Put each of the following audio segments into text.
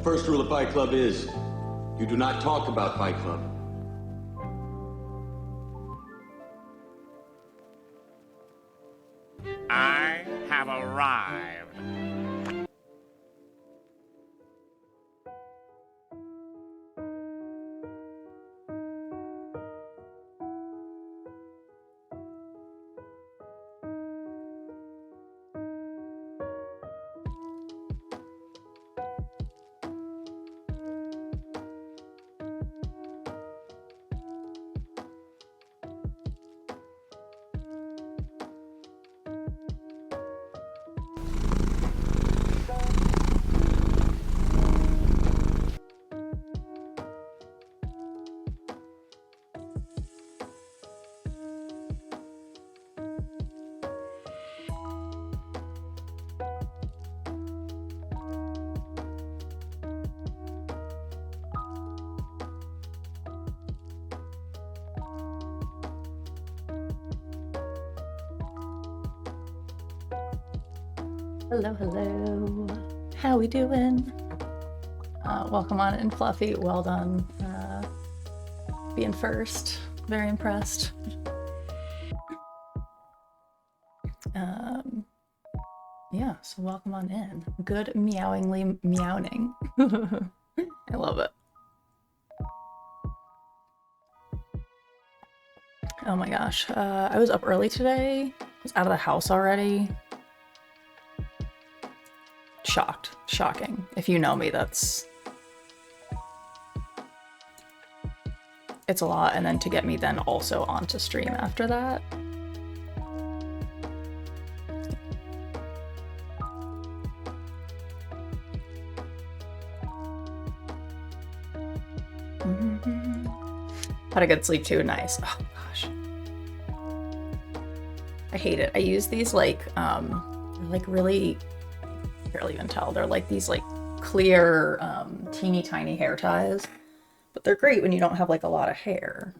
first rule of Fight Club is, you do not talk about Fight Club. I have arrived. Hello, hello. How we doing? Welcome on in, Fluffy. Well done. Being first. Very impressed. Yeah, so welcome on in. Good meowingly meowing. I love it. Oh my gosh. I was up early today. I was out of the house already. Shocked. Shocking. If you know me, it's a lot, and then to get me then also onto stream after that. Had a good sleep too. Nice. Oh gosh. I hate it. I use these like really, barely even tell. They're like these like clear, teeny tiny hair ties, but they're great when you don't have like a lot of hair.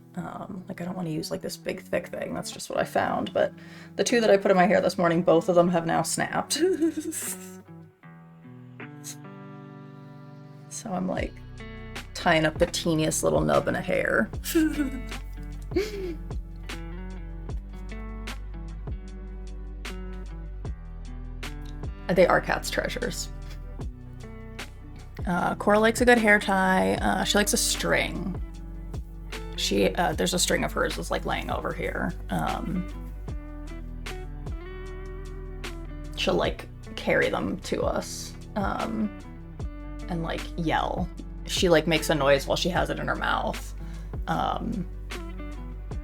Like I don't want to use like this big thick thing. That's just what I found. But the two that I put in my hair this morning, both of them have now snapped. So I'm like tying up the teeniest little nub in a hair. They are Cat's treasures. Cora likes a good hair tie. She likes a string. There's a string of hers that's like laying over here. She'll like carry them to us and like yell. She like makes a noise while she has it in her mouth. And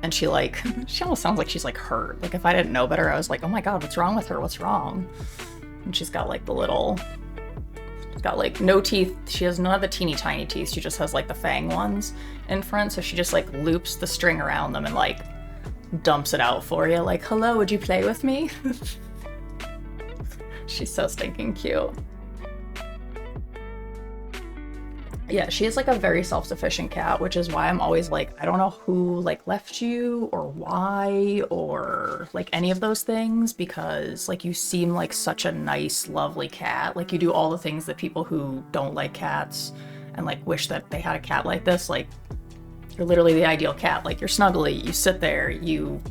she almost sounds like she's like hurt. Like if I didn't know better, I was like, oh my god, what's wrong with her? What's wrong? And she's got like she's got like no teeth. She has none of the teeny tiny teeth. She just has like the fang ones in front. So she just like loops the string around them and like dumps it out for you. Like, hello, would you play with me? She's so stinking cute. Yeah, she is like a very self-sufficient cat, which is why I'm always like, I don't know who like left you or why or like any of those things, because like you seem like such a nice, lovely cat. Like you do all the things that people who don't like cats and like wish that they had a cat like this, like you're literally the ideal cat. Like you're snuggly, you sit there, you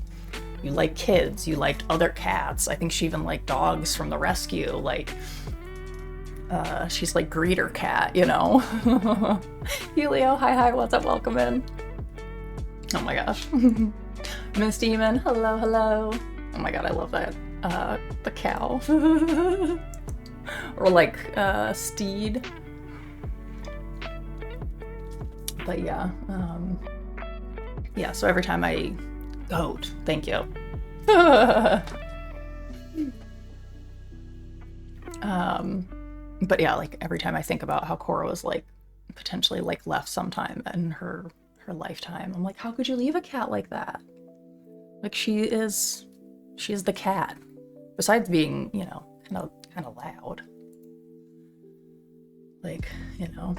like kids, you liked other cats. I think she even liked dogs from the rescue. Like she's like greeter cat, you know? Helio, hi, what's up? Welcome in. Oh my gosh. Miss Demon, hello. Oh my god, I love that. The cow. Or like, steed. But yeah, yeah, so every time goat, thank you. But yeah, like every time I think about how Cora was like potentially like left sometime in her lifetime, I'm like, how could you leave a cat like that? Like she is the cat. Besides being, you know, kind of loud. Like, you know,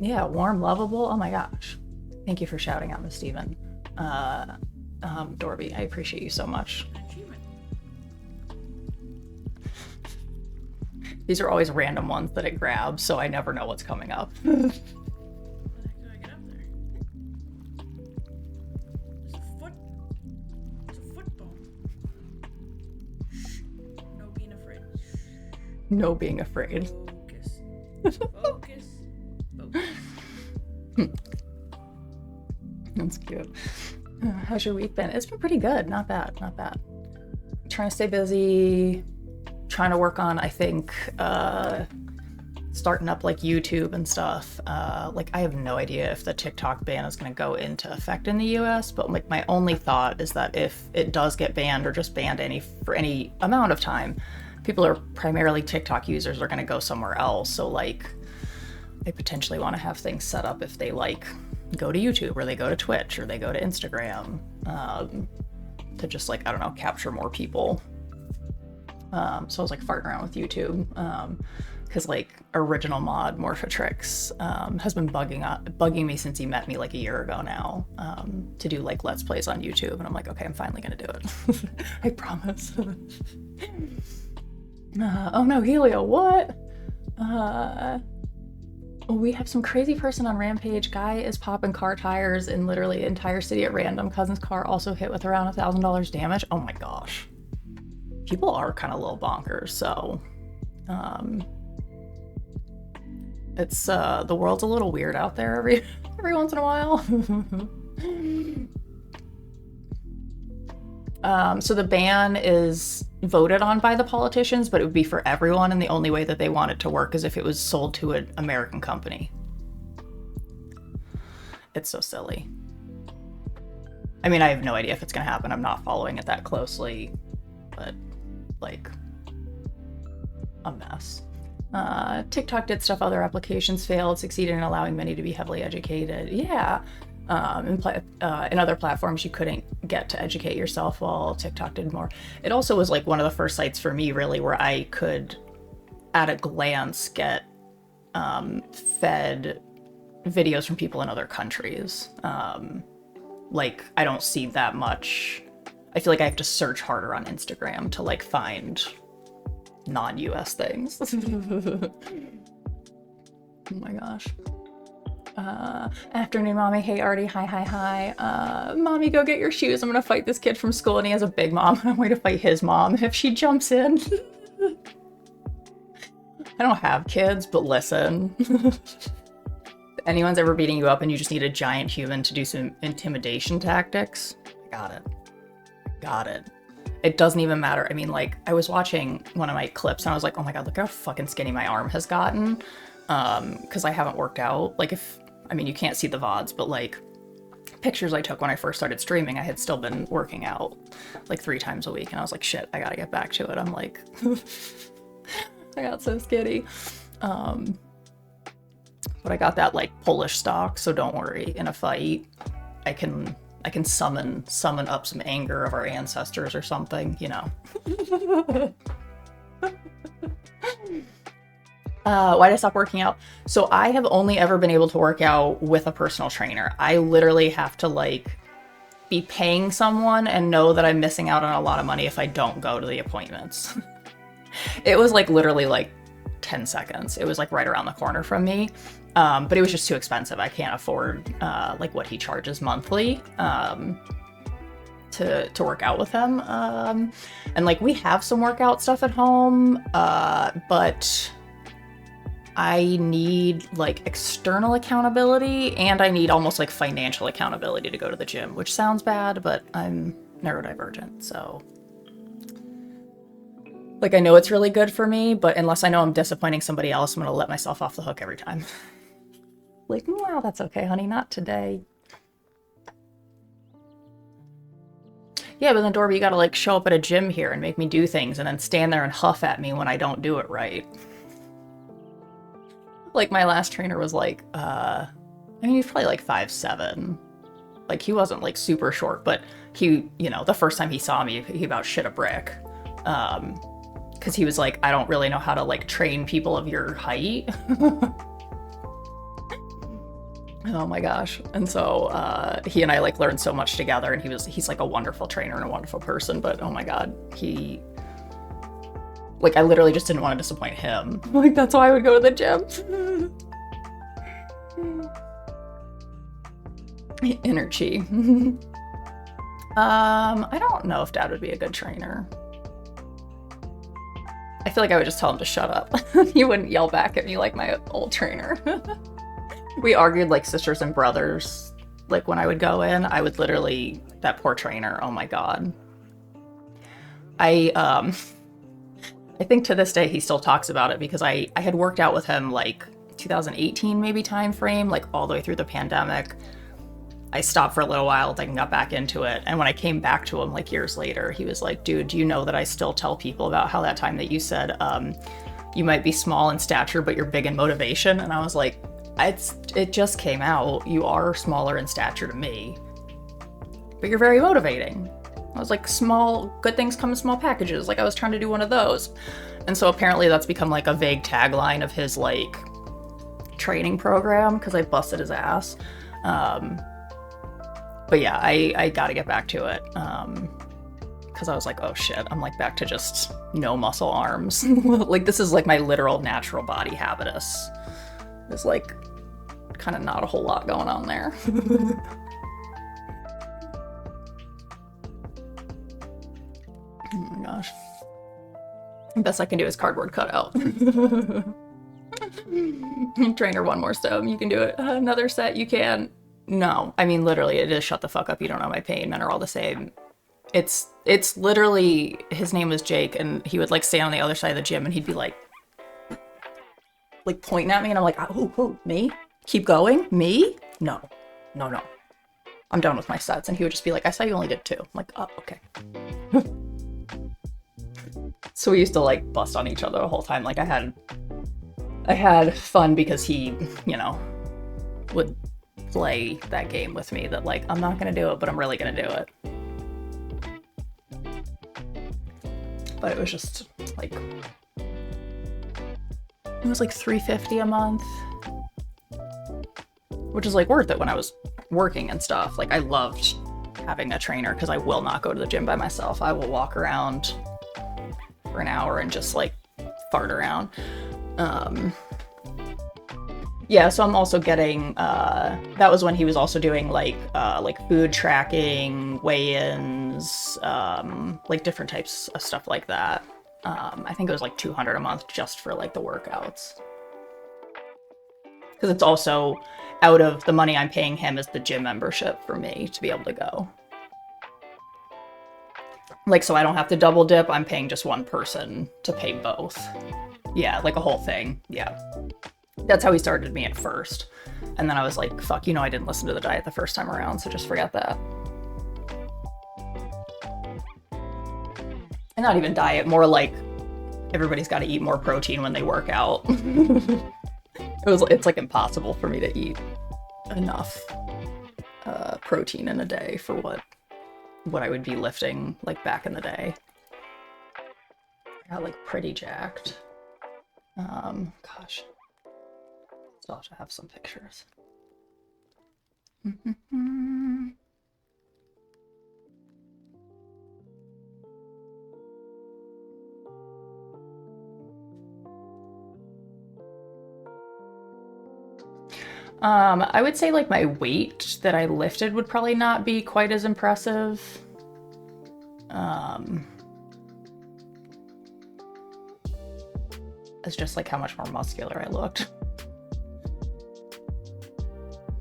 yeah, warm, lovable. Oh my gosh. Thank you for shouting out, Miss Steven. Dorby, I appreciate you so much. These are always random ones that it grabs, so I never know what's coming up. How the heck do I get up there? There's a foot. There's a foot bone. Shh. No being afraid. No being afraid. Focus. Focus. Focus. That's cute. How's your week been? It's been pretty good. Not bad. Not bad. Trying to stay busy. Trying to work on, I think, starting up like YouTube and stuff. Like I have no idea if the TikTok ban is going to go into effect in the US, but like my only thought is that if it does get banned or just banned for any amount of time, people are primarily TikTok users are going to go somewhere else. So like I potentially want to have things set up if they like go to YouTube or they go to Twitch or they go to Instagram, to just like, I don't know, capture more people. So I was like farting around with YouTube, because like original mod Morphatrix has been bugging me since he met me like a year ago now, to do like Let's Plays on YouTube, and I'm like, okay, I'm finally gonna do it. I promise. Oh no, Helio, what? We have some crazy person on Rampage. Guy is popping car tires in literally entire city at random. Cousin's car also hit with around $1,000 damage. Oh my gosh. People are kind of a little bonkers, so it's the world's a little weird out there every once in a while. So the ban is voted on by the politicians, but it would be for everyone, and the only way that they want it to work is if it was sold to an American company. It's so silly. I mean, I have no idea if it's gonna happen. I'm not following it that closely, but like a mess. TikTok did stuff other applications failed, succeeded in allowing many to be heavily educated. Yeah. In other platforms you couldn't get to educate yourself, while TikTok did more. It also was like one of the first sites for me really where I could at a glance get fed videos from people in other countries. Like I don't see that much. I feel like I have to search harder on Instagram to like find non-US things. Oh my gosh. Afternoon, mommy. Hey, Artie. Hi. Mommy, go get your shoes. I'm gonna fight this kid from school, and he has a big mom. I'm going to fight his mom if she jumps in. I don't have kids, but listen. If anyone's ever beating you up and you just need a giant human to do some intimidation tactics, got it. It doesn't even matter. I mean, like, I was watching one of my clips and I was like, oh my god, look how fucking skinny my arm has gotten. Because I haven't worked out. Like, you can't see the VODs, but like, pictures I took when I first started streaming, I had still been working out like 3 times a week, and I was like, shit, I gotta get back to it. I'm like, I got so skinny. But I got that like Polish stock, so don't worry. In a fight, I can summon up some anger of our ancestors or something, you know. Why did I stop working out? So I have only ever been able to work out with a personal trainer. I literally have to like be paying someone and know that I'm missing out on a lot of money if I don't go to the appointments. It was like literally like 10 seconds. It was like right around the corner from me. But it was just too expensive. I can't afford like what he charges monthly to work out with him. And like we have some workout stuff at home, but I need like external accountability, and I need almost like financial accountability to go to the gym, which sounds bad, but I'm neurodivergent, so like I know it's really good for me, but unless I know I'm disappointing somebody else, I'm gonna let myself off the hook every time. Like, wow, that's okay, honey, not today. Yeah, but then Dorby, you gotta like show up at a gym here and make me do things and then stand there and huff at me when I don't do it right. Like my last trainer was like, he's probably like 5'7". Like he wasn't like super short, but he, you know, the first time he saw me, he about shit a brick. Cause he was like, I don't really know how to like train people of your height. Oh my gosh. And so he and I like learned so much together, and he's like a wonderful trainer and a wonderful person, but oh my god, he Like, I literally just didn't want to disappoint him. Like, that's why I would go to the gym. Inner chi. I don't know if Dad would be a good trainer. I feel like I would just tell him to shut up. He wouldn't yell back at me like my old trainer. We argued like sisters and brothers. Like when I would go in, I would literally, that poor trainer, oh my God. I think to this day he still talks about it because I had worked out with him like 2018 maybe time frame, like all the way through the pandemic. I stopped for a little while, then got back into it. And when I came back to him like years later, he was like, dude, do you know that I still tell people about how that time that you said, you might be small in stature, but you're big in motivation? And I was like, it just came out. You are smaller in stature to me, but you're very motivating. I was like, good things come in small packages. Like I was trying to do one of those. And so apparently that's become like a vague tagline of his like training program because I busted his ass. But yeah, I gotta get back to it. Because I was like, oh shit, I'm like back to just no muscle arms. Like this is like my literal natural body habitus. There's like kind of not a whole lot going on there. Oh my gosh. The best I can do is cardboard cutout. Trainer one more stone, you can do it. Another set, you can. No, I mean literally it is shut the fuck up, you don't know my pain, men are all the same. It's literally, his name was Jake and he would like stand on the other side of the gym and he'd be like pointing at me and I'm like, oh, me? Keep going? Me? No. I'm done with my sets. And he would just be like, I saw you only did 2. I'm like, oh, okay. So we used to like bust on each other the whole time. Like I had fun because he, you know, would play that game with me that like, I'm not gonna do it, but I'm really gonna do it. But it was just like, it was like $350 a month, which is like worth it when I was working and stuff. Like I loved having a trainer because I will not go to the gym by myself. I will walk around for an hour and just like fart around. Yeah, so I'm also getting, that was when he was also doing like food tracking, weigh-ins, like different types of stuff like that. I think it was like $200 a month just for like the workouts. Because it's also out of the money I'm paying him is the gym membership for me to be able to go. Like, so I don't have to double dip, I'm paying just one person to pay both. Yeah, like a whole thing, yeah. That's how he started me at first. And then I was like, fuck, you know I didn't listen to the diet the first time around, so just forget that. And not even diet, more like everybody's got to eat more protein when they work out. It's like impossible for me to eat enough protein in a day for what I would be lifting like back in the day. I got like pretty jacked. Gosh. Still have to have some pictures. I would say like my weight that I lifted would probably not be quite as impressive. It's just like how much more muscular I looked.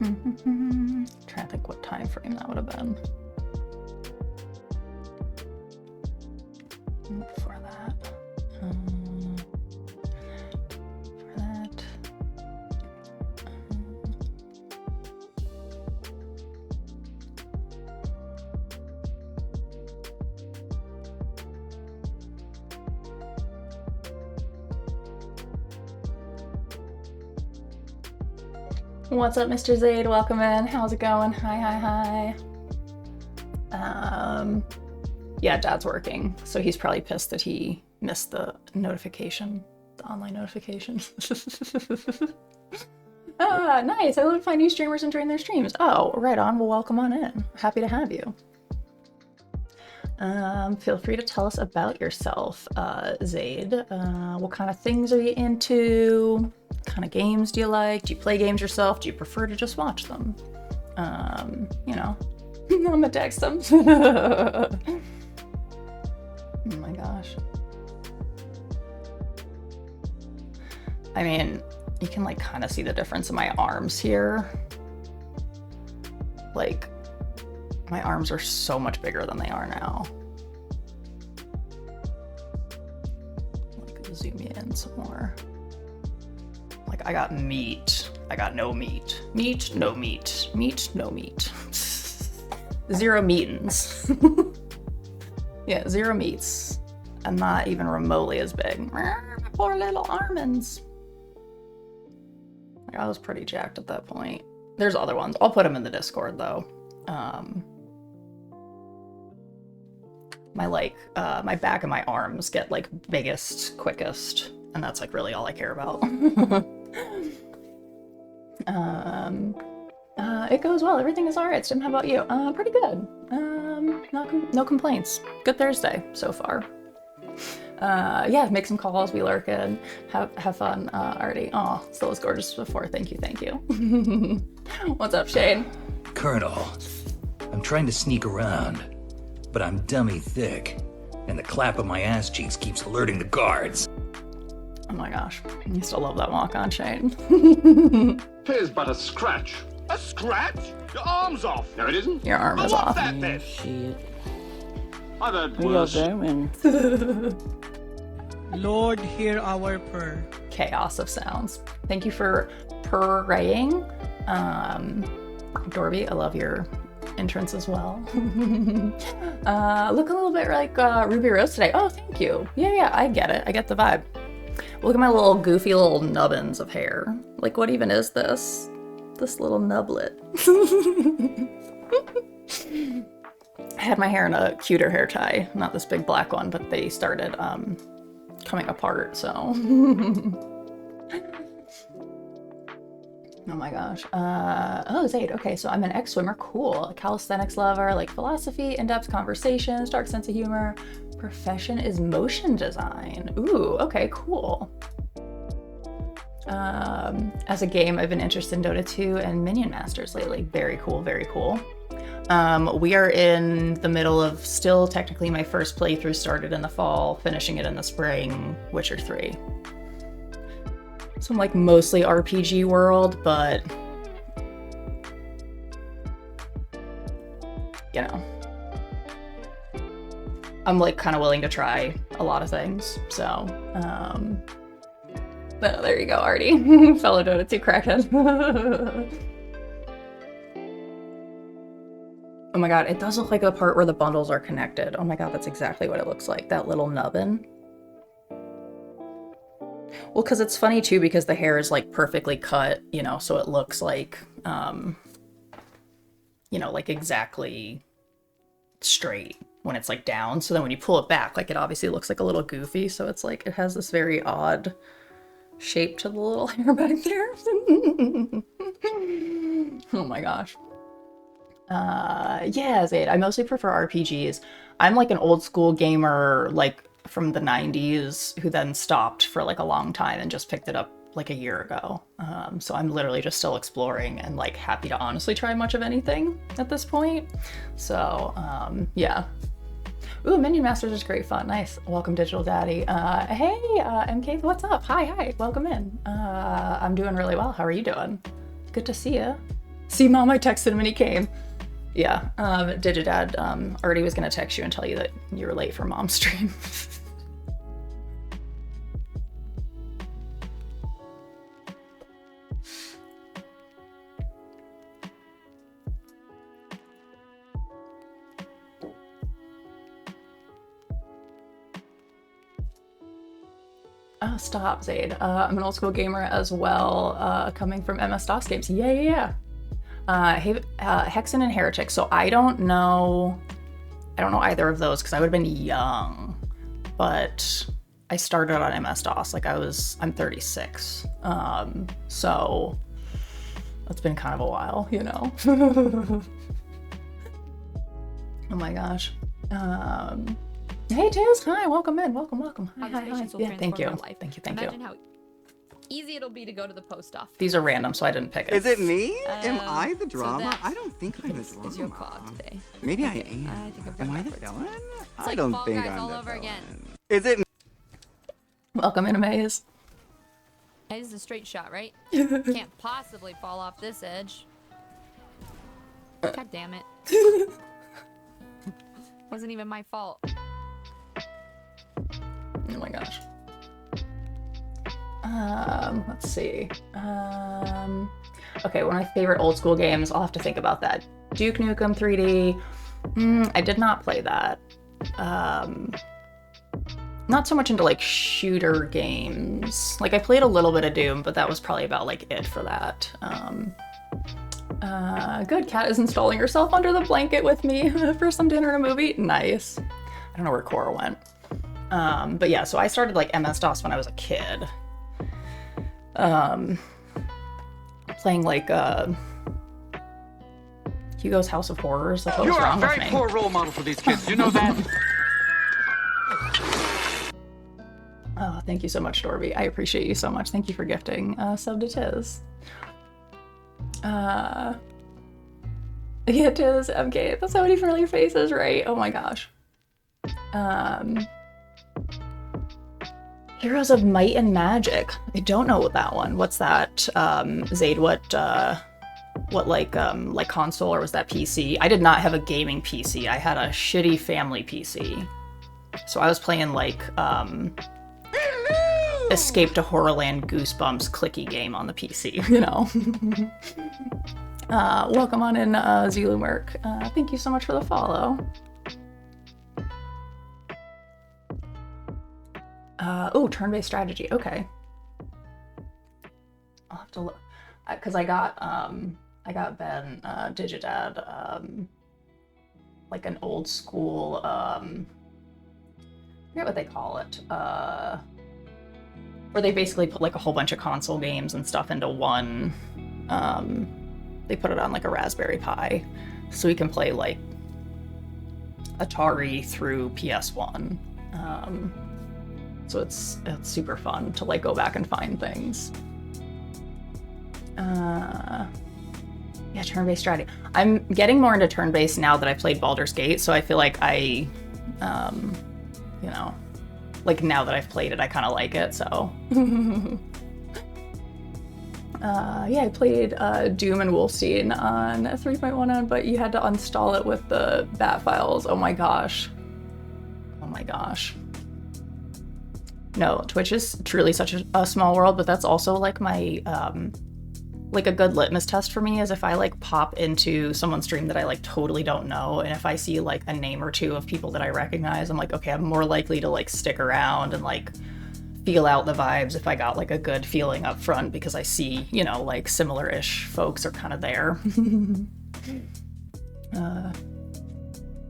Trying to think what time frame that would have been. Before that. For that. What's up, Mr. Zaid? Welcome in. How's it going? Hi. Yeah, Dad's working, so he's probably pissed that he missed the notification, the online notification. Ah, nice. I love to find new streamers and join their streams. Oh, right on. Well, welcome on in. Happy to have you. Feel free to tell us about yourself, Zaid. What kind of things are you into? What kind of games do you like? Do you play games yourself? Do you prefer to just watch them? You know, I'm gonna text them. Oh my gosh. I mean, you can like kind of see the difference in my arms here. Like, my arms are so much bigger than they are now. Like, zoom you in some more. Like, I got meat. I got no meat. Meat, no meat. Meat, no meat. 0 meatins. Yeah, 0 meats. I'm not even remotely as big. My poor little armins. Like, I was pretty jacked at that point. There's other ones. I'll put them in the Discord though. My back and my arms get like biggest, quickest, and that's like really all I care about. It goes well. Everything is all right. Stim, how about you? Pretty good. No complaints. Good Thursday so far. Yeah, make some calls, be lurking, have fun, Artie. Aw, still as gorgeous as before. Thank you. What's up, Shane? Colonel, I'm trying to sneak around, but I'm dummy thick, and the clap of my ass cheeks keeps alerting the guards. Oh my gosh, you still love that walk on, Shane. Tis but a scratch. A scratch? Your arm's off. No, it isn't. Your arm I is want off. that then. Shit. I've had What are y'all worse. doing? Lord, hear our prayer. Chaos of sounds. Thank you for praying. Dorby, I love your entrance as well. Look a little bit like Ruby Rose today. Oh, thank you. Yeah, I get it. I get the vibe. Look at my little goofy little nubbins of hair. Like, what even is this? This little nublet. I had my hair in a cuter hair tie, not this big black one, but they started coming apart, so. Oh my gosh. Oh, Zaid, okay, so I'm an ex-swimmer, cool. A calisthenics lover, like philosophy, in-depth conversations, dark sense of humor. Profession is motion design. Ooh, okay, cool. As a game, I've been interested in Dota 2 and Minion Masters lately. Very cool, very cool. We are in the middle of still technically my first playthrough, started in the fall, finishing it in the spring, Witcher 3. So I'm like mostly RPG world, but you know, I'm like kind of willing to try a lot of things. So, but there you go, Artie. Fellow Dota 2 crackhead. Oh my god, it does look like the part where the bundles are connected. Oh my god, that's exactly what it looks like. That little nubbin. Well, because it's funny too, because the hair is like perfectly cut, you know, so it looks like, you know, like exactly straight when it's like down. So then when you pull it back, like it obviously looks like a little goofy. So it's like, it has this very odd shape to the little hair back there. Oh my gosh. Yeah, Zaid, I mostly prefer RPGs. I'm like an old school gamer, like from the 90s, who then stopped for like a long time and just picked it up like a year ago. So I'm literally just still exploring and like happy to honestly try much of anything at this point. So, yeah. Ooh, Minion Masters is great fun. Nice. Welcome, Digital Daddy. Hey, MK, what's up? Hi, welcome in. I'm doing really well. How are you doing? Good to see you. See, Mom, I texted him and he came. Yeah, Digidad already was gonna text you and tell you that you were late for Mom's stream. Oh, stop, Zaid. I'm an old school gamer as well, coming from MS-DOS games. Yeah. Hexen and Heretic. So I don't know either of those because I would have been young, but I started on MS-DOS. Like I'm 36. So that's been kind of a while, you know. Oh my gosh. Hey Tiz, hi, welcome in, welcome. Hi, hi. Observations will Yeah, thank you. transform your life. Thank you. Imagine how easy it'll be to go to the post office. These are random, so I didn't pick it. Is it me? Am I the So drama? that I don't think I'm the drama. is your call today. Maybe I Okay, am. I think I've got Am I it the backwards. villain? It's I like don't Fall think Guys I'm all the over villain. again. Is it me? Welcome in, Amaze. That is a straight shot, right? Can't possibly fall off this edge. God damn it. Wasn't even my fault. Oh my gosh. Let's see. Okay, one of my favorite old school games. I'll have to think about that. Duke Nukem 3D. I did not play that. Not so much into like shooter games. Like I played a little bit of Doom, but that was probably about like it for that. Good. Cat is installing herself under the blanket with me for some dinner and a movie. Nice. I don't know where Cora went. But yeah, so I started like MS-DOS when I was a kid. Playing like Hugo's House of Horrors. Like, what was You're a wrong with very me? poor role model for these kids. You know that? Oh, thank you so much, Dorby. I appreciate you so much. Thank you for gifting sub to Tiz. Yeah, Tiz, MK. That's how many familiar faces, right? Oh my gosh. Heroes of Might and Magic. I don't know that one. What's that? Zaid, what like console, or was that PC? I did not have a gaming PC. I had a shitty family PC. So I was playing like Escape to Horrorland Goosebumps clicky game on the PC, you know. Welcome on in, Zulu Merc. Thank you so much for the follow. Oh, turn-based strategy. Okay. I'll have to look, because I got Ben Digidad like an old school I forget what they call it. Where they basically put like a whole bunch of console games and stuff into one. They put it on like a Raspberry Pi, so we can play like Atari through PS1. So it's super fun to like go back and find things. Yeah, turn-based strategy. I'm getting more into turn-based now that I played Baldur's Gate, so I feel like I, you know, like now that I've played it, I kind of like it, so. Yeah, I played Doom and Wolfenstein on 3.1, but you had to install it with the bat files. Oh my gosh. Oh my gosh. No, Twitch is truly such a small world, but that's also like my, like a good litmus test for me is if I like pop into someone's stream that I like totally don't know, and if I see like a name or two of people that I recognize, I'm like, okay, I'm more likely to like stick around and like feel out the vibes if I got like a good feeling up front because I see, you know, like similar-ish folks are kind of there.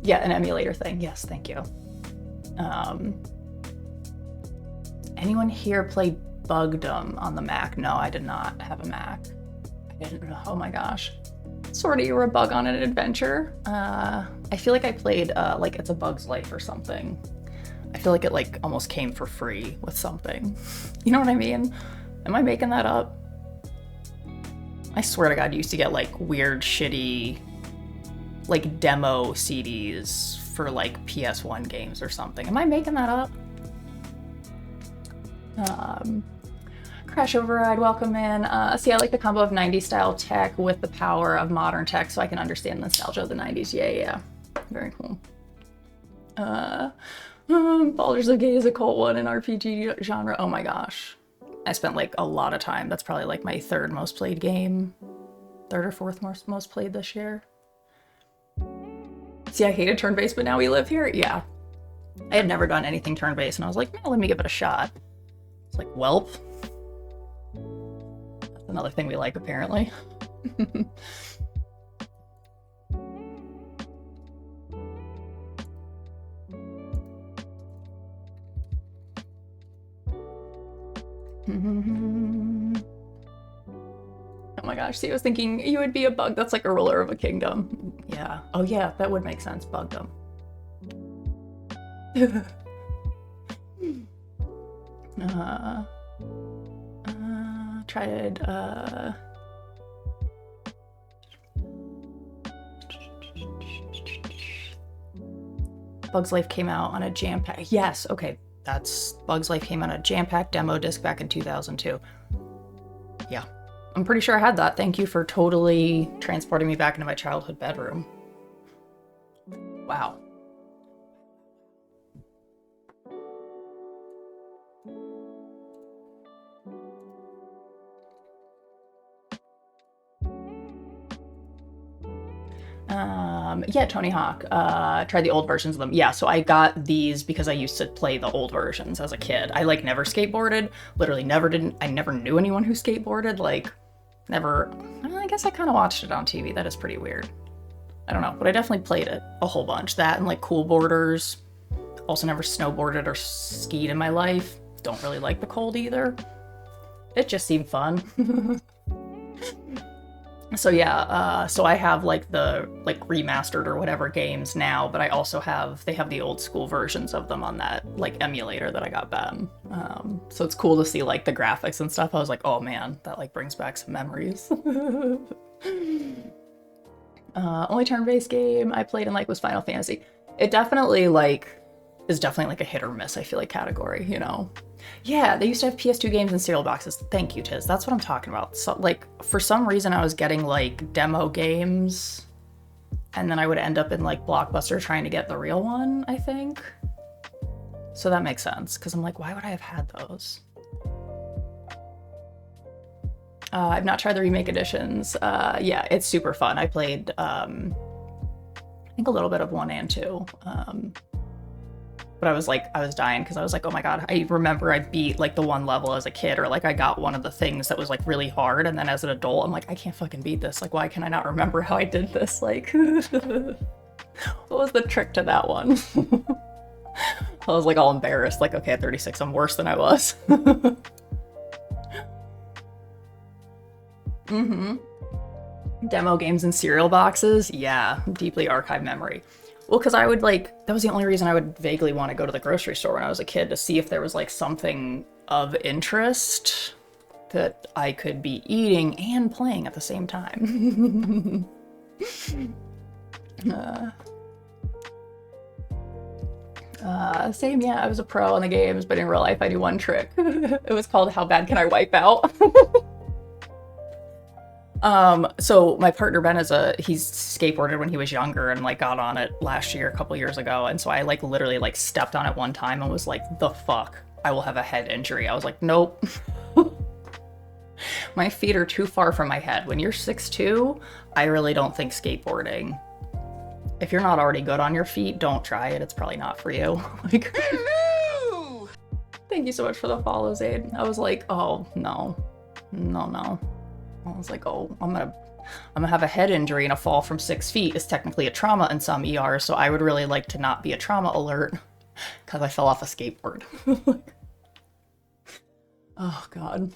Yeah, an emulator thing. Yes, thank you. Anyone here play Bugdom on the Mac? No, I did not have a Mac. I didn't. Oh my gosh. Sort of, you were a bug on an adventure. I feel like I played like It's a Bug's Life or something. I feel like it like almost came for free with something. You know what I mean? Am I making that up? I swear to God, you used to get like weird, shitty, like demo CDs for like PS1 games or something. Am I making that up? Crash Override, welcome in. See, I like the combo of 90s style tech with the power of modern tech so I can understand the nostalgia of the 90s. Yeah. Very cool. Baldur's Gate is a cult one in RPG genre. Oh my gosh. I spent like a lot of time. That's probably like my third most played game. Third or fourth most played this year. See, I hated turn-based, but now we live here? Yeah. I had never done anything turn-based, and I was like, let me give it a shot. It's like, welp. That's another thing we like, apparently. Oh my gosh, see, I was thinking you would be a bug that's like a ruler of a kingdom. Yeah. Oh yeah, that would make sense, Bugdom. Tried, Bugs Life came out on a jam-pack. Yes, okay. That's Bugs Life came on a jam-pack demo disc back in 2002. Yeah. I'm pretty sure I had that. Thank you for totally transporting me back into my childhood bedroom. Wow. Yeah, Tony Hawk. Tried the old versions of them. Yeah, so I got these because I used to play the old versions as a kid. I like never skateboarded. Literally never didn't. I never knew anyone who skateboarded. Like, never. I guess I kind of watched it on TV. That is pretty weird. I don't know, but I definitely played it a whole bunch. That and like Cool Boarders. Also never snowboarded or skied in my life. Don't really like the cold either. It just seemed fun. So yeah, so I have like the remastered or whatever games now, but I also they have the old school versions of them on that like emulator that I got Ben. So it's cool to see like the graphics and stuff. I was like, oh man, that like brings back some memories. Only turn-based game I played in like was Final Fantasy. It definitely is definitely like a hit or miss, I feel like, category, you know? Yeah, they used to have PS2 games in cereal boxes. Thank you, Tiz. That's what I'm talking about. So, like, for some reason I was getting, like, demo games, and then I would end up in, like, Blockbuster trying to get the real one, I think. So that makes sense, because I'm like, why would I have had those? I've not tried the remake editions. Yeah, it's super fun. I played, I think a little bit of 1 and 2. But I was dying because I was like, oh my god, I remember I beat like the one level as a kid, or like I got one of the things that was like really hard, and then as an adult, I'm like, I can't fucking beat this. Like, why can I not remember how I did this? Like, what was the trick to that one? I was like all embarrassed, like, okay, at 36, I'm worse than I was. Demo games in cereal boxes? Yeah, deeply archived memory. Well, because I would that was the only reason I would vaguely want to go to the grocery store when I was a kid, to see if there was like something of interest that I could be eating and playing at the same time. Same, yeah, I was a pro on the games, but in real life I knew one trick. It was called How Bad Can I Wipe Out? So my partner Ben he's skateboarded when he was younger and like got on it last year, a couple years ago. And so I like literally like stepped on it one time and was like, the fuck, I will have a head injury. I was like, nope. My feet are too far from my head. When you're 6'2", I really don't think skateboarding. If you're not already good on your feet, don't try it. It's probably not for you. Like, hello! Thank you so much for the follow, Zaid. I was like, oh no. I was like, oh, I'm gonna have a head injury, and a fall from 6 feet is technically a trauma in some ERs, so I would really like to not be a trauma alert because I fell off a skateboard. Oh god.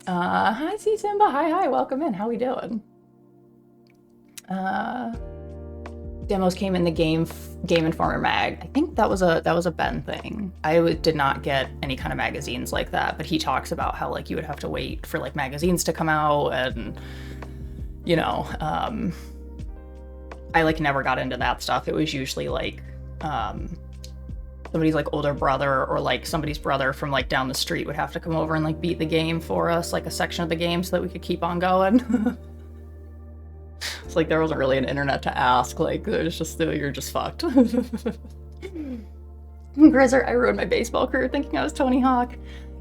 Hi C Simba, hi, welcome in. How we doing? Demos came in the Game Informer mag. I think that was a Ben thing. I did not get any kind of magazines like that, but he talks about how like you would have to wait for like magazines to come out, and you know, I like never got into that stuff. It was usually like somebody's like older brother or like somebody's brother from like down the street would have to come over and like beat the game for us, like a section of the game, so that we could keep on going. It's like there wasn't really an internet to ask. Like there's just you're just fucked. Grizzer, I ruined my baseball career thinking I was Tony Hawk.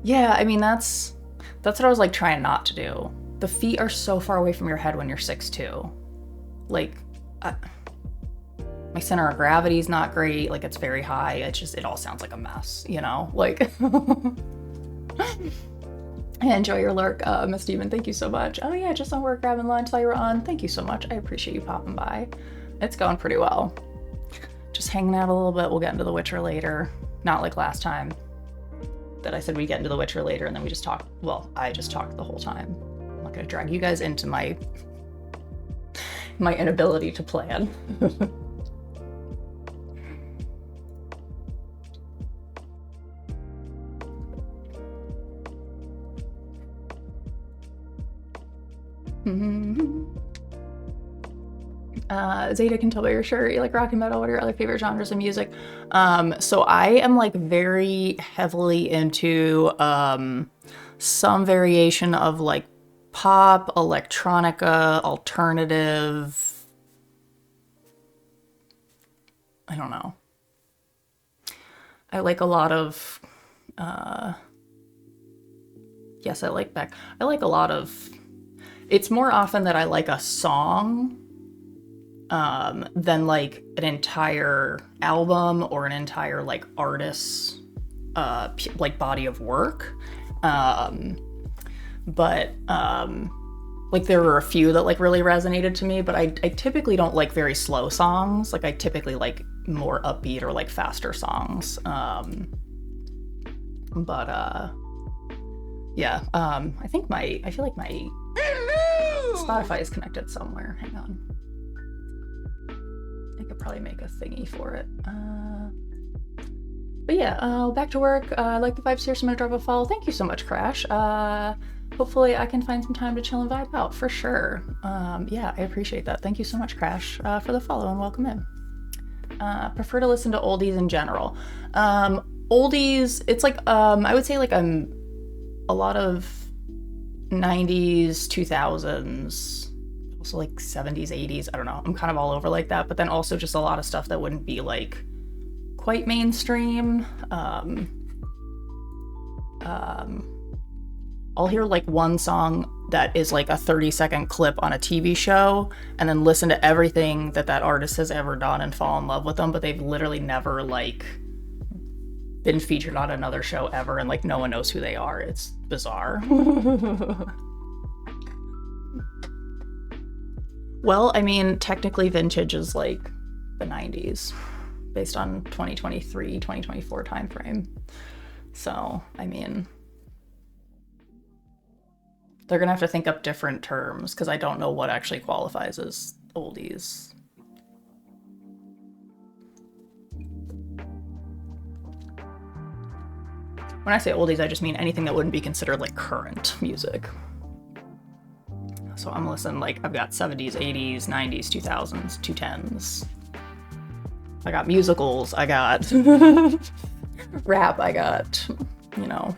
Yeah, I mean that's what I was like trying not to do. The feet are so far away from your head when you're 6'2". Like my center of gravity is not great. Like it's very high. It all sounds like a mess, you know? Like enjoy your lurk, Miss Demon. Thank you so much. Oh yeah, just on work grabbing lunch while you were on. Thank you so much. I appreciate you popping by. It's going pretty well. Just hanging out a little bit. We'll get into The Witcher later. Not like last time that I said we'd get into The Witcher later and then we just talked. Well, I just talked the whole time. I'm not gonna drag you guys into my inability to plan. Zeta can tell by your shirt you like rock and metal. What are your other favorite genres of music? So I am like very heavily into some variation of like pop, electronica, alternative. I don't know. I like a lot of yes, I like Beck. I like a lot of, it's more often that I like a song than like an entire album or an entire like artist's like body of work. But like there were a few that like really resonated to me, but I typically don't like very slow songs. Like I typically like more upbeat or like faster songs. Yeah, I feel like my Spotify is connected somewhere. Hang on. I could probably make a thingy for it. But yeah, back to work. I like the vibes here, so I'm gonna drop a follow. Thank you so much, Crash. Hopefully I can find some time to chill and vibe out, for sure. Yeah, I appreciate that. Thank you so much, Crash, for the follow and welcome in. Prefer to listen to oldies in general. Oldies, it's like, I would say like I'm a lot of 90s, 2000s, also like 70s, 80s, I don't know. I'm kind of all over like that, but then also just a lot of stuff that wouldn't be like quite mainstream. I'll hear like one song that is like a 30-second clip on a TV show and then listen to everything that that artist has ever done and fall in love with them, but they've literally never like been featured on another show ever, and like no one knows who they are. It's bizarre. Well, I mean, technically vintage is like the 90s based on 2023, 2024 timeframe. So, I mean, they're gonna have to think up different terms because I don't know what actually qualifies as oldies. When I say oldies, I just mean anything that wouldn't be considered like current music. So I'm listening, like, I've got 70s, 80s, 90s, 2000s, 210s. I got musicals, I got rap, I got, you know,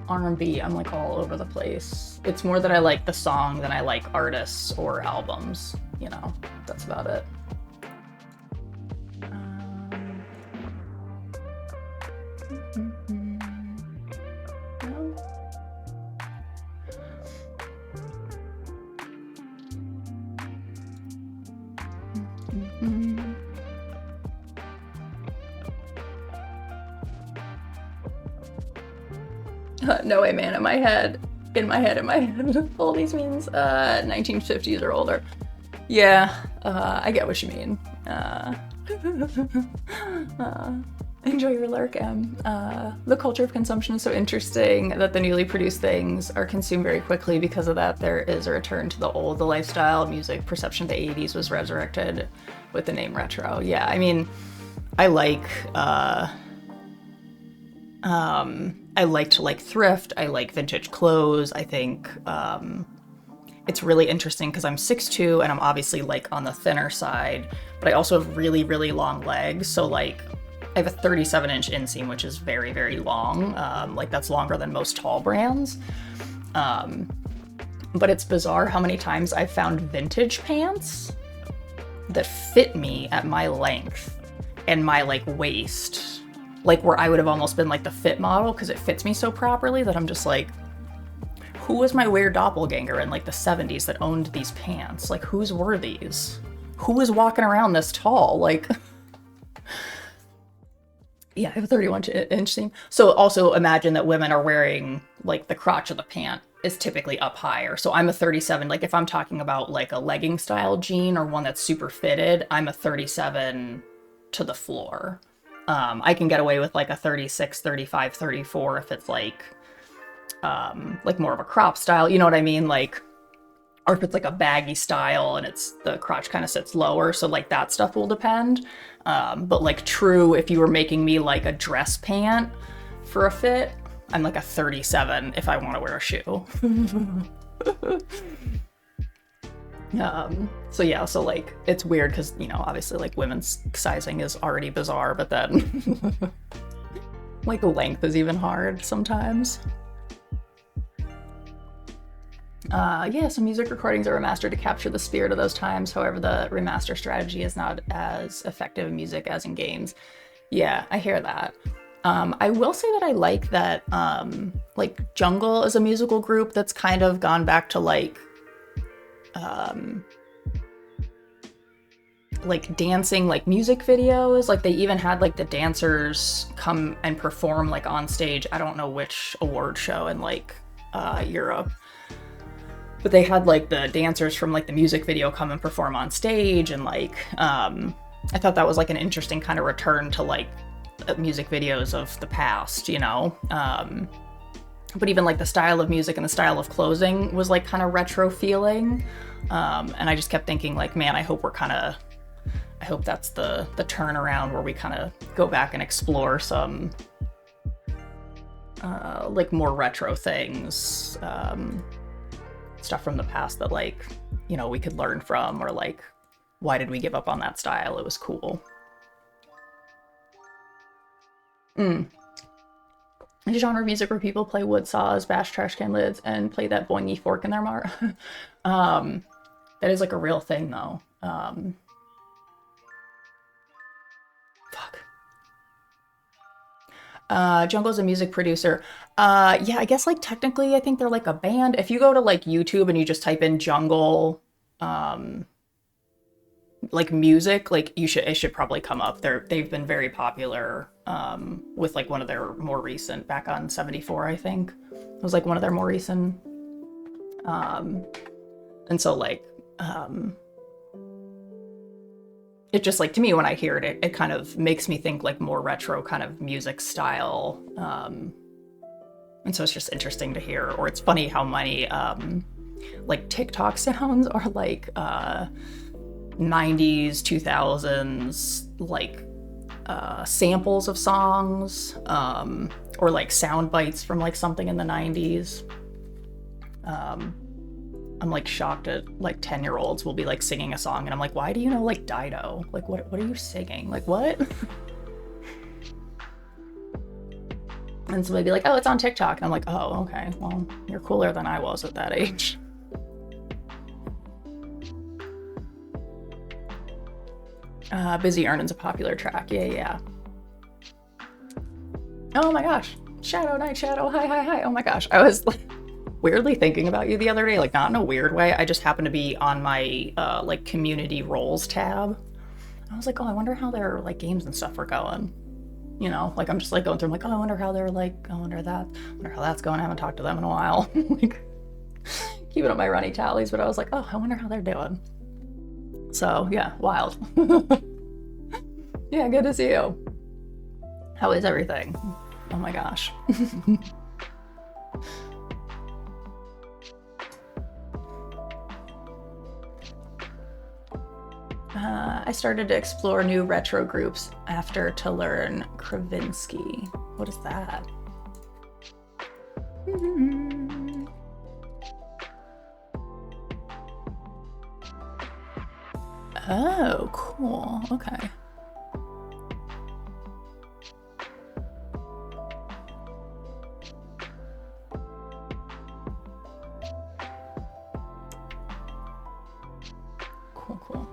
R&B. I'm like all over the place. It's more that I like the song than I like artists or albums, you know, that's about it. No way, man, in my head, oldies means 1950s or older. Yeah, I get what you mean. Enjoy your lurk, Em. The culture of consumption is so interesting that the newly produced things are consumed very quickly. Because of that, there is a return to the old. The lifestyle, music, perception of the 80s was resurrected with the name retro. Yeah, I mean, I like to like thrift. I like vintage clothes. I think it's really interesting because I'm 6'2" and I'm obviously like on the thinner side, but I also have really, really long legs. So like I have a 37-inch inseam, which is very, very long. Like that's longer than most tall brands. But it's bizarre how many times I've found vintage pants that fit me at my length and my like waist, like where I would have almost been like the fit model because it fits me so properly that I'm just like, who was my weird doppelganger in like the 70s that owned these pants? Like whose were these? Who was walking around this tall? Like, yeah, I have a 31-inch seam. So also imagine that women are wearing like the crotch of the pant is typically up higher. So I'm a 37. Like if I'm talking about like a legging style jean or one that's super fitted, I'm a 37 to the floor. I can get away with like a 36, 35, 34 if it's like more of a crop style, you know what I mean? Like, or if it's like a baggy style and it's the crotch kind of sits lower. So like that stuff will depend. But like true, if you were making me like a dress pant for a fit, I'm like a 37 if I want to wear a shoe. So yeah, so like it's weird because, you know, obviously like women's sizing is already bizarre, but then like length is even hard sometimes. Yeah, some music recordings are remastered to capture the spirit of those times. However, the remaster strategy is not as effective in music as in games. Yeah, I hear that. I will say that I like that, like Jungle is a musical group that's kind of gone back to like dancing, like music videos. Like they even had like the dancers come and perform like on stage. I don't know which award show in like Europe. But they had like the dancers from like the music video come and perform on stage, and like I thought that was like an interesting kind of return to like music videos of the past, you know. But even like the style of music and the style of clothing was like kind of retro feeling, and I just kept thinking like, man, I hope that's the turnaround where we kind of go back and explore some like more retro things. Stuff from the past that like, you know, we could learn from, or like, why did we give up on that style? It was cool. A genre of music where people play wood saws, bash trash can lids, and play that boingy fork in their that is like a real thing though. Jungle's a music producer. Yeah, I guess like technically I think they're like a band. If you go to like YouTube and you just type in Jungle, like music, like it should probably come up. They've been very popular, with like one of their more recent, back on 74, I think. It was like one of their more recent, and so like, it just like, to me, when I hear it, it kind of makes me think like more retro kind of music style. And so it's just interesting to hear, or it's funny how many like TikTok sounds are like 90s, 2000s, like samples of songs, or like sound bites from like something in the 90s. I'm like shocked at like 10-year-olds will be like singing a song and I'm like, why do you know like Dido? Like what are you singing? Like what? And so they'd be like, oh, it's on TikTok. And I'm like, oh, okay. Well, you're cooler than I was at that age. Busy Earnin's a popular track. Yeah. Oh my gosh. Night Shadow. Hi. Oh my gosh. I was like weirdly thinking about you the other day, like not in a weird way. I just happened to be on my like community roles tab. I was like, oh, I wonder how their like games and stuff are going. You know, like I'm just like going through, I'm like, oh, I wonder how they're like, I wonder how that's going. I haven't talked to them in a while. Like keeping up my runny tallies, but I was like, oh, I wonder how they're doing. So yeah, wild. Yeah, good to see you. How is everything? Oh my gosh. I started to explore new retro groups after to learn Kravinsky. What is that? Oh, cool. Okay. Cool.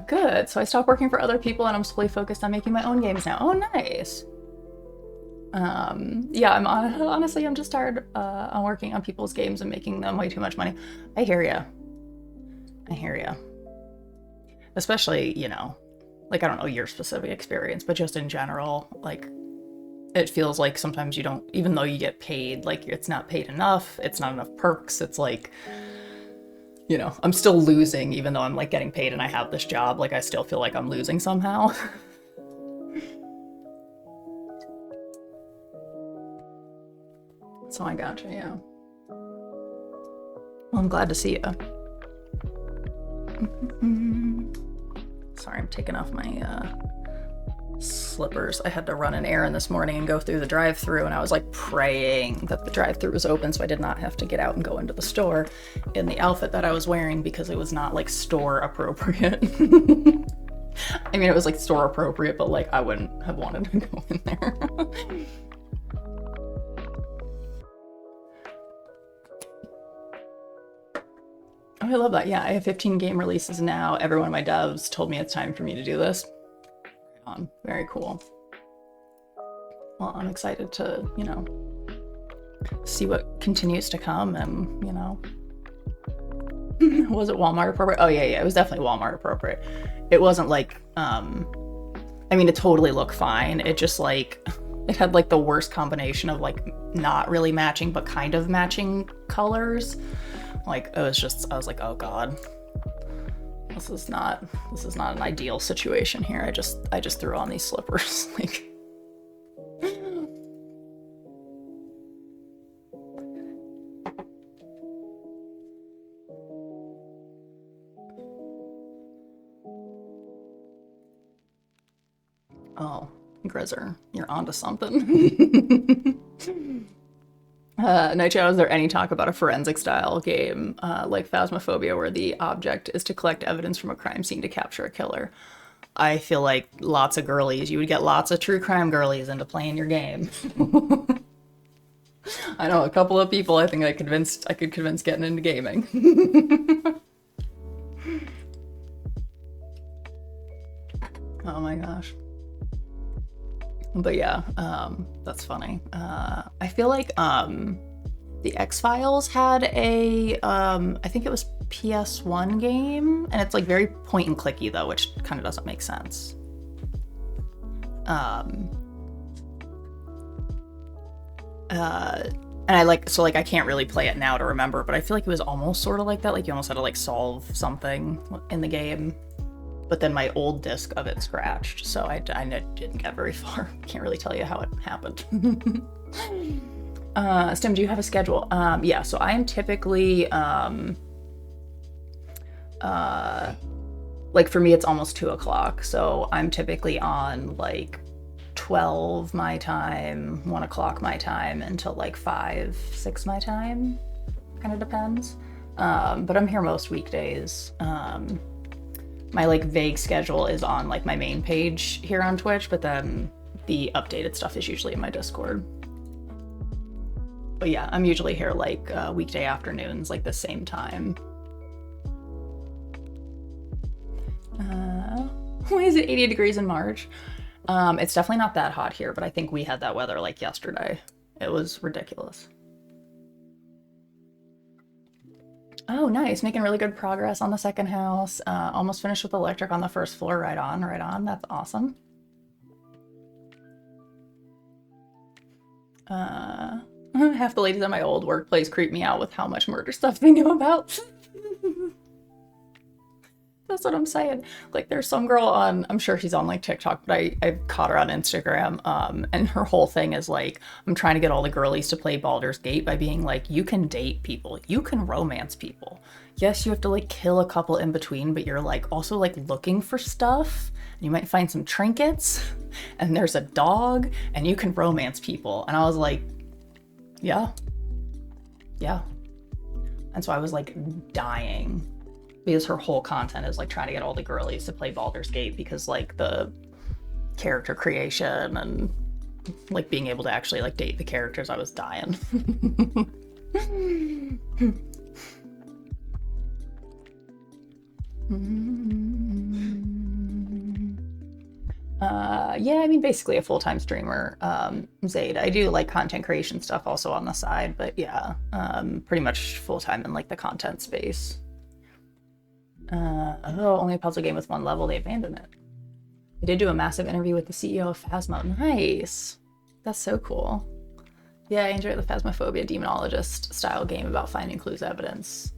Good. So I stopped working for other people and I'm solely focused on making my own games now. Oh, nice. Yeah, honestly, I'm just tired on working on people's games and making them way too much money. I hear ya. Especially, you know, like, I don't know your specific experience, but just in general, like, it feels like sometimes you don't, even though you get paid, like, it's not paid enough, it's not enough perks, it's like, you know, I'm still losing even though I'm like getting paid and I have this job, like I still feel like I'm losing somehow. So I gotcha, yeah. Well, I'm glad to see you. Sorry, I'm taking off my Slippers. I had to run an errand this morning and go through the drive-thru, and I was like praying that the drive-thru was open so I did not have to get out and go into the store in the outfit that I was wearing because it was not like store appropriate. I mean, it was like store appropriate, but like I wouldn't have wanted to go in there. Oh, I love that. Yeah, I have 15 game releases now. Every one of my devs told me it's time for me to do this. Very cool. Well, I'm excited to, you know, see what continues to come and, you know. Was it Walmart appropriate? Oh, yeah, it was definitely Walmart appropriate. It wasn't like, I mean, it totally looked fine. It just like, it had like the worst combination of like not really matching, but kind of matching colors. Like, it was just, I was like, oh God. This is not an ideal situation here. I just threw on these slippers. Like, oh, Grizzer, you're onto something. Nightshade, is there any talk about a forensic style game like Phasmophobia where the object is to collect evidence from a crime scene to capture a killer? I feel like lots of girlies, you would get lots of true crime girlies into playing your game. I know a couple of people I think I could convince getting into gaming. Oh my gosh. But yeah, that's funny. I feel like the X-Files had a, I think it was PS1 game, and it's like very point and clicky though, which kind of doesn't make sense. And I like, so like I can't really play it now to remember, but I feel like it was almost sort of like that. Like you almost had to like solve something in the game. But then my old disc of it scratched, so I didn't get very far. Can't really tell you how it happened. Stim, do you have a schedule? Yeah, so I am typically, like for me, it's almost 2 o'clock. So I'm typically on like 12 my time, 1 o'clock my time until like 5, 6 my time. Kind of depends. But I'm here most weekdays. My like vague schedule is on like my main page here on Twitch, but then the updated stuff is usually in my Discord. But yeah, I'm usually here like weekday afternoons, like the same time. Why is it 80 degrees in March? It's definitely not that hot here, but I think we had that weather like yesterday. It was ridiculous. Oh, nice. Making really good progress on the second house. Almost finished with electric on the first floor. Right on, right on. That's awesome. Half the ladies at my old workplace creep me out with how much murder stuff they know about. That's what I'm saying. Like there's some girl on, I'm sure she's on like TikTok, but I caught her on Instagram, and her whole thing is like, I'm trying to get all the girlies to play Baldur's Gate by being like, you can date people, you can romance people. Yes, you have to like kill a couple in between, but you're like also like looking for stuff. You might find some trinkets, and there's a dog, and you can romance people. And I was like, yeah. And so I was like dying. Because her whole content is like trying to get all the girlies to play Baldur's Gate because like the character creation and like being able to actually like date the characters, I was dying. Yeah, I mean basically a full-time streamer, Zaid. I do like content creation stuff also on the side, but yeah, pretty much full-time in like the content space. Oh, only a puzzle game with 1 level, they abandoned it. I did do a massive interview with the CEO of Phasmo. Nice. That's so cool. Yeah, I enjoyed the Phasmophobia demonologist style game about finding clues evidence.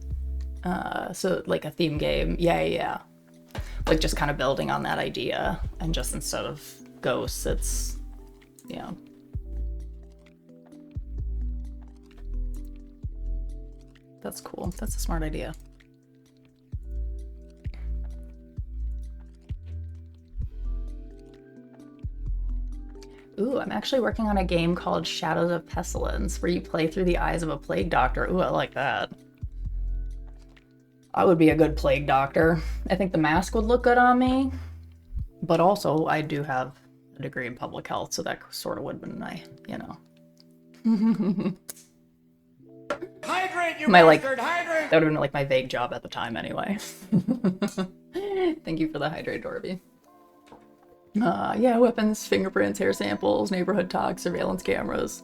So like a theme game. Yeah. Like just kind of building on that idea, and just instead of ghosts, it's, you know. That's cool. That's a smart idea. Ooh, I'm actually working on a game called Shadows of Pestilence, where you play through the eyes of a plague doctor. Ooh, I like that. I would be a good plague doctor. I think the mask would look good on me, but also I do have a degree in public health, so that sort of would have been nice, you know. Hydrate, you My, like, bastard! Hydrate! that would have been like my vague job at the time anyway. Thank you for the hydrate, Dorby. Yeah, weapons, fingerprints, hair samples, neighborhood talk, surveillance cameras.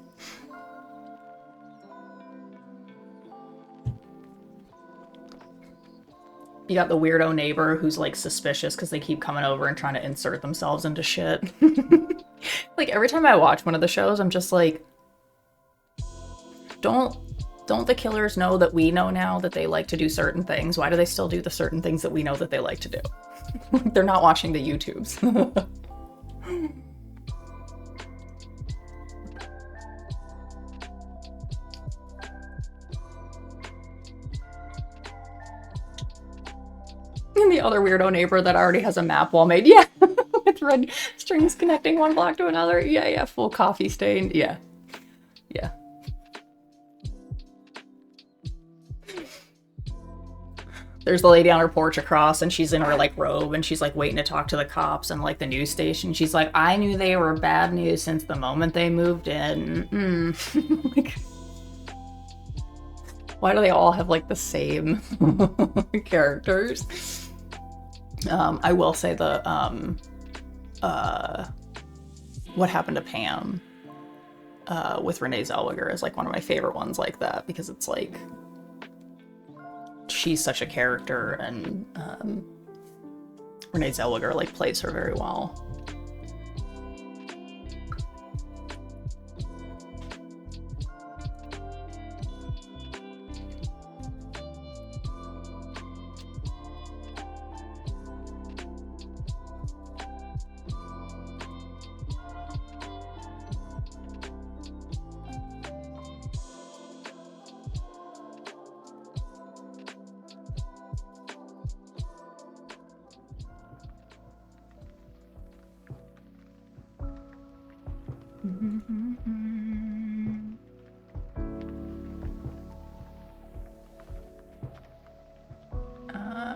You got the weirdo neighbor who's like suspicious because they keep coming over and trying to insert themselves into shit. Like every time I watch one of the shows, I'm just like, don't the killers know that we know now that they like to do certain things? Why do they still do the certain things that we know that they like to do? They're not watching the YouTubes. And the other weirdo neighbor that already has a map wall made. Yeah, with red strings connecting one block to another. Yeah, full coffee stain. Yeah. There's the lady on her porch across, and she's in her, like, robe, and she's, like, waiting to talk to the cops and, like, the news station. She's like, I knew they were bad news since the moment they moved in. Like, why do they all have, like, the same characters? I will say the, What Happened to Pam, with Renee Zellweger is, like, one of my favorite ones like that, because it's, like, she's such a character, and Renee Zellweger, like, plays her very well.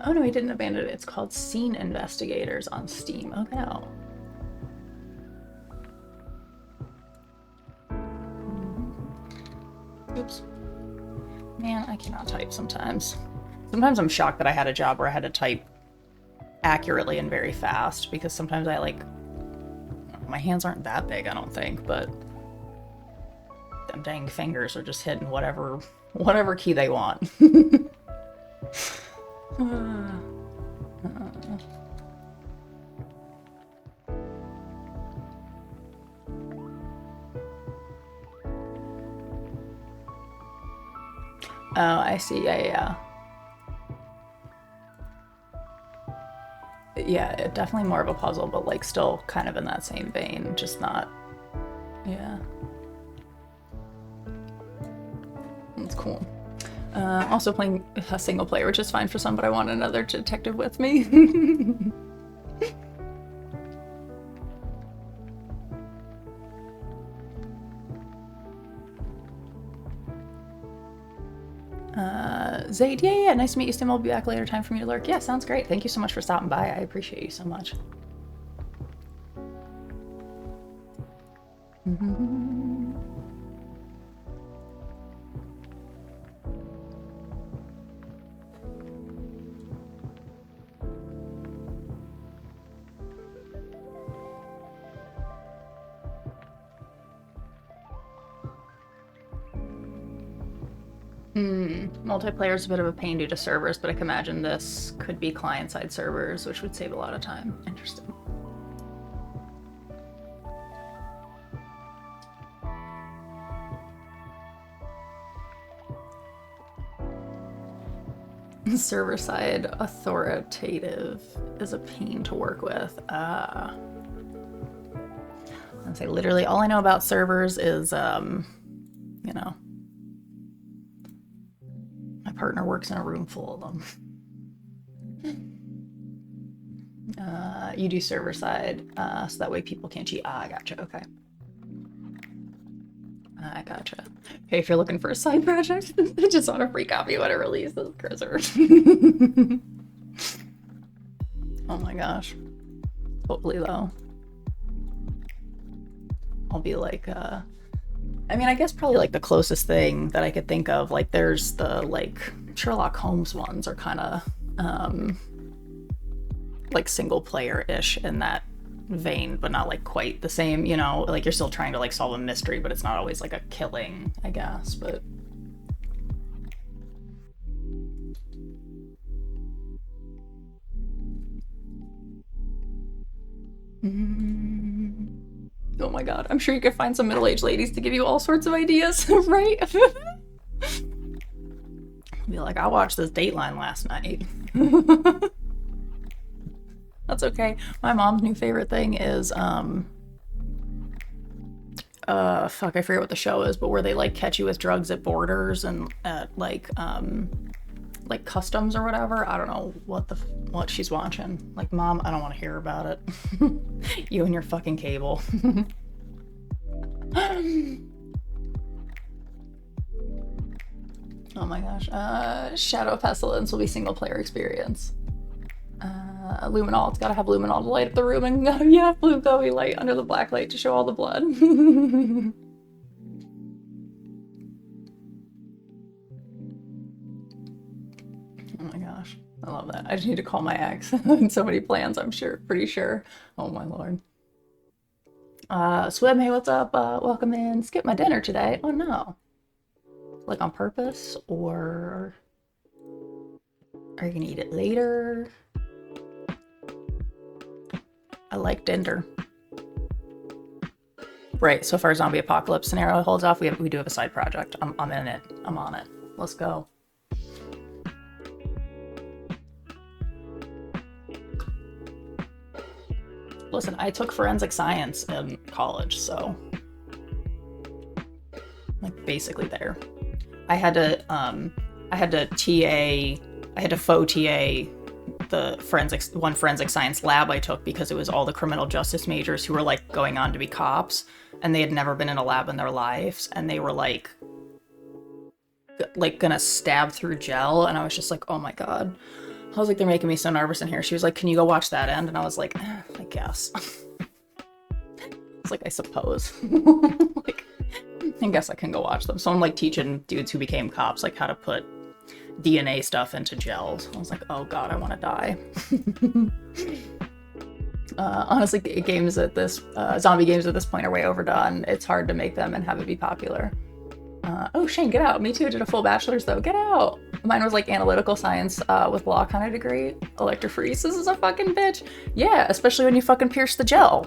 Oh no, he didn't abandon it. It's called Scene Investigators on Steam. Oh no. Oops. Man, I cannot type sometimes. Sometimes I'm shocked that I had a job where I had to type accurately and very fast, because sometimes I, like, my hands aren't that big, I don't think, but them dang fingers are just hitting whatever key they want. Oh, I see. Yeah. Yeah, definitely more of a puzzle, but, like, still kind of in that same vein, just not. Yeah. That's cool. Also playing a single player, which is fine for some, but I want another detective with me. Zaid, yeah, nice to meet you, Stim. I'll be back later. Time for me to lurk. Yeah, sounds great. Thank you so much for stopping by. I appreciate you so much. Multiplayer is a bit of a pain due to servers, but I can imagine this could be client-side servers, which would save a lot of time. Interesting. Server-side authoritative is a pain to work with. I'd say literally all I know about servers is, you know, my partner works in a room full of them. You do server side, so that way people can't cheat. Ah, I gotcha. Okay. I gotcha. Hey, if you're looking for a side project, just want a free copy when it releases, Cruiser. Oh my gosh. Hopefully, though. I'll be like, I mean, I guess probably like the closest thing that I could think of, like there's the like Sherlock Holmes ones are kind of like single player-ish in that vein, but not like quite the same, you know, like you're still trying to like solve a mystery, but it's not always like a killing, I guess, but oh my god, I'm sure you could find some middle-aged ladies to give you all sorts of ideas, right? Be like, I watched this Dateline last night. That's okay. My mom's new favorite thing is, fuck, I forget what the show is, but where they, like, catch you with drugs at borders and at, like customs or whatever. I don't know what she's watching. Like, Mom, I don't want to hear about it. You and your fucking cable. Oh my gosh. Shadow Pestilence will be single player experience. Luminol, it's gotta have luminol to light up the room, and yeah, blue glowy light under the black light to show all the blood. Oh my gosh, I love that. I just need to call my ex. So many plans, I'm sure, pretty sure. Oh my lord. Swim, hey, what's up? Welcome in. Skip my dinner today. Oh no. Like on purpose, or are you gonna eat it later? I like dinner. Right, so far zombie apocalypse scenario holds off, we do have a side project. I'm in it. I'm on it. Let's go. Listen, I took forensic science in college, so like basically there. I had to faux TA the forensic science lab I took because it was all the criminal justice majors who were like going on to be cops, and they had never been in a lab in their lives, and they were like gonna stab through gel, and I was just like, oh my god. I was like, they're making me so nervous in here. She was like, can you go watch that end? And I was like, I guess. It's like, I suppose. Like, I guess I can go watch them. So I'm like teaching dudes who became cops like how to put DNA stuff into gels. I was like, oh god, I want to die. Honestly, games at this zombie games at this point are way overdone. It's hard to make them and have it be popular. Oh, Shane, get out. Me too. Did a full bachelor's though. Get out. Mine was like analytical science with law kind of degree. Electrophoresis is a fucking bitch. Yeah, especially when you fucking pierce the gel.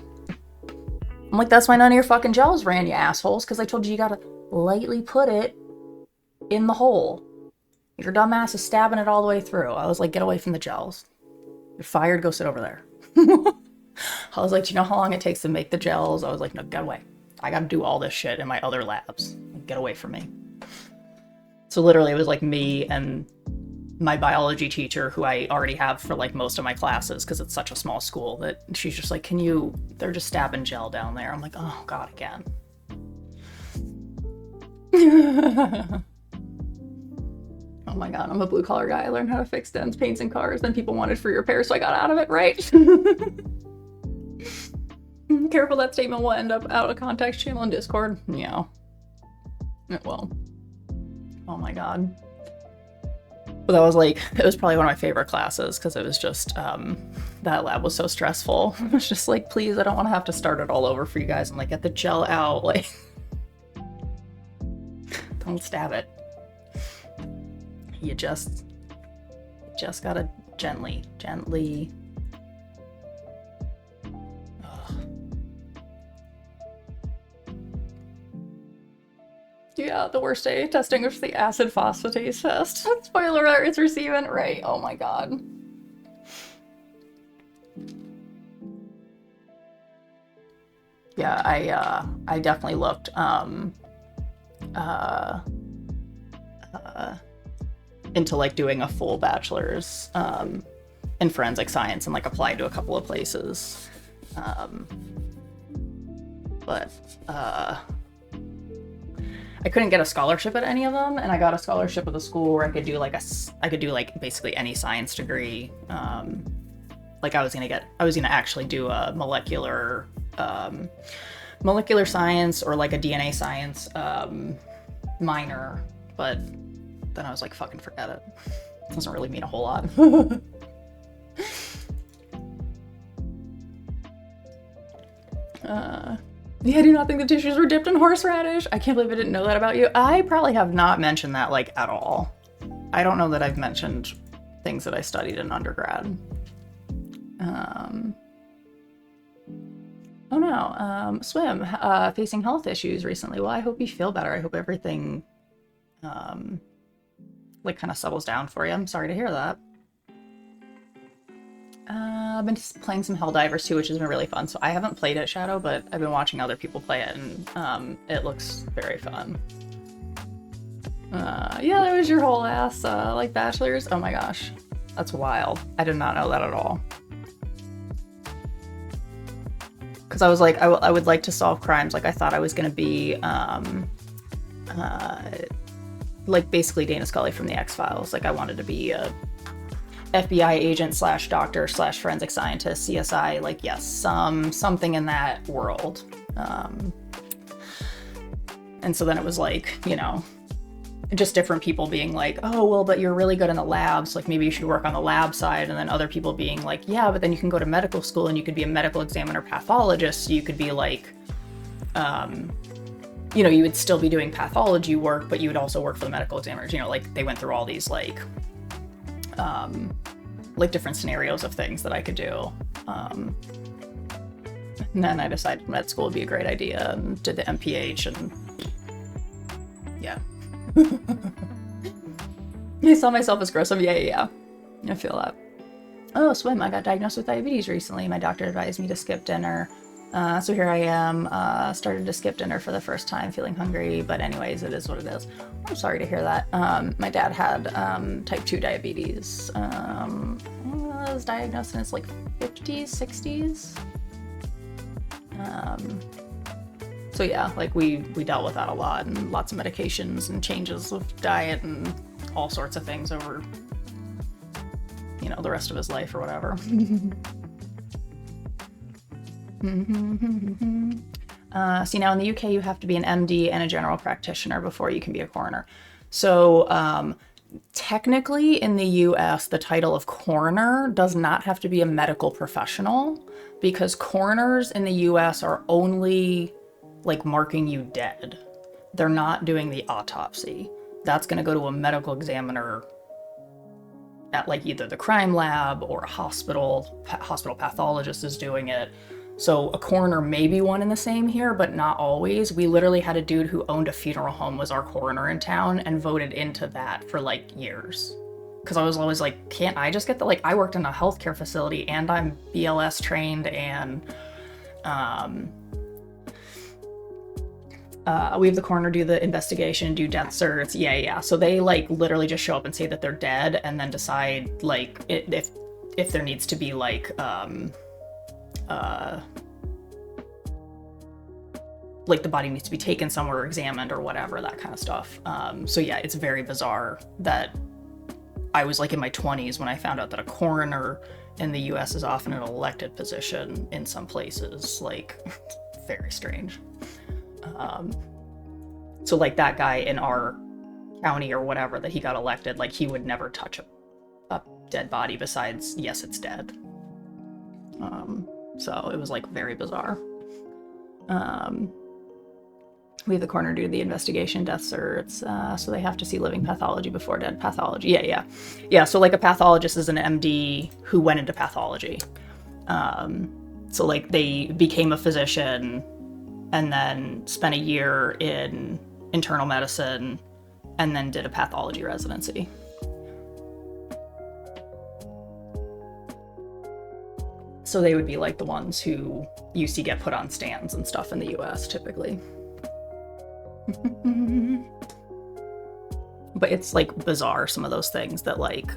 I'm like, that's why none of your fucking gels ran, you assholes, because I told you gotta lightly put it in the hole. Your dumb ass is stabbing it all the way through. I was like, get away from the gels. You're fired, go sit over there. I was like, do you know how long it takes to make the gels? I was like, no, get away. I gotta do all this shit in my other labs. Get away from me. So literally it was like me and my biology teacher, who I already have for like most of my classes because it's such a small school, that she's just like, they're just stabbing gel down there. I'm like, oh god, again. Oh my god, I'm a blue collar guy. I learned how to fix dents, paints, and cars. Then people wanted free repairs, so I got out of it, right? Careful, that statement will end up out of context channel in Discord. Yeah. It will. Oh my god. But that was like, it was probably one of my favorite classes because it was just, that lab was so stressful. It was just like, please, I don't want to have to start it all over for you guys and like get the gel out. Like, don't stab it. You just gotta gently. Yeah, the worst day testing was the acid phosphatase test. Spoiler alert, it's receiving. Right, oh my god. Yeah, I definitely looked into like doing a full bachelor's in forensic science and like applied to a couple of places. I couldn't get a scholarship at any of them, and I got a scholarship at the school where I could do like basically any science degree. Like I was gonna actually do a molecular science or like a DNA science minor, but then I was like, fucking forget it. It doesn't really mean a whole lot. Yeah, I do not think the tissues were dipped in horseradish. I can't believe I didn't know that about you. I probably have not mentioned that, like, at all. I don't know that I've mentioned things that I studied in undergrad. Oh no, Swim, facing health issues recently. Well, I hope you feel better. I hope everything, like, kind of settles down for you. I'm sorry to hear that. I've been playing some Helldivers too, which has been really fun. So I haven't played it, Shadow, but I've been watching other people play it, and it looks very fun. Yeah, that was your whole ass, like, bachelor's. Oh my gosh, that's wild. I did not know that at all. Because I was like, I would like to solve crimes. Like, I thought I was gonna be, like, basically Dana Scully from the X-Files. Like, I wanted to be a FBI agent / doctor / forensic scientist, CSI, like, yes, something in that world. And so then it was like, you know, just different people being like, oh, well, but you're really good in the labs, like maybe you should work on the lab side. And then other people being like, yeah, but then you can go to medical school and you could be a medical examiner pathologist. So you could be like, you know, you would still be doing pathology work, but you would also work for the medical examiners. You know, like, they went through all these like different scenarios of things that I could do. And then I decided med school would be a great idea and did the MPH, and yeah. I saw myself as gross. Yeah. I feel that. Oh, Swim, I got diagnosed with diabetes recently. My doctor advised me to skip dinner. So here I am, started to skip dinner for the first time, feeling hungry, but anyways, it is what it is. I'm sorry to hear that. My dad had type 2 diabetes. I was diagnosed in his like 50s, 60s. So yeah, like we dealt with that a lot, and lots of medications and changes of diet and all sorts of things over, you know, the rest of his life or whatever. See, now in the UK, you have to be an MD and a general practitioner before you can be a coroner. So technically in the US, the title of coroner does not have to be a medical professional, because coroners in the US are only like marking you dead. They're not doing the autopsy. That's going to go to a medical examiner at like either the crime lab or a hospital. Hospital pathologist is doing it. So a coroner may be one and the same here, but not always. We literally had a dude who owned a funeral home was our coroner in town and voted into that for like years. Because I was always like, can't I just get the, like, I worked in a healthcare facility and I'm BLS trained, and we have the coroner do the investigation, do death certs. Yeah. So they like literally just show up and say that they're dead, and then decide like if there needs to be like the body needs to be taken somewhere or examined or whatever, that kind of stuff. So yeah, it's very bizarre that I was like in my 20s when I found out that a coroner in the US is often an elected position in some places. Like, very strange. So like that guy in our county or whatever that he got elected, like he would never touch a dead body besides, yes, it's dead. So it was like very bizarre. We have the coroner do the investigation, death certs, so they have to see living pathology before dead pathology. Yeah. So like a pathologist is an MD who went into pathology. So like they became a physician and then spent a year in internal medicine and then did a pathology residency. So they would be like the ones who you see get put on stands and stuff in the US typically. But it's like bizarre, some of those things that like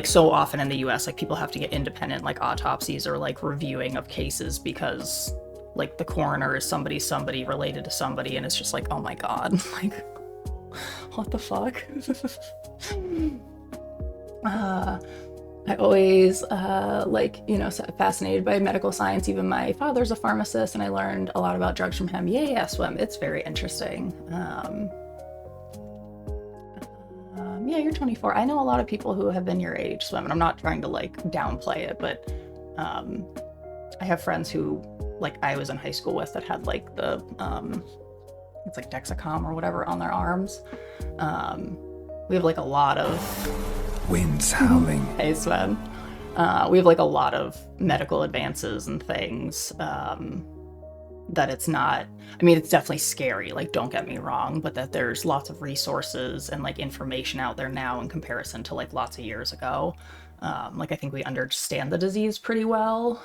so often in the US, like people have to get independent like autopsies or like reviewing of cases because like the coroner is somebody related to somebody, and it's just like, oh my god, like, what the fuck? I always, like, you know, fascinated by medical science. Even my father's a pharmacist, and I learned a lot about drugs from him. Yeah, Swim, it's very interesting. Yeah, you're 24. I know a lot of people who have been your age, Swim, and I'm not trying to, like, downplay it, but I have friends who, like, I was in high school with that had, like, the, it's like Dexicom or whatever on their arms. We have, like, a lot of... Winds howling. Hey, Sven. We have, like, a lot of medical advances and things that it's not... I mean, it's definitely scary, like, don't get me wrong, but that there's lots of resources and, like, information out there now in comparison to, like, lots of years ago. Like, I think we understand the disease pretty well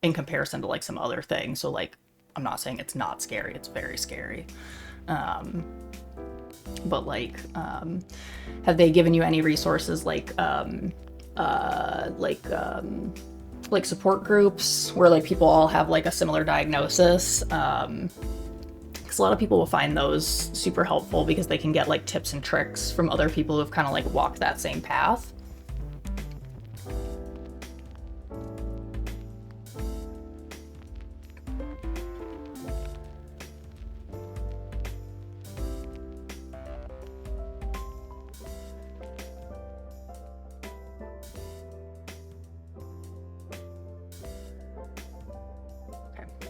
in comparison to, like, some other things. So, like, I'm not saying it's not scary. It's very scary. But, like, have they given you any resources, like support groups where, like, people all have, like, a similar diagnosis? Because a lot of people will find those super helpful because they can get, like, tips and tricks from other people who've kind of, like, walked that same path.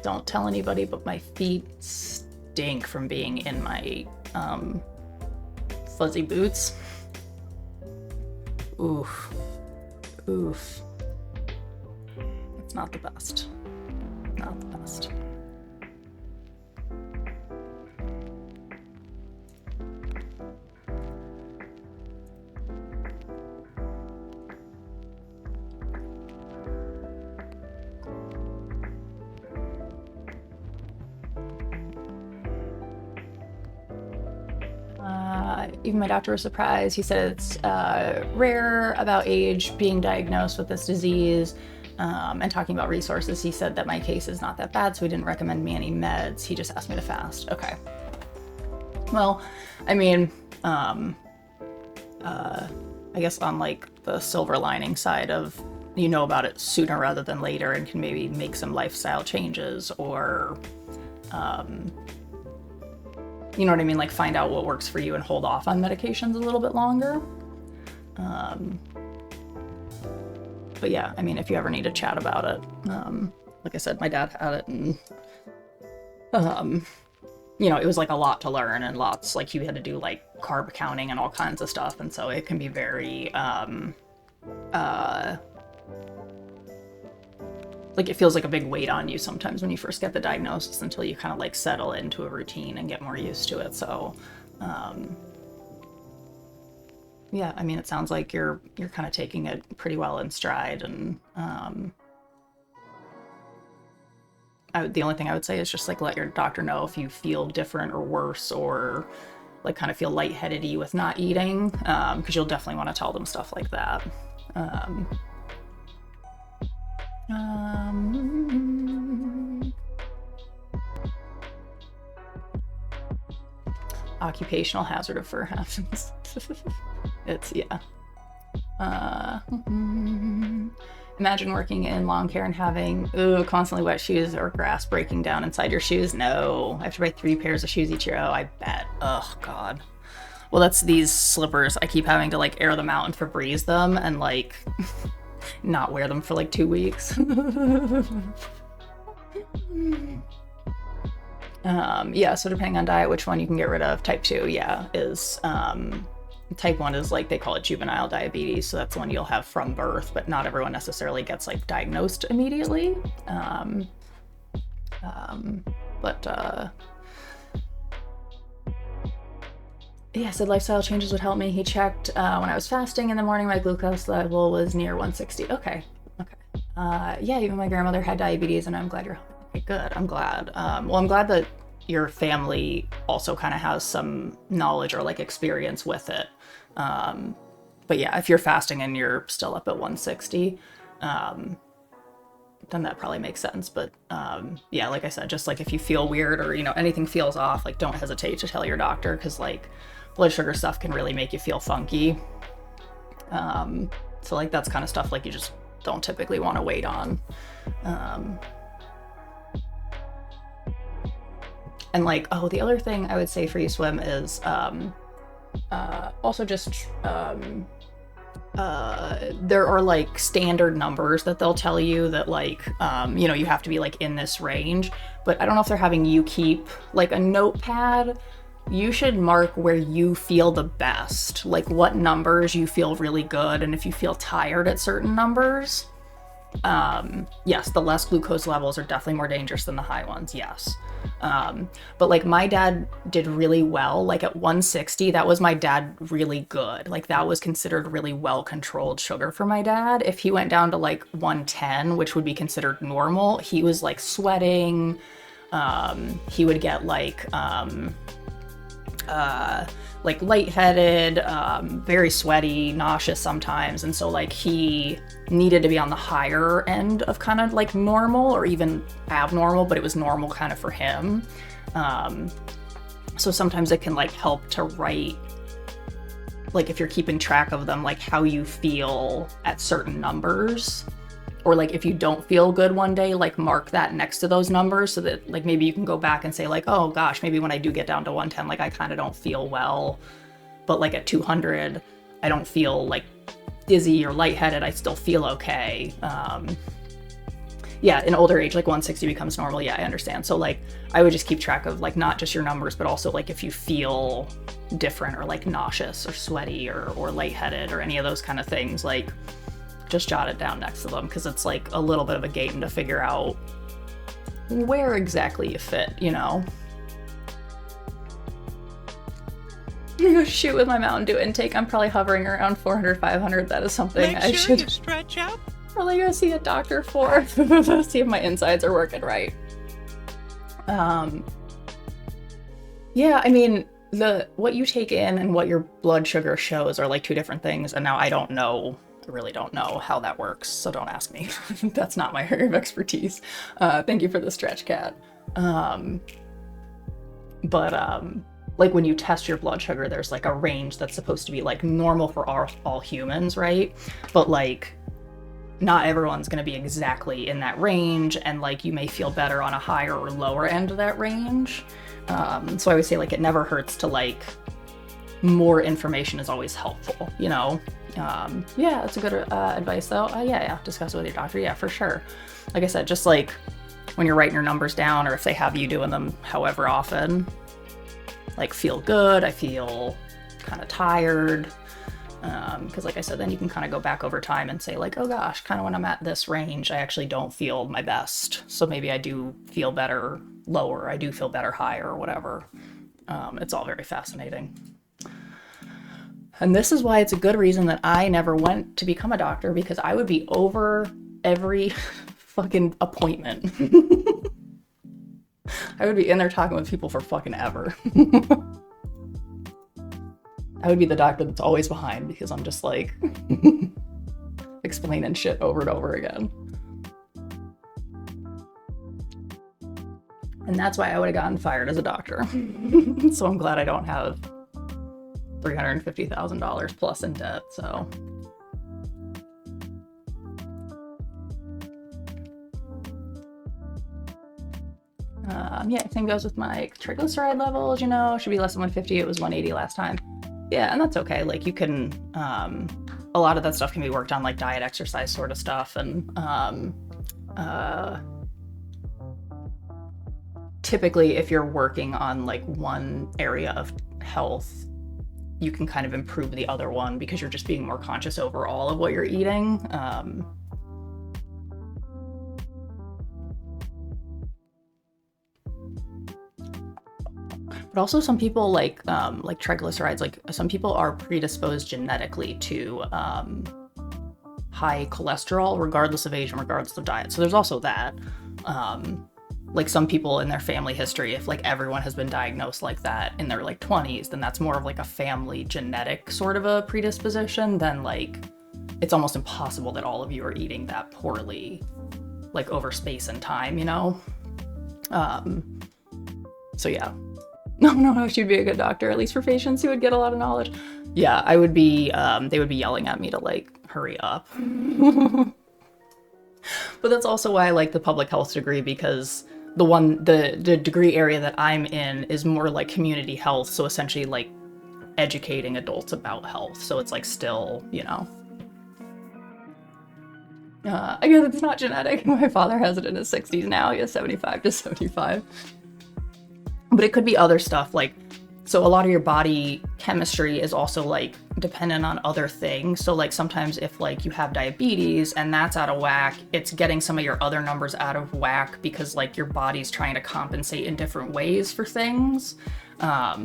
Don't tell anybody, but my feet stink from being in my fuzzy boots. Oof. Oof. It's not the best. Not the best. Even my doctor was surprised. He said it's rare about age being diagnosed with this disease. And talking about resources, he said that my case is not that bad, so he didn't recommend me any meds. He just asked me to fast. Okay. Well, I mean, I guess on, like, the silver lining side of, you know about it sooner rather than later and can maybe make some lifestyle changes or, you know what I mean? Like, find out what works for you and hold off on medications a little bit longer. But yeah, I mean, if you ever need to chat about it, like I said, my dad had it, and, you know, it was, like, a lot to learn and lots, like, he had to do, like, carb counting and all kinds of stuff. And so it can be very, like, it feels like a big weight on you sometimes when you first get the diagnosis until you kind of, like, settle into a routine and get more used to it. So, yeah, I mean, it sounds like you're kind of taking it pretty well in stride. And the only thing I would say is just, like, let your doctor know if you feel different or worse or, like, kind of feel lightheaded-y with not eating, because you'll definitely want to tell them stuff like that. Occupational hazard of fur happens. It's, yeah. Imagine working in lawn care and having constantly wet shoes or grass breaking down inside your shoes. No, I have to buy 3 pairs of shoes each year. Oh, I bet. Oh, God. Well, that's these slippers. I keep having to, like, air them out and Febreze them and, like, not wear them for, like, 2 weeks. Yeah, so depending on diet, which one you can get rid of. Type 2, yeah, is, type 1 is, like, they call it juvenile diabetes, so that's one you'll have from birth, but not everyone necessarily gets, like, diagnosed immediately. Yeah, said lifestyle changes would help me. He checked when I was fasting in the morning, my glucose level was near 160. Okay. Yeah, even my grandmother had diabetes, and I'm glad you're helping. Okay, good. I'm glad. Well, I'm glad that your family also kind of has some knowledge or, like, experience with it. But yeah, if you're fasting and you're still up at 160, then that probably makes sense. But yeah, like I said, just like if you feel weird or, you know, anything feels off, like don't hesitate to tell your doctor, because like blood sugar stuff can really make you feel funky. So like that's kind of stuff like you just don't typically want to wait on. And like, oh, the other thing I would say for you, Swim, is also just there are like standard numbers that they'll tell you that like you know, you have to be like in this range, but I don't know if they're having you keep like a notepad. You should mark where you feel the best, like what numbers you feel really good, and if you feel tired at certain numbers. Yes, the less glucose levels are definitely more dangerous than the high ones, yes. But like my dad did really well, like at 160, that was my dad really good. Like that was considered really well controlled sugar for my dad. If he went down to like 110, which would be considered normal, he was like sweating. He would get like lightheaded, very sweaty, nauseous sometimes. And so like he needed to be on the higher end of kind of like normal or even abnormal, but it was normal kind of for him. So sometimes it can like help to write, like if you're keeping track of them, like how you feel at certain numbers. Or like if you don't feel good one day, like mark that next to those numbers so that like maybe you can go back and say like, oh gosh, maybe when I do get down to 110, like I kind of don't feel well, but like at 200, I don't feel like dizzy or lightheaded. I still feel okay. Yeah, in older age, like 160 becomes normal. Yeah, I understand. So like I would just keep track of like not just your numbers, but also like if you feel different or like nauseous or sweaty or lightheaded or any of those kind of things, like just jot it down next to them, because it's like a little bit of a game to figure out where exactly you fit, you know? Shoot, with my Mountain Dew intake, I'm probably hovering around 400, 500. That is something Make I sure should you stretch out. probably go see a doctor for. See if my insides are working right. Yeah, I mean, what you take in and what your blood sugar shows are like two different things, and now I really don't know how that works, so don't ask me. That's not my area of expertise. Thank you for the stretch, cat. Like when you test your blood sugar, there's like a range that's supposed to be like normal for all humans, right? But like not everyone's going to be exactly in that range, and like you may feel better on a higher or lower end of that range. So I would say like it never hurts to like, more information is always helpful, you know? Yeah, that's a good advice though. Yeah, discuss it with your doctor. Yeah, for sure. Like I said, just like when you're writing your numbers down, or if they have you doing them however often, like feel good, I feel kind of tired. Because like I said, then you can kind of go back over time and say like, oh gosh, kind of when I'm at this range, I actually don't feel my best. So maybe I do feel better lower, I do feel better higher, or whatever. It's all very fascinating. And this is why it's a good reason that I never went to become a doctor, because I would be over every fucking appointment. I would be in there talking with people for fucking ever. I would be the doctor that's always behind, because I'm just like explaining shit over and over again. And that's why I would have gotten fired as a doctor. So I'm glad I don't have $350,000 plus in debt, so. Yeah, same goes with my triglyceride levels, you know, should be less than 150. It was 180 last time. Yeah, and that's okay. Like you can, a lot of that stuff can be worked on, like diet, exercise sort of stuff. And typically if you're working on like one area of health, you can kind of improve the other one because you're just being more conscious overall of what you're eating. But also some people like triglycerides, like some people are predisposed genetically to high cholesterol, regardless of age and regardless of diet. So there's also that. Like some people in their family history, if like everyone has been diagnosed like that in their like 20s, then that's more of like a family genetic sort of a predisposition than like, it's almost impossible that all of you are eating that poorly like over space and time, you know? So yeah. No, she'd be a good doctor, at least for patients who would get a lot of knowledge. Yeah, I would be, they would be yelling at me to like, hurry up. But that's also why I like the public health degree, because the degree area that I'm in is more like community health. So essentially like educating adults about health. So it's like still, you know. I guess it's not genetic. My father has it in his 60s now. He has 75 to 75. But it could be other stuff, like, so a lot of your body chemistry is also like dependent on other things. So like sometimes if like you have diabetes and that's out of whack, it's getting some of your other numbers out of whack because like your body's trying to compensate in different ways for things.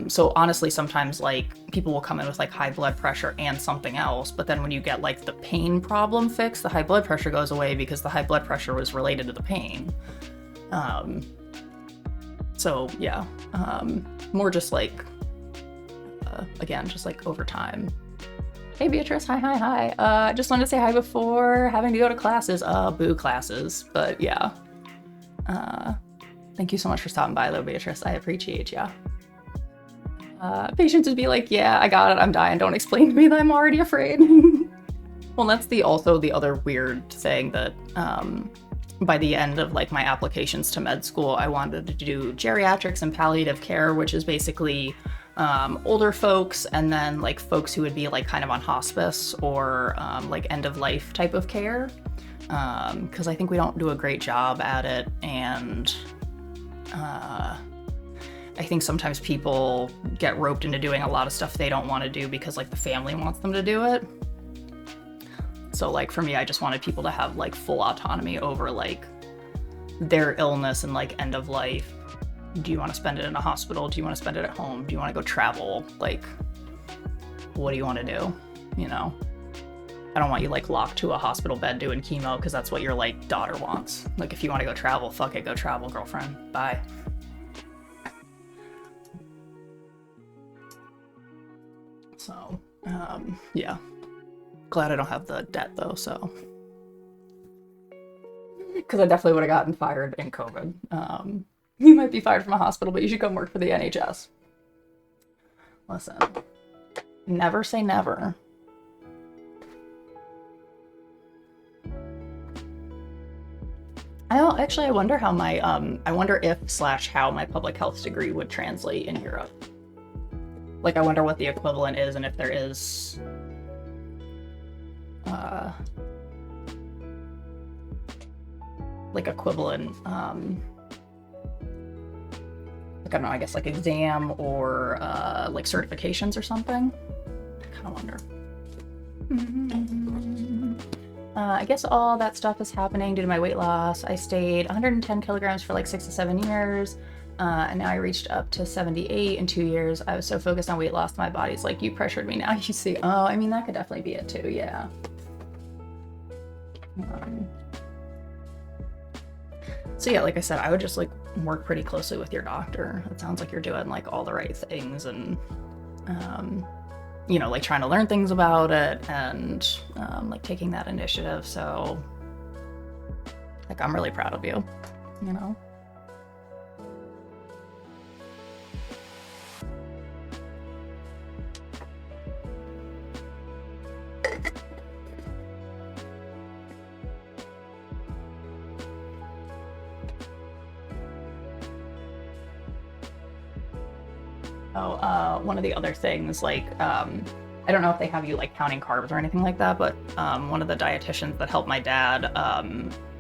So honestly, sometimes like people will come in with like high blood pressure and something else, but then when you get like the pain problem fixed, the high blood pressure goes away because the high blood pressure was related to the pain. So yeah, more just like, again, just like over time. Hey Beatrice, hi. Just wanted to say hi before having to go to classes. Boo classes, but yeah. Thank you so much for stopping by though, Beatrice. I appreciate ya. Patients would be like, yeah, I got it, I'm dying, don't explain to me that I'm already afraid. Well, that's also the other weird thing that, by the end of like my applications to med school, I wanted to do geriatrics and palliative care, which is basically older folks and then like folks who would be like kind of on hospice or like end of life type of care. Because I think we don't do a great job at it, and I think sometimes people get roped into doing a lot of stuff they don't want to do because like the family wants them to do it. So like for me, I just wanted people to have like full autonomy over like their illness and like end of life. Do you want to spend it in a hospital? Do you want to spend it at home? Do you want to go travel? Like, what do you want to do? You know, I don't want you like locked to a hospital bed doing chemo because that's what your like daughter wants. Like if you want to go travel, fuck it, go travel, girlfriend. Bye. So, yeah. Glad I don't have the debt though, so. Because I definitely would have gotten fired in COVID. You might be fired from a hospital, but you should come work for the NHS. Listen, never say never. I wonder how my, I wonder if/how my public health degree would translate in Europe. Like, I wonder what the equivalent is and if there is, like equivalent, like, I don't know, I guess like exam or like certifications or something. I kind of wonder. I guess all that stuff is happening due to my weight loss. I stayed 110 kilograms for like 6 to 7 years. And now I reached up to 78 in 2 years. I was so focused on weight loss, my body's like, you pressured me, now you see. Oh, I mean, that could definitely be it too, yeah. So yeah, like I said, I would just like work pretty closely with your doctor. It sounds like you're doing like all the right things and, you know, like trying to learn things about it and like taking that initiative. So like, I'm really proud of you, you know? One of the other things, like, I don't know if they have you like counting carbs or anything like that, but one of the dietitians that helped my dad,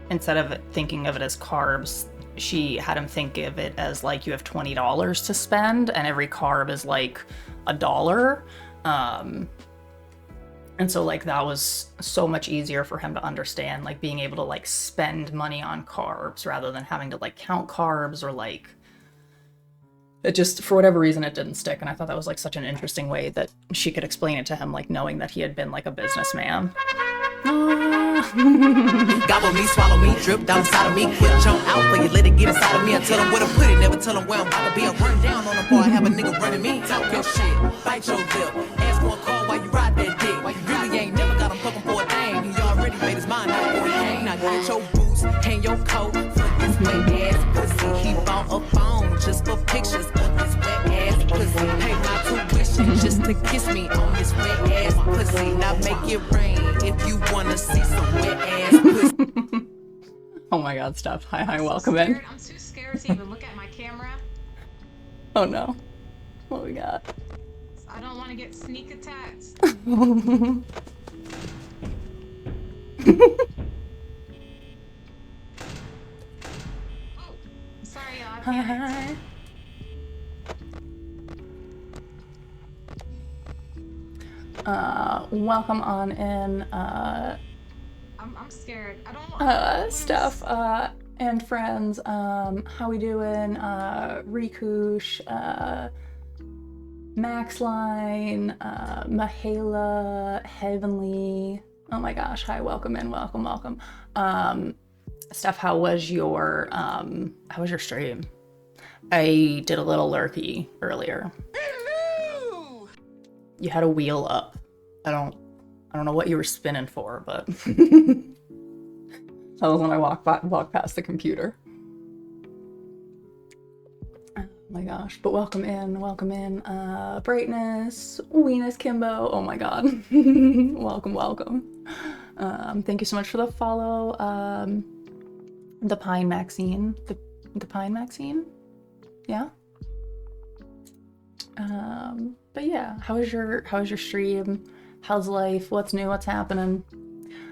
instead of thinking of it as carbs, she had him think of it as like you have $20 to spend and every carb is like $1. And so like that was so much easier for him to understand, like being able to like spend money on carbs rather than having to like count carbs or like, it just, for whatever reason, it didn't stick. And I thought that was like such an interesting way that she could explain it to him, like knowing that he had been like a businessman. Gobble me, swallow me, drip down inside of me. Quit jump out, but you let it get inside of me. I tell him where to put it, never tell him where I'm about to be. I run down on a boy, I have a nigga running me. Talk your shit, bite your lip. Ask for a call while you ride that dick. Why you really ain't never got him fucking for a thing. He already made his mind up for a game. Now get your boots, hang your to kiss me on this wet ass pussy. Now make it rain if you wanna see some wet ass pussy. Oh my god, Steph. Hi, welcome in. I'm too scared to even look at my camera. Oh no. What we got? I don't want to get sneak attacked. Oh, I'm sorry, y'all. I panicked. Welcome on in, I'm scared. I don't Steph, and friends. How we doing? Rikush, Maxline, Mahala, Heavenly. Oh my gosh, hi, welcome in, welcome. Steph, how was your stream? I did a little lurky earlier. Hello! You had a wheel up. I don't know what you were spinning for, but that was when I walked past the computer. Oh my gosh, but welcome in, Brightness, Venus Kimbo, oh my god. welcome. Thank you so much for the follow. The Pine Maxine, the Pine Maxine? Yeah? But yeah, how was your stream? How's life? What's new? What's happening?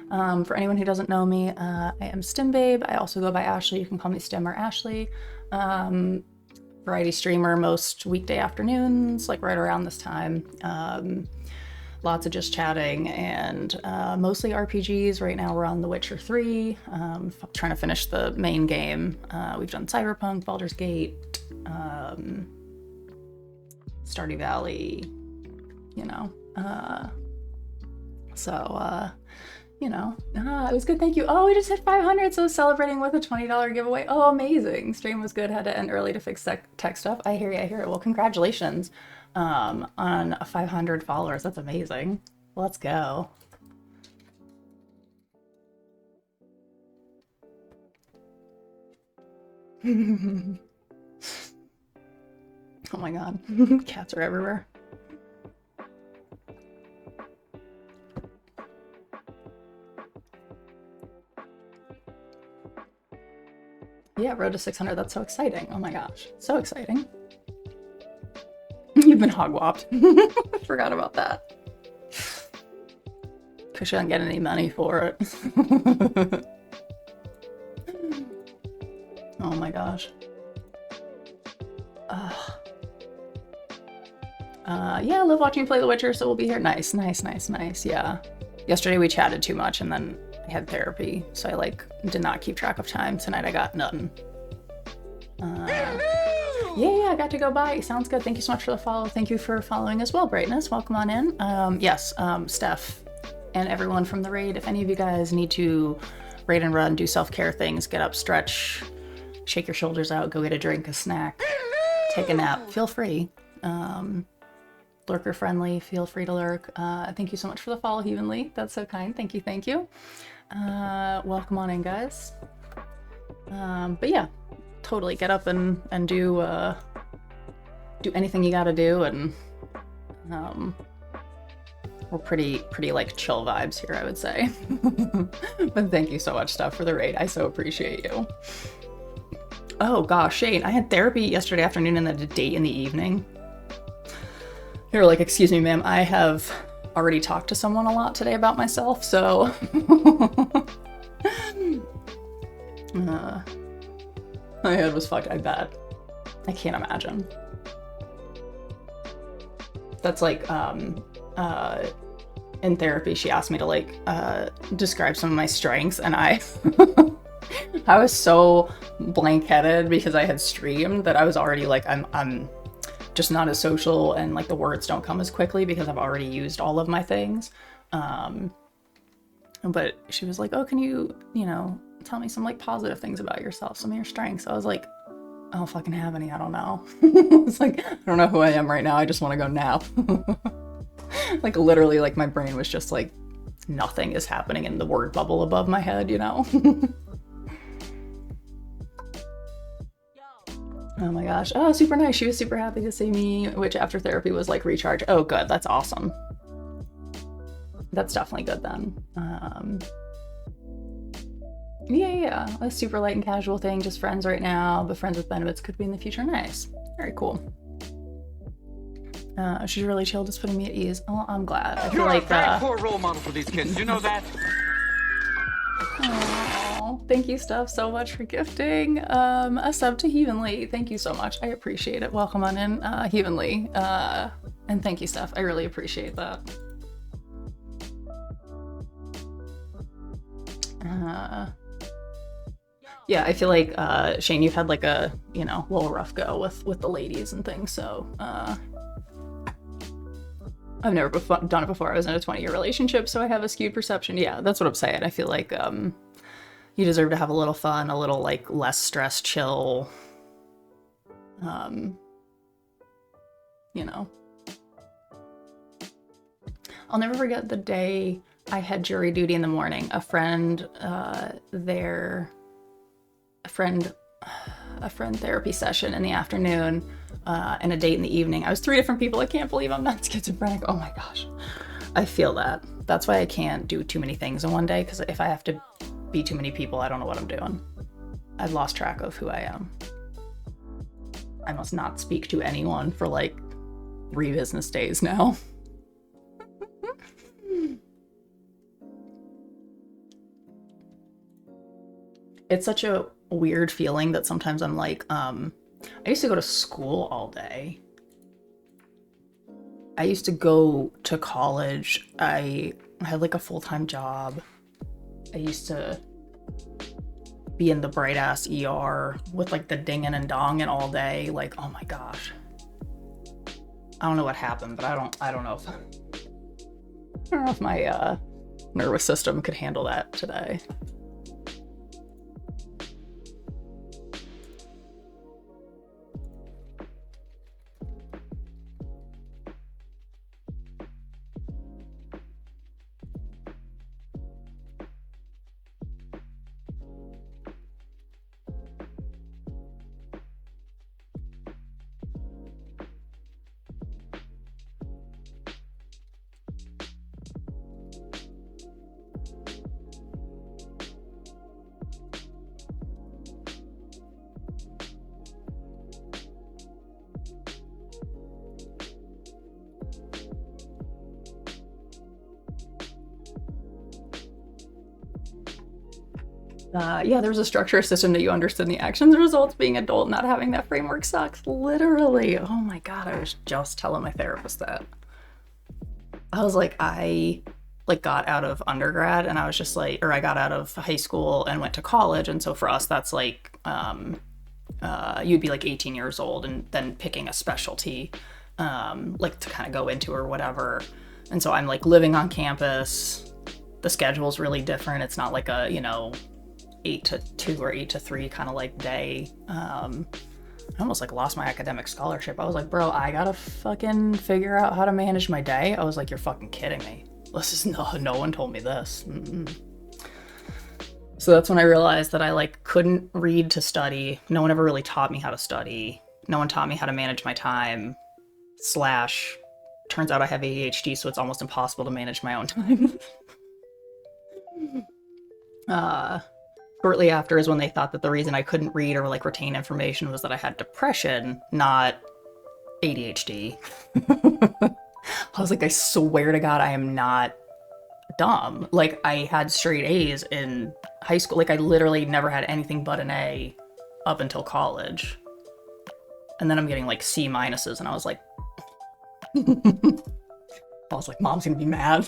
For anyone who doesn't know me, I am Stim Babe. I also go by Ashley. You can call me Stim or Ashley. Variety streamer most weekday afternoons, like right around this time. Lots of just chatting and mostly RPGs. Right now we're on The Witcher 3, trying to finish the main game. We've done Cyberpunk, Baldur's Gate, Stardew Valley, you know. It was good, thank you. Oh, we just hit 500, so celebrating with a $20 giveaway. Oh, amazing. Stream was good, had to end early to fix tech stuff. I hear you. Well, congratulations on 500 followers. That's amazing. Let's go. Oh my god. Cats are everywhere. Yeah, road to 600. That's so exciting. Oh my gosh. So exciting. You've been hog-whopped. I forgot about that. Because you don't get any money for it. Oh my gosh. Yeah, I love watching you play The Witcher, so we'll be here. Nice. Yeah. Yesterday we chatted too much and then I had therapy, so I did not keep track of time. Tonight I got nothing. Yeah, I got to go by. Sounds good. Thank you so much for the follow. Thank you for following as well, Brightness. Welcome on in. Yes, Steph and everyone from the raid, if any of you guys need to raid and run, do self-care things, get up, stretch, shake your shoulders out, go get a drink, a snack, take a nap, feel free. Lurker friendly, feel free to lurk. Thank you so much for the follow, Heavenly. That's so kind. Thank you. Welcome on in, guys. But yeah, totally get up and do anything you gotta do, and we're pretty chill vibes here, I would say. But thank you so much, Steph, for the raid. I so appreciate you. Oh gosh, Shane, I had therapy yesterday afternoon and then a date in the evening. They were like, excuse me, ma'am, I have already talked to someone a lot today about myself, so... my head was fucked, I bet. I can't imagine. That's like, in therapy, she asked me to describe some of my strengths, and I was so blank-headed because I had streamed that I was already like, I'm just not as social, and the words don't come as quickly because I've already used all of my things. But she was like, oh, can you tell me some positive things about yourself, some of your strengths? I was like, I don't fucking have any, I don't know. It's I don't know who I am right now, I just want to go nap. Literally, my brain was just nothing is happening in the word bubble above my head, Oh my gosh. Oh, super nice. She was super happy to see me, which after therapy was like recharge. Oh, good. That's awesome. That's definitely good then. Yeah. A super light and casual thing. Just friends right now, but friends with benefits could be in the future. Nice. Very cool. She's really chill, just putting me at ease. Oh, I'm glad. I feel You're like a very poor role model for these kids. You know that? Oh, thank you, Steph, so much for gifting a sub to Heavenly. Thank you so much. I appreciate it. Welcome on in, Heavenly. And thank you, Steph. I really appreciate that. Yeah, I feel like Shane, you've had like a little rough go with the ladies and things. So I've never done it before. I was in a 20-year relationship, so I have a skewed perception. Yeah, that's what I'm saying. I feel like you deserve to have a little fun, a little like less stress, chill. I'll never forget the day I had jury duty in the morning. A friend therapy session in the afternoon, and a date in the evening. I was 3 different people. I can't believe I'm not schizophrenic. Oh my gosh. I feel that. That's why I can't do too many things in one day, because if I have to be too many people, I don't know what I'm doing. I've lost track of who I am. I must not speak to anyone for like 3 business days now. It's such a weird feeling that sometimes I'm like, I used to go to school all day. I used to go to college. I had like a full-time job. I used to be in the bright ass ER with like the dinging and donging all day. Like, oh my gosh. I don't know what happened, but I don't know if my nervous system could handle that today. Yeah, there's a structure system that you understand the actions results. Being adult, not having that framework sucks. Literally. Oh my God, I was just telling my therapist that. I was like, I got out of undergrad and I was just like, or I got out of high school and went to college. And so for us, that's like, you'd be like 18 years old and then picking a specialty, like to kind of go into or whatever. And so I'm like living on campus. The schedule's really different. It's not like a, 8 to 2 or 8 to 3 kind of like day. I almost like lost my academic scholarship. I was like, bro, I gotta fucking figure out how to manage my day. I was like, you're fucking kidding me. This is no one told me this. Mm-mm. So that's when I realized that I like couldn't read to study. No one ever really taught me how to study. No one taught me how to manage my time. / turns out I have ADHD, so it's almost impossible to manage my own time. Shortly after is when they thought that the reason I couldn't read or like retain information was that I had depression, not ADHD. I was like, I swear to God, I am not dumb. Like, I had straight A's in high school. Like, I literally never had anything but an A up until college. And then I'm getting like C minuses, and I was like, Mom's gonna be mad.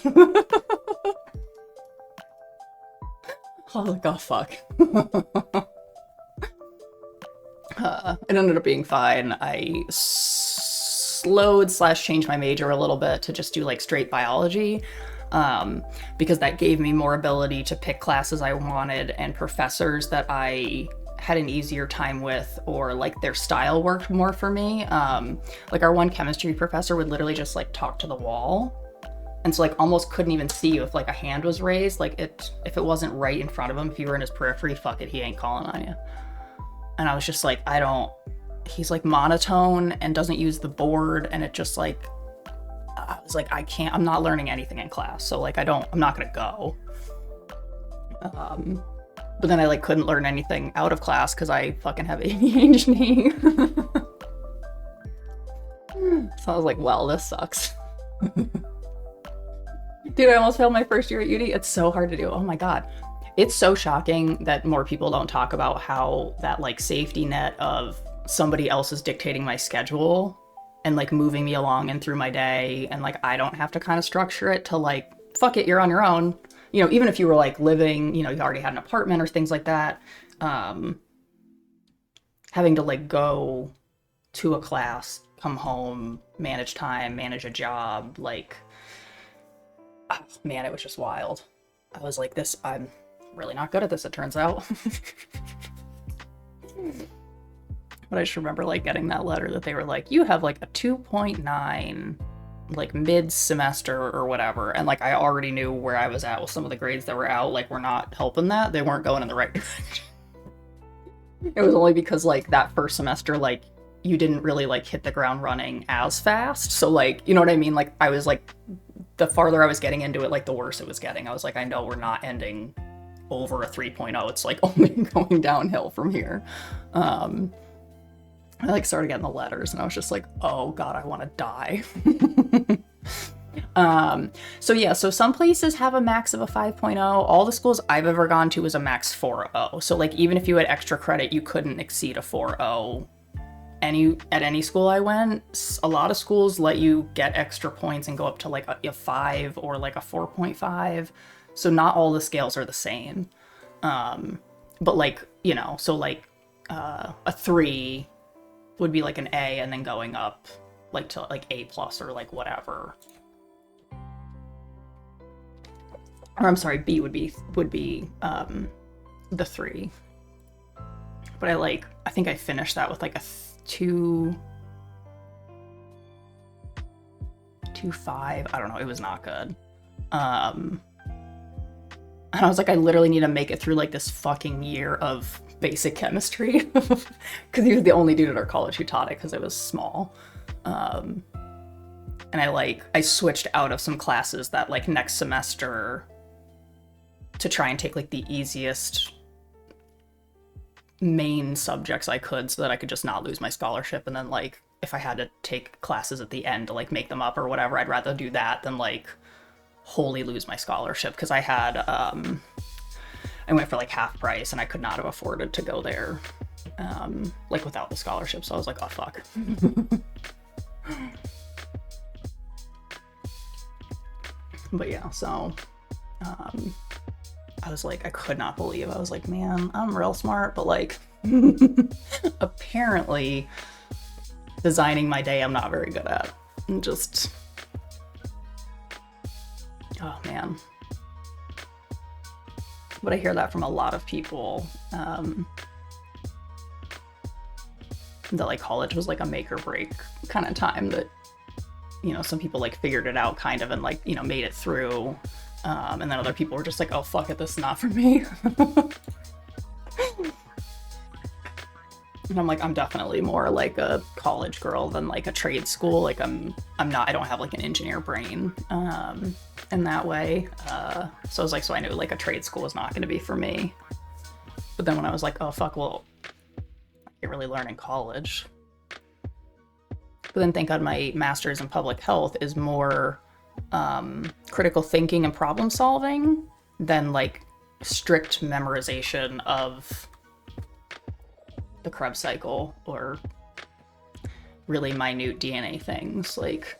I was like, oh, fuck. It ended up being fine. I slowed / changed my major a little bit to just do like straight biology, because that gave me more ability to pick classes I wanted and professors that I had an easier time with, or like their style worked more for me. Like our one chemistry professor would literally just like talk to the wall. And so like almost couldn't even see you if like a hand was raised. Like if it wasn't right in front of him, if you were in his periphery, fuck it, he ain't calling on you. And I was just like, he's like monotone and doesn't use the board, and it just like, I was like, I'm not learning anything in class, so like I'm not gonna go. But then I like couldn't learn anything out of class because I fucking have ADHD. So I was like, well, this sucks. Dude, I almost failed my first year at uni. It's so hard to do. Oh my God. It's so shocking that more people don't talk about how that like safety net of somebody else is dictating my schedule and like moving me along and through my day, and like I don't have to kind of structure it to like, fuck it, you're on your own. You know, even if you were like living, you know, you already had an apartment or things like that, having to like go to a class, come home, manage time, manage a job, like, man, it was just wild. I was like, I'm really not good at this, it turns out. But I just remember like getting that letter that they were like, you have like a 2.9 like mid-semester or whatever, and like I already knew where I was at with some of the grades that were out, like were not helping that. They weren't going in the right direction. It was only because like that first semester, like you didn't really like hit the ground running as fast, so like, you know what I mean, like I was like, the farther I was getting into it, like the worse it was getting. I was like, I know we're not ending over a 3.0, it's like only going downhill from here. I like started getting the letters and I was just like, oh God, I want to die. So yeah, so some places have a max of a 5.0. All the schools I've ever gone to was a max 4.0. So like even if you had extra credit, you couldn't exceed a 4.0. At any school I went. A lot of schools let you get extra points and go up to like a 5 or like a 4.5. So not all the scales are the same. But like, you know, so like a 3 would be like an A, and then going up like to like A+ or like whatever. Or I'm sorry, B would be the 3. But I think I finished that with like a 2.5. I don't know, it was not good. And I was like, I literally need to make it through like this fucking year of basic chemistry, because he was the only dude at our college who taught it because it was small. And I switched out of some classes that like next semester to try and take like the easiest main subjects I could, so that I could just not lose my scholarship. And then like if I had to take classes at the end to like make them up or whatever, I'd rather do that than like wholly lose my scholarship, because I had I went for like half price and I could not have afforded to go there like without the scholarship. So I was like, oh fuck. But yeah, so I was like, I could not believe, I was like, man, I'm real smart, but like apparently designing my day I'm not very good at. And just, oh man. But I hear that from a lot of people, that like college was like a make or break kind of time, that, you know, some people like figured it out kind of and like, you know, made it through. And then other people were just like, oh fuck it, this is not for me. And I'm like, I'm definitely more like a college girl than like a trade school. Like I don't have like an engineer brain in that way. So I was like, so I knew like a trade school was not going to be for me. But then when I was like, oh fuck, well, I can't really learn in college. But then thank God my master's in public health is more critical thinking and problem solving than like strict memorization of the Krebs cycle or really minute DNA things. Like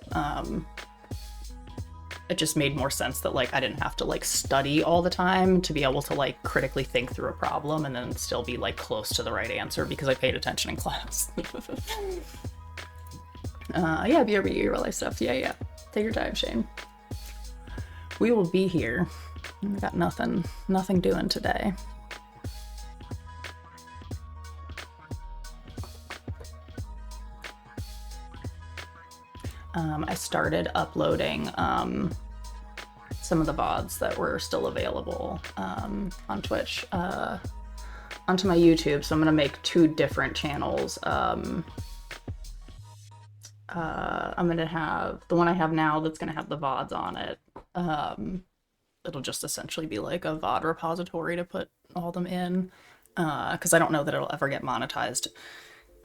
it just made more sense that like I didn't have to like study all the time to be able to like critically think through a problem and then still be like close to the right answer because I paid attention in class. Yeah, BRB, real life stuff. Yeah. Take your time, Shane. We will be here. We got nothing doing today. I started uploading some of the VODs that were still available on Twitch. onto my YouTube, so I'm gonna make 2 different channels. I'm gonna have the one I have now that's gonna have the VODs on it. It'll just essentially be like a VOD repository to put all them in, because I don't know that it'll ever get monetized.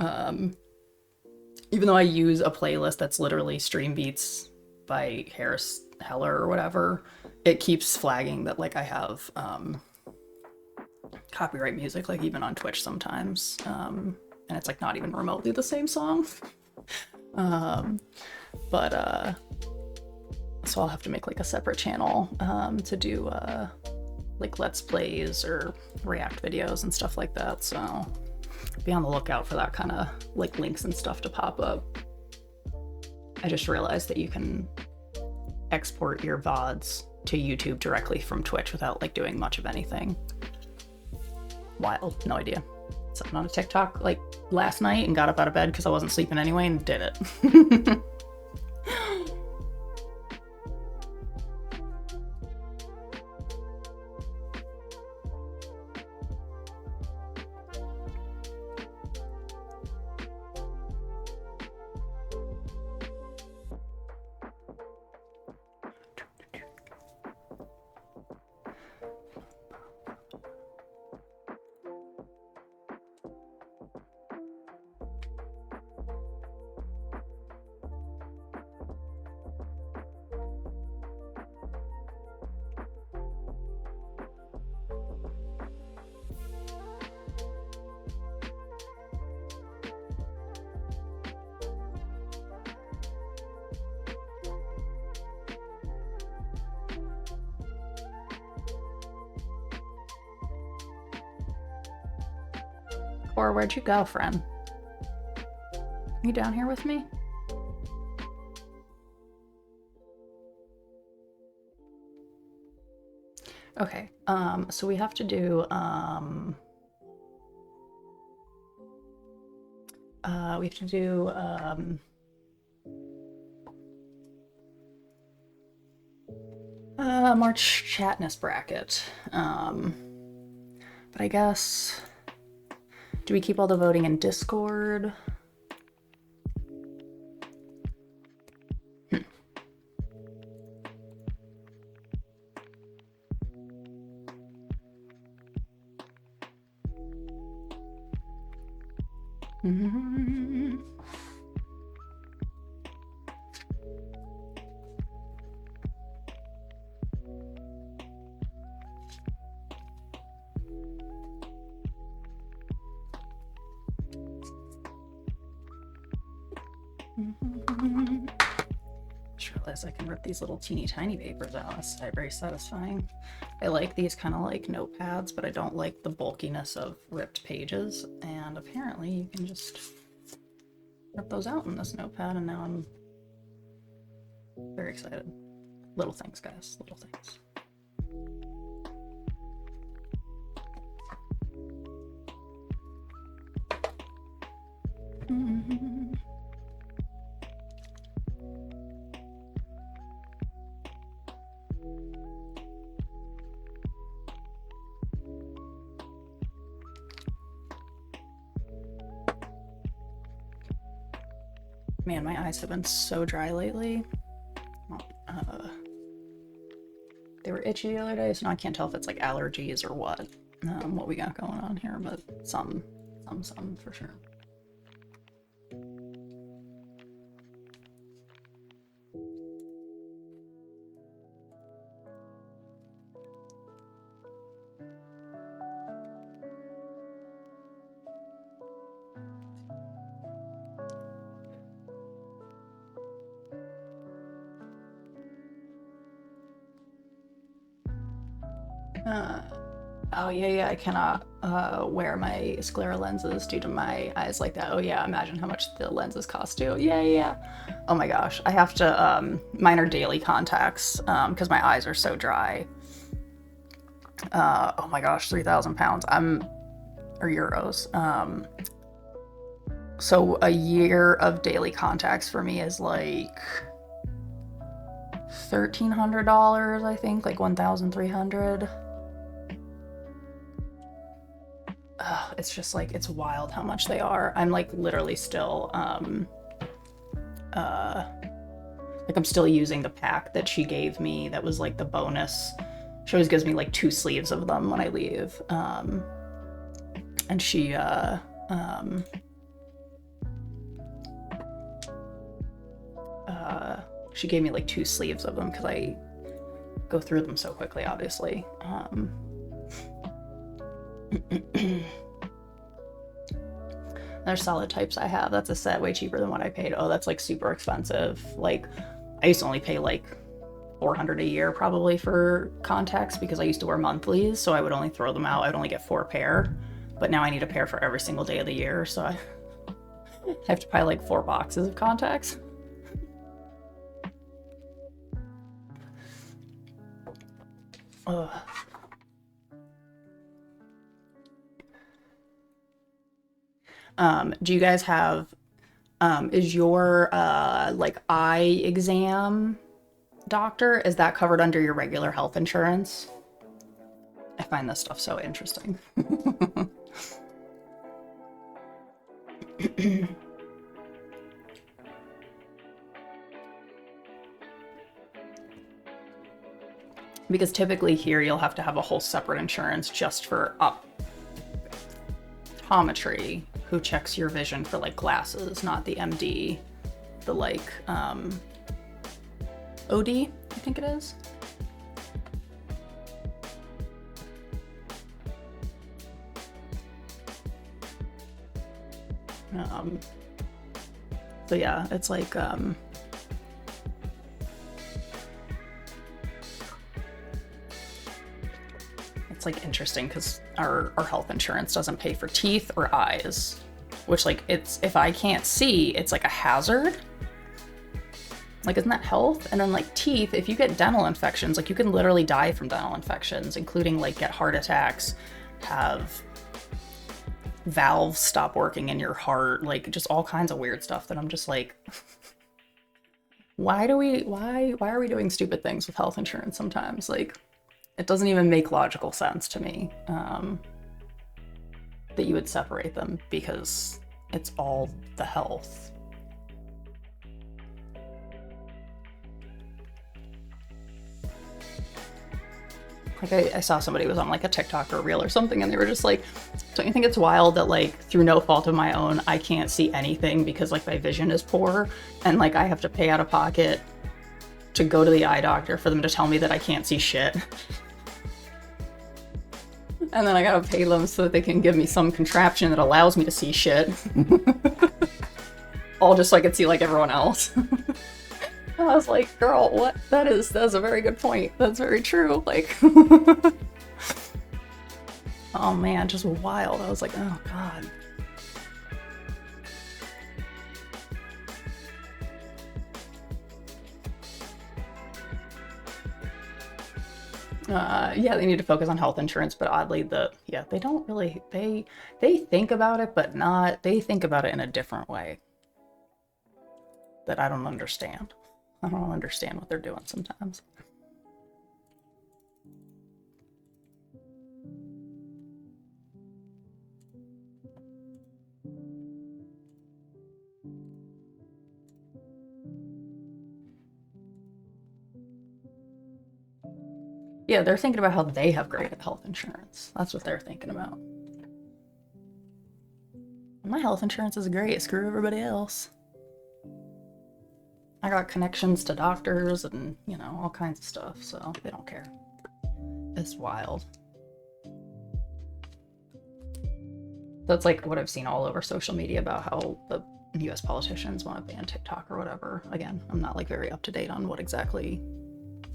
Even though I use a playlist that's literally Stream Beats by Harris Heller or whatever, it keeps flagging that like I have copyright music, like even on Twitch sometimes, and it's like not even remotely the same song. So I'll have to make like a separate channel to do like Let's Plays or React videos and stuff like that, so be on the lookout for that kind of like links and stuff to pop up. I just realized that you can export your VODs to YouTube directly from Twitch without like doing much of anything. Wild, no idea. Something on a TikTok like last night and got up out of bed because I wasn't sleeping anyway and did it. Or where'd you go, friend? You down here with me? Okay, so we have to do, marchchatness bracket. But I guess, do we keep all the voting in Discord? Just realized I can rip these little teeny tiny papers out. It's very satisfying. I like these kind of like notepads, but I don't like the bulkiness of ripped pages. And apparently you can just rip those out in this notepad, and now I'm very excited. Little things, guys, little things. Man, my eyes have been so dry lately. They were itchy the other day, so now I can't tell if it's like allergies or what we got going on here, but some for sure. Oh yeah, I cannot wear my sclera lenses due to my eyes like that. Oh yeah, imagine how much the lenses cost too. Yeah. Oh my gosh, I have to, mine are daily contacts because my eyes are so dry. Oh my gosh, 3,000 pounds. Or euros. So a year of daily contacts for me is like $1,300, I think, like 1,300. it's just like, it's wild how much they are. I'm like literally still, like I'm still using the pack that she gave me that was like the bonus. She always gives me like 2 sleeves of them when I leave. And she gave me like 2 sleeves of them because I go through them so quickly, obviously. There's solid types I have. That's a set way cheaper than what I paid. Oh, that's like super expensive. Like I used to only pay like $400 a year probably for contacts because I used to wear monthlies, so I would only throw them out. I'd only get 4 pair, but now I need a pair for every single day of the year, so I have to buy like 4 boxes of contacts. Ugh. Do you guys have, is your, like, eye exam doctor, is that covered under your regular health insurance? I find this stuff so interesting. Because typically here you'll have to have a whole separate insurance just for optometry, who checks your vision for like glasses, not the MD, the like OD, I think it is. So yeah, it's like it's like interesting because our health insurance doesn't pay for teeth or eyes, which like it's, if I can't see, it's like a hazard. Like, isn't that health? And then like teeth, if you get dental infections, like you can literally die from dental infections, including like get heart attacks, have valves stop working in your heart, like just all kinds of weird stuff that I'm just like, why are we doing stupid things with health insurance sometimes? Like, it doesn't even make logical sense to me that you would separate them because it's all the health. Like I saw somebody was on like a TikTok or a reel or something, and they were just like, don't you think it's wild that like through no fault of my own, I can't see anything because like my vision is poor, and like I have to pay out of pocket to go to the eye doctor for them to tell me that I can't see shit. And then I gotta pay them so that they can give me some contraption that allows me to see shit. All just so I can see like everyone else. And I was like, girl, what? That's a very good point. That's very true. Like, oh man, just wild. I was like, oh God. Yeah, they need to focus on health insurance, but oddly they don't really, they think about it, but they think about it in a different way that I don't understand. I don't understand what they're doing sometimes. Yeah, they're thinking about how they have great health insurance. That's what they're thinking about. My health insurance is great. Screw everybody else. I got connections to doctors and, you know, all kinds of stuff, so they don't care. It's wild. That's like what I've seen all over social media about how the US politicians want to ban TikTok or whatever. Again, I'm not like very up to date on what exactly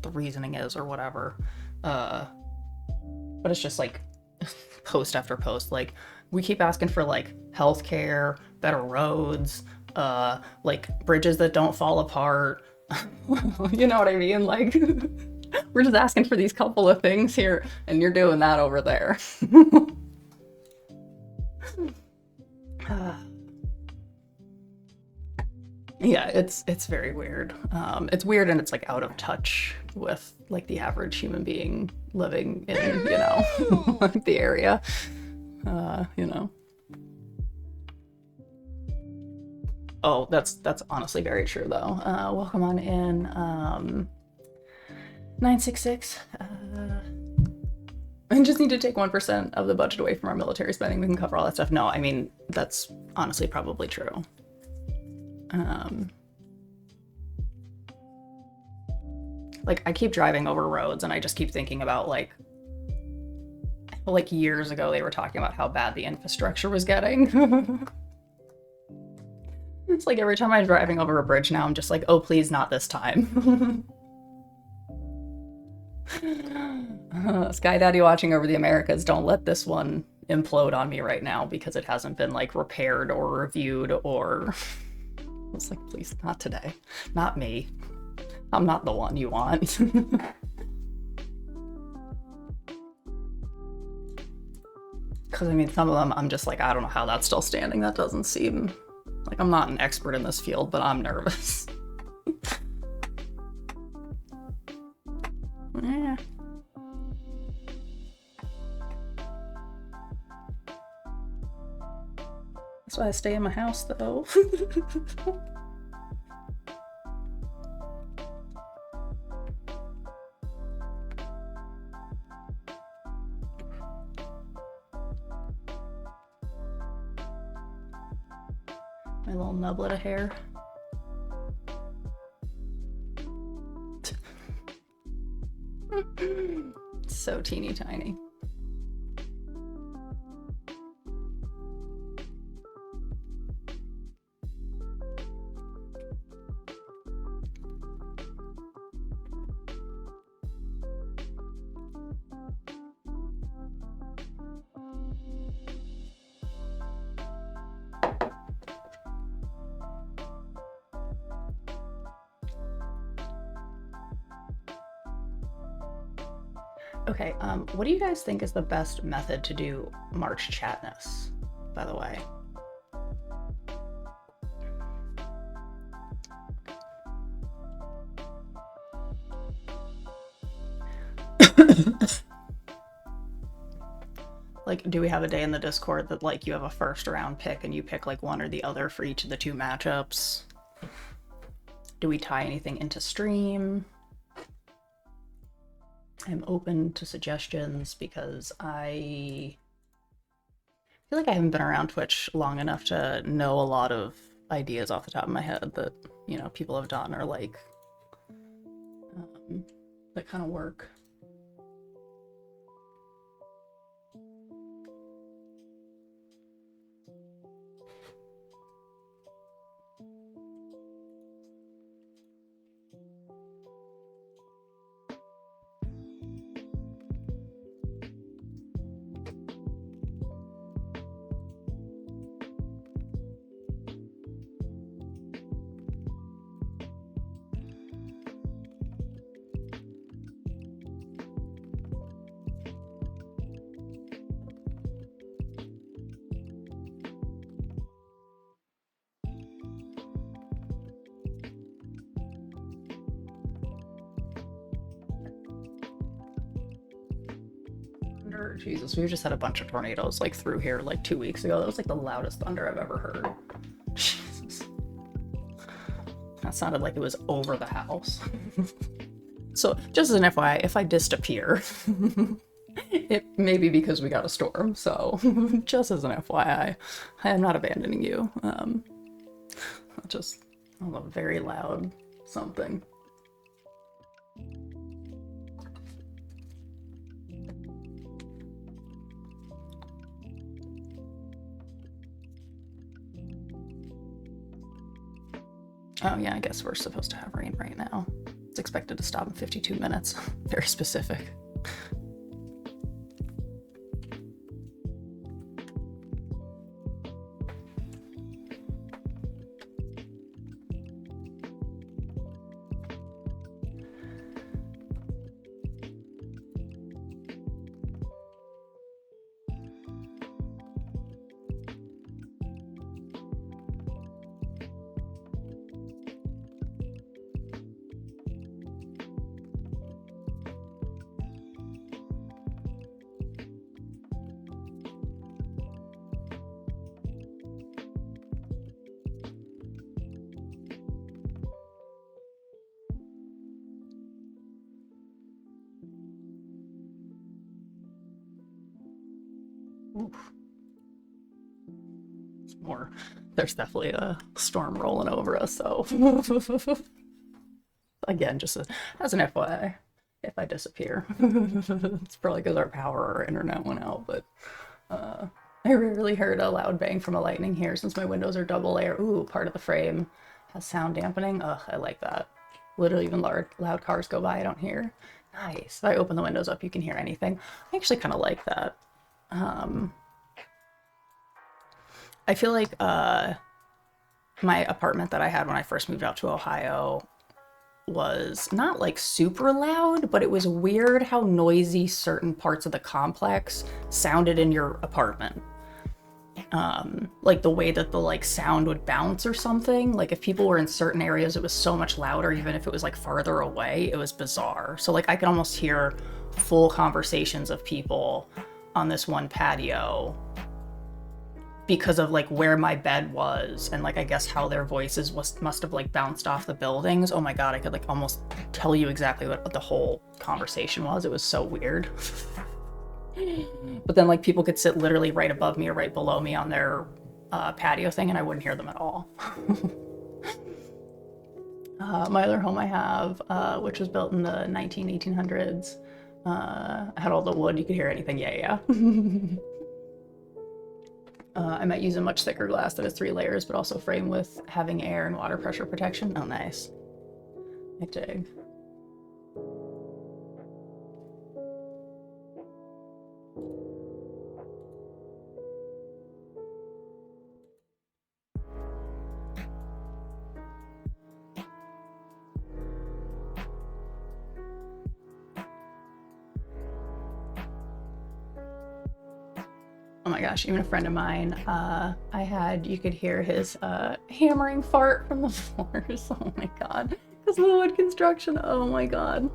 the reasoning is or whatever. But it's just like post after post. Like, we keep asking for like healthcare, better roads, like bridges that don't fall apart. You know what I mean? Like, we're just asking for these couple of things here, and you're doing that over there. Yeah, it's very weird. It's weird, and it's like out of touch with like the average human being living in, you know, the area. you know. Oh, that's honestly very true though. Welcome on in, 966. I just need to take 1% of the budget away from our military spending. We can cover all that stuff. No, I mean, that's honestly probably true. Like, I keep driving over roads and I just keep thinking about, like years ago they were talking about how bad the infrastructure was getting. It's like every time I'm driving over a bridge now, I'm just like, oh, please, not this time. Sky Daddy watching over the Americas, don't let this one implode on me right now because it hasn't been, like, repaired or reviewed or... It's like, please, not today. Not me. I'm not the one you want. Because, I mean, some of them, I'm just like, I don't know how that's still standing. That doesn't seem... Like, I'm not an expert in this field, but I'm nervous. Yeah. That's why I stay in my house, though. My little nublet of hair. So teeny tiny. Okay, what do you guys think is the best method to do marchchatness, by the way? Like, do we have a day in the Discord that, like, you have a first round pick and you pick, like, one or the other for each of the two matchups? Do we tie anything into stream? I'm open to suggestions because I feel like I haven't been around Twitch long enough to know a lot of ideas off the top of my head that, you know, people have done or, like, that kind of work. Jesus, we just had a bunch of tornadoes, like, through here, like, 2 weeks ago. That was, like, the loudest thunder I've ever heard. Jesus. That sounded like it was over the house. So, just as an FYI, if I disappear, it may be because we got a storm, so just as an FYI, I am not abandoning you. Just a very loud something. Oh yeah, I guess we're supposed to have rain right now. It's expected to stop in 52 minutes. Very specific. Oof. It's more. There's definitely a storm rolling over us, so. Again, just as an FYI, if I disappear. It's probably because our power or our internet went out, but I rarely heard a loud bang from a lightning here since my windows are double layer. Ooh, part of the frame has sound dampening. Ugh, I like that. Literally even loud cars go by, I don't hear. Nice. If I open the windows up, you can hear anything. I actually kind of like that. I feel like my apartment that I had when I first moved out to Ohio was not like super loud, but it was weird how noisy certain parts of the complex sounded in your apartment. Like the way that the like sound would bounce or something. Like if people were in certain areas, it was so much louder, even if it was like farther away. It was bizarre. So like I could almost hear full conversations of people on this one patio because of like where my bed was and like I guess how their voices must have like bounced off the buildings. Oh my god, I could like almost tell you exactly what the whole conversation was. It was so weird. But then like people could sit literally right above me or right below me on their patio thing and I wouldn't hear them at all. My other home I have, which was built in the 1800s, I had all the wood, you could hear anything. Yeah. I might use a much thicker glass that has 3 layers, but also frame with having air and water pressure protection. Oh, nice. I dig. Oh my gosh, even a friend of mine, you could hear his hammering fart from the floors. Oh my god. Because of the wood construction. Oh my god.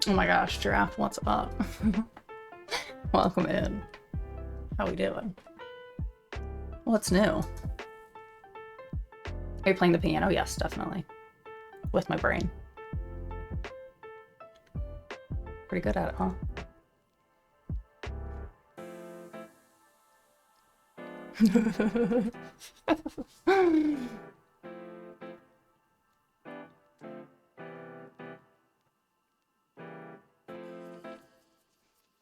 Oh my gosh, Giraffe, what's up? Welcome in. How we doing? What's new? Are you playing the piano? Yes, definitely. With my brain. Pretty good at it, huh?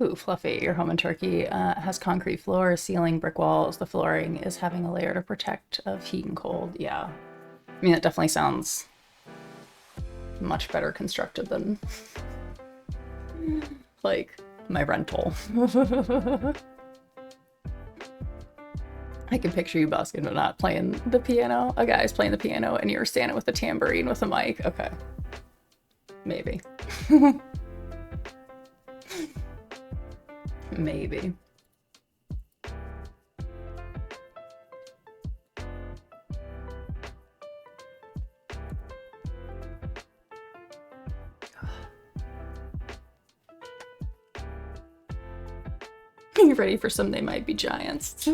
Ooh, Fluffy, your home in Turkey has concrete floors, ceiling, brick walls. The flooring is having a layer to protect of heat and cold. Yeah. I mean, it definitely sounds much better constructed than, like, my rental. I can picture you busking but not playing the piano. A guy's playing the piano and you're standing with a tambourine with a mic. Okay. Maybe. Maybe. You ready for some They Might Be Giants?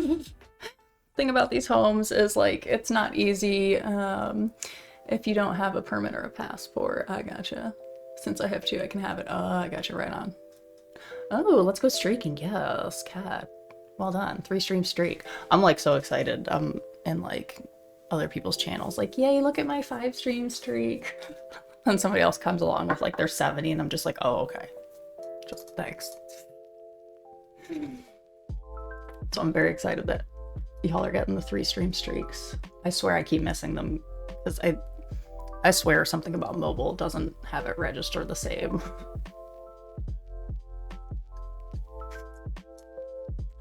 thing about these homes is like it's not easy if you don't have a permit or a passport. I gotcha. Since I have two, I can have it. Oh, I gotcha. Right on. Oh, let's go streaking. Yes, cat. Well done. 3-stream streak. I'm like so excited. I'm in like other people's channels like, yay, look at my 5-stream streak. And somebody else comes along with like their 70 and I'm just like, oh, okay. Just thanks. So I'm very excited that y'all are getting the 3-stream streaks. I swear I keep missing them because I swear something about mobile doesn't have it register the same.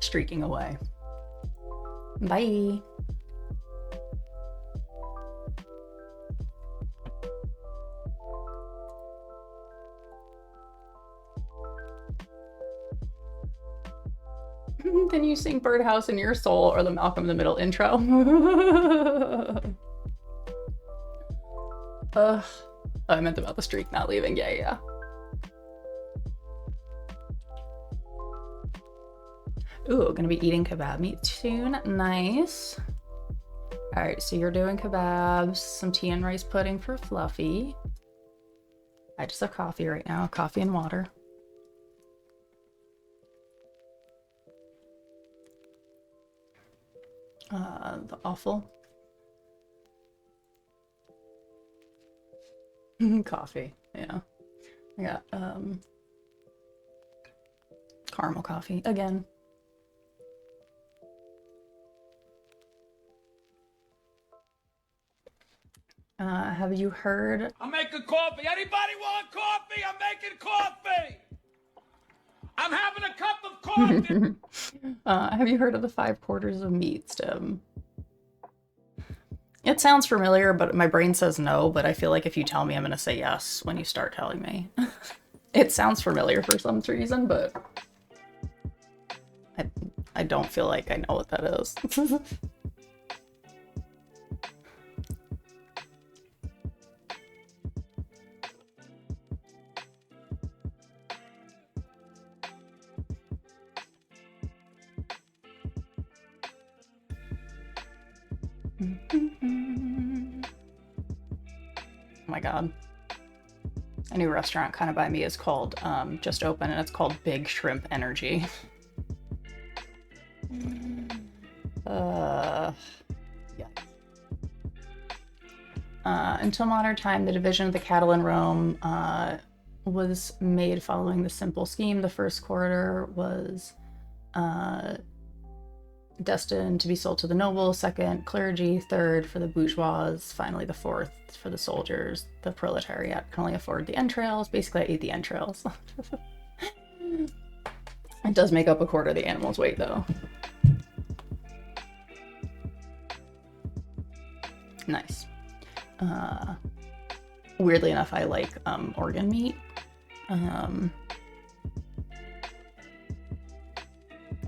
Streaking away. Bye. Can you sing Birdhouse in Your Soul or the Malcolm in the Middle intro? Oh, I meant about the streak not leaving. Yeah. Ooh, gonna be eating kebab meat soon. Nice. All right, so you're doing kebabs, some tea and rice pudding for Fluffy. I just have coffee right now, coffee and water. The awful coffee. Yeah, I got caramel coffee again. Have you heard? I'm making coffee. Anybody want coffee? I'm making coffee. I'm having a cup of coffee. Have you heard of the 5 quarters of meat stem? It sounds familiar, but my brain says no, but I feel like if you tell me, I'm going to say yes when you start telling me. It sounds familiar for some reason, but I don't feel like I know what that is. Oh my god. A new restaurant kind of by me is called, just open, and it's called Big Shrimp Energy. Yeah. Until modern time, the division of the cattle in Rome was made following the simple scheme. The first quarter was destined to be sold to the nobles, second clergy, third for the bourgeois, finally the fourth for the soldiers. The proletariat can only afford the entrails. Basically, I ate the entrails. It does make up a quarter of the animal's weight, though. Nice. Weirdly enough, I like organ meat.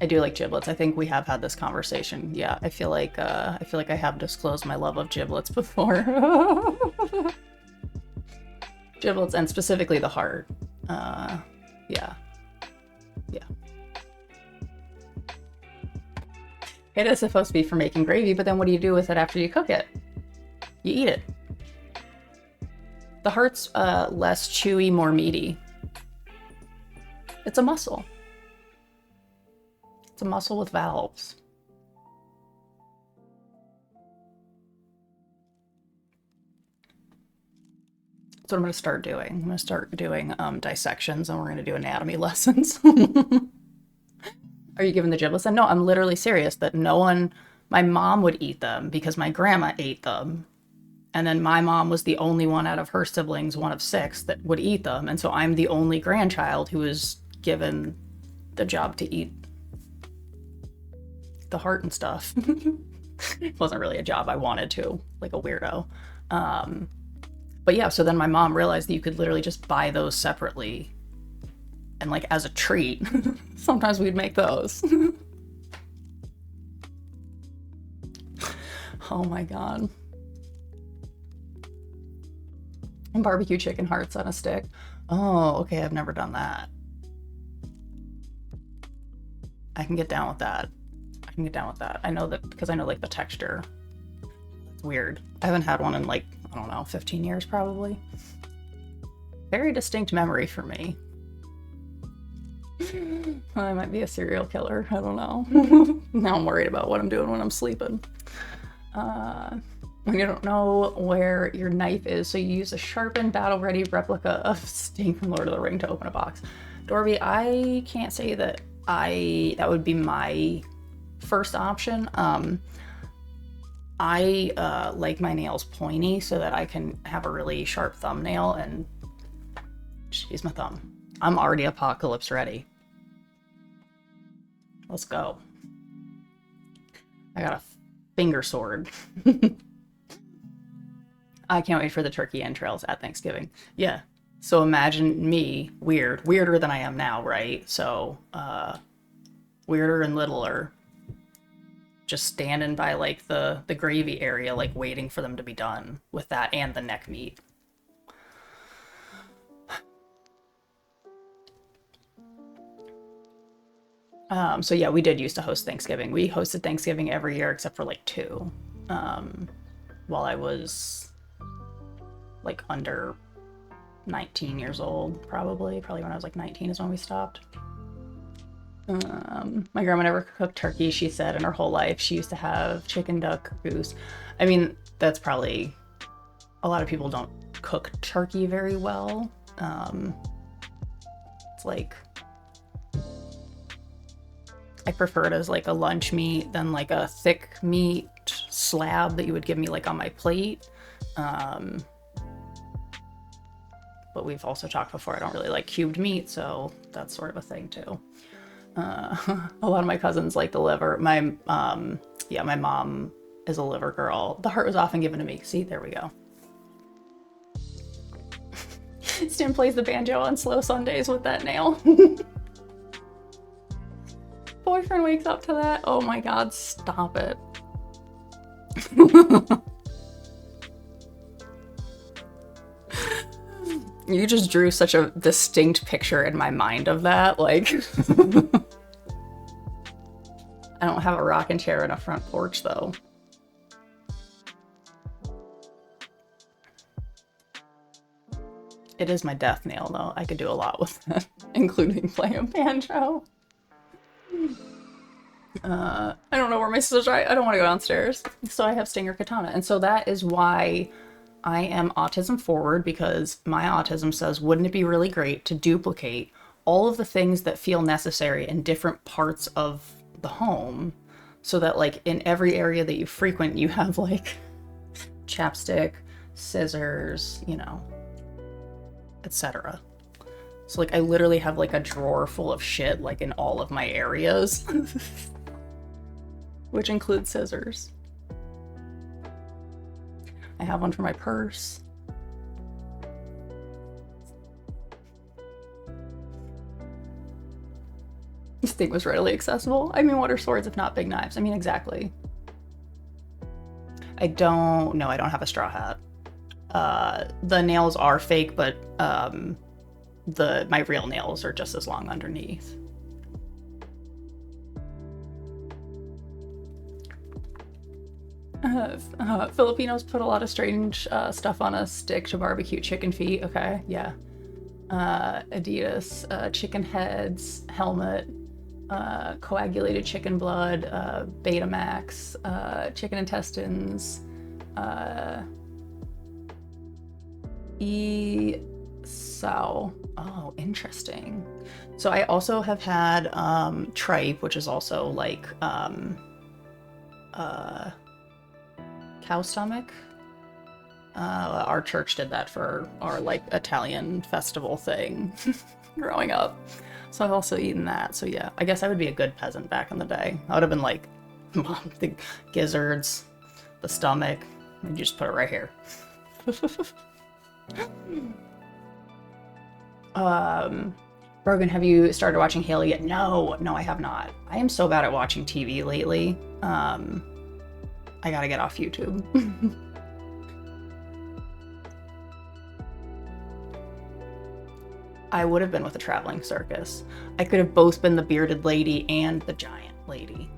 I do like giblets. I think we have had this conversation. Yeah, I feel like I have disclosed my love of giblets before. Giblets, and specifically the heart. Yeah. It is supposed to be for making gravy, but then what do you do with it after you cook it? You eat it. The heart's less chewy, more meaty. It's a muscle. It's a muscle with valves. That's what I'm going to start doing. I'm going to start doing dissections, and we're going to do anatomy lessons. Are you giving the giblets? And no, I'm literally serious that no one, my mom would eat them because my grandma ate them. And then my mom was the only one out of her siblings, one of 6, that would eat them. And so I'm the only grandchild who was given the job to eat the heart and stuff. It wasn't really a job I wanted to, like a weirdo. But yeah, so then my mom realized that you could literally just buy those separately. And like as a treat, sometimes we'd make those. Oh my god. And barbecue chicken hearts on a stick. Oh, okay, I've never done that. I can get down with that. I can get down with that. I know that because I know like the texture. It's weird. I haven't had one in like, I don't know, 15 years probably. Very distinct memory for me. I might be a serial killer. I don't know. Now I'm worried about what I'm doing when I'm sleeping. When you don't know where your knife is, so you use a sharpened, battle-ready replica of Sting from Lord of the Ring to open a box. Dorby, I can't say that that would be my first option. I like my nails pointy so that I can have a really sharp thumbnail, and she's my thumb. I'm already apocalypse ready. Let's go. I got a finger sword. I can't wait for the turkey entrails at Thanksgiving. Yeah. So imagine me, weirder than I am now, right? So, weirder and littler, just standing by like the gravy area, like waiting for them to be done with that and the neck meat. So yeah, we did used to host Thanksgiving. We hosted Thanksgiving every year except for like 2. While I was like under 19 years old, probably when I was like 19 is when we stopped. My grandma never cooked turkey, she said, in her whole life. She used to have chicken, duck, goose. I mean, that's probably, a lot of people don't cook turkey very well. It's like, I prefer it as like a lunch meat than like a thick meat slab that you would give me like on my plate. But we've also talked before, I don't really like cubed meat, so that's sort of a thing too. A lot of my cousins like the liver. My mom is a liver girl. The heart was often given to me. See, there we go. Stan plays the banjo on slow Sundays with that nail. Boyfriend wakes up to that. Oh my god, stop it. You just drew such a distinct picture in my mind of that, like. I don't have a rocking chair and a front porch though. It is my death nail though. I could do a lot with it, including playing a banjo. I don't know where my sisters are. I don't want to go downstairs. So I have Stinger Katana. And so that is why I am autism forward, because my autism says, wouldn't it be really great to duplicate all of the things that feel necessary in different parts of the home, so that like in every area that you frequent, you have like chapstick, scissors, you know, etc. So like I literally have like a drawer full of shit like in all of my areas, which includes scissors. I have one for my purse. This thing was readily accessible. I mean, what are swords if not big knives? I mean, exactly. I don't have a straw hat. The nails are fake, but my real nails are just as long underneath. Filipinos put a lot of strange stuff on a stick to barbecue chicken feet. Okay, yeah. Adidas, chicken heads, helmet, coagulated chicken blood, Betamax, chicken intestines, Sao. Oh, interesting. So I also have had tripe, which is also like cow stomach. Our church did that for our like Italian festival thing growing up. So I've also eaten that. So yeah, I guess I would be a good peasant back in the day. I would have been like, the gizzards, the stomach, and you just put it right here. Brogan, have you started watching Halo yet? No, I have not. I am so bad at watching TV lately. I gotta get off YouTube. I would have been with a traveling circus. I could have both been the bearded lady and the giant lady.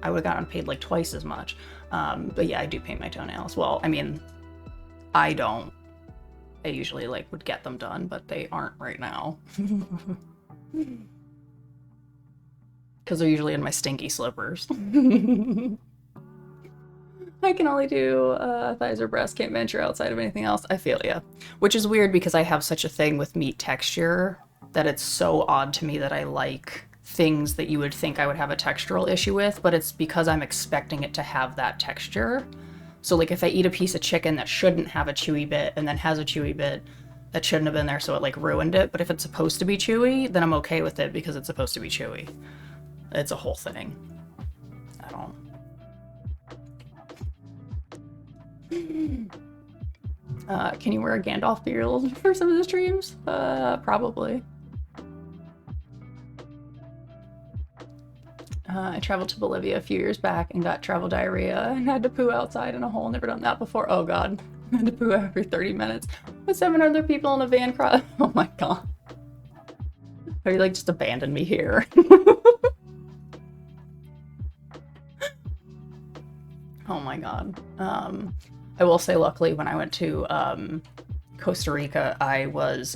I would have gotten paid like twice as much. But yeah, I do paint my toenails. Well, I mean, I don't. I usually like would get them done, but they aren't right now. Because they're usually in my stinky slippers. I can only do thighs or breasts, can't venture outside of anything else. I feel ya. Which is weird because I have such a thing with meat texture that it's so odd to me that I like things that you would think I would have a textural issue with, but it's because I'm expecting it to have that texture. So like if I eat a piece of chicken that shouldn't have a chewy bit and then has a chewy bit that shouldn't have been there, so it like ruined it, but if it's supposed to be chewy, then I'm okay with it because it's supposed to be chewy. It's a whole thing. I don't... can you wear a Gandalf beard for some of the streams? Probably. I traveled to Bolivia a few years back and got travel diarrhea and had to poo outside in a hole. Never done that before. Oh god. I had to poo every 30 minutes. With 7 other people in a van cross. Oh my god. Or you like just abandoned me here. Oh my god. I will say luckily when I went to Costa Rica, I was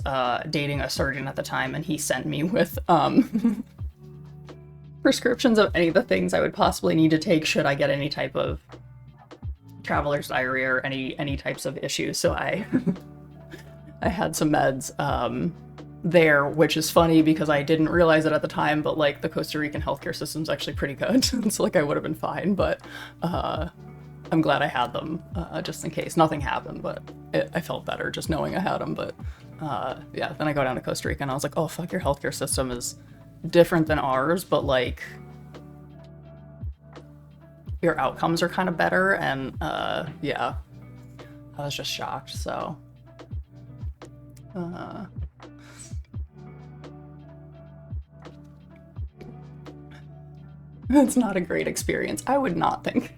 dating a surgeon at the time and he sent me with prescriptions of any of the things I would possibly need to take should I get any type of traveler's diarrhea or any types of issues. So I I had some meds there, which is funny because I didn't realize it at the time, but like the Costa Rican healthcare system's actually pretty good. So like I would have been fine, but I'm glad I had them just in case. Nothing happened, but I felt better just knowing I had them. But yeah, then I go down to Costa Rica and I was like, oh fuck, your healthcare system is different than ours, but like your outcomes are kind of better. And yeah, I was just shocked. So it's not a great experience. I would not think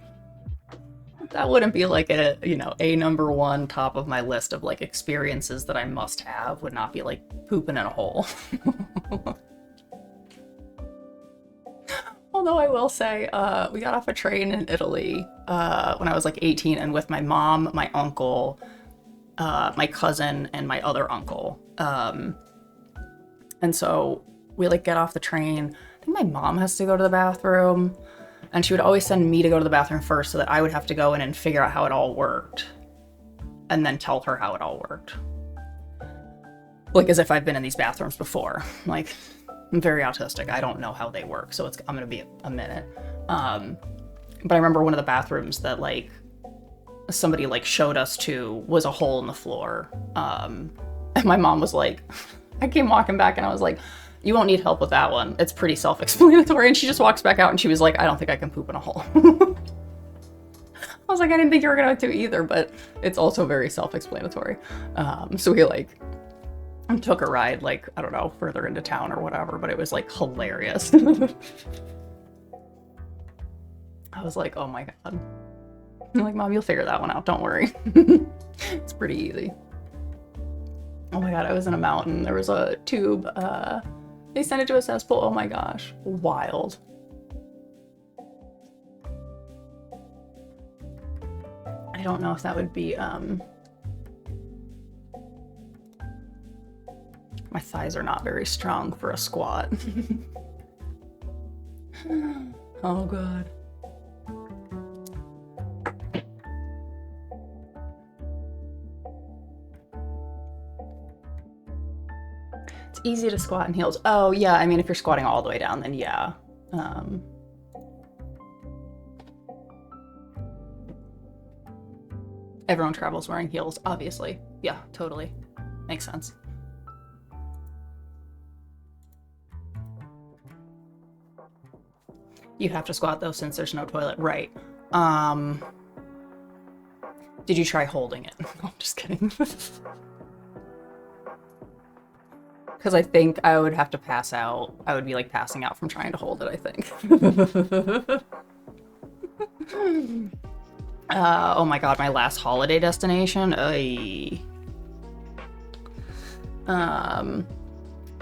that wouldn't be like a, you know, a number one top of my list of like experiences that I must have. Would not be like pooping in a hole. Although I will say, we got off a train in Italy when I was like 18, and with my mom, my uncle, my cousin, and my other uncle. And so we like get off the train. I think my mom has to go to the bathroom, and she would always send me to go to the bathroom first so that I would have to go in and figure out how it all worked, and then tell her how it all worked. Like as if I've been in these bathrooms before. Like, I'm very autistic. I don't know how they work, so I'm gonna be a minute. But I remember one of the bathrooms that like somebody like showed us to was a hole in the floor. And my mom was like, I came walking back and I was like, you won't need help with that one. It's pretty self-explanatory. And she just walks back out and she was like, I don't think I can poop in a hole. I was like, I didn't think you were gonna to either, but it's also very self-explanatory. So we like took a ride, like, I don't know, further into town or whatever, but it was like hilarious. I was like, oh my god. I'm like, Mom, you'll figure that one out, don't worry. It's pretty easy. Oh my god, I was in a mountain. There was a tube. They sent it to a cesspool. Oh my gosh. Wild. I don't know if that would be, my thighs are not very strong for a squat. Oh god. It's easy to squat in heels. Oh yeah, I mean if you're squatting all the way down, then yeah. Everyone travels wearing heels, obviously. Yeah, totally. Makes sense. You have to squat though since there's no toilet. Right. Did you try holding it? No, I'm just kidding. Because I think I would have to pass out. I would be like passing out from trying to hold it, I think. Oh my god, my last holiday destination?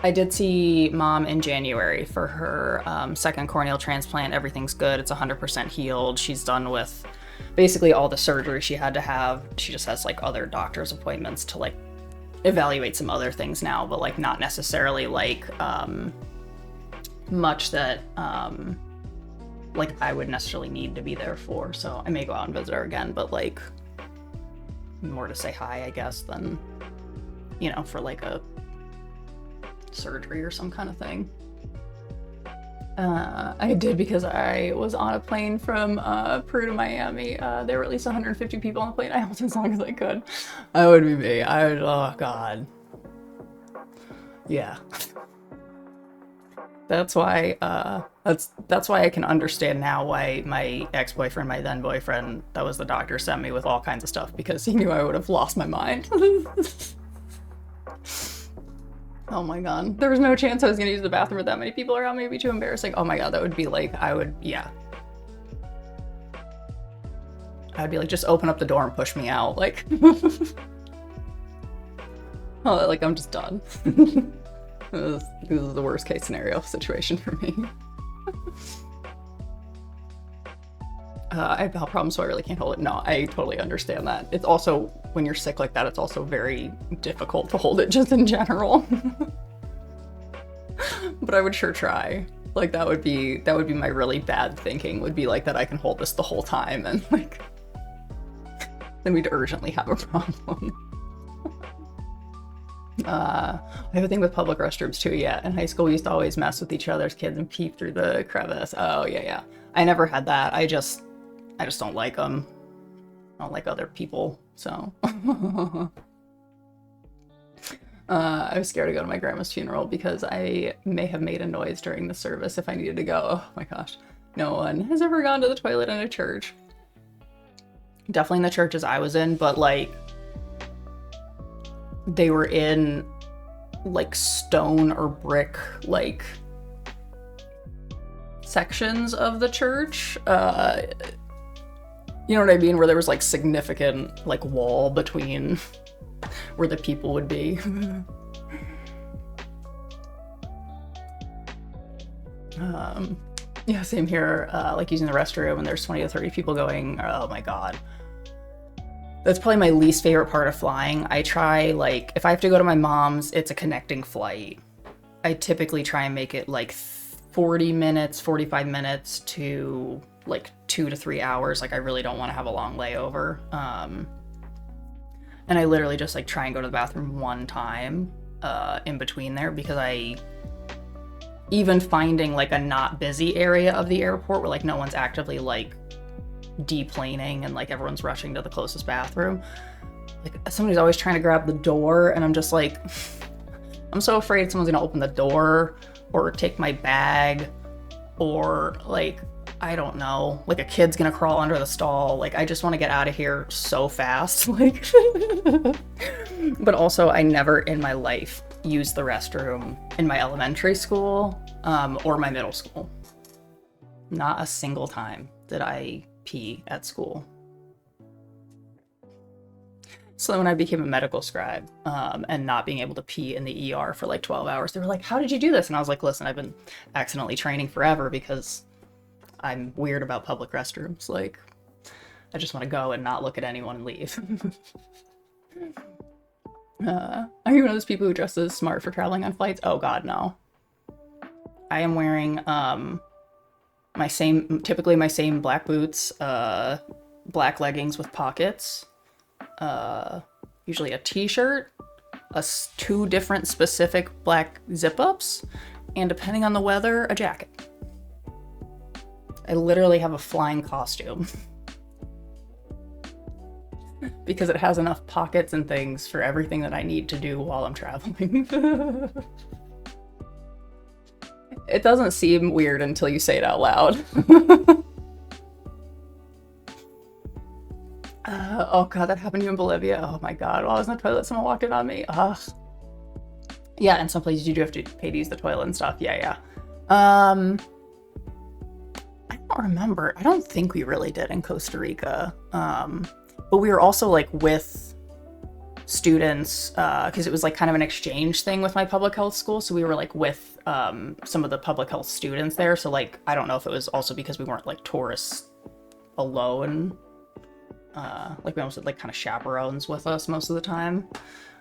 I did see mom in January for her second corneal transplant. Everything's good. It's 100% healed. She's done with basically all the surgery she had to have. She just has like other doctor's appointments to like evaluate some other things now, but like not necessarily like much that like I would necessarily need to be there for. So I may go out and visit her again, but like more to say hi, I guess, than, you know, for like a surgery or some kind of thing. I did because I was on a plane from Peru to Miami. There were at least 150 people on the plane. I helped as long as I could. That would be me. I would, oh god. Yeah. That's why that's why I can understand now why my ex-boyfriend, my then boyfriend, that was the doctor, sent me with all kinds of stuff, because he knew I would have lost my mind. Oh my god. There was no chance I was gonna use the bathroom with that many people around me. It'd be too embarrassing. Oh my god, that would be like, yeah. I'd be like, just open up the door and push me out. Like, oh, like I'm just done. This is the worst case scenario situation for me. I have bowel problems, so I really can't hold it. No, I totally understand that. It's also, when you're sick like that, it's also very difficult to hold it just in general. But I would sure try. Like that would be my really bad thinking, would be like that I can hold this the whole time, and like then we'd urgently have a problem. I have a thing with public restrooms too. Yeah, in high school we used to always mess with each other's kids and peep through the crevice. Oh yeah. I never had that. I just don't like them. I don't like other people, so. I was scared to go to my grandma's funeral because I may have made a noise during the service if I needed to go. Oh my gosh. No one has ever gone to the toilet in a church. Definitely in the churches I was in, but like, they were in like stone or brick, like, sections of the church. You know what I mean? Where there was like significant like wall between where the people would be. Yeah, same here. Like using the restroom and there's 20 to 30 people going. Oh my god. That's probably my least favorite part of flying. I try, like, if I have to go to my mom's, it's a connecting flight. I typically try and make it like 40 minutes, 45 minutes to like 2 to 3 hours. Like I really don't want to have a long layover. And I literally just like try and go to the bathroom one time in between there, because even finding like a not busy area of the airport where like no one's actively like deplaning and like everyone's rushing to the closest bathroom, like somebody's always trying to grab the door, and I'm just like, I'm so afraid someone's gonna open the door or take my bag, or like, I don't know, like a kid's gonna crawl under the stall. Like I just want to get out of here so fast. Like, but also I never in my life used the restroom in my elementary school or my middle school. Not a single time did I pee at school. So when I became a medical scribe and not being able to pee in the ER for like 12 hours, they were like, how did you do this? And I was like, listen, I've been accidentally training forever because I'm weird about public restrooms. Like, I just want to go and not look at anyone and leave. Are you one of those people who dresses smart for traveling on flights? Oh god, no. I am wearing typically my same black boots, black leggings with pockets, usually a t-shirt, two different specific black zip-ups, and depending on the weather, a jacket. I literally have a flying costume. Because it has enough pockets and things for everything that I need to do while I'm traveling. It doesn't seem weird until you say it out loud. Oh god, that happened to you in Bolivia? Oh my god, while I was in the toilet, someone walked in on me. Ugh. Yeah, in some places you do have to pay to use the toilet and stuff. Yeah. I don't remember. I don't think we really did in Costa Rica. But we were also like with students, because it was like kind of an exchange thing with my public health school. So we were like with some of the public health students there. So like, I don't know if it was also because we weren't like tourists alone. Like we almost had like kind of chaperones with us most of the time.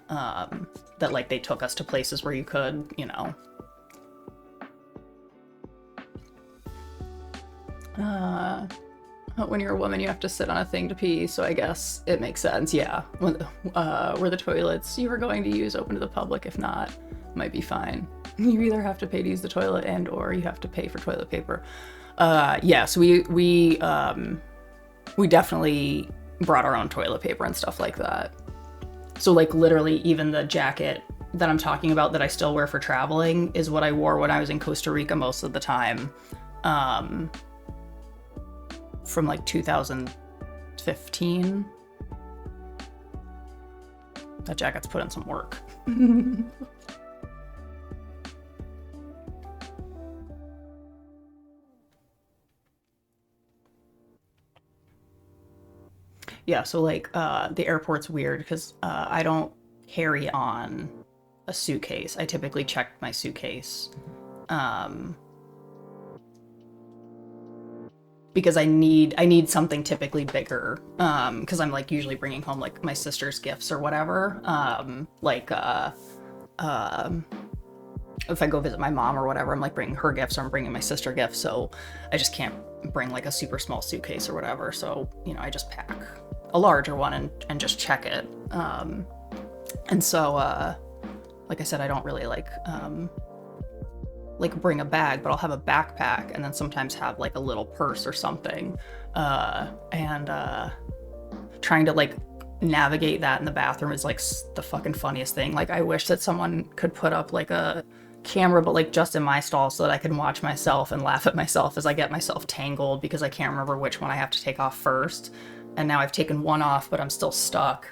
That like they took us to places where you could, you know. When you're a woman, you have to sit on a thing to pee, so I guess it makes sense. Yeah, when, were the toilets you were going to use open to the public? If not, might be fine. You either have to pay to use the toilet and or you have to pay for toilet paper. Yeah, so we definitely brought our own toilet paper and stuff like that. So like literally even the jacket that I'm talking about that I still wear for traveling is what I wore when I was in Costa Rica most of the time. From like 2015. That jacket's put in some work. Yeah, so like the airport's weird because I don't carry on a suitcase. I typically check my suitcase. Because I need something typically bigger, because I'm like usually bringing home like my sister's gifts or whatever. If I go visit my mom or whatever, I'm like bringing her gifts or I'm bringing my sister gifts, so I just can't bring like a super small suitcase or whatever. So, you know, I just pack a larger one and just check it. And so, like I said, I don't really like bring a bag, but I'll have a backpack and then sometimes have like a little purse or something. Trying to like navigate that in the bathroom is like the fucking funniest thing. Like I wish that someone could put up like a camera, but like just in my stall so that I can watch myself and laugh at myself as I get myself tangled because I can't remember which one I have to take off first. And now I've taken one off, but I'm still stuck.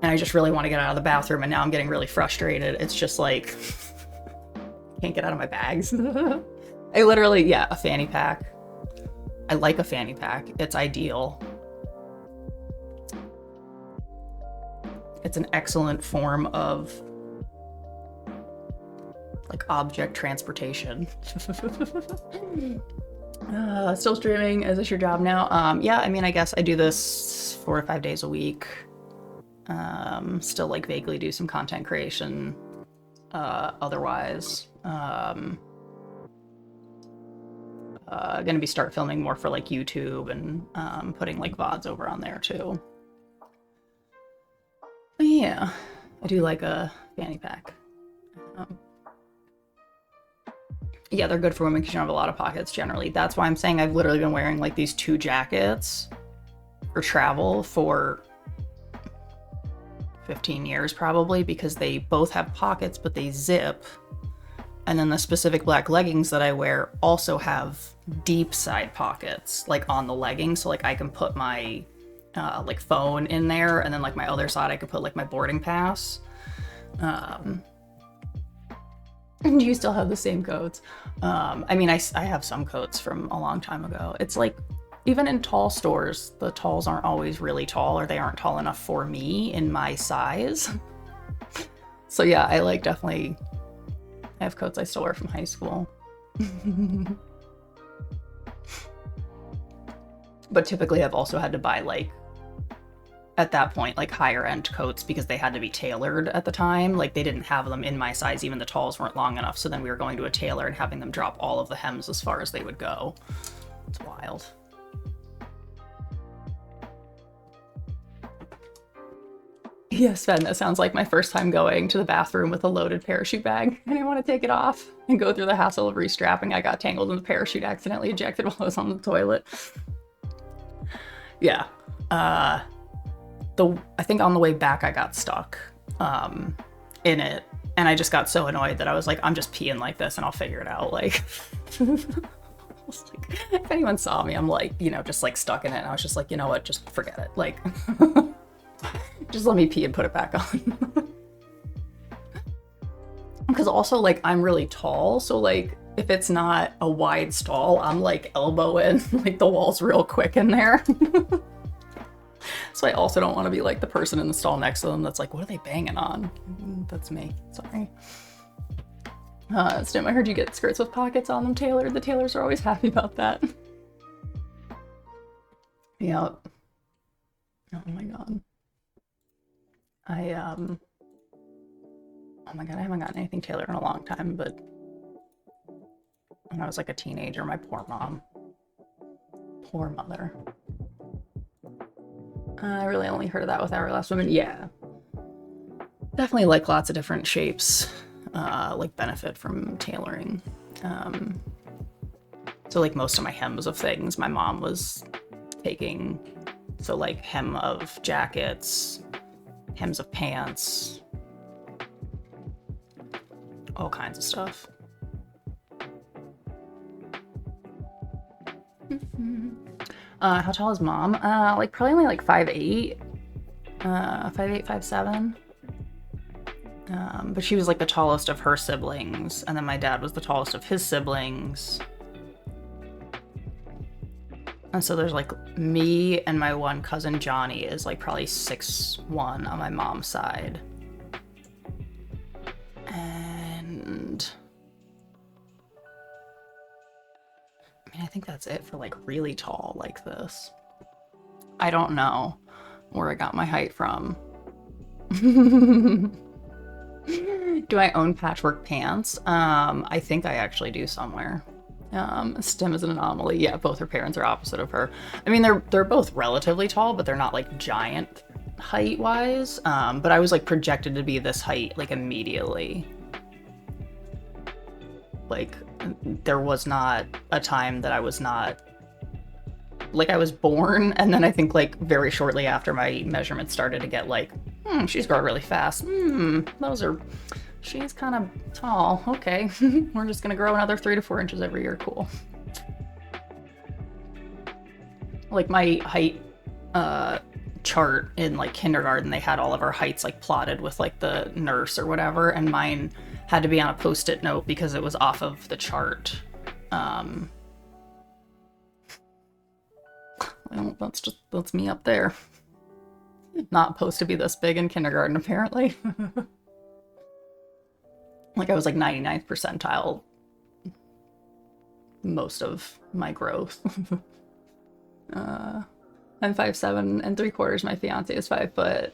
And I just really want to get out of the bathroom and now I'm getting really frustrated. It's just like... can't get out of my bags. I literally, yeah, a fanny pack. I like a fanny pack. It's ideal. It's an excellent form of like object transportation. Still streaming. Is this your job now? Yeah, I mean, I guess I do this 4 to 5 days a week. Still like vaguely do some content creation. Otherwise, gonna be start filming more for like YouTube and putting like VODs over on there too. But yeah, I do like a fanny pack. Yeah, they're good for women because you don't have a lot of pockets generally. That's why I'm saying I've literally been wearing like these 2 jackets for travel for 15 years probably, because they both have pockets but they zip. And then the specific black leggings that I wear also have deep side pockets like on the leggings, so like I can put my like phone in there, and then like my other side I could put like my boarding pass. And do you still have the same coats? I mean, I have some coats from a long time ago. It's like even in tall stores, the talls aren't always really tall, or they aren't tall enough for me in my size. So yeah, I like definitely, I have coats I still wear from high school. But typically I've also had to buy like, at that point, like higher end coats because they had to be tailored at the time. Like they didn't have them in my size, even the talls weren't long enough. So then we were going to a tailor and having them drop all of the hems as far as they would go. It's wild. Yes, Sven, that sounds like my first time going to the bathroom with a loaded parachute bag. I didn't want to take it off and go through the hassle of restrapping. I got tangled in the parachute, accidentally ejected while I was on the toilet. Yeah. I think on the way back I got stuck in it, and I just got so annoyed that I was like, I'm just peeing like this and I'll figure it out. Like, like if anyone saw me, I'm like, you know, just like stuck in it, and I was just like, you know what, just forget it. Like, just let me pee and put it back on. Because also, like, I'm really tall, so like if it's not a wide stall, I'm like elbowing like the walls real quick in there. So I also don't want to be like the person in the stall next to them that's like, what are they banging on? That's me. Sorry. Stim, I heard you get skirts with pockets on them tailored. The tailors are always happy about that. Yep. Oh my god. Oh my god, I haven't gotten anything tailored in a long time, but when I was like a teenager, my poor mom. Poor mother. I really only heard of that with Hourglass Women. Yeah. Definitely like lots of different shapes, like benefit from tailoring. So like most of my hems of things, my mom was taking, so like hem of jackets, hems of pants, all kinds of stuff. How tall is mom? Like probably only like 5'8", 5'8", 5'7". But she was like the tallest of her siblings, and then my dad was the tallest of his siblings. And so there's like me and my one cousin Johnny is like probably 6'1" on my mom's side. And I mean, I think that's it for like really tall like this. I don't know where I got my height from. Do I own patchwork pants? I think I actually do somewhere. Stim is an anomaly. Yeah, both her parents are opposite of her. I mean, they're both relatively tall, but they're not like giant height-wise. But I was like projected to be this height like immediately. Like, there was not a time that I was not, like, I was born, and then I think like very shortly after my measurements started to get like, she's growing really fast. She's kind of tall. Okay, we're just gonna grow another 3 to 4 inches every year. Cool. Like my height chart in like kindergarten, they had all of our heights like plotted with like the nurse or whatever, and mine had to be on a post-it note because it was off of the chart. Well, that's me up there. Not supposed to be this big in kindergarten, apparently. Like I was like 99th percentile most of my growth. I'm 5'7" and 3/4. My fiance is 5 foot.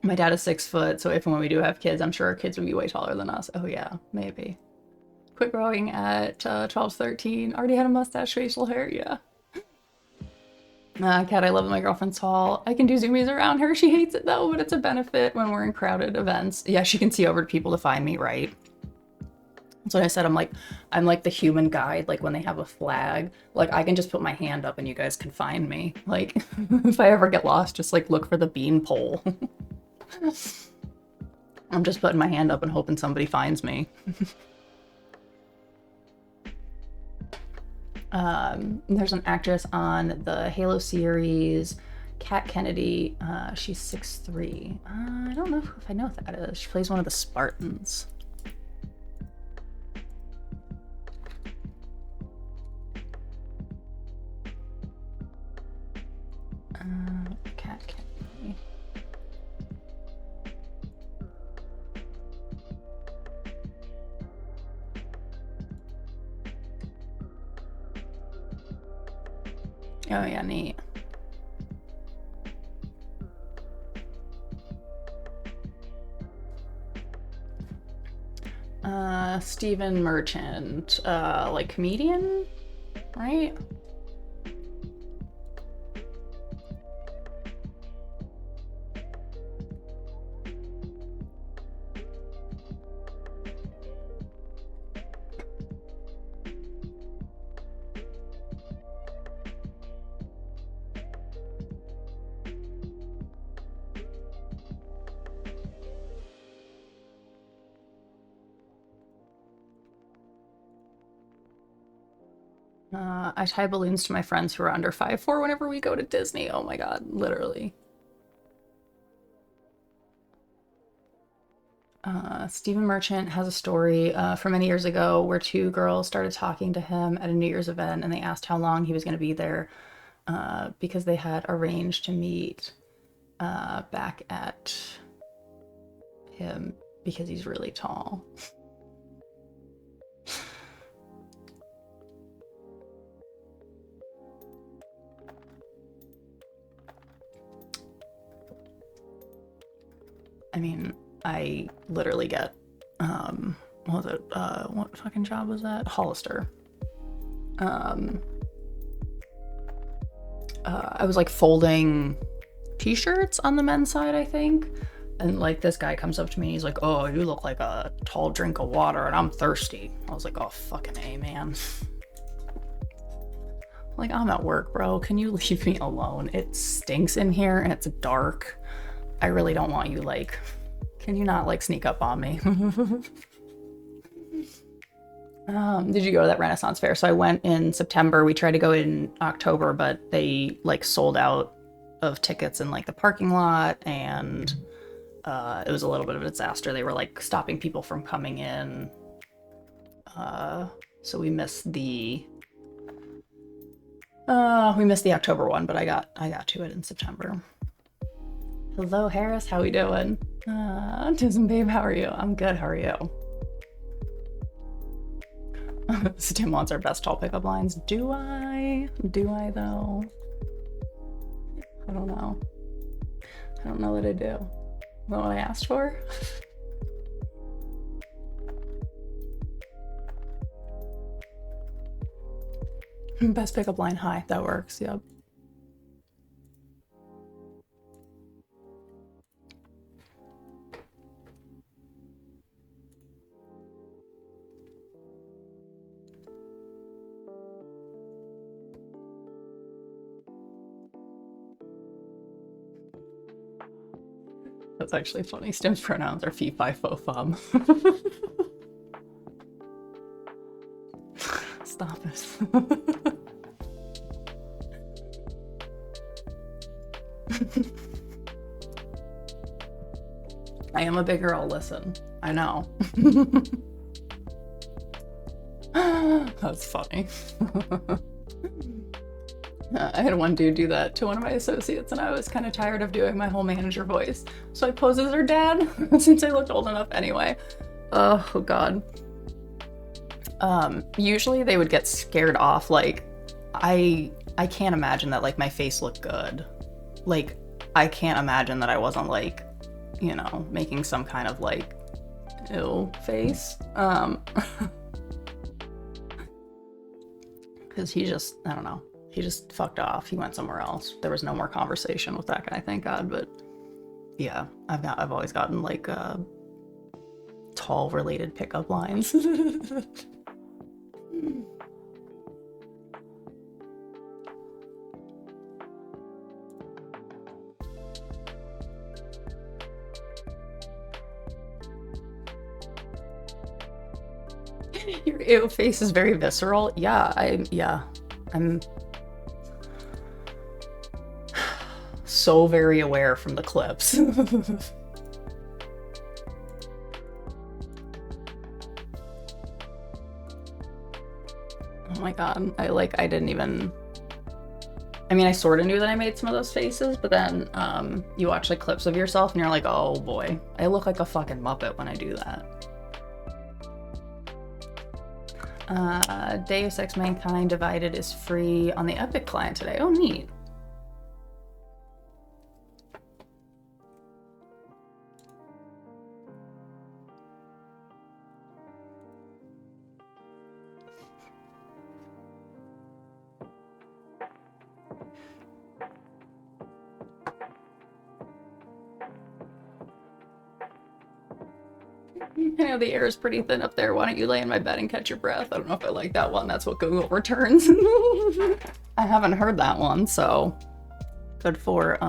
My dad is 6 foot, so if and when we do have kids, I'm sure our kids will be way taller than us. Oh yeah, maybe. Quit growing at 12, 13. Already had a mustache, facial hair, yeah. Kat, I love that my girlfriend's tall. I can do zoomies around her. She hates it though, but it's a benefit when we're in crowded events. Yeah, she can see over to people to find me, right? That's what I said. I'm like the human guide, like when they have a flag. Like I can just put my hand up and you guys can find me. Like if I ever get lost, just like look for the bean pole. I'm just putting my hand up and hoping somebody finds me. There's an actress on the Halo series, Kat Kennedy. She's 6'3". I don't know if I know who that is. She plays one of the Spartans. Kat Kennedy. Oh yeah, neat. Stephen Merchant, like comedian, right? I tie balloons to my friends who are under 5'4" whenever we go to Disney. Oh my god, literally. Stephen Merchant has a story from many years ago where 2 girls started talking to him at a New Year's event and they asked how long he was going to be there because they had arranged to meet back at him because he's really tall. I mean, I literally get, what was it, what fucking job was that? Hollister. I was like folding t-shirts on the men's side, I think. And like this guy comes up to me and he's like, oh, you look like a tall drink of water and I'm thirsty. I was like, oh, fucking A, man. Like, I'm at work, bro. Can you leave me alone? It stinks in here and it's dark. I really don't want you, like, can you not like sneak up on me? Did you go to that Renaissance fair? So I went in September. We tried to go in October, but they like sold out of tickets in like the parking lot, and it was a little bit of a disaster. They were like stopping people from coming in. So we missed the October one, but I got to it in September. Hello, Harris. How we doing? Tism babe, how are you? I'm good. How are you? Tim wants our best tall pickup lines. Do I? Do I though? I don't know. I don't know what I do. Is that what I asked for? Best pickup line, hi. That works. Yep. That's actually funny. Stim's pronouns are fee, fi, fo, fum. Stop it. I am a big girl, listen. I know. That's funny. I had one dude do that to one of my associates, and I was kind of tired of doing my whole manager voice. So I posed as her dad, since I looked old enough anyway. Oh, God. Usually they would get scared off. Like, I can't imagine that, like, my face looked good. Like, I can't imagine that I wasn't, like, you know, making some kind of, like, ew face. Because he just, I don't know. He just fucked off. He went somewhere else. There was no more conversation with that guy, thank God. But yeah, I've always gotten like tall related pickup lines. Your ew face is very visceral. Yeah, I'm so very aware from the clips. Oh my God. I didn't even, I mean, I sort of knew that I made some of those faces, but then you watch like clips of yourself and you're like, oh boy, I look like a fucking Muppet when I do that. Deus Ex Mankind Divided is free on the Epic client today. Oh, neat. I know the air is pretty thin up there. Why don't you lay in my bed and catch your breath? I don't know if I like that one. That's what Google returns. I haven't heard that one, so good for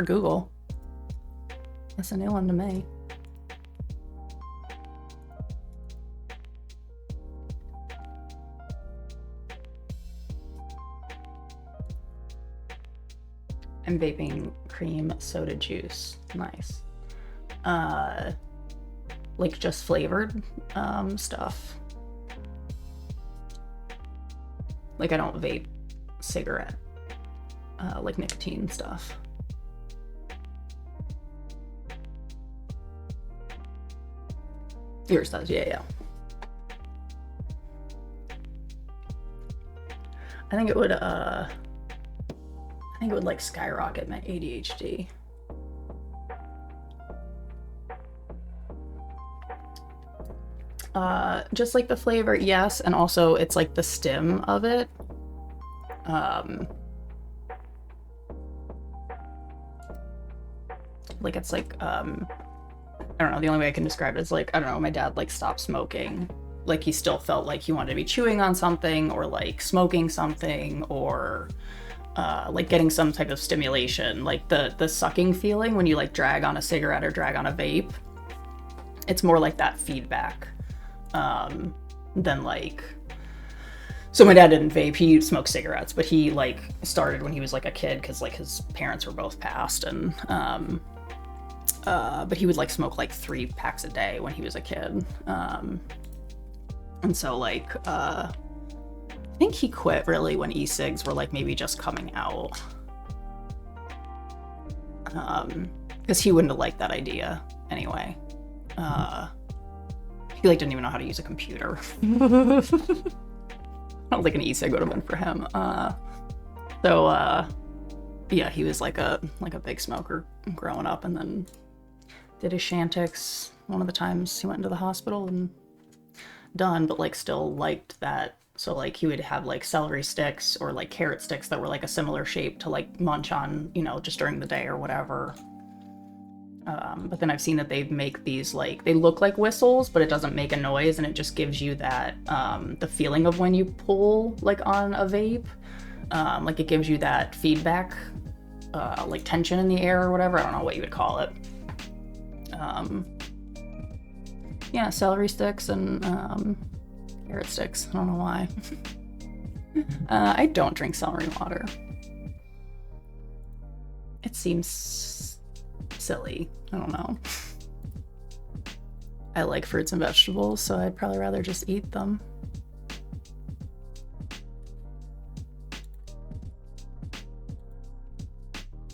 Google. That's a new one to me. I'm vaping cream soda juice. Nice. Like just flavored stuff. Like, I don't vape cigarette, like nicotine stuff. Yours does, yeah. I think it would like skyrocket my ADHD. Just like the flavor, yes, and also it's like the stim of it. Like it's like I don't know, the only way I can describe it is like, I don't know, my dad like stopped smoking. Like he still felt like he wanted to be chewing on something or like smoking something or like getting some type of stimulation. Like the sucking feeling when you like drag on a cigarette or drag on a vape. It's more like that feedback than like, so my dad didn't vape, he smoked cigarettes, but he like started when he was like a kid because like his parents were both passed, and but he would like smoke like 3 packs a day when he was a kid. And so like I think he quit really when e-cigs were like maybe just coming out, because he wouldn't have liked that idea anyway. He like didn't even know how to use a computer. I don't think an e-cig would have been for him. Yeah, he was like a big smoker growing up, and then did his Chantix one of the times he went into the hospital and done, but like still liked that. So like he would have like celery sticks or like carrot sticks that were like a similar shape to like munch on, you know, just during the day or whatever. But then I've seen that they make these like, they look like whistles, but it doesn't make a noise, and it just gives you that, the feeling of when you pull like on a vape. Like it gives you that feedback, like tension in the air or whatever. I don't know what you would call it. Yeah, celery sticks and carrot sticks. I don't know why. I don't drink celery water. It seems silly. I don't know. I like fruits and vegetables, so I'd probably rather just eat them.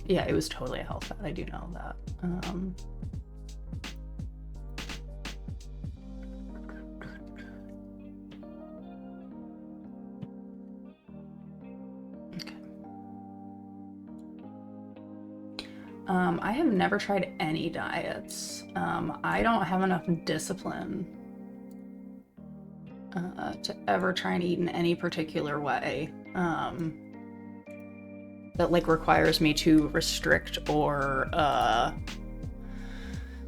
Yeah, it was totally a health fad. I do know that. I have never tried any diets. I don't have enough discipline to ever try and eat in any particular way that like requires me to restrict or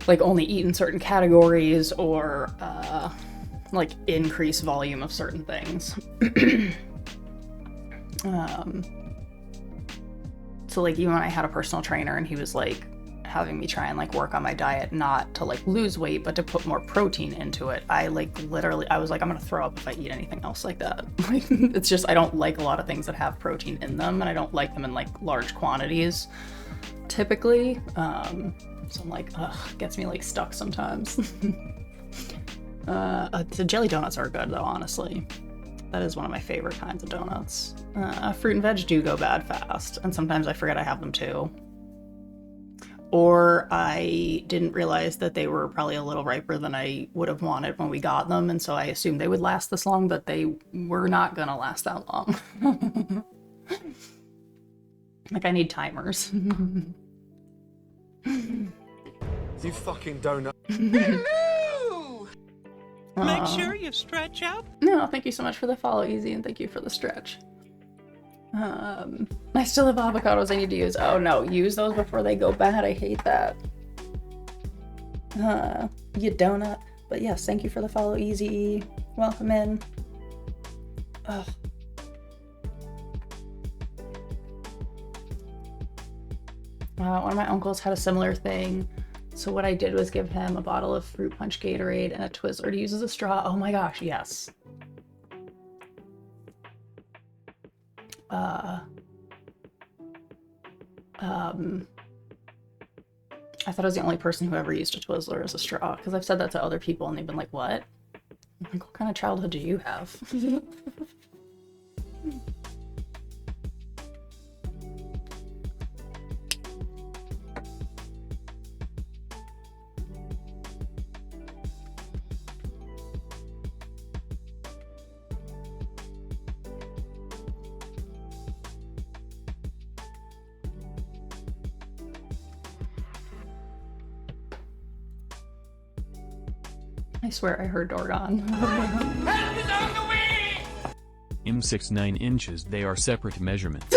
like only eat in certain categories or like increase volume of certain things. So like even when I had a personal trainer and he was like having me try and like work on my diet, not to like lose weight, but to put more protein into it, I like literally, I was like, I'm gonna throw up if I eat anything else like that. Like it's just, I don't like a lot of things that have protein in them, and I don't like them in like large quantities typically. So I'm like, ugh, gets me like stuck sometimes. The jelly donuts are good though, honestly. That is one of my favorite kinds of donuts. Fruit and veg do go bad fast, and sometimes I forget I have them too. Or I didn't realize that they were probably a little riper than I would have wanted when we got them, and so I assumed they would last this long, but they were not gonna last that long. Like I need timers. You fucking donut. Make sure you stretch out. No, thank you so much for the follow, Easy, and thank you for the stretch. I still have avocados I need to use. Oh no, use those before they go bad. I hate that. You donut. But yes, thank you for the follow, Easy. Welcome in. Ugh. One of my uncles had a similar thing. So what I did was give him a bottle of fruit punch Gatorade and a Twizzler to use as a straw. Oh my gosh, yes. I thought I was the only person who ever used a Twizzler as a straw, because I've said that to other people and they've been like, what? I'm like, what kind of childhood do you have? I swear I heard Dorgon. Help is on the way! I'm 6'9" inches. They are separate measurements.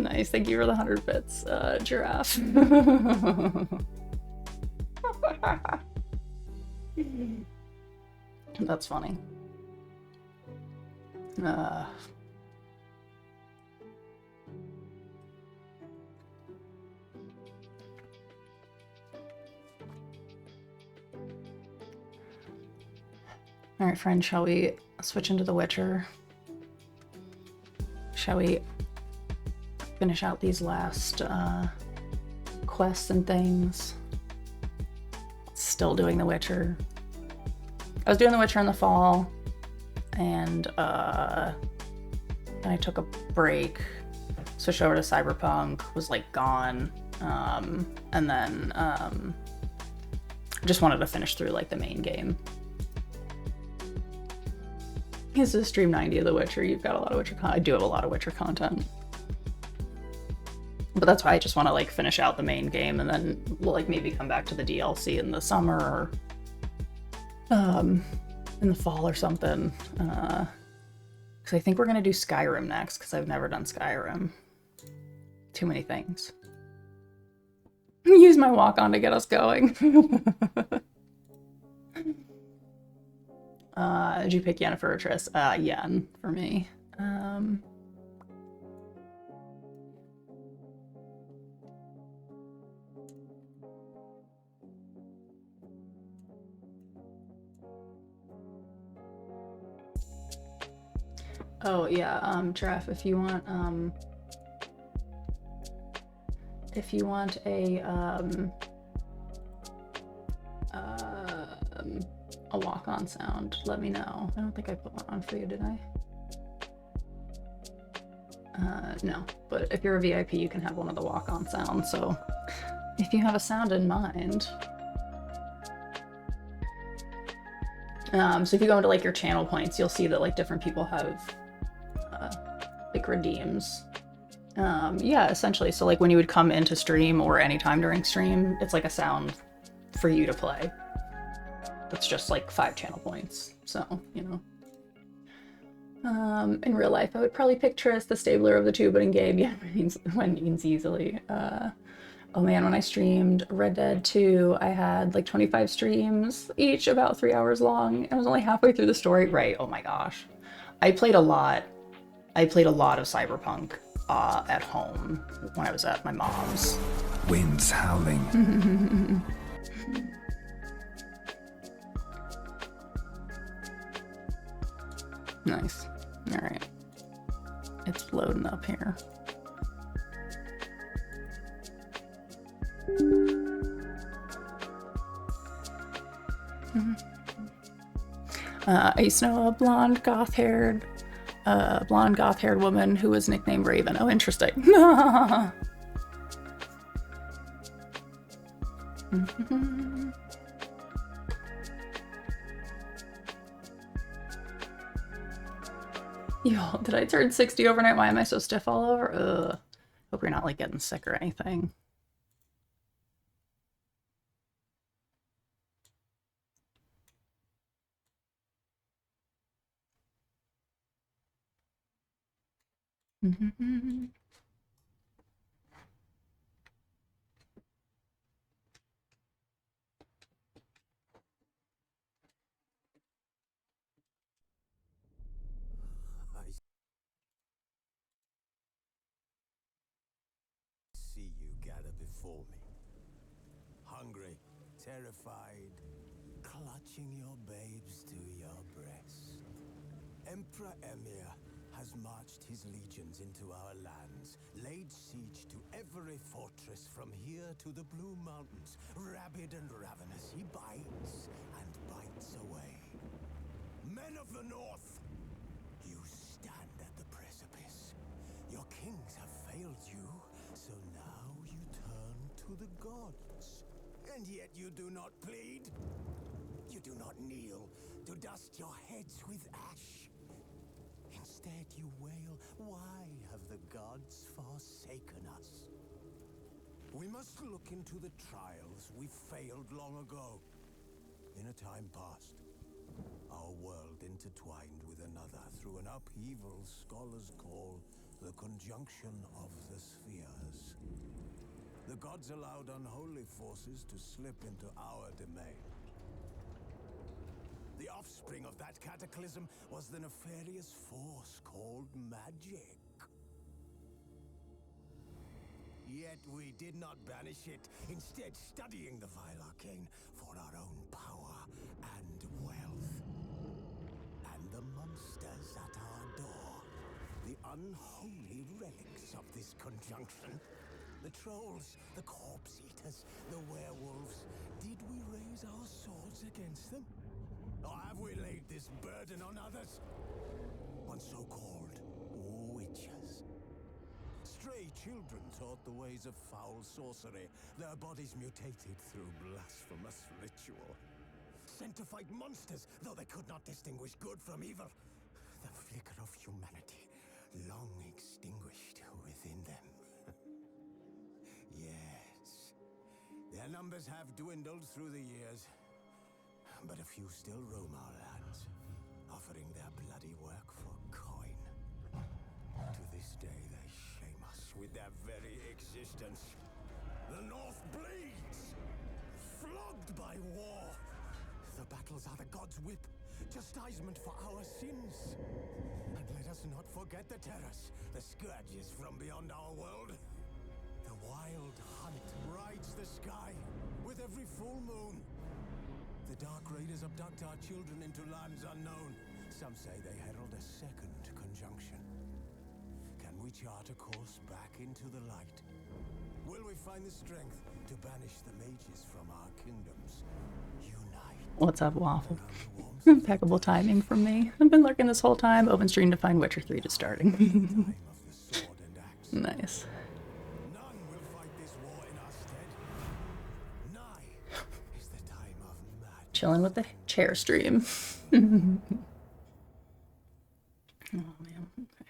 Nice, thank you for the 100 bits, giraffe. That's funny. Alright, friend, shall we switch into The Witcher? Shall we finish out these last quests and things? Still doing The Witcher. I was doing The Witcher in the fall, and then I took a break, switched over to Cyberpunk, was like gone, and then just wanted to finish through like the main game. This is stream 90 of The Witcher. You've got a lot of Witcher content. I do have a lot of Witcher content. But that's why I just want to like finish out the main game and then we'll like maybe come back to the DLC in the summer or in the fall or something. Because I think we're going to do Skyrim next because I've never done Skyrim. Too many things. Use my walk-on to get us going. Did you pick Yennefer or Triss? Yen for me. Oh yeah, Giraffe, if you want a walk-on sound, let me know. I don't think I put one on for you, did I? No, but if you're a VIP, you can have one of the walk-on sounds, so if you have a sound in mind. So if you go into like your channel points, you'll see that like different people have like redeems. Yeah, essentially. So like when you would come into stream or anytime during stream, it's like a sound for you to play. That's just like 5 channel points. So, you know. In real life, I would probably pick Triss, the stabler of the two, but in game, yeah, wins easily. Oh man, when I streamed Red Dead 2, I had like 25 streams, each about 3 hours long. I was only halfway through the story. Right, oh my gosh. I played a lot of Cyberpunk at home when I was at my mom's. Winds howling. Nice. All right. It's loading up here. I used to know a blonde goth-haired woman who was nicknamed Raven. Oh, interesting. Yo, did I turn 60 overnight? Why am I so stiff all over? Ugh. Hope you're not like getting sick or anything. See you gather before me. Hungry, terrified, clutching your babes to your breast. Emperor Emir has marched his legions into our lands, laid siege to every fortress from here to the Blue Mountains. Rabid and ravenous, he bites and bites away. Men of the North, you stand at the precipice. Your kings have failed you, so now you turn to the gods. And yet you do not plead. You do not kneel to dust your heads with ash. Instead you wail, why have the gods forsaken us? We must look into the trials we failed long ago. In a time past, our world intertwined with another through an upheaval scholars call the conjunction of the spheres. The gods allowed unholy forces to slip into our domain. The offspring of that cataclysm was the nefarious force called magic. Yet we did not banish it, instead studying the vile arcane for our own power and wealth. And the monsters at our door, the unholy relics of this conjunction. The trolls, the corpse eaters, the werewolves. Did we raise our swords against them? Or have we laid this burden on others? On so-called witches. Stray children taught the ways of foul sorcery. Their bodies mutated through blasphemous ritual. Sent to fight monsters, though they could not distinguish good from evil. The flicker of humanity, long extinguished within them. Yes, their numbers have dwindled through the years. But a few still roam our lands, offering their bloody work for coin. To this day, they shame us with their very existence. The North bleeds, flogged by war. The battles are the gods' whip, chastisement for our sins. And let us not forget the terrors, the scourges from beyond our world. The wild hunt rides the sky with every full moon. The Dark Raiders abduct our children into lands unknown. Some say they herald a second conjunction. Can we chart a course back into the light? Will we find the strength to banish the mages from our kingdoms? Unite. What's up, Waffle? Impeccable timing from me. I've been lurking this whole time. Open stream to find Witcher 3 just starting. Nice. None will fight this war in our stead. Nigh is the time of madness. Chilling with the chair stream. Oh man. Okay.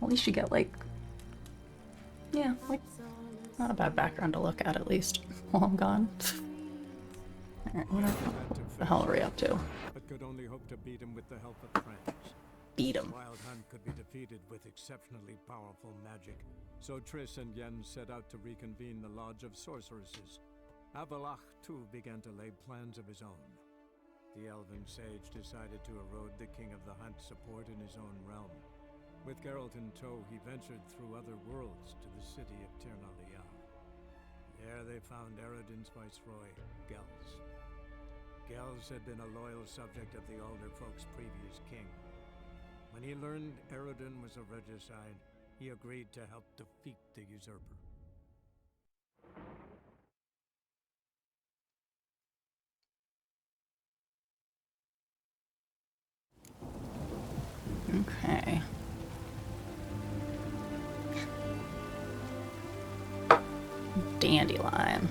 At least you get like, yeah, like not a bad background to look at least while I'm gone. Alright, what the hell are we up to? But could only hope to beat him with the help of friends. Beat him. Wild Hunt could be defeated with exceptionally powerful magic, so Triss and Yen set out to reconvene the Lodge of Sorceresses. Avalach, too, began to lay plans of his own. The elven sage decided to erode the King of the Hunt's support in his own realm. With Geralt in tow, he ventured through other worlds to the city of Tirnalia. There they found Eredin's viceroy, Gels. Gels had been a loyal subject of the Alder folk's previous king. When he learned Eredin was a regicide, he agreed to help defeat the usurper. Okay. Dandelion.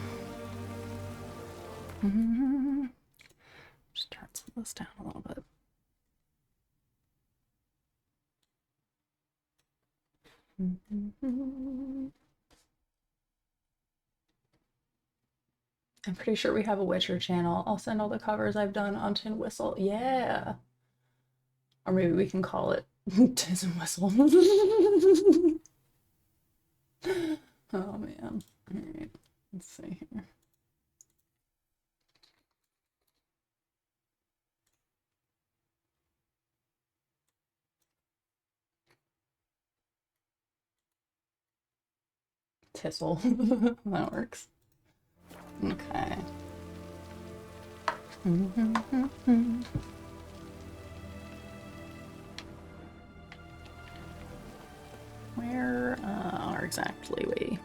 Just turn some of this down a little bit. I'm pretty sure we have a Witcher channel. I'll send all the covers I've done on Tin Whistle. Yeah. Or maybe we can call it Tis and Whistle. Oh man. Alright. Let's see here. Tissel. That works. Okay. Where are exactly we?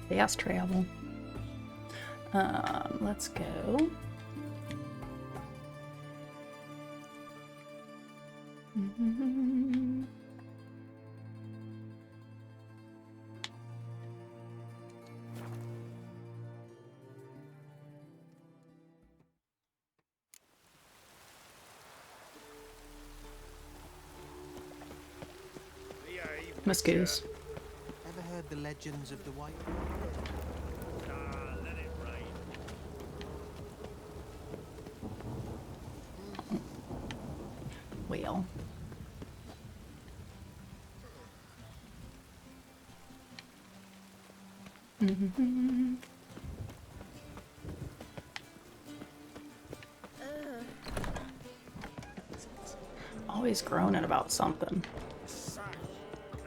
Fast travel. Let's go. Mosquitoes. Ever heard the legends of the White? Let it rain. Whale. Always groaning about something.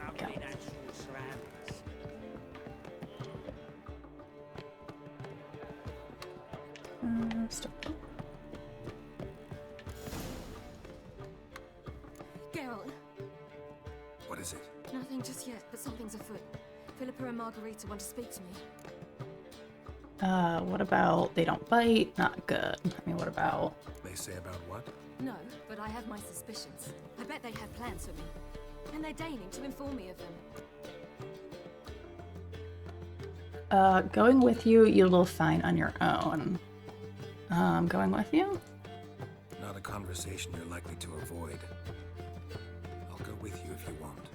Okay. Stop. Geralt. What is it? Nothing just yet, but something's afoot. Philippa and Margarita want to speak to me. What about they don't bite? Not good. I mean, what about... They say about what? No, but I have my suspicions. I bet they have plans for me. And they're deigning to inform me of them. Going with you, you'll find on your own. Going with you? Not a conversation you're likely to avoid. I'll go with you if you want.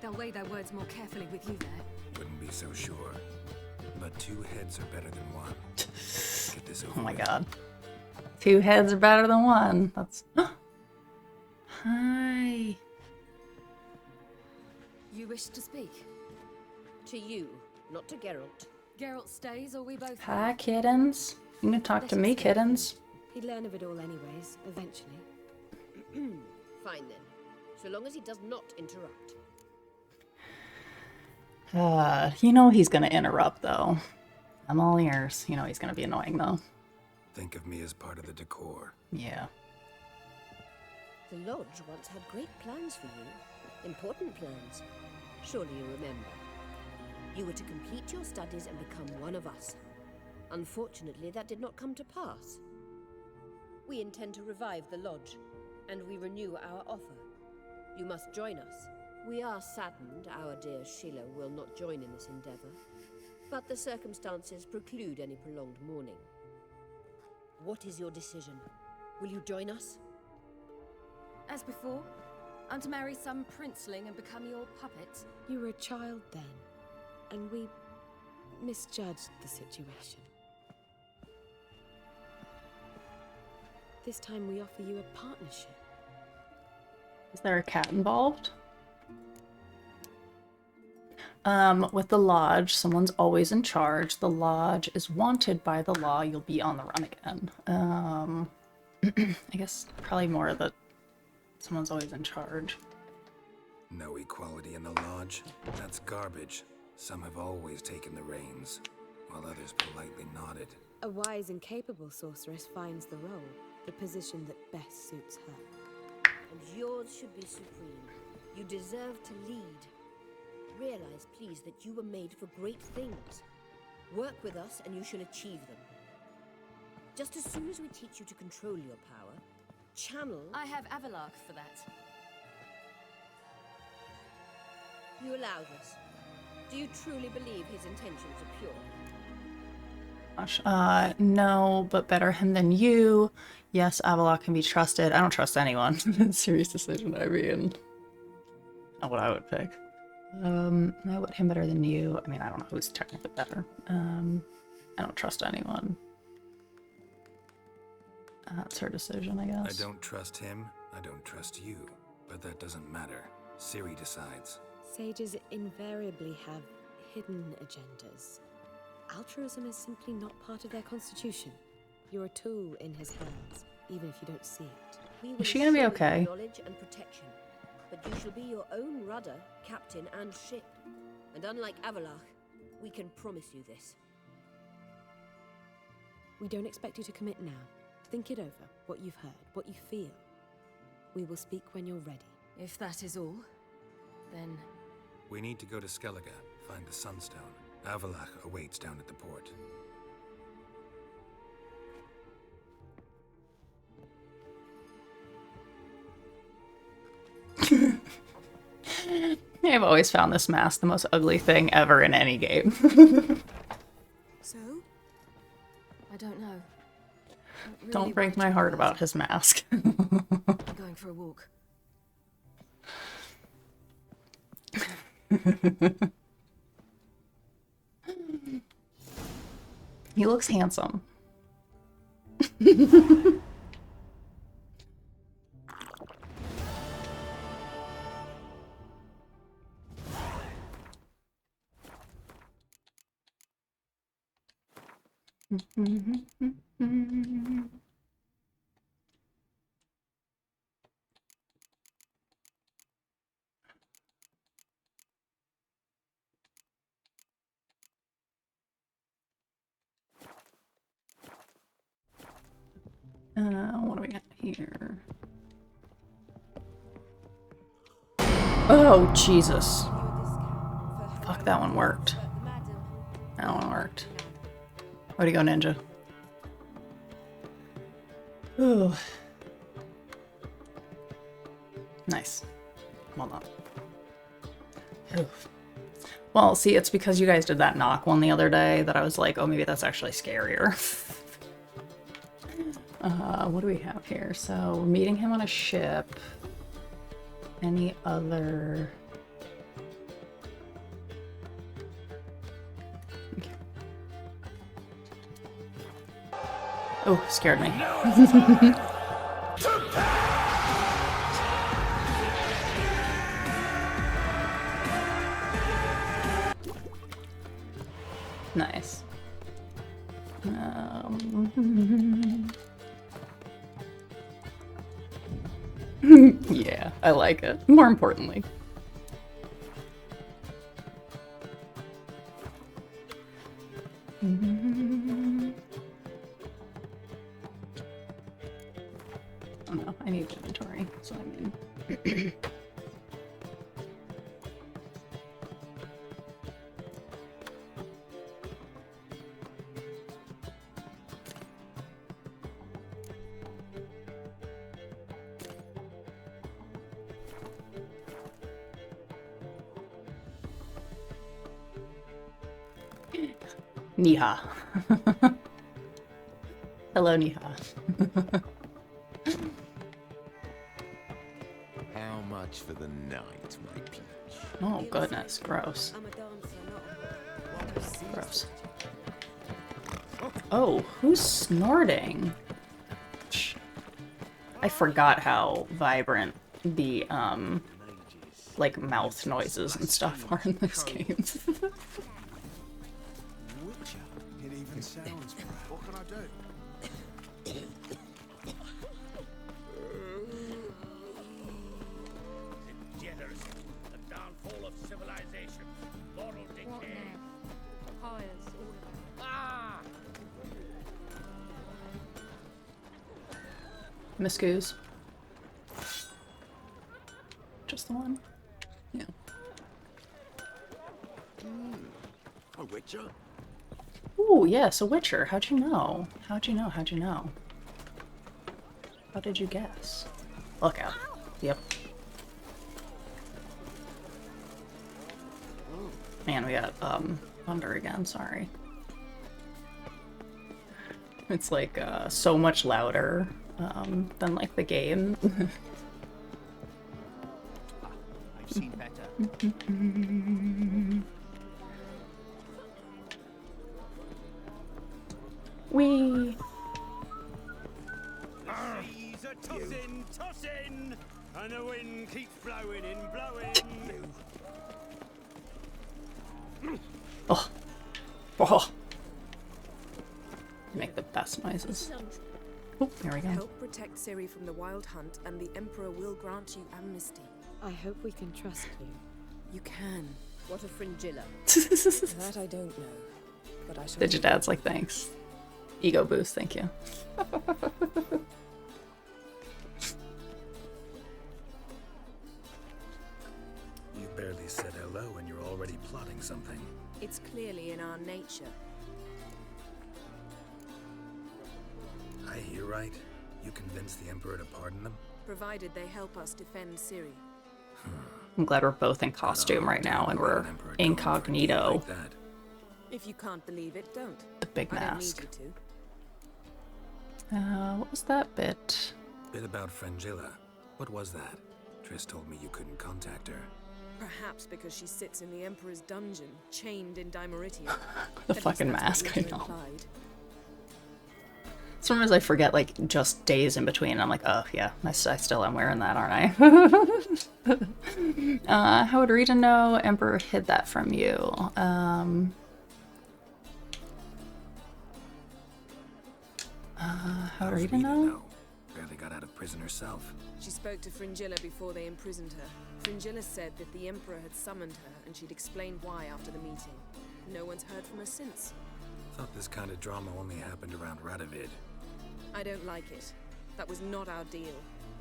They'll weigh their words more carefully with you there. Wouldn't be so sure. But 2 heads are better than 1. Get this over Oh my with. god. 2 heads are better than 1. That's... Hi. You wish to speak? To you, not to Geralt. Geralt stays, or we both... Hi, kittens. You can talk to me, kittens. He'd learn of it all anyways, eventually. Fine then. So long as he does not interrupt. You know he's gonna interrupt, though. I'm all ears. You know he's gonna be annoying, though. Think of me as part of the decor. Yeah. The Lodge once had great plans for you. Important plans. Surely you remember. You were to complete your studies and become one of us. Unfortunately, that did not come to pass. We intend to revive the Lodge, and we renew our offer. You must join us. We are saddened our dear Sheila will not join in this endeavor, but the circumstances preclude any prolonged mourning. What is your decision? Will you join us? As before, I'm to marry some princeling and become your puppet. You were a child then, and we misjudged the situation. This time we offer you a partnership. Is there a cat involved? With the Lodge, someone's always in charge. The Lodge is wanted by the law. You'll be on the run again. I guess probably more that someone's always in charge. No equality in the Lodge? That's garbage. Some have always taken the reins, while others politely nodded. A wise and capable sorceress finds the role, the position that best suits her. And yours should be supreme. You deserve to lead. Realize, please, that you were made for great things. Work with us and you shall achieve them. Just as soon as we teach you to control your power, channel... I have Avalark for that. You allow this. Do you truly believe his intentions are pure? Gosh, no, but better him than you. Yes, Avalok can be trusted. I don't trust anyone. Serious decision, I mean. Not what I would pick. I would him better than you. I mean, I don't know who's technically better. I don't trust anyone. That's her decision, I guess. I don't trust him, I don't trust you. But that doesn't matter. Ciri decides. Sages invariably have hidden agendas. Altruism is simply not part of their constitution. You're a tool in his hands, even if you don't see it. Is she gonna be okay? Knowledge and protection. But you shall be your own rudder, captain, and ship. And unlike Avalach, we can promise you this. We don't expect you to commit now. Think it over, what you've heard, what you feel. We will speak when you're ready. If that is all, then... We need to go to Skellige, Find the Sunstone. Avalach awaits down at the port. I've always found this mask the most ugly thing ever in any game. So? I don't know. Really Don't break my heart about his mask. I'm going for a walk. He looks handsome. What do we got here? Oh, Jesus. Fuck, that one worked. That one worked. Way to go, Ninja. Ooh. Nice. Well done. Oof. Well, see, it's because you guys did that knock one the other day that I was like, oh, maybe that's actually scarier. What do we have here? So, we're meeting him on a ship. Any other... Okay. Oh, scared me. Nice. Yeah, I like it. More importantly. Oh no, I need inventory, so I mean. Niha. Hello, Niha. How much for the night, my peach? Oh, goodness. Gross. Gross. Oh, who's snorting? I forgot how vibrant the, like, mouth noises and stuff are in this game. It even sounds proud. What can I do? Degeneracy, the downfall of civilization, moral decay. Ah! Miss Goose. Just the one? Yeah. A witcher? Ooh, yes, a Witcher. How'd you know? How'd you know? How'd you know? How did you guess? Look out. Yep. Man, we got, thunder again, sorry. It's like, so much louder, than, like, the game. I've seen better. Wee. The seas are tossing, tossing, and the wind keeps blowing and blowing. Oh. Oh. Make the best noises. Oh, there we go. Help protect Ciri from the Wild Hunt, and the Emperor will grant you amnesty. I hope we can trust you. You can. What a fringilla. That I don't know, but I shall. Digidad's like, thanks. Ego boost, thank you. You barely said hello and you're already plotting something. It's clearly in our nature. I hear right? You convinced the Emperor to pardon them? Provided they help us defend Ciri. I'm glad we're both in costume right now and we're incognito. Like that. If you can't believe it, don't. The big mask. I don't need you to. What was that bit? Bit about Frangilla. What was that? Triss told me you couldn't contact her. Perhaps because she sits in the Emperor's dungeon, chained in Dimeritia. The fucking mask, I know. Implied. Sometimes I forget, like, just days in between, and I'm like, oh, yeah, I still am wearing that, aren't I? How would Rita know Emperor hid that from you? How would Rita know? Barely got out of prison herself. She spoke to Fringilla before they imprisoned her. Fringilla said that the Emperor had summoned her, and she'd explained why after the meeting. No one's heard from her since. Thought this kind of drama only happened around Radovid. I don't like it. That was not our deal.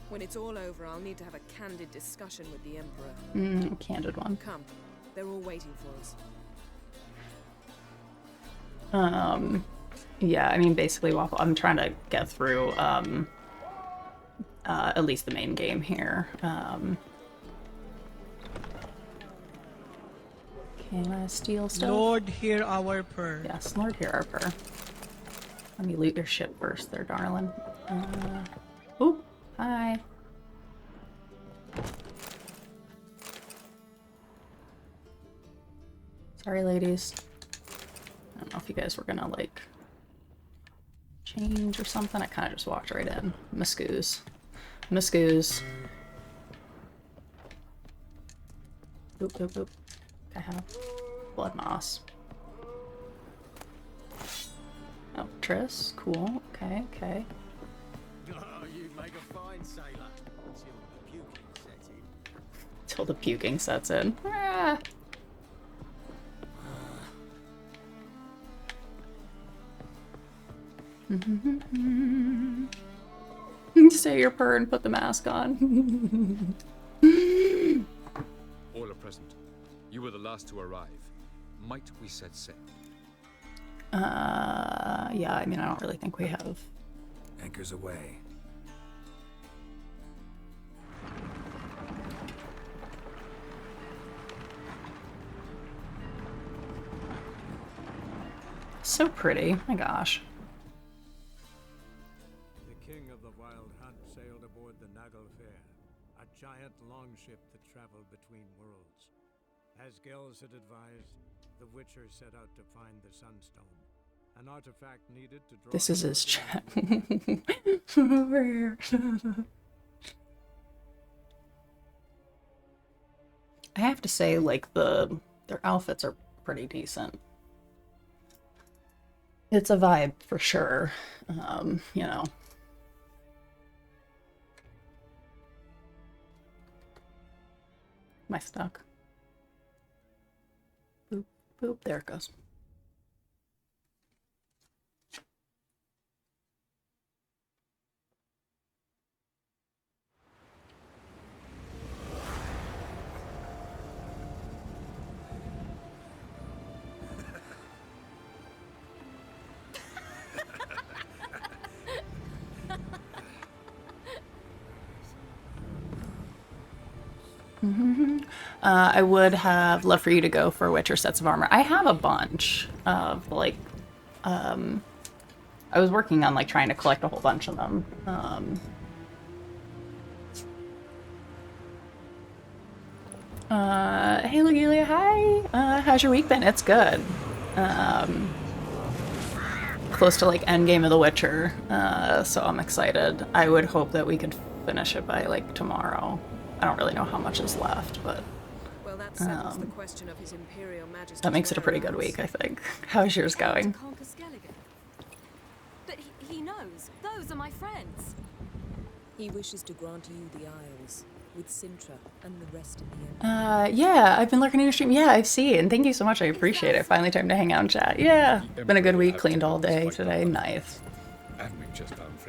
When it's all over, I'll need to have a candid discussion with the Emperor. Candid one. Come. They're all waiting for us. Yeah, I mean, basically, Waffle, I'm trying to get through, at least the main game here. Can I steal stuff? Lord, hear our prayer. Yes, Lord, hear our prayer. Let me loot your ship first there, darling. Oh, hi. Sorry, ladies. I don't know if you guys were gonna, like, change or something. I kind of just walked right in. Muscoos. Muscoos. Oop, oop, oop. I have blood moss. Oh, Triss. Cool. Okay, okay. Oh, you make a fine sailor. Until the puking sets in. Till the puking sets in. Ah. Say your purr and put the mask on. All are present. You were the last to arrive. Might we set sail? Yeah, I mean, I don't really think we have. Anchors away. So pretty. My gosh. The king of the Wild Hunt sailed aboard the Naglfare, a giant longship that traveled between worlds. As Gels had advised, the Witcher set out to find the Sunstone, an artifact needed to draw. This is his chat. Over here. I have to say, like, their outfits are pretty decent. It's a vibe for sure. You know. Am I stuck? Boop, boop, there it goes. I would have loved for you to go for Witcher sets of armor. I have a bunch of, like, I was working on, like, trying to collect a whole bunch of them. Hey, Lugilia, hi! How's your week been? It's good. Close to, like, end game of The Witcher, so I'm excited. I would hope that we could finish it by, like, tomorrow. I don't really know how much is left, but well, that settles the question of His Imperial Majesty. That makes it a pretty good week, I think. How's yours going? But he knows. Those are my friends. He wishes to grant you the Isles with Sintra and the rest of the Empire. Yeah, I've been lurking in your stream. Yeah, I've seen. Thank you so much. I appreciate it. Finally time to hang out and chat. Yeah, been a good week. Cleaned all day today. Nice.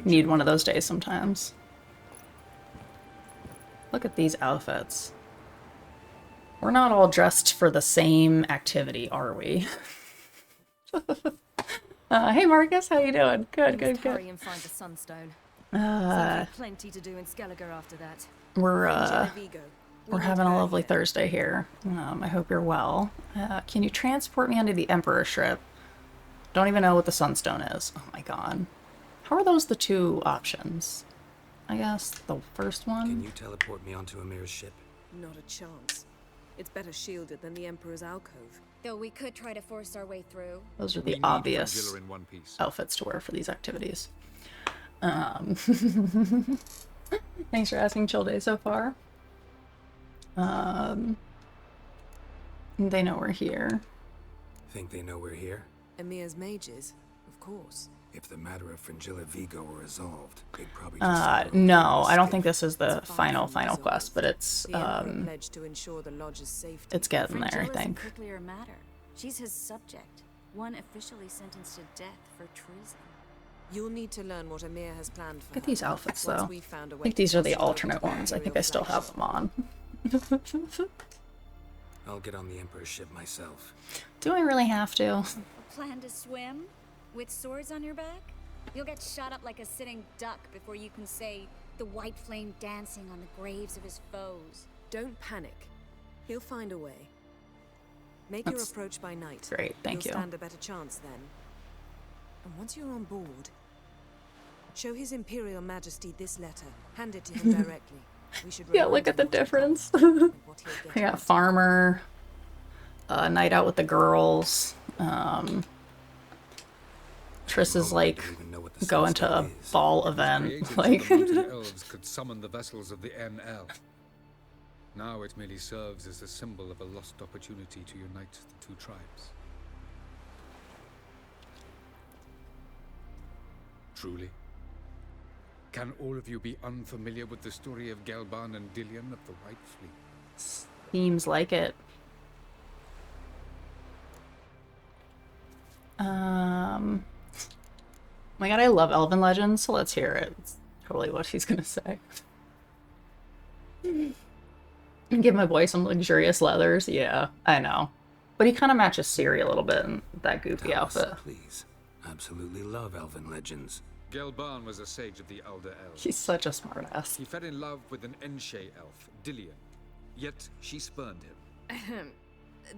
Need one of those days sometimes. Look at these outfits. We're not all dressed for the same activity, are we? Hey Marcus, how you doing? Good, good, good. Hurry and find the Sunstone. Seems like plenty to do in Skellige after that. We're having a lovely Thursday here. I hope you're well. Can you transport me onto the Emperor ship? Don't even know what the Sunstone is. Oh my god. How are those the two options? I guess the first one? Can you teleport me onto Amir's ship? Not a chance. It's better shielded than the Emperor's alcove. Though we could try to force our way through. Those are the obvious outfits to wear for these activities. Thanks for asking. Chill day so far. They know we're here. Think they know we're here? Emir's mages, of course. If the matter of Fringilla Vigo were resolved, they'd probably no, I don't think this is the final quest, but it's pledged to ensure the lodge's safety. It's getting there, I think. A pricklier matter. She's his subject, one officially sentenced to death for treason. You'll need to learn what Emir has planned for Look at these outfits, though. I think these are the alternate ones. I think I still have them on. I'll get on the Emperor's ship myself. Do I really have to? Plan to swim? With swords on your back? You'll get shot up like a sitting duck before you can say the white flame dancing on the graves of his foes. Don't panic. He'll find a way. Make your approach by night. Great, thank you. You'll stand a better chance then. And once you're on board, show His Imperial Majesty this letter. Hand it to him directly. We should yeah, look at the difference. I got farmer, night out with the girls. Triss is like going to a ball event. Like the elves could summon the vessels of the NL. Now it merely serves as a symbol of a lost opportunity to unite the two tribes. Truly? Can all of you be unfamiliar with the story of Gelban and Dillion of the White Fleet? Seems like it. My god, I love Elven Legends, so let's hear it. It's totally what he's gonna say. Give my boy some luxurious leathers. Yeah, I know. But he kind of matches Ciri a little bit in that goofy outfit. Please. Absolutely love Elven Legends. Gelban was a sage of the Elder Elves. He's such a smartass. He fell in love with an Enshe elf, Dillion. Yet she spurned him.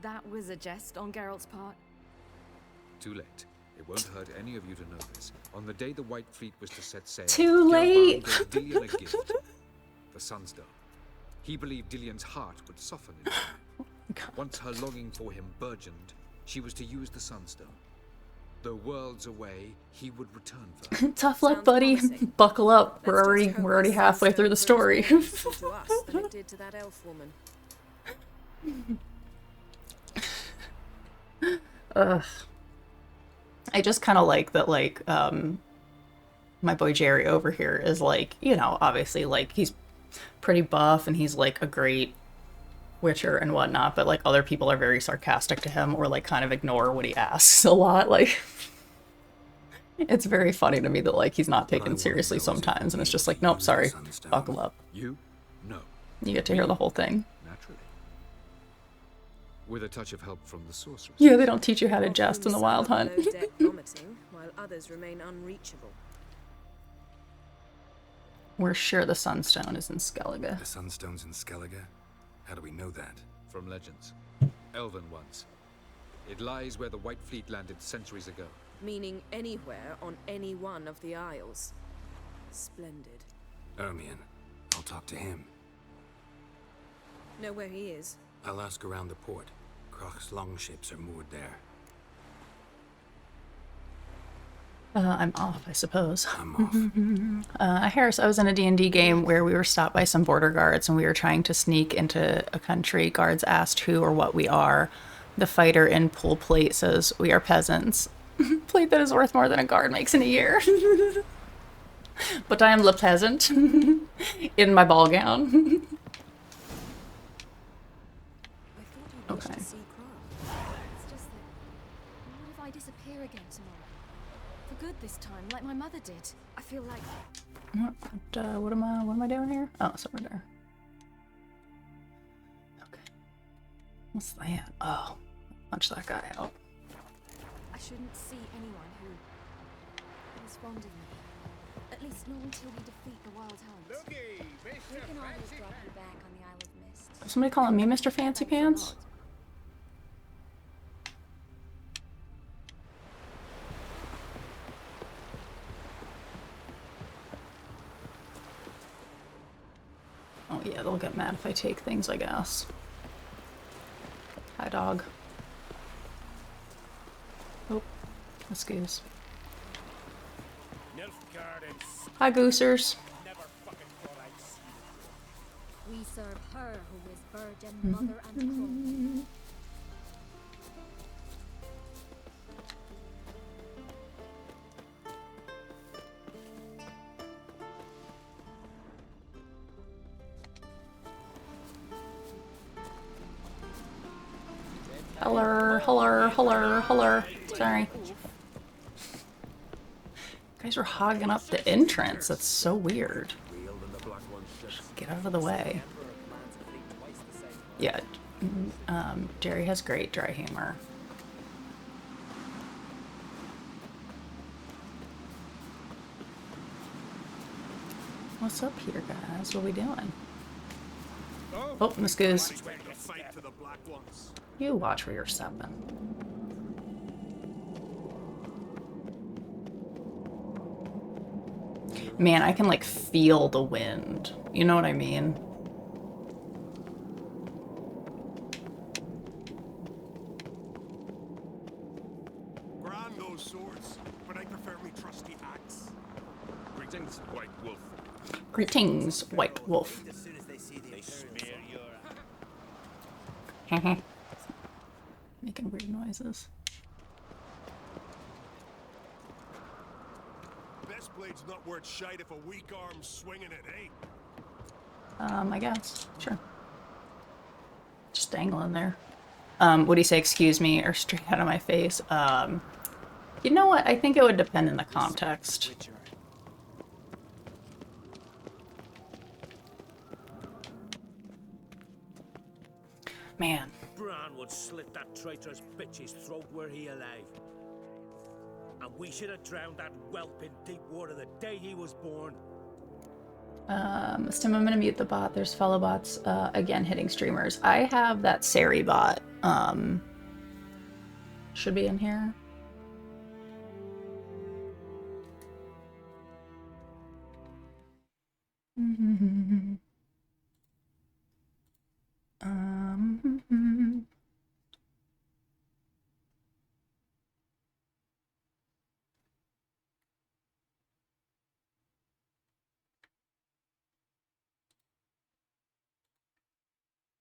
That was a jest on Geralt's part. Too late. It won't hurt any of you to know this. On the day the White Fleet was to set sail, too late. Gelban gave Dillion a gift, the Sunstone. He believed Dillion's heart would soften in time. Once her longing for him burgeoned, she was to use the Sunstone. Though worlds away, he would return for her. Tough luck, buddy. Buckle up. We're already halfway through the story. To us than it did to that elf woman. Ugh. I just kind of like that, like, my boy Jerry over here is like, you know, obviously, like, he's pretty buff and he's like a great witcher and whatnot, but like other people are very sarcastic to him or like kind of ignore what he asks a lot. Like, it's very funny to me that like he's not taken seriously sometimes, and it's just like, nope, sorry, buckle up. You? No. You get to hear the whole thing. Naturally. With a touch of help from the sorceress. Yeah, they don't teach you how to jest in the Wild Hunt. Vomiting, while others remain unreachable. We're sure the Sunstone is in Skellige. The Sunstone's in Skellige? How do we know that? From legends. Elven ones. It lies where the White Fleet landed centuries ago. Meaning anywhere on any one of the Isles. Splendid. Ermion. I'll talk to him. Know where he is? I'll ask around the port. Krach's longships are moored there. I'm off, I suppose. I'm off. Harris, I was in a D&D game where we were stopped by some border guards and we were trying to sneak into a country. Guards asked who or what we are. The fighter in Pool Plate says, we are peasants. Plate that is worth more than a guard makes in a year. But I am the peasant in my ball gown. Okay. It's just that, what if I disappear again tomorrow? For good this time, like my mother did. I feel like... What am I doing here? Oh, it's over there. Okay. What's that? Oh, punch that guy out. I shouldn't see anyone who is fond of me. At least not until we defeat the Wild Hounds. We can always drop you back on the Isle of Mist. Is somebody calling me Mr. Fancy Pants? Oh yeah, they'll get mad if I take things, I guess. Hi, dog. Oh, that's Goose. Hi, Goosers. We serve her who is virgin, mother, and queen. Hello. Sorry. You guys are hogging up the entrance. That's so weird. Just get out of the way. Yeah, Jerry has great dry humor. What's up here, guys? What are we doing? Oh, Miss Goose. You watch where you're stepping. Man, I can like feel the wind. You know what I mean? Grand those swords, but I prefer me trusty axe. Greetings, White Wolf. Greetings, White Wolf. As soon as they see the smear your Making weird noises. best blade's not worth shite if a weak arm's swinging it, eh? I guess. Sure. Just dangling there. Would he say excuse me or straight out of my face? You know what? I think it would depend on the context. Man. Bran would slit that traitor's bitch's throat were he alive. And we should have drowned that whelp in deep water the day he was born. Stim, I'm gonna mute the bot. There's fellow bots again hitting streamers. I have that Sari bot. Should be in here.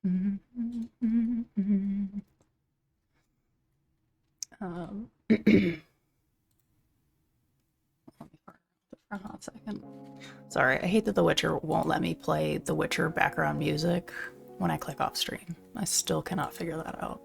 For a hot second. Sorry, I hate that The Witcher won't let me play The Witcher background music when I click off stream. I still cannot figure that out.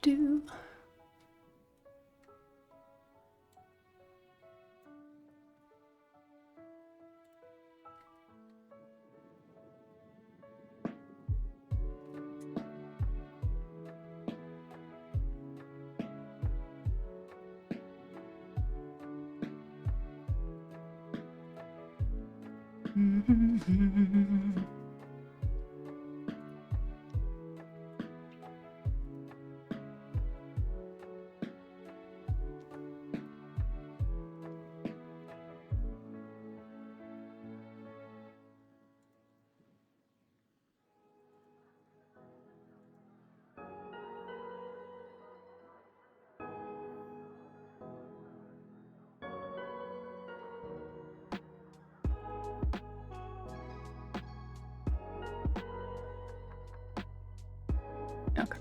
Do. Okay.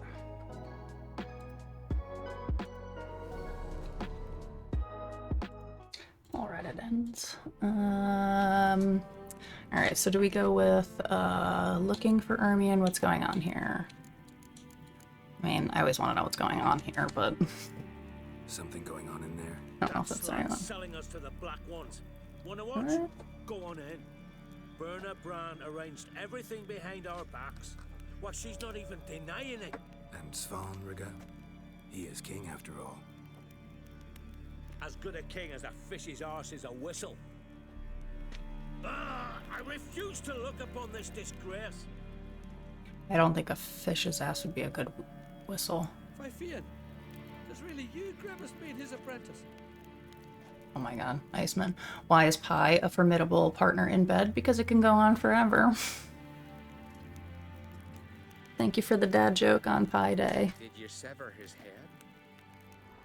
Alright, it ends. Alright, so do we go with looking for Ermion? What's going on here? I mean, I always want to know what's going on here, but Something going on in there. I don't know if that's right. going on. Selling us to the Black Ones. Wanna watch? What? Go on in. Berna Bran arranged everything behind our backs. Well, she's not even denying it. And Svanrigga? He is king after all. As good a king as a fish's arse is a whistle. I refuse to look upon this disgrace. I don't think a fish's ass would be a good whistle. Fifian, does really you Grimace mean his apprentice? Oh my god, Iceman. Why is pie a formidable partner in bed? Because it can go on forever. Thank you for the dad joke on Pie Day. Did you sever his head?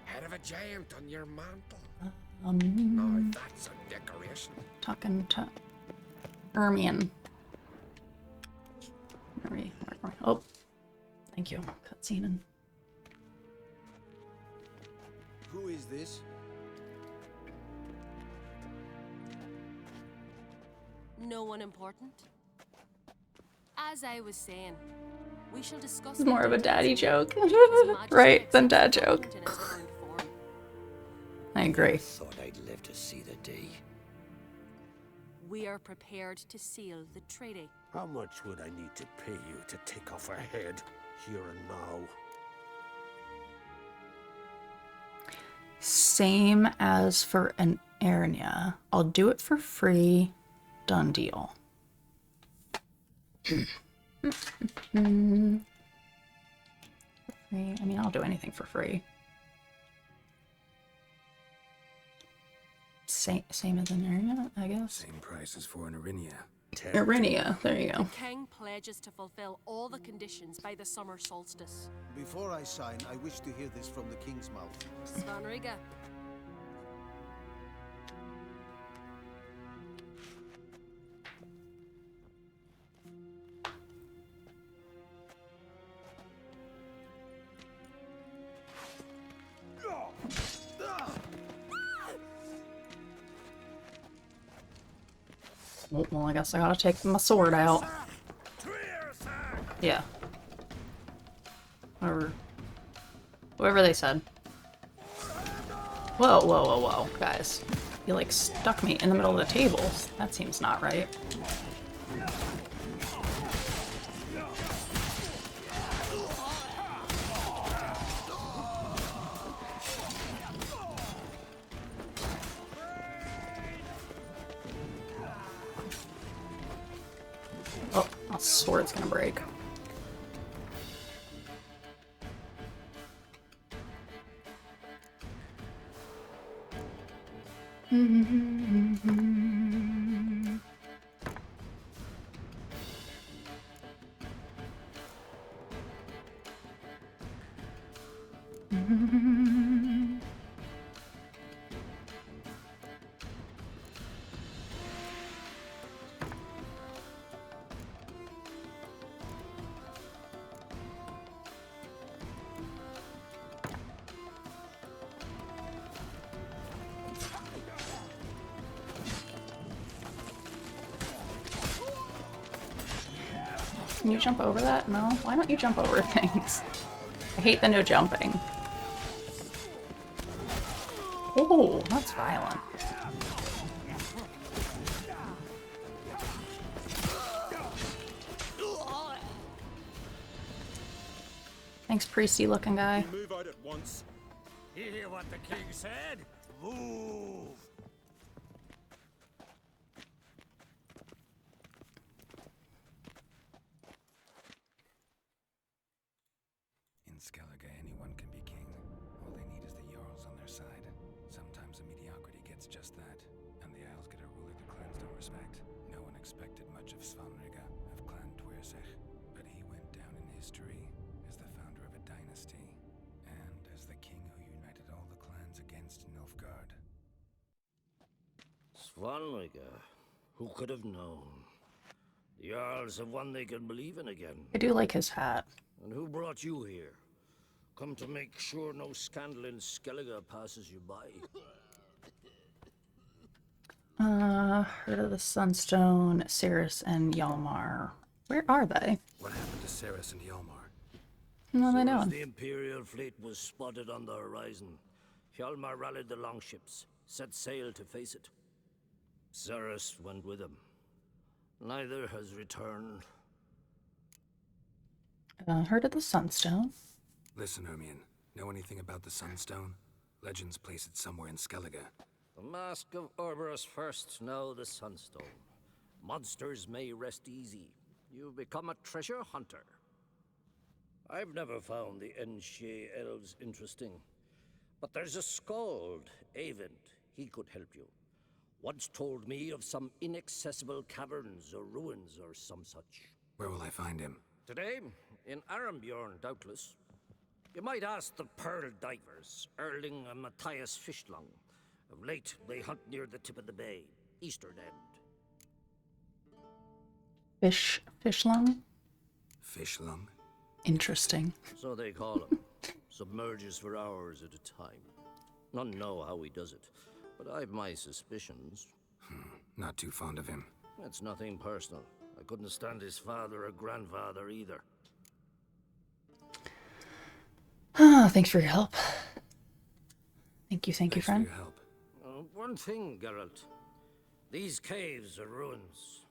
Head of a giant on your mantle. No, that's a decoration. Talking to Ermion. Oh, thank you. Cutscene. And Who is this? No one important. As I was saying, we shall discuss. it's more of a daddy joke, right? Than dad joke. I agree. Thought I'd live to see the day. We are prepared to seal the treaty. How much would I need to pay you to take off her head here and now? Same as for an Ernia. I'll do it for free. Done deal. Free. I mean, I'll do anything for free. Same as an Ernia, I guess. Same price as for an Erinia. Erinia, there you go. The king pledges to fulfill all the conditions by the summer solstice. Before I sign, I wish to hear this from the king's mouth. Svanrigga. Well, I guess I gotta take my sword out. Yeah. Whatever they said. Whoa, whoa, whoa, whoa, guys. You like stuck me in the middle of the table. That seems not right. Oh, my sword's gonna break. Can you jump over that? No? Why don't you jump over things? I hate the no jumping. Oh, that's violent. Thanks, priesty looking guy. Move out at once. You hear what the king said? Move. Skellige, anyone can be king. All they need is the Jarls on their side. Sometimes a mediocrity gets just that, and the Isles get a ruler the clans don't respect. No one expected much of Svanrige, of Clan Twirsech, but he went down in history as the founder of a dynasty, and as the king who united all the clans against Nilfgaard. Svanrige, who could have known? The Jarls have one they can believe in again. I do like his hat. And who brought you here? Come to make sure no scandal in Skellige passes you by. Heard of the Sunstone, Cirrus, and Hjalmar. Where are they? What happened to Cirrus and Hjalmar? No, they As know. the Imperial fleet was spotted on the horizon, Hjalmar rallied the longships, set sail to face it. Cirrus went with him. Neither has returned. Heard of the Sunstone. Listen, Hermione, know anything about the Sunstone? Legends place it somewhere in Skellige. The Mask of Orberus first, now the Sunstone. Monsters may rest easy. You've become a treasure hunter. I've never found the Enshe elves interesting. But there's a skald, Avent. He could help you. Once told me of some inaccessible caverns or ruins or some such. Where will I find him? Today, in Arambjorn, doubtless. You might ask the Pearl Divers, Erling and Matthias Fishlung. Of late, they hunt near the tip of the bay, eastern end. Fishlung? Fishlung? Interesting. So they call him. Submerges for hours at a time. None know how he does it, but I've my suspicions. Not too fond of him. It's nothing personal. I couldn't stand his father or grandfather either. Thanks for your help. Thank you, Thanks friend. for your help. One thing, Geralt. These caves are ruins.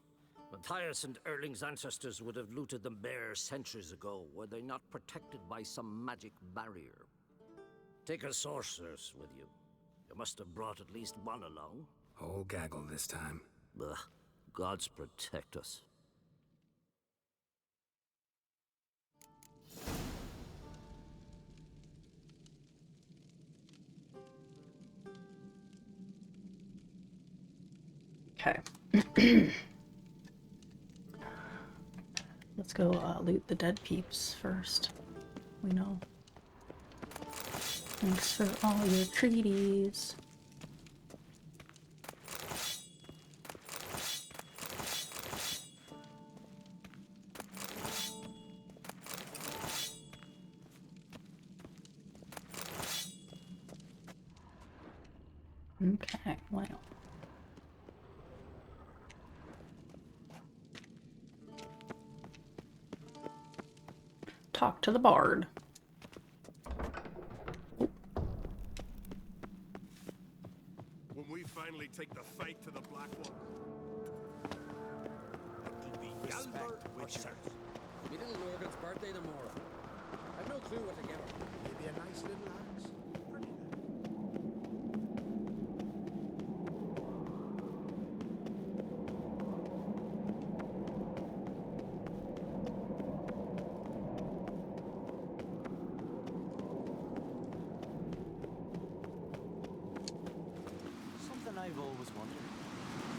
Matthias and Erling's ancestors would have looted them bare centuries ago, were they not protected by some magic barrier. Take a sorceress with you. You must have brought at least one along. Whole gaggle this time. Ugh, gods protect us. Okay. Let's go loot the dead peeps first. We know. Thanks for all your treaties. Okay, wow. Talk to the bard. When we finally take the fight to the Blackwater. Respect Witcher. Me little Lorgan's birthday tomorrow. I've no clue what to get her. Maybe a nice little axe. Something I've always wondered.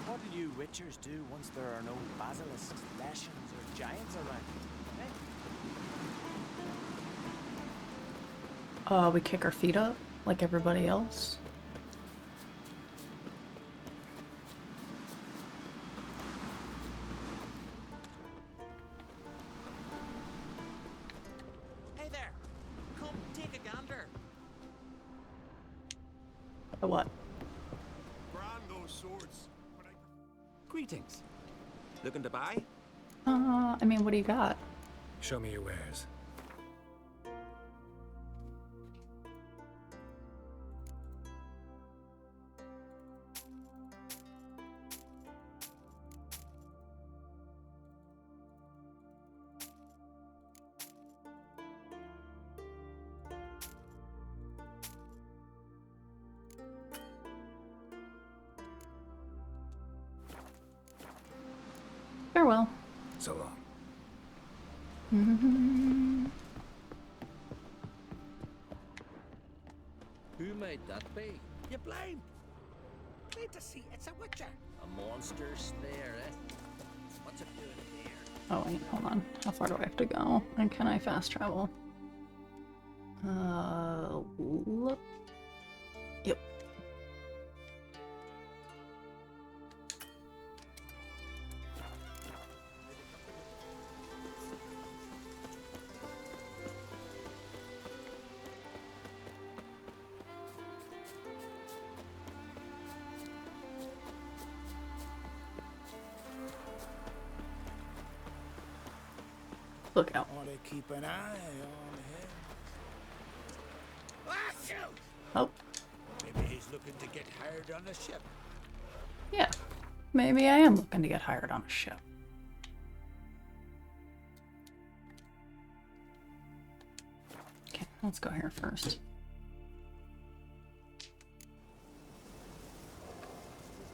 What do you Witchers do once there are no basilisks, lashings, or giants around? We kick our feet up like everybody else. Hey there! Come take a gander. What? Brand those swords, but I... Greetings. Looking to buy? I mean, what do you got? Show me your wares. Farewell. So long. might that be? You blind? Wait to see, it's a witcher. A monster snare, eh? What's it doing here? Oh wait, hold on. How far do I have to go? And can I fast travel? Look. Yep. Look out. Oh, they keep an eye on him. Ah, shoot! Oh. Maybe he's looking to get hired on a ship. Yeah. Maybe I am looking to get hired on a ship. Okay, let's go here first.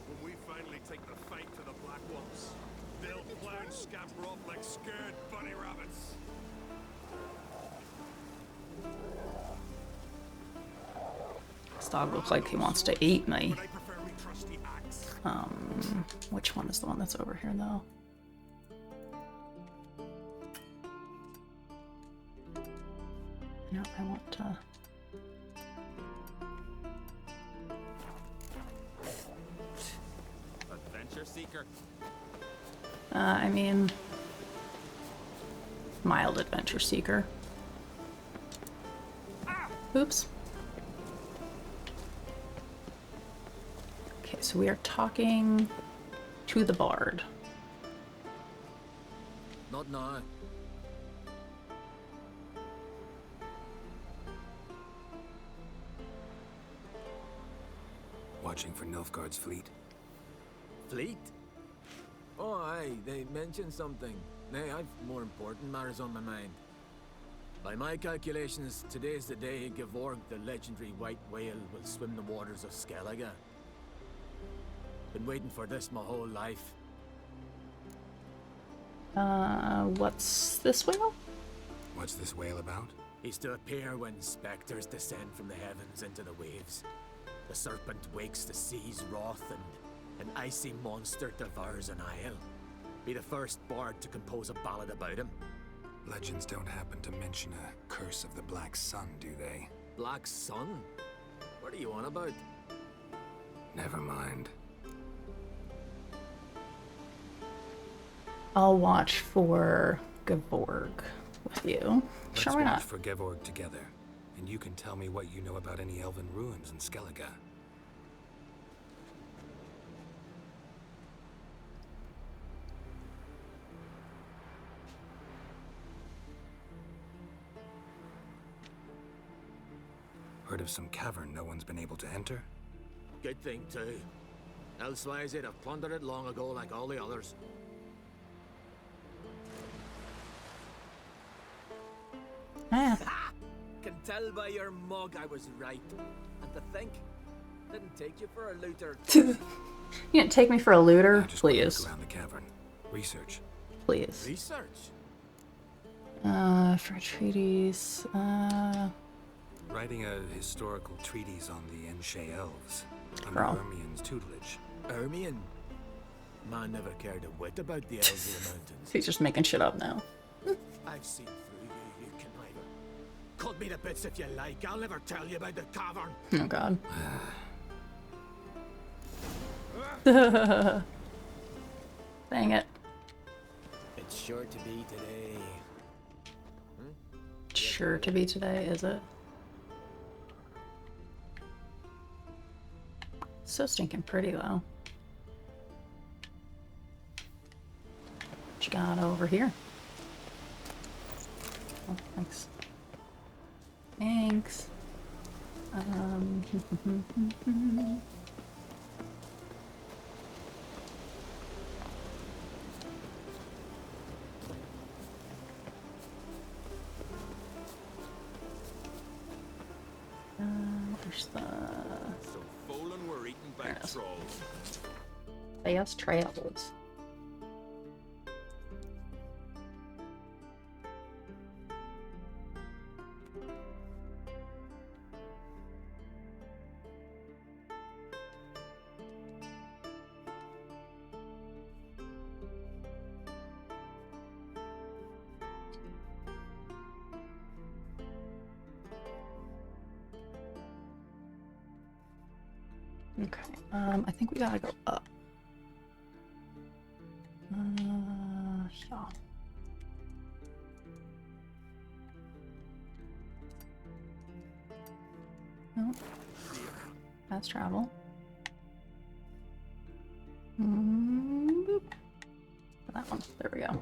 When we finally take the fight to the Black Wolves, they'll clown scamper off like scared bunny rabbits. This dog looks like he wants to eat me. But I prefer me trusty axe. Which one is the one that's over here though? No, I want to. Adventure seeker. I mean, mild adventure seeker. Oops. Okay, so we are talking to the bard. Not now. Watching for Nilfgaard's fleet. Fleet? Oh, aye, they mentioned something. Nay, I've more important matters on my mind. By my calculations, today's the day Gevorg, the legendary white whale, will swim the waters of Skellige. Been waiting for this my whole life. What's this whale? What's this whale about? He's to appear when specters descend from the heavens into the waves. The serpent wakes the sea's wrath and an icy monster devours an isle. Be the first bard to compose a ballad about him. Legends don't happen to mention a curse of the Black Sun, do they? Black Sun? What are you on about? Never mind. I'll watch for Gevorg with you. Let's Sure, why watch not? for Gevorg together, and you can tell me what you know about any elven ruins in Skellige. Heard of some cavern no one's been able to enter? Good thing, too. Elsewise, they'd have plundered it long ago like all the others. Ha! Can tell by your mug I was right. And to think, didn't take you for a looter. You didn't take me for a looter? Please. Look around the cavern. Research. Please. Research? For treaties, Writing a historical treatise on the Enshe elves. Under Girl. Ermien's tutelage. Ermion? Man never cared a whit about the elves of the mountains. He's just making shit up now. I've seen through you, you conniver. Cut me to bits if you like. I'll never tell you about the cavern. Oh god. Dang it. It's sure to be today. Sure to be today, is it? So stinking pretty though. What you got over here? Oh, thanks. Thanks. There's the So Folan were eaten by trolls. Chaos Trails. I think we gotta go up. Yeah. Nope. Fast travel. Boop. That one. There we go.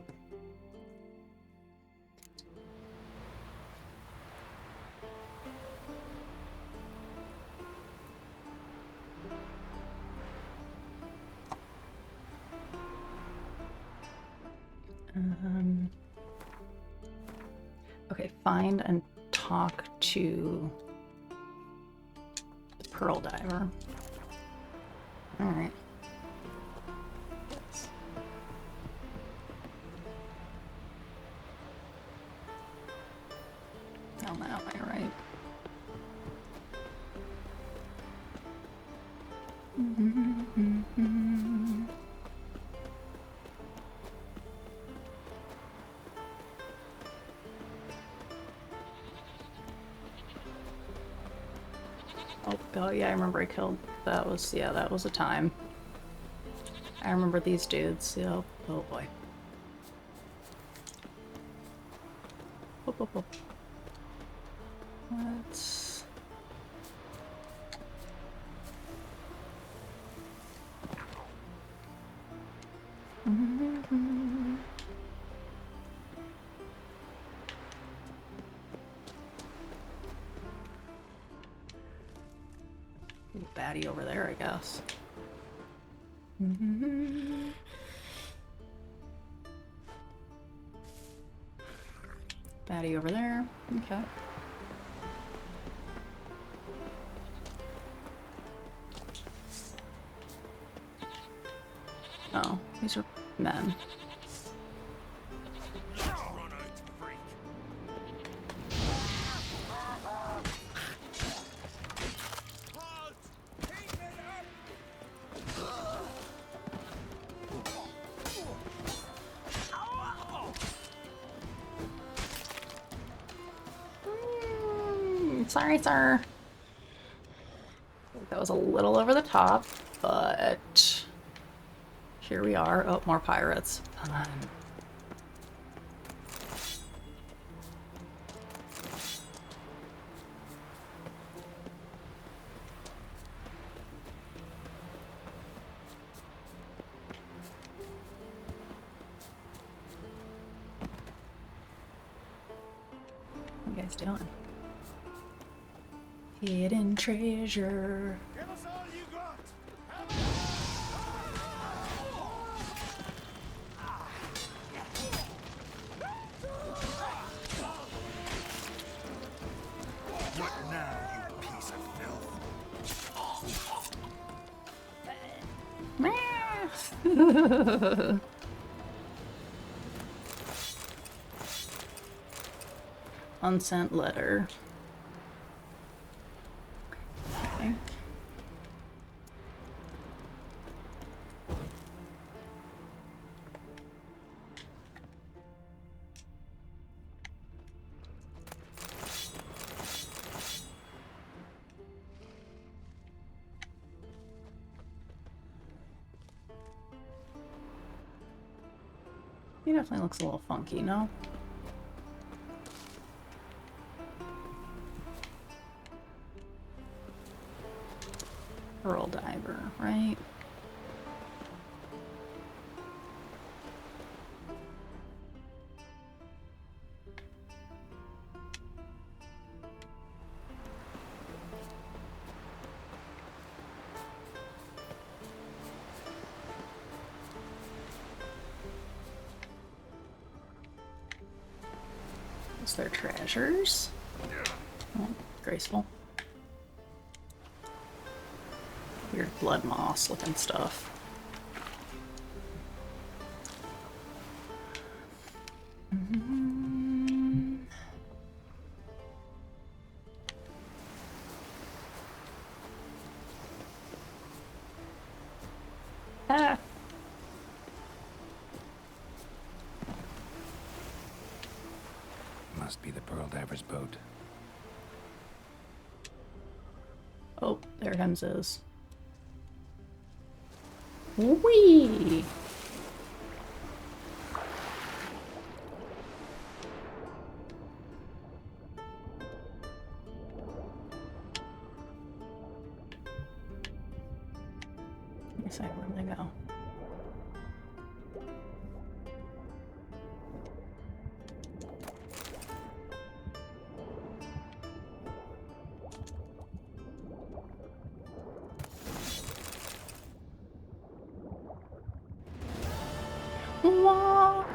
Okay, find and talk to the Pearl Diver. Alright. Down that way, right? Oh yeah, I remember I killed. That was, yeah, that was a time. I remember these dudes. Yep. Oh boy. Whoop. Let's. Baddie over there, I guess. Baddie over there. Okay. Oh, these are men. Sorry, sir. That was a little over the top, but here we are. Oh, more pirates. Come on. What are you guys doing? Hidden treasure. Give us all you got. What now, you piece of filth? Unsent letter. Okay. He definitely looks a little funky, no? Pearl Diver, right? Is there treasures? Oh, graceful. Weird blood moss looking stuff. Ah. Must be the Pearl Diver's boat. Oh, there Hems is. Whee! Wait a second, where'd they go? Wah!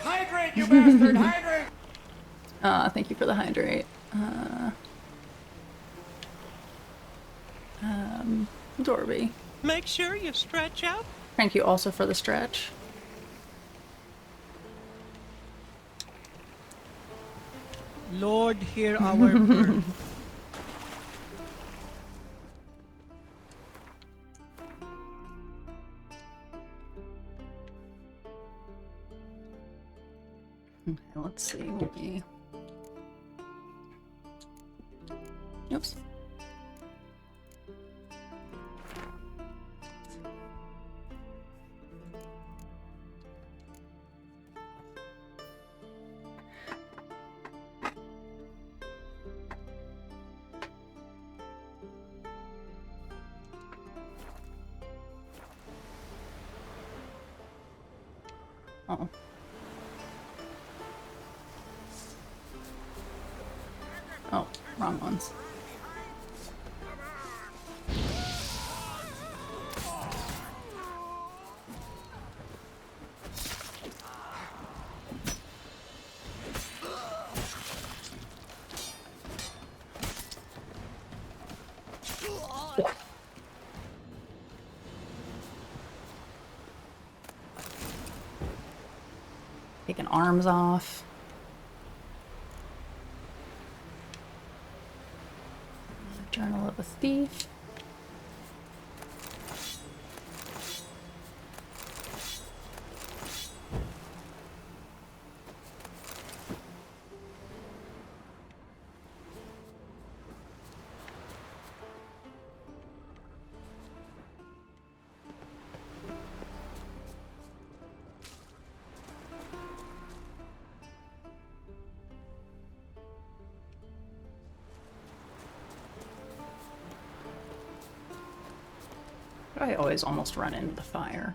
Hydrate, you bastard! Hydrate! Thank you for the hydrate. Dorby. Make sure you stretch out. Thank you also for the stretch. Lord, hear our prayer. Okay, let's see. Let me... Oops. Oh. Oh, wrong ones. Taking arms off. Journal of a Thief. I always almost run into the fire.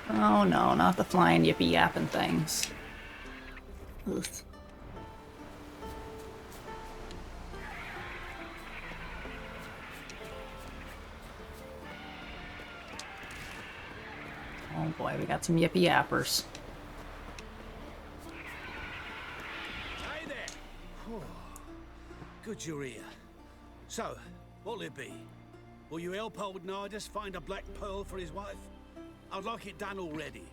Oh no, not the flying yippee yapping things. Ugh. Oh boy, we got some yippee yappers. Hey there! Oh, good you're here. So, what'll it be? Will you help old Nidus find a black pearl for his wife? I'd like it done already.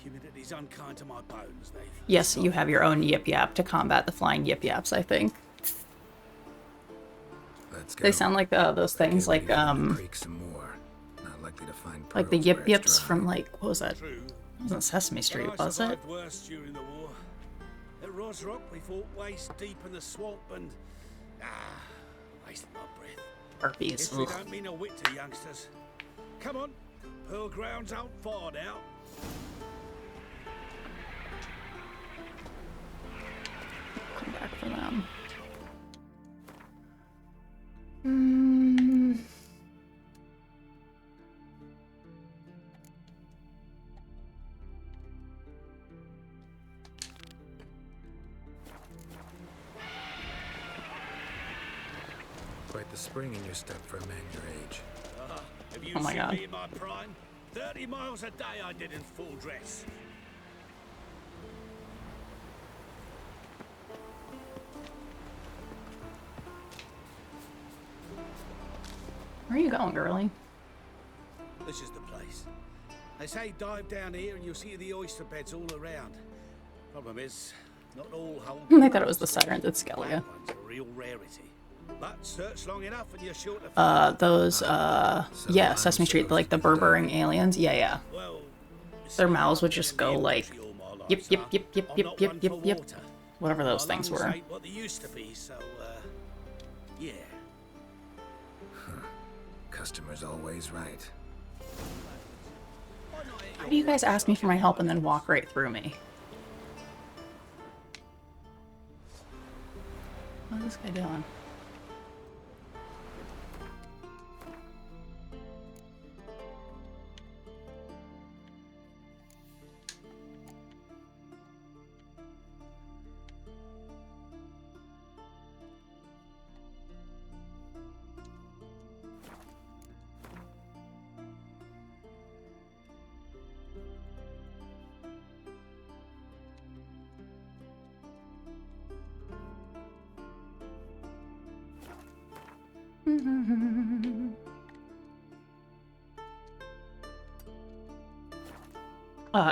Humidity's unkind to my bones, Dave. Yes, you have your own yip yap to combat the flying yip yaps, I think. Let's go. They sound like those things like Creek some more. Not likely to find like the pearls yip where it's yips dry. from like, what was that? It wasn't Sesame Street, But I was it? survived worse during the war. At Rosrock, we fought waist deep in the swamp and wasted my breath. Herpes. History Ugh. don't mean a whit to youngsters. Come on, Pearl Ground's out far now. Come back for them. Quite the spring in your step for a man your age. Have you Oh my seen God. me in my prime? 30 miles a day I did in full dress. Where are you going, girlie? This is the place. They say dive down here and you'll see the oyster beds all around. Problem is, not all hold. I thought it was the sirens at Skellige. One's a real rarity. But search long enough and you're sure to Those, yeah, Sesame Street, like the Berbering aliens. Yeah, yeah. Their mouths would just go like, yip, yip, yip, yip, yip, yip, yip, yip. Whatever those things were. What they used to be, so, yeah. Customer's always right. Why do you guys ask me for my help and then walk right through me? What is this guy doing?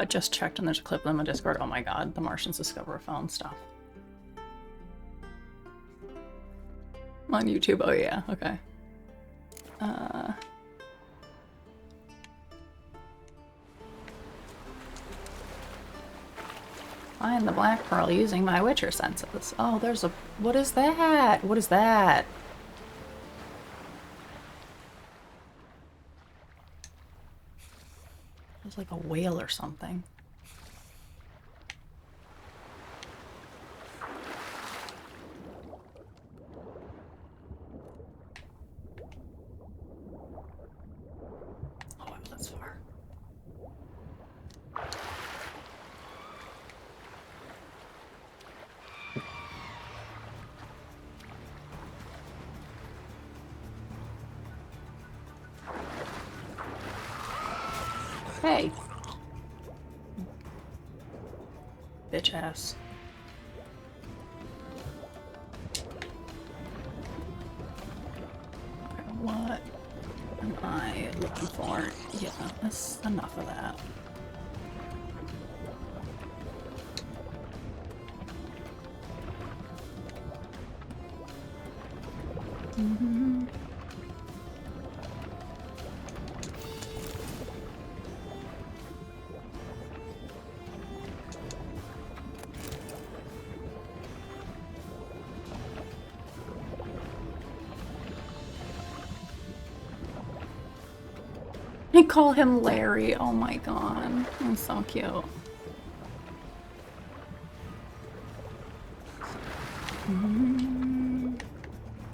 Just checked and there's a clip of them on Discord. Oh my god, the Martians discover a phone stuff. On YouTube, oh yeah, okay. Find the Black Pearl using my Witcher senses. Oh, there's a... What is that? What is that? It's like a whale or something. Oh, that's far. Hey. Bitch ass. Okay, what am I looking for? Yeah, that's enough of that. I call him Larry. Oh my god. He's so cute.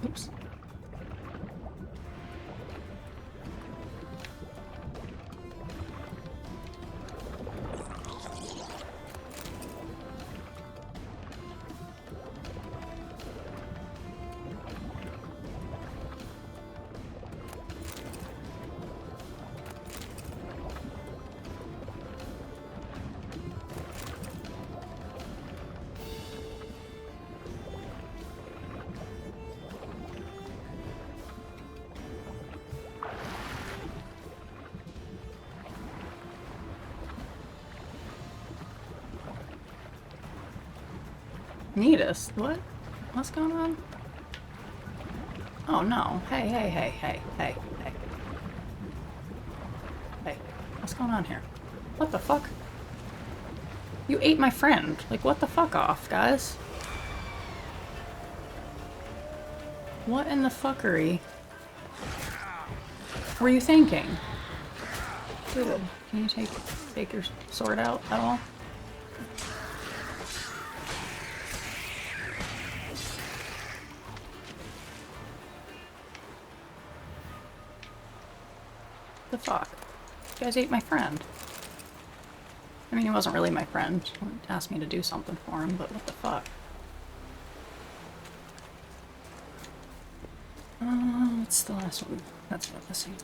Oops. Neatest. What? What's going on? Oh no. Hey, hey, hey, hey, hey, hey. Hey, what's going on here? What the fuck? You ate my friend. Like, what the fuck off, guys? What in the fuckery were you thinking? Dude, can you take your sword out at all? The fuck? You guys ate my friend. I mean, he wasn't really my friend. He asked me to do something for him, but what the fuck? What's the last one? That's what I'm missing.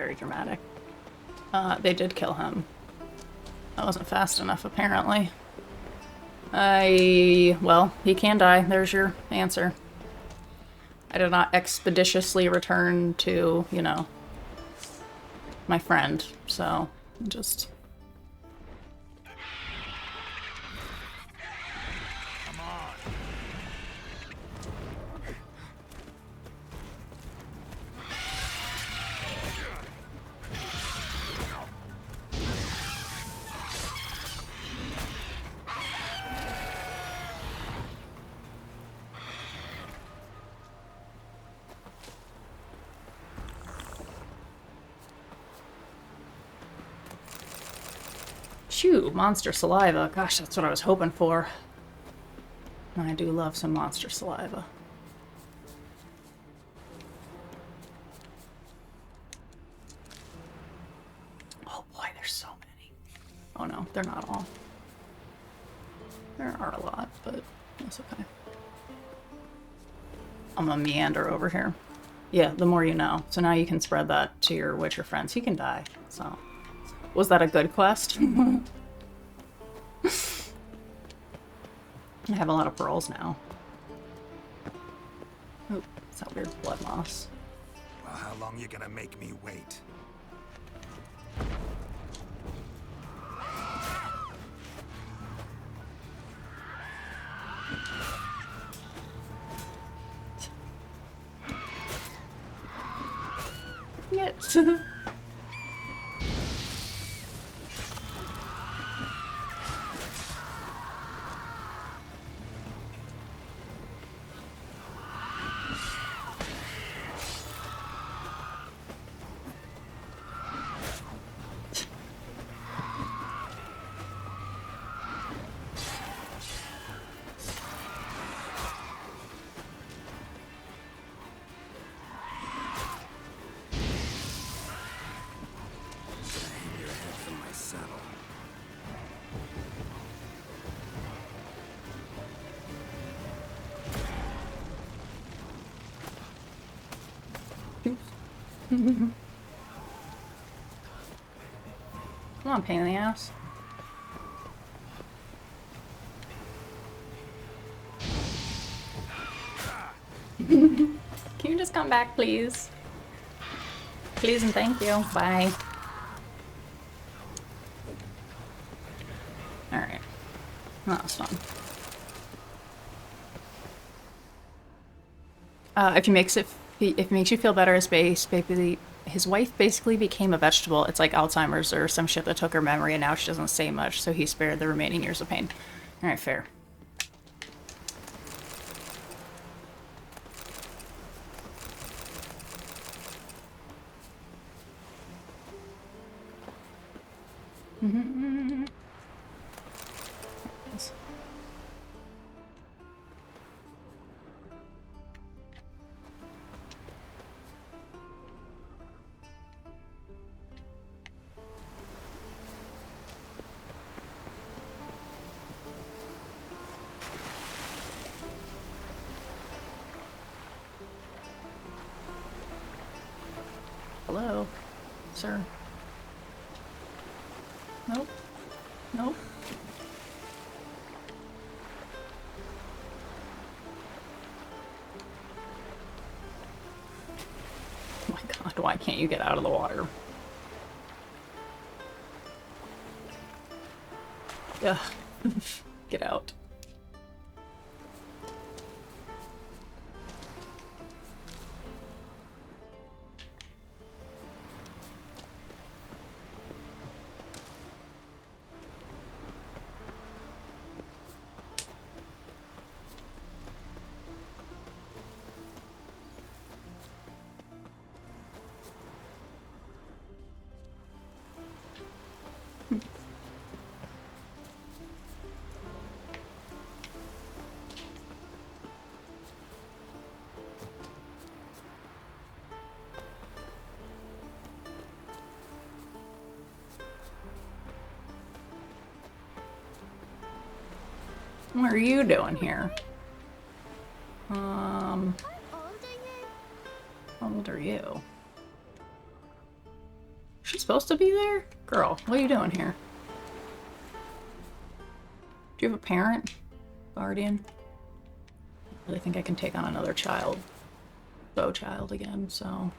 very dramatic. They did kill him. That wasn't fast enough, apparently. Well, he can die. There's your answer. I did not expeditiously return to, you know, my friend, so just... Come on. Shoo, monster saliva. Gosh, that's what I was hoping for. I do love some monster saliva. Oh boy, there's so many. Oh no, they're not all. There are a lot, but that's okay. I'm gonna meander over here. Yeah, the more you know. So now you can spread that to your Witcher friends. He can die, so... Was that a good quest? I have a lot of pearls now. Oh, it's that weird blood moss. Well, how long you gonna make me wait? Yes. Come on, pain in the ass. Can you just come back, please? Please and thank you. Bye. Alright. That was fun. If it makes you feel better, his wife basically became a vegetable. It's like Alzheimer's or some shit that took her memory, and now she doesn't say much, so he spared the remaining years of pain. Alright, fair. Hello, sir. Nope. Nope. Oh my god, why can't you get out of the water? Ugh. Get out. What are you doing here? How old are you? She's supposed to be there? Girl, what are you doing here? Do you have a parent? Guardian? I really think I can take on another child. Bow child again, so...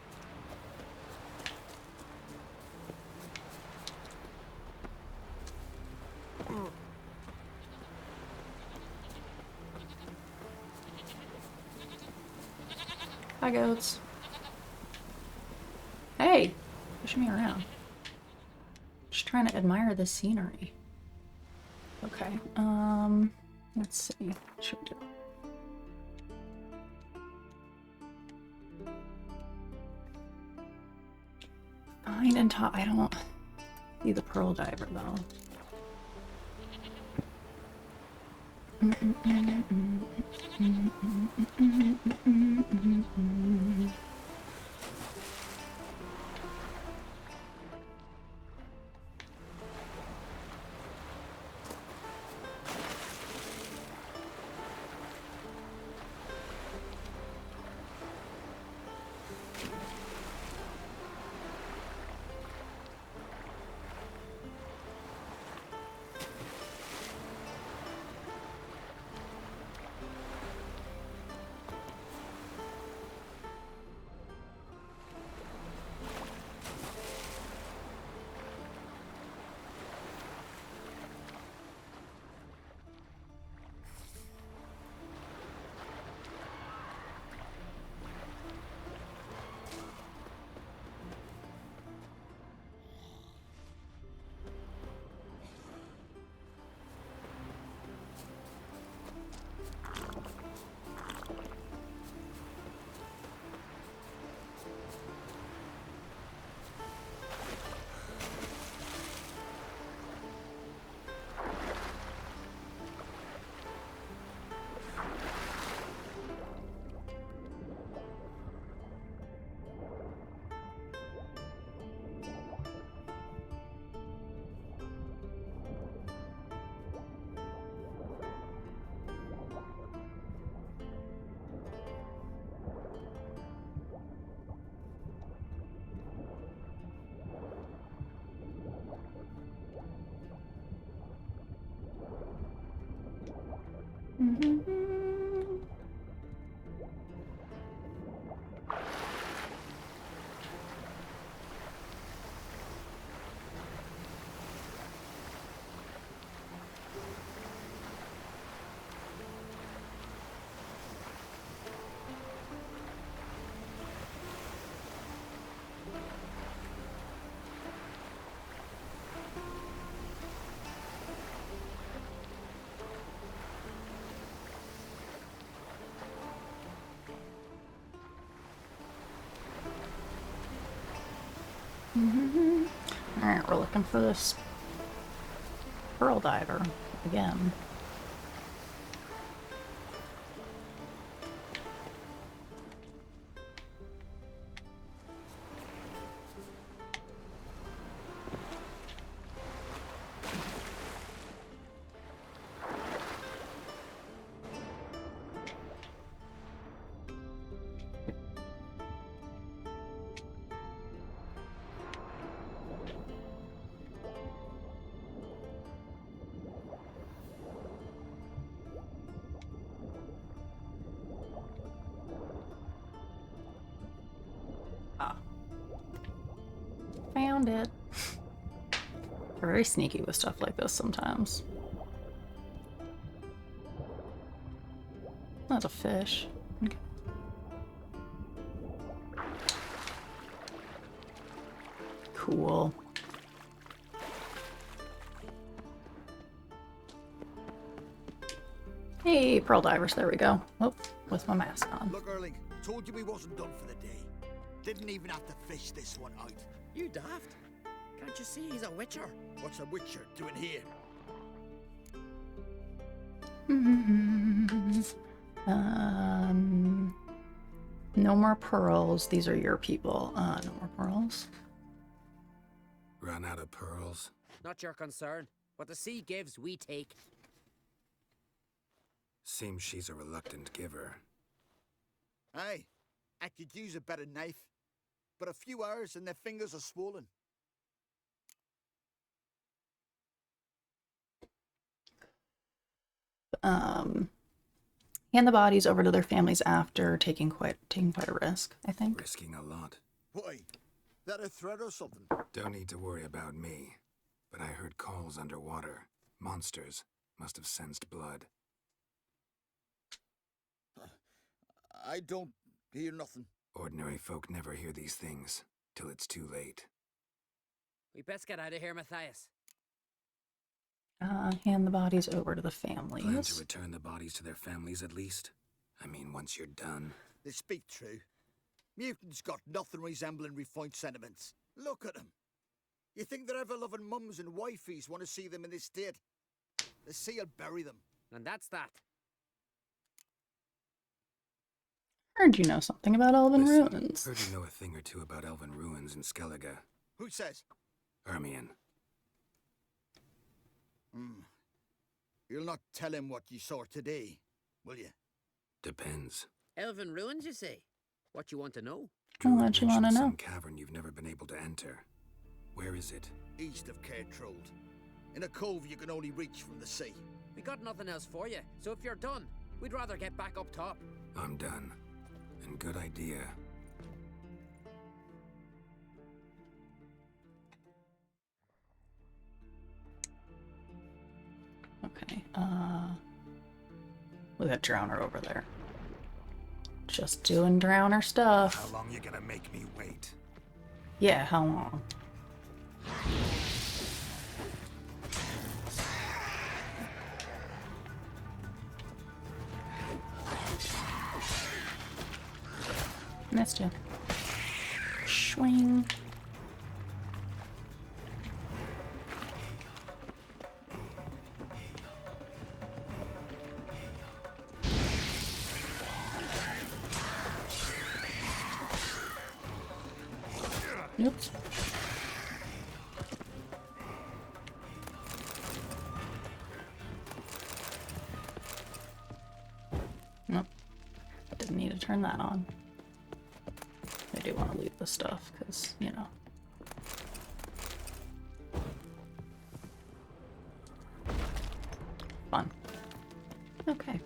Hi, goats. Hey! Push me around. Just trying to admire the scenery. Okay, let's see. What should we do? Find and talk. I don't see the pearl diver though. Alright, we're looking for this pearl diver again. Found it. They're very sneaky with stuff like this sometimes. That's a fish. Okay. Cool. Hey, pearl divers, there we go. Oh, with my mask on. Look, Erling, told you we wasn't done for the day. Didn't even have to fish this one out. You daft. Can't you see he's a witcher? What's a witcher doing here? No more pearls. These are your people. No more pearls. Run out of pearls? Not your concern. What the sea gives, we take. Seems she's a reluctant giver. Aye, I could use a better knife. But a few hours and their fingers are swollen. Hand the bodies over to their families after taking quite a risk, I think. Risking a lot. Why? That a threat or something? Don't need to worry about me. But I heard calls underwater. Monsters must have sensed blood. I don't hear nothing. Ordinary folk never hear these things till it's too late. We best get out of here, Matthias. Hand the bodies over to the Plan families. to return the bodies to their families at least? I mean, once you're done. They speak true. Mutants got nothing resembling refined sentiments. Look at them. You think their ever-loving mums and wifeys want to see them in this state? The sea will bury them. And that's that. Heard you know something about Elven ruins. Heard you know a thing or two about Elven ruins in Skellige. Who says? Hermione. You'll not tell him what you saw today, will you? Depends. Elven ruins, you say? What you want to know? What you want to know? Some cavern you've never been able to enter. Where is it? East of Caertrold. In a cove you can only reach from the sea. We got nothing else for you, so if you're done, we'd rather get back up top. I'm done. And good idea. Okay, look at Drowner over there. Just doing Drowner stuff. How long you gonna make me wait? Yeah, how long? Missed you. Swing. Oops. Nope. Didn't need to turn that on. I do want to leave this stuff, because, you know. Fun. Okay.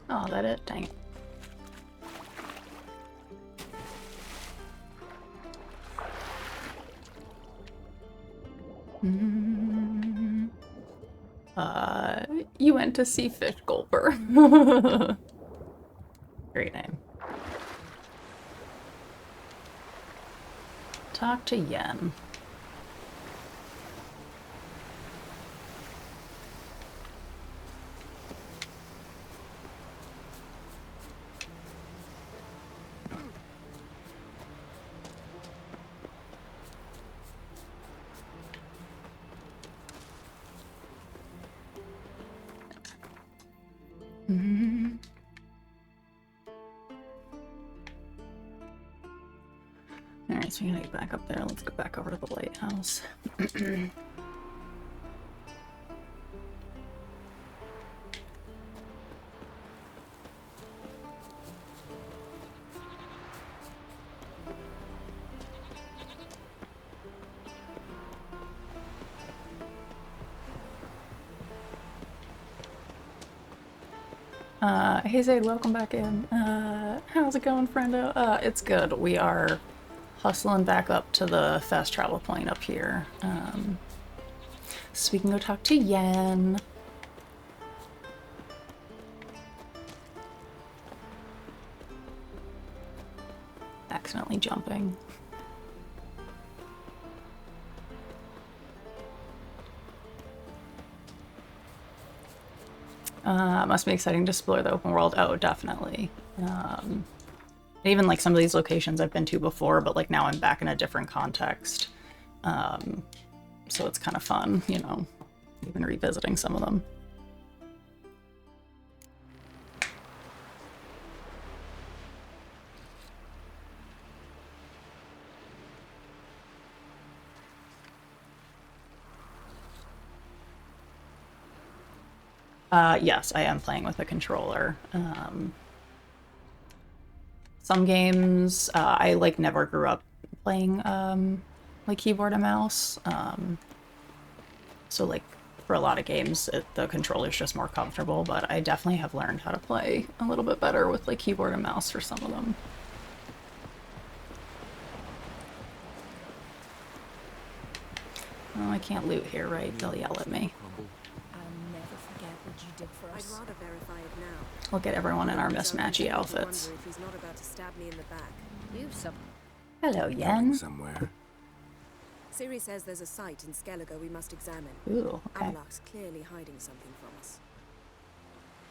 Oh, that it? Dang it. You went to see Fish Gulper. Great name. Talk to Yen. Alright, so we gotta get back up there. Let's go back over to the lighthouse. Hey Zayd, welcome back in. How's it going, friendo? It's good. We are hustling back up to the fast travel point up here. So we can go talk to Yen. Accidentally jumping. Must be exciting to explore the open world. Oh, definitely. Even like some of these locations I've been to before, but like now I'm back in a different context. So it's kind of fun, you know, even revisiting some of them. Yes, I am playing with a controller. Some games, I like never grew up playing like keyboard and mouse. So like for a lot of games, the controller's just more comfortable, but I definitely have learned how to play a little bit better with like keyboard and mouse for some of them. Oh, I can't loot here, right? They'll yell at me. I'd rather verify it now. We'll get everyone in our mismatchy outfits. If he's not about to stab me in the back. Hello, Yen. Somewhere. Siri says there's a site in Skellige we must examine. Ooh, okay. Avalok's clearly hiding something from us.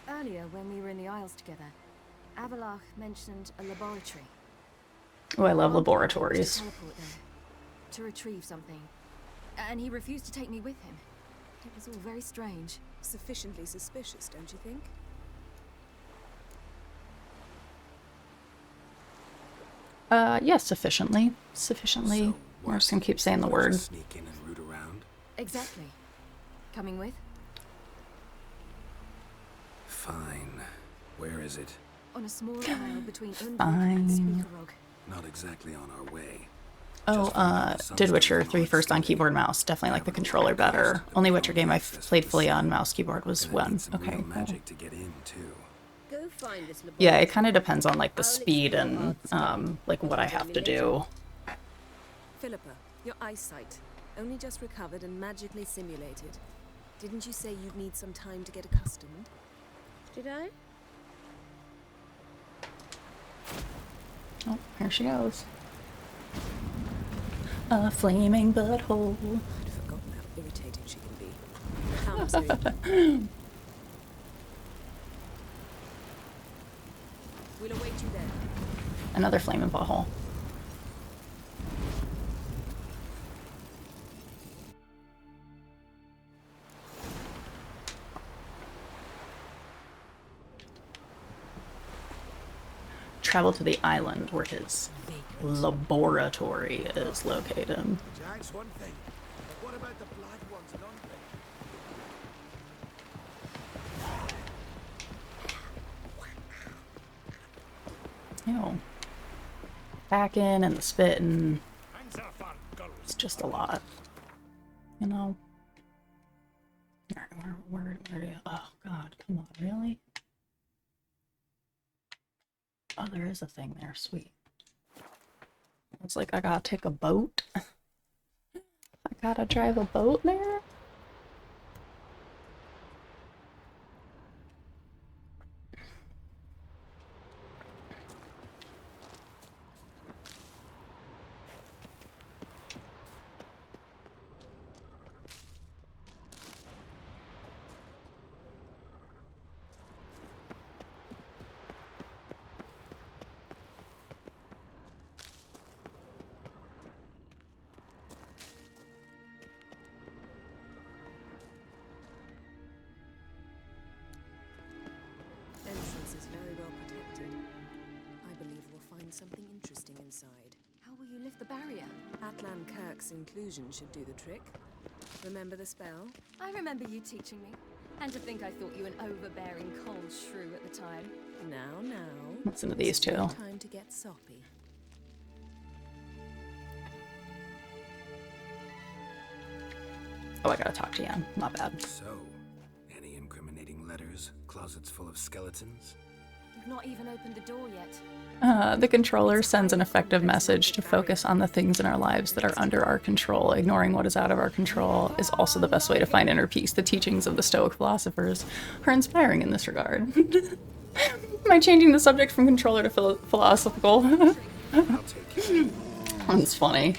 Earlier, when we were in the Isles together, Avalok mentioned a laboratory. Oh, I love laboratories. To teleport there, to retrieve something. And he refused to take me with him. It was all very strange. Sufficiently suspicious, don't you think? Yes, sufficiently. Sufficiently. We're just gonna keep saying the word. Sneak in and root around. Exactly. Coming with? Fine. Where is it? On a small isle between Undvik Fine. and Speakerog. Not exactly on our way. Oh, did Witcher 3 first on keyboard and mouse. Definitely like the controller better. Only Witcher game I've played fully on mouse keyboard was one. Okay, cool. To get in too. Go find this Yeah, it kind of depends on like the speed and like what I have to do. Philippa, your eyesight. Only just recovered and magically simulated. Didn't you say you'd need some time to get accustomed? Did I? Oh, here she goes. A flaming butthole. I'd forgotten how irritating she can be. We'll await you there. Another flaming butthole. Travel to the island where his laboratory is located. Jack's one thing, but what about the blood ones at Undvik? Ew. Back in and the spitting. It's just a lot. You know? Where do you... Oh, God. Come on. Really? Oh, there is a thing there. Sweet. It's like I gotta take a boat. I gotta drive a boat there? Entrance is very well protected. I believe we'll find something interesting inside. How will you lift the barrier? Atlan Kirk's inclusion should do the trick. Remember the spell? I remember you teaching me. And to think I thought you an overbearing cold shrew at the time. Now. Listen to these two. Time to get soppy. Oh, I gotta talk to Yen. Not bad. So, any incriminating letters? Closets full of skeletons? You've not even opened the door yet. The controller sends an effective message to focus on the things in our lives that are under our control. Ignoring what is out of our control is also the best way to find inner peace. The teachings of the Stoic philosophers are inspiring in this regard. Am I changing the subject from controller to philosophical? That's funny.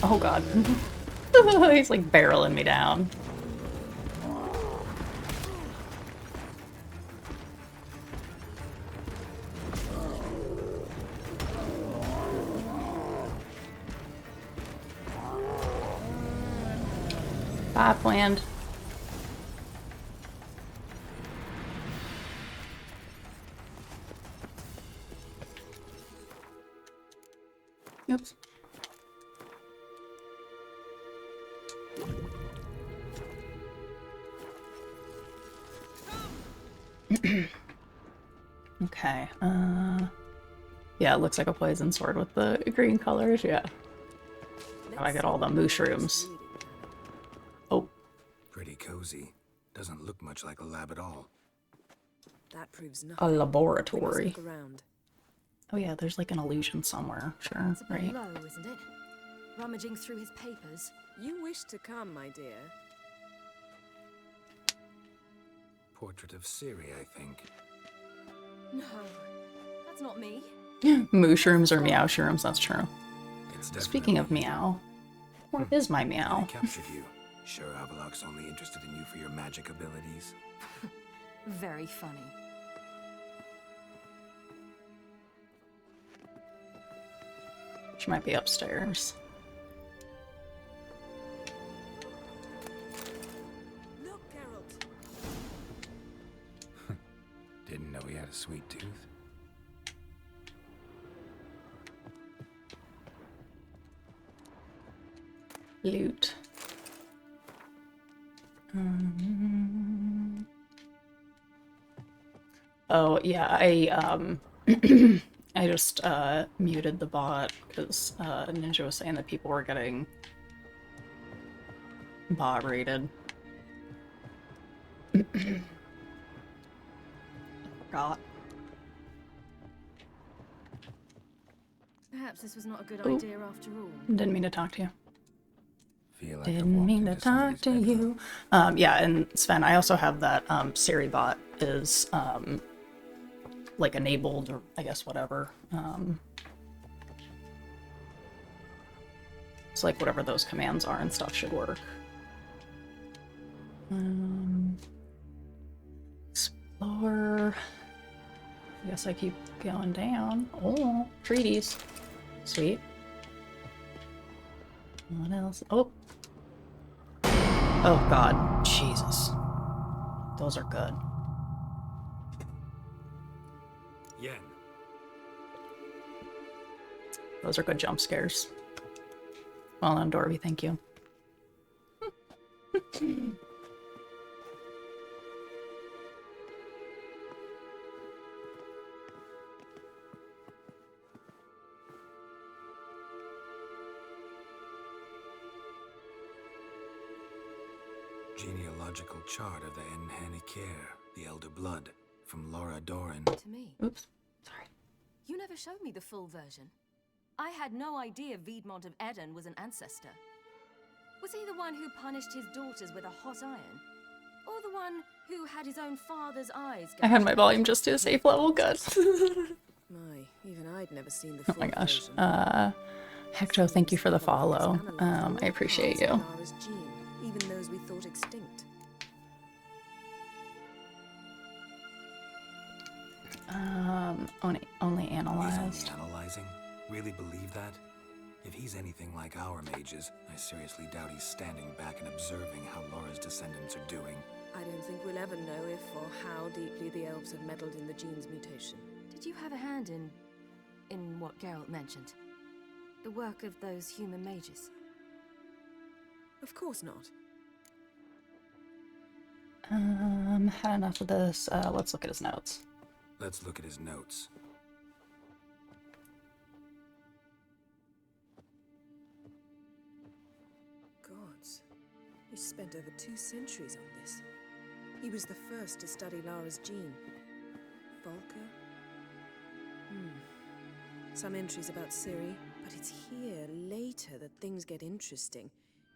Oh god. He's like barreling me down. Bye, planned. Oops. Okay. Yeah, it looks like a poison sword with the green colors. Yeah. How I get all the mushrooms. Oh. Pretty cozy. Doesn't look much like a lab at all. That proves A nothing. laboratory. We must look around. Oh yeah, there's like an illusion somewhere. Sure, It's a bit right? low, isn't it? Rummaging through his papers. You wish to come, my dear. Portrait of Siri, I think. No, that's not me. Mushrooms or meow shrooms, that's true. It's Speaking of meow, where is my I meow? captured you. Sure, Avalok's only interested in you for your magic abilities. Very funny. She might be upstairs. Look, Geralt. Didn't know he had a sweet tooth. Loot. Oh yeah, I I just muted the bot because Ninja was saying that people were getting bot rated. I forgot. Perhaps this was not a good Ooh. idea after all. Didn't mean to talk to you. Feel like Didn't mean to talk to you. Yeah, and Sven, I also have that Siri bot is like enabled, or I guess whatever. It's like whatever those commands are and stuff should work. Explore. I guess I keep going down. Oh, treaties. Sweet. What else? Oh. Oh god. Jesus. Those are good. Yen. Those are good jump scares. Well done, Dorby, thank you. Genealogical chart of the Enhanikir, the Elder Blood, from Laura Doran. To me. Oops. Sorry. You never showed me the full version. I had no idea Viedmont of Eden was an ancestor. Was he the one who punished his daughters with a hot iron? Or the one who had his own father's eyes I had my volume just to a safe level, good. My, even I'd never seen the Oh full my gosh. version. Hecto, thank you for the follow. I appreciate you. Lara's gene, even those we thought extinct. Only He's analyzed. only analyzing? Really believe that? If he's anything like our mages, I seriously doubt he's standing back and observing how Laura's descendants are doing. I don't think we'll ever know if or how deeply the elves have meddled in the gene's mutation. Did you have a hand in what Geralt mentioned? The work of those human mages? Of course not. Had enough of this. Let's look at his notes. Let's look at his notes. Gods, he spent over 2 centuries on this. He was the first to study Lara's gene. Volker? Some entries about Ciri, but it's here, later, that things get interesting.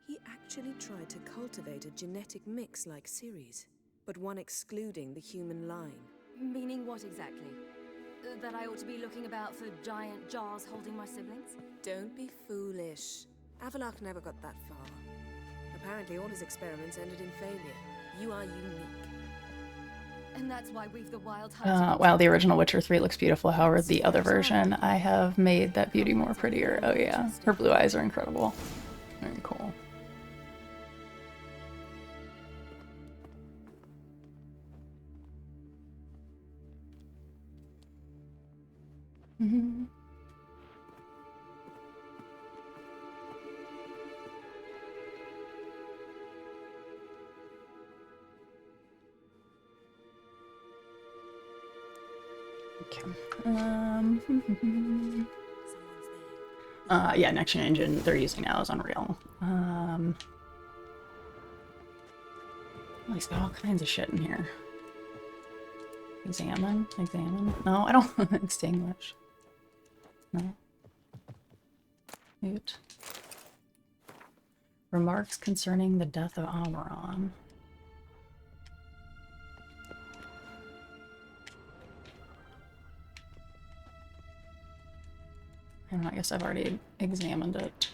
He actually tried to cultivate a genetic mix like Ciri's, but one excluding the human line. Meaning what exactly? That I ought to be looking about for giant jars holding my siblings? Don't be foolish. Avalok never got that far. Apparently all his experiments ended in failure. You are unique. And that's why we've the wild hunt. Wow, the original Witcher 3 looks beautiful. However, the other version, I have made that beauty more prettier. Oh yeah, her blue eyes are incredible. Very cool. Mm-hmm. Okay. Yeah, next gen engine they're using now is Unreal. Oh, he's got all kinds of shit in here. Examine? No, I don't extinguish. No. Mute. Remarks concerning the death of Amaron. I don't know, I guess I've already examined it.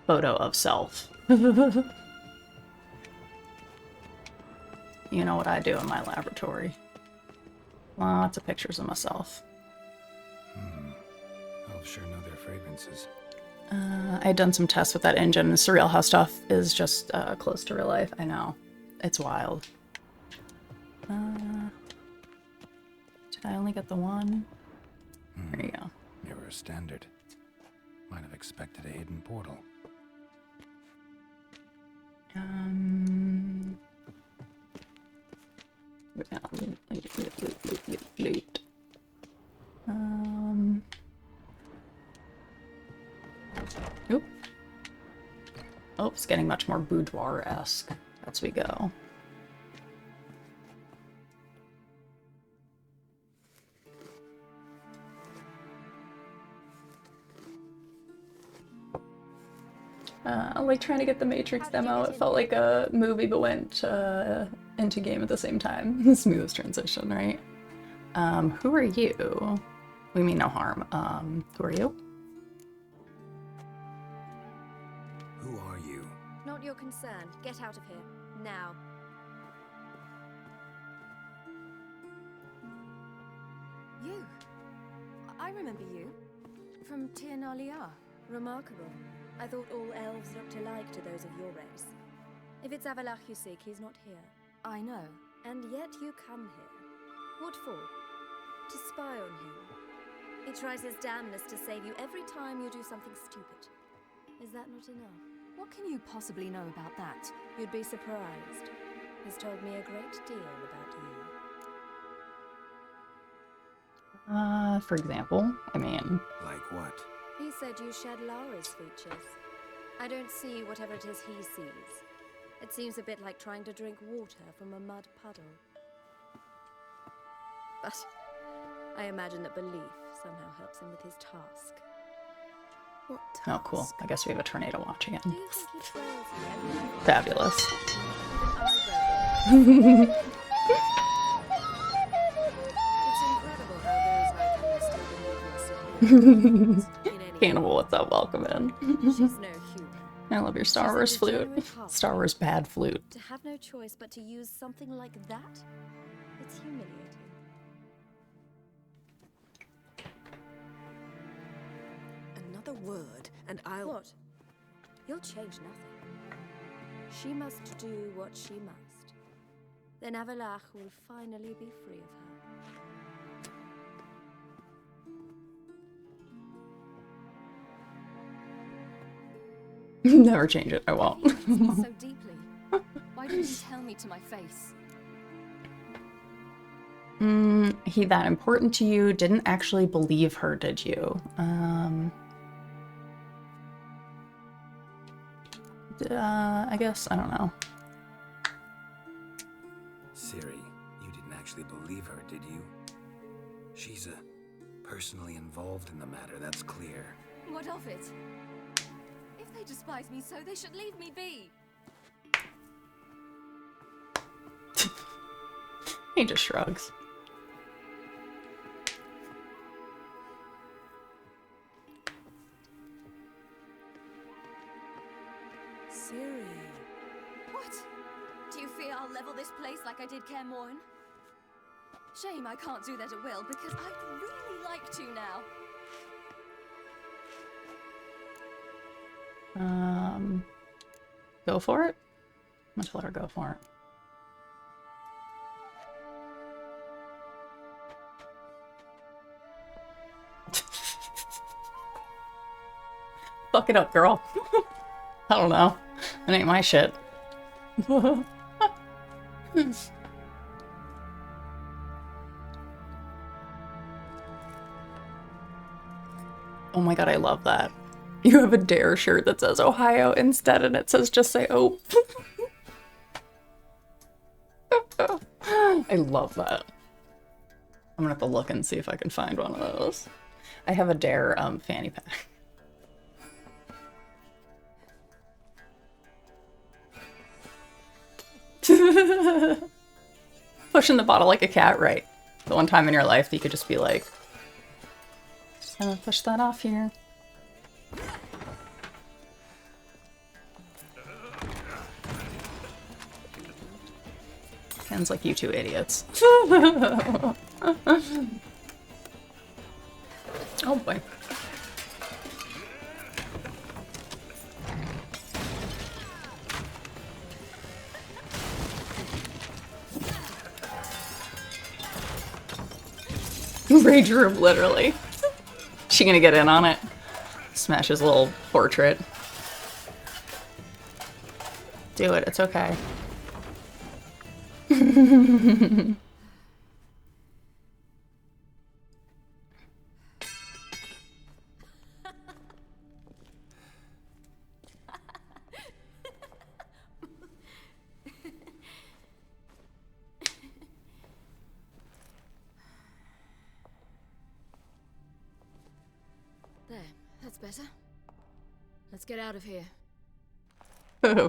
Photo of self. You know what I do in my laboratory. Lots of pictures of myself. Elves sure know their fragrances. I had done some tests with that engine. The surreal how stuff is just close to real life. I know. It's wild. Did I only get the one? There you go. Mirror standard. Might have expected a hidden portal. Loot. Oop. Oh, it's getting much more boudoir-esque as we go. Like trying to get the Matrix demo, it felt like a movie but went into game at the same time. Smooth transition, right? Who are you? We mean no harm. Who are you? Who are you? Not your concern. Get out of here. Now. You. I remember you. From Tir Nalia. Remarkable. I thought all elves looked alike to those of your race. If it's Avalach you seek, he's not here. I know. And yet you come here. What for? To spy on him. He tries his damnedest to save you every time you do something stupid. Is that not enough? What can you possibly know about that? You'd be surprised. He's told me a great deal about you. For example, I mean... Like what? He said you shed Lara's features. I don't see whatever it is he sees. It seems a bit like trying to drink water from a mud puddle. But I imagine that belief somehow helps him with his task. What task? Oh, cool. I guess we have a tornado watch again. Do you think he trails you? Fabulous. Cannibal, what's up? Welcome in. She's no human. I love your Star Wars flute. Star Wars bad flute. To have no choice but to use something like that? It's humiliating. Another word, and I'll... What? You'll change nothing. She must do what she must. Then Avalach will finally be free of her. Never change it. I won't. So deeply. Why didn't you tell me to my face? He that important to you? Didn't actually believe her, did you? I guess, I don't know. Ciri, you didn't actually believe her, did you? She's personally involved in the matter, that's clear. What of it? If they despise me so, they should leave me be. He just shrugs. Siri. What? Do you fear I'll level this place like I did Kaer Morhen? Shame I can't do that at will, because I'd really like to now. Go for it? I'm gonna let her go for it. Fuck it up, girl. I don't know. That ain't my shit. Oh my god, I love that. You have a Dare shirt that says Ohio instead, and it says just say oh. I love that. I'm gonna have to look and see if I can find one of those. I have a Dare fanny pack. Pushing the bottle like a cat, right? The one time in your life that you could just be like, just gonna push that off here. Sounds like you two idiots. Oh boy. Rage room, literally. She gonna get in on it? Smash his little portrait. Do it, it's okay. There, that's better. Let's get out of here.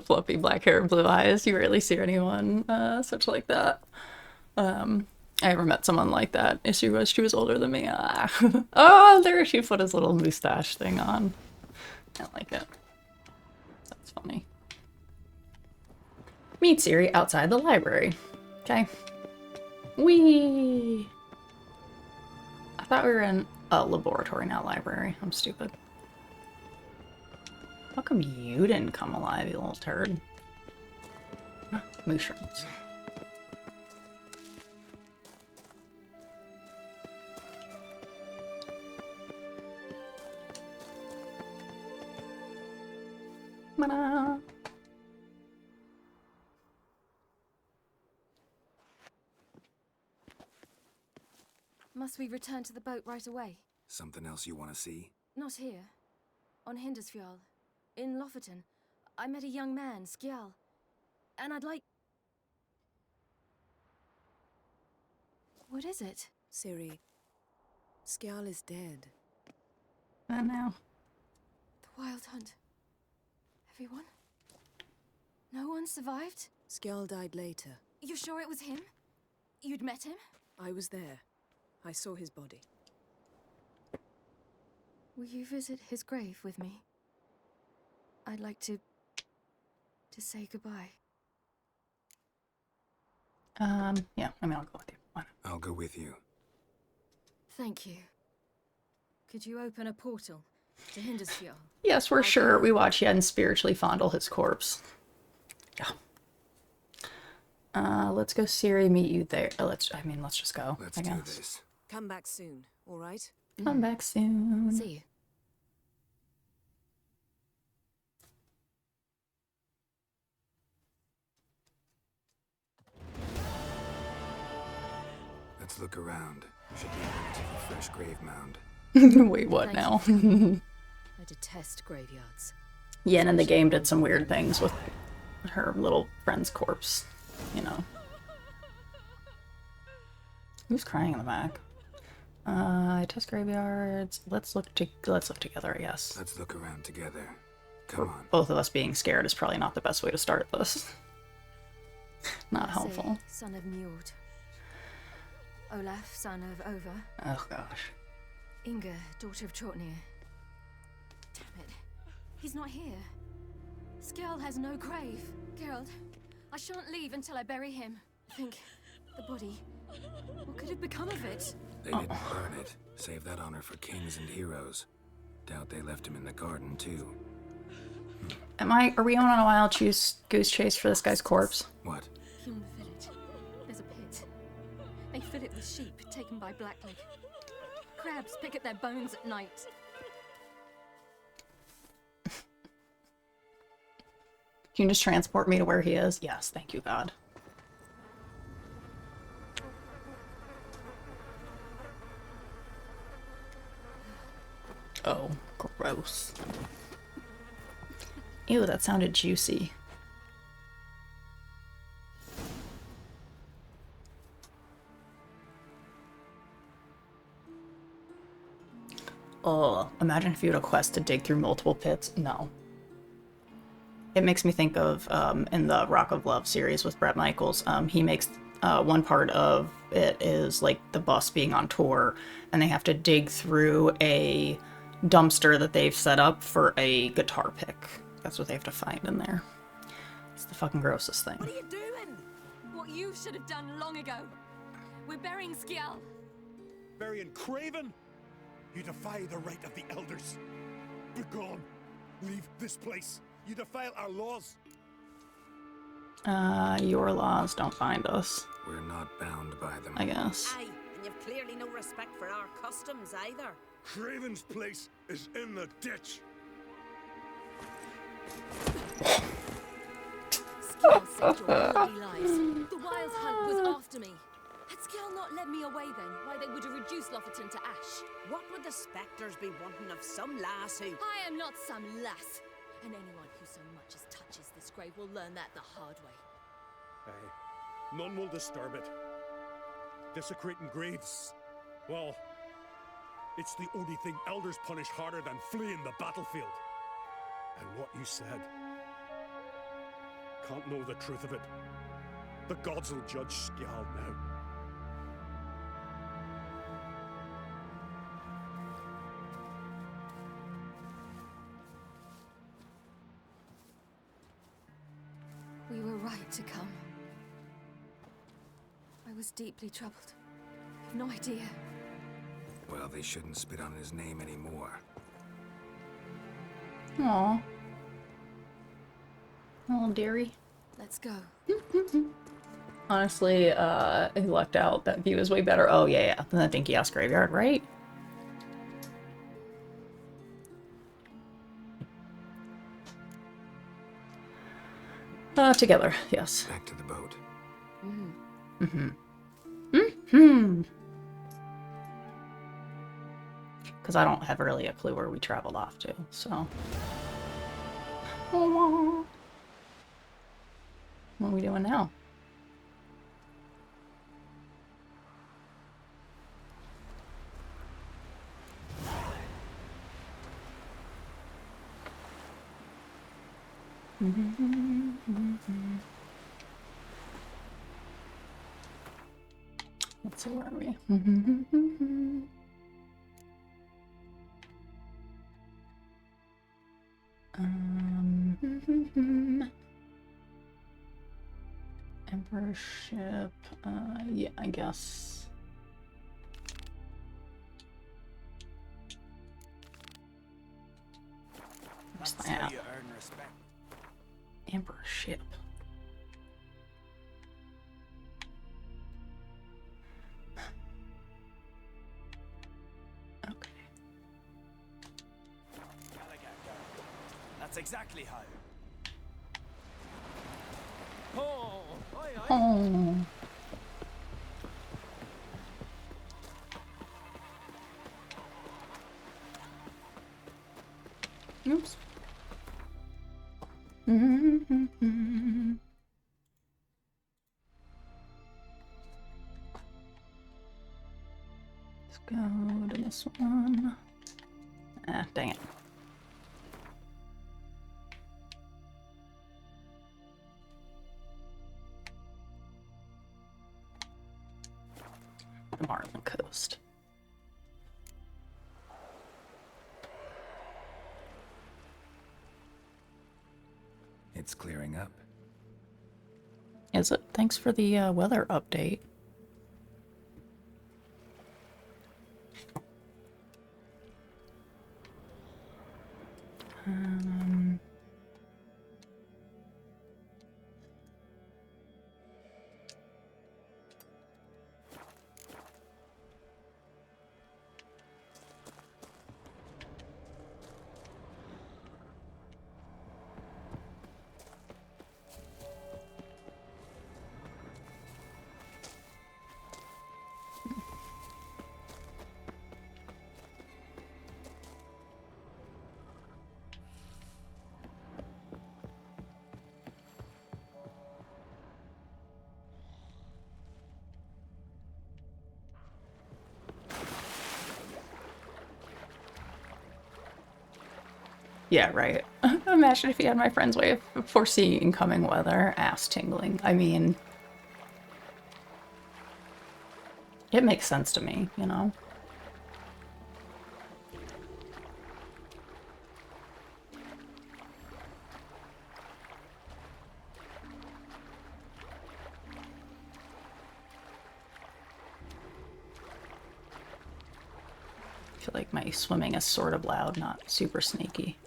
Fluffy black hair, blue eyes. You rarely see anyone such like that. I ever met someone like that. She was older than me. Oh, there she put his little mustache thing on. I like it. That's funny. Meet Siri outside the library. Okay. Whee! I thought we were in a laboratory, not library. I'm stupid. How come you didn't come alive, you little turd? Mushrooms. Ta-da! Must we return to the boat right away? Something else you want to see? Not here. On Hindersfjall. In Lofoten. I met a young man, Skjal. And I'd like... What is it? Siri. Skjal is dead. I know. The Wild Hunt. Everyone? No one survived? Skjal died later. You're sure it was him? You'd met him? I was there. I saw his body. Will you visit his grave with me? I'd like to say goodbye. Yeah, I mean, I'll go with you. Why not? I'll go with you. Thank you. Could you open a portal to Hindersfjall? Yes, we're sure. We watch Yen spiritually fondle his corpse. Yeah. Let's go Siri meet you there. Let's just go. Let's I do guess. this. Come back soon, all right? Come back soon. See you. Let's look around. Should be able to a fresh grave mound. Wait, what Thank now? I detest graveyards. Yen in the game did some weird things with her little friend's corpse, you know. Who's crying in the back? I test graveyards. Let's look together, I guess. Let's look around together. Come on. Both of us being scared is probably not the best way to start this. Not I say, helpful. son of Njord. Olaf, son of Ova. Oh gosh. Inga, daughter of Trotnir. Damn it. He's not here. Skjall has no grave. Geralt, I shan't leave until I bury him. I think the body. What could have become of it? They didn't burn it. Save that honor for kings and heroes. Doubt they left him in the garden, too. Are we on a wild goose chase for this guy's corpse? What? Beyond the village, there's a pit. They fill it with sheep taken by Blackleg. Crabs pick at their bones at night. Can you just transport me to where he is? Yes, thank you, God. Oh, gross. Ew, that sounded juicy. Oh, imagine if you had a quest to dig through multiple pits. No. It makes me think of, in the Rock of Love series with Bret Michaels, he makes, one part of it is, like, the bus being on tour, and they have to dig through a dumpster that they've set up for a guitar pick. That's what they have to find in there. It's the fucking grossest thing. What are you doing? What you should have done long ago. We're burying Skjall. Burying Craven? You defy the right of the elders. Begone. Leave this place. You defile our laws. Your laws don't bind us. We're not bound by them. I guess. Aye, and you've clearly no respect for our customs either. Craven's place is in the ditch. Skjall saved your bloody lives. The Wild Hunt was after me. Had Skjall not led me away then, why they would have reduced Lofferton to ash. What would the spectres be wanting of some lass who... I am not some lass. And anyone who so much as touches this grave will learn that the hard way. Aye. None will disturb it. Desecrating graves. Well, it's the only thing elders punish harder than fleeing the battlefield. And what you said. Can't know the truth of it. The gods will judge Skjall now. We were right to come. I was deeply troubled. You've no idea. Well, they shouldn't spit on his name anymore. Aww. Oh, dearie. Let's go. Honestly, he lucked out. That view is way better. Oh, yeah. Than the dinky ass graveyard, right? Together, yes. Back to the boat. Because I don't have really a clue where we traveled off to, so. What are we doing now? Let's see, where are we? Emperorship, yeah, I guess. What's that? Emperorship. Okay. That's exactly how. Oh. Oops. Let's go to this one. Ah, dang it. the Marlin Coast. It's clearing up. Is it? Thanks for the weather update. Yeah, right. Imagine if you had my friend's way of foreseeing incoming weather. Ass tingling. I mean, it makes sense to me, you know? I feel like my swimming is sort of loud, not super sneaky.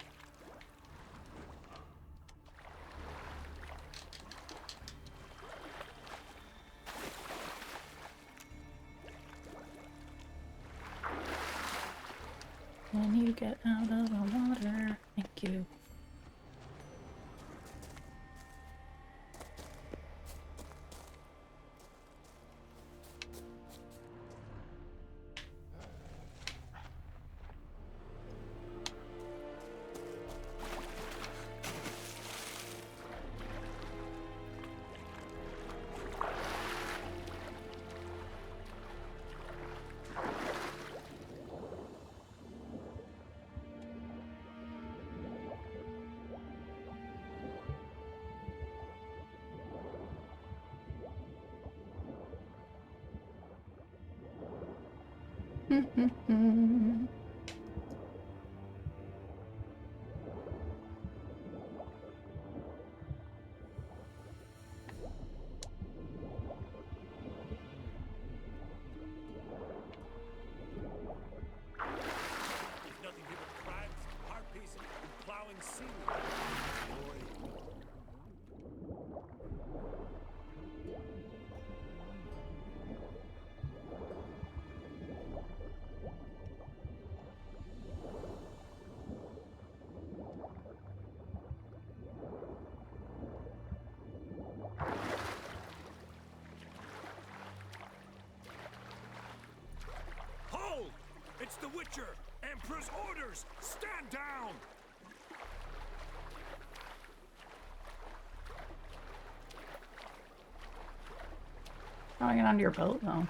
When you get out of the water, thank you. Hold! It's the Witcher! Emperor's orders! Stand down! How do I get onto your boat, though?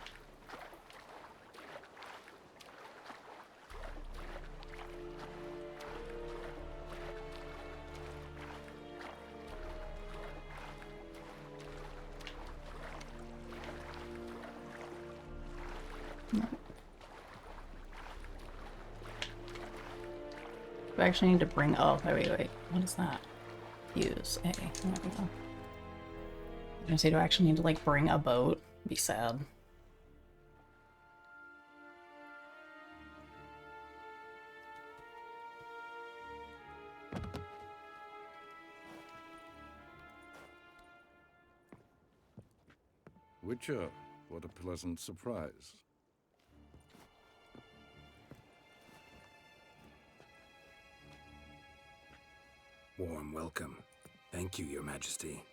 Do I actually need to bring... Oh, wait. What is that? Use A. There we go. I was gonna say, do I actually need to, like, bring a boat? Be sad. Witcher, what a pleasant surprise. Warm welcome. Thank you, Your Majesty.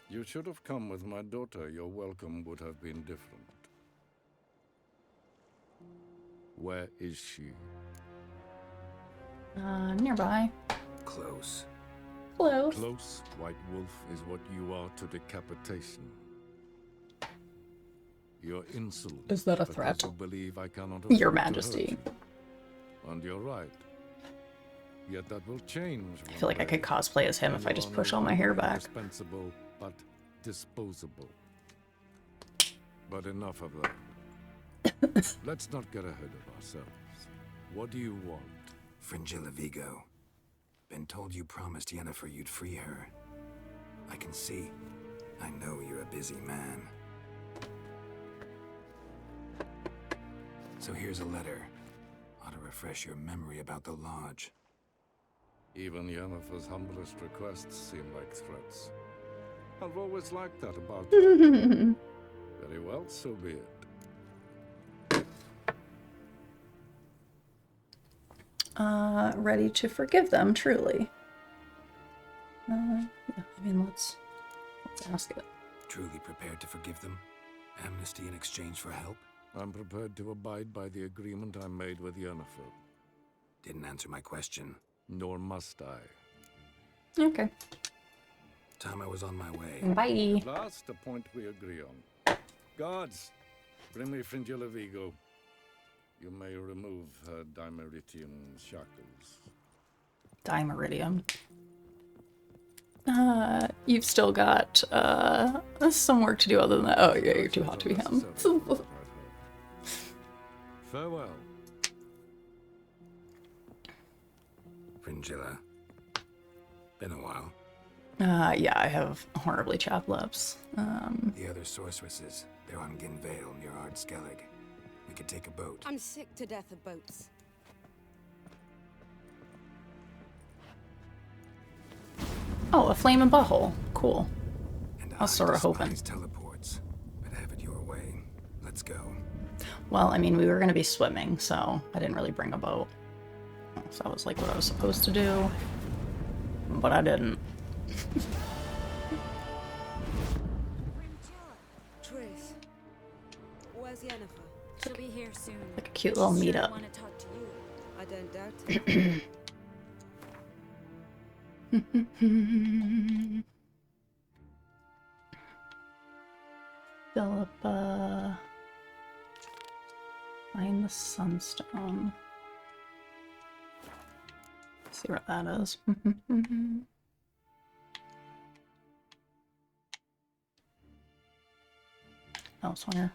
You should have come with my daughter. Your welcome would have been different. Where is she? Nearby. Close. Close. Close, White Wolf, is what you are to decapitation. You're insolent. Is that a because threat? You believe I cannot Your afford to Majesty. hurt you. And you're right. Yet that will change. I feel like I could cosplay as him if I just push all my hair back. Indispensable, but disposable. But enough of that. Let's not get ahead of ourselves. What do you want? Fringilla Vigo. Been told you promised Yennefer you'd free her. I can see. I know you're a busy man. So here's a letter. Ought to refresh your memory about the Lodge. Even Yennefer's humblest requests seem like threats. I've always liked that about you. Very well, so be it. Ready to forgive them, truly. Yeah, I mean, let's ask it. Truly prepared to forgive them? Amnesty in exchange for help? I'm prepared to abide by the agreement I made with Yennefer. Didn't answer my question. Nor must I. Okay. Time I was on my way. Bye. At last, a point we agree on. Guards, bring me Fringilla Vigo. You may remove her dimeritium shackles. Dimeridium. You've still got some work to do other than that. Oh yeah, you're too hot to be him. Farewell. Fringilla. Been a while. Yeah, I have horribly chapped lips. The other sorceresses, they're on Ginvale near Ardskellig. We could take a boat. I'm sick to death of boats. Oh, a flaming butthole. Cool. And I was sort of hoping. Teleports, but have it your way. Let's go. Well, I mean, we were going to be swimming, so I didn't really bring a boat. So that was like what I was supposed to do, but I didn't. Triss, where's Yennefer? She'll be here soon. Like a cute little Sure, I meetup. want to talk to you. I don't doubt it. Philippa. Find the Sunstone. See what that is. Elsewhere.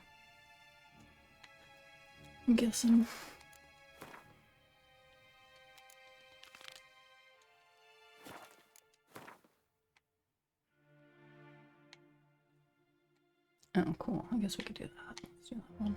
I'm guessing. Oh, cool. I guess we could do that. Let's do that one.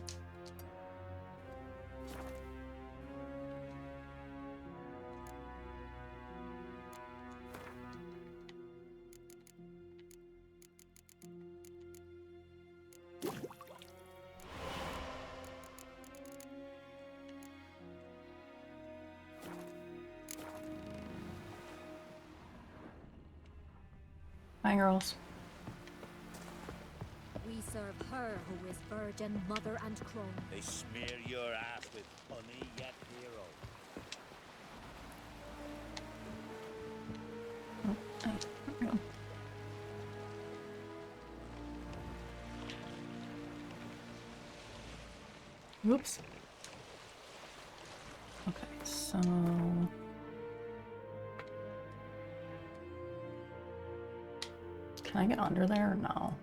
Bye, girls. We serve her who is virgin, mother, and crone. They smear your ass with honey, yet hero. Whoops. Okay, so... Can I get under there or no?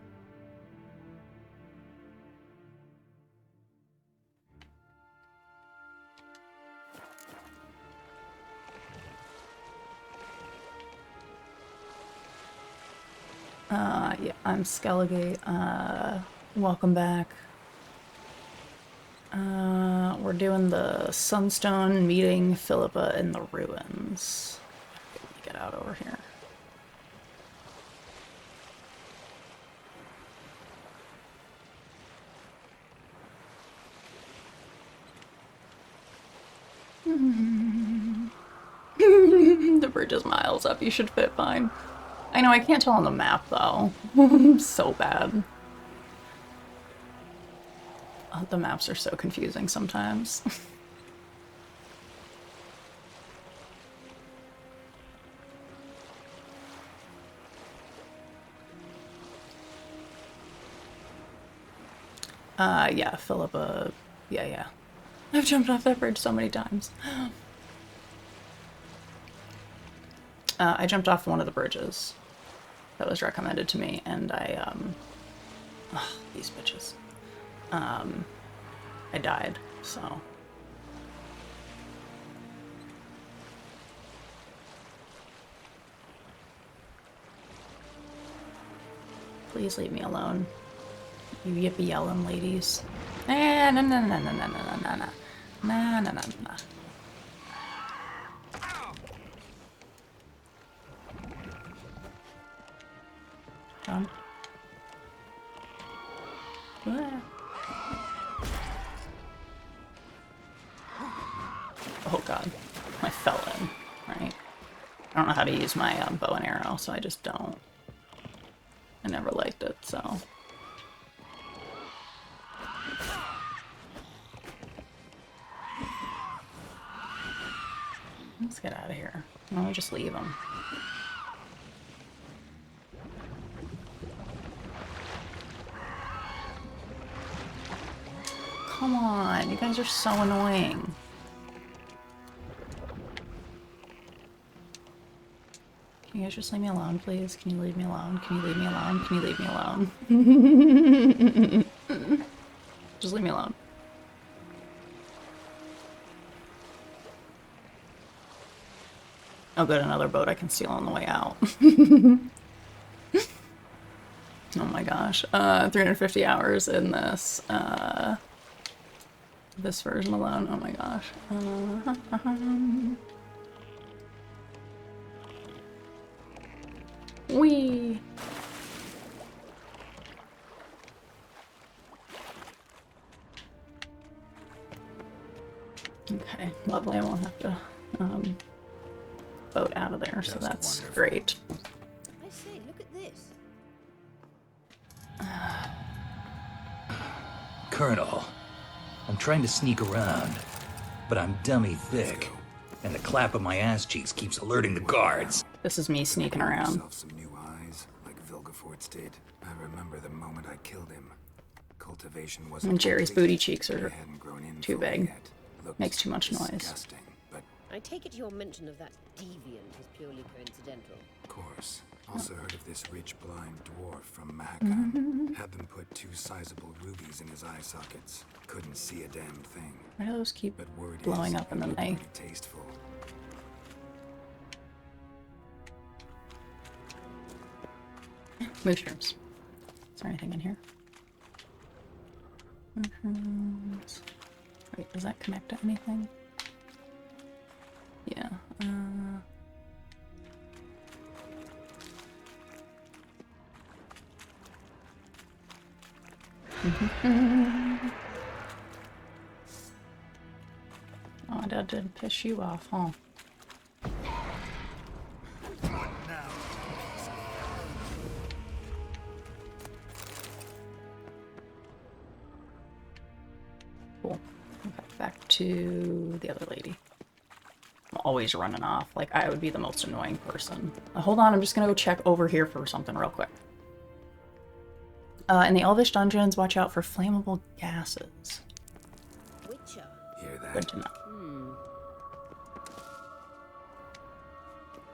Yeah, I'm Skellige. Welcome back. We're doing the Sunstone, meeting Philippa in the ruins. Let me get out over here. The bridge is miles up. You should fit fine. I know, I can't tell on the map, though. So bad. Oh, the maps are so confusing sometimes. Yeah, Philippa. Yeah. I've jumped off that bridge so many times. I jumped off one of the bridges that was recommended to me, and I, these bitches. I died, so. Please leave me alone. You yippee yelling ladies. No, no, no, no, no, no, no, no, no. No, no, no, no. Done. Oh god. I fell in. Right. I don't know how to use my bow and arrow, so I just don't. I never liked it, so. Let's get out of here. Why don't we just leave them? Come on, you guys are so annoying. Can you guys just leave me alone, please? Can you leave me alone? Can you leave me alone? Can you leave me alone? Just leave me alone. Oh good, another boat I can steal on the way out. Oh my gosh. 350 hours in this, this version alone. Oh my gosh. Whee! Okay, lovely. I won't have to boat out of there, so that's great. I say, look at this. Colonel, I'm trying to sneak around, but I'm dummy thick, and the clap of my ass cheeks keeps alerting the guards. This is me sneaking around. Some new eyes, like Vilgefortz did. I remember the moment I killed him. Cultivation wasn't. And Jerry's booty cheeks are too big. Looked Makes too much noise. disgusting, but I take it your mention of that deviant is purely coincidental. of course. Also heard of this rich blind dwarf from Mahakam. Had them put 2 sizable rubies in his eye sockets. Couldn't see a damn thing. Why do those keep But word blowing is, up and it then looked they... pretty tasteful. Mushrooms. Is there anything in here? Mushrooms. Wait, does that connect to anything? Yeah. Oh, that did piss you off, huh? Cool. Okay, back to the other lady. I'm always running off. Like, I would be the most annoying person. Hold on, I'm just gonna go check over here for something real quick. In the Elvish dungeons, watch out for flammable gases. Witcher. Hear that? Good to know.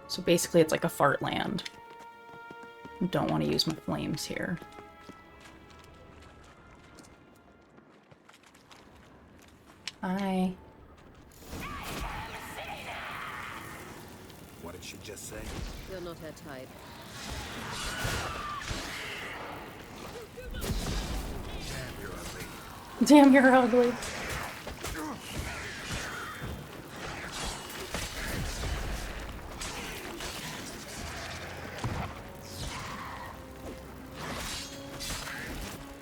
So basically it's like a fart land. Don't want to use my flames here. Hi. What did she just say? You're not her type. Damn, you're ugly.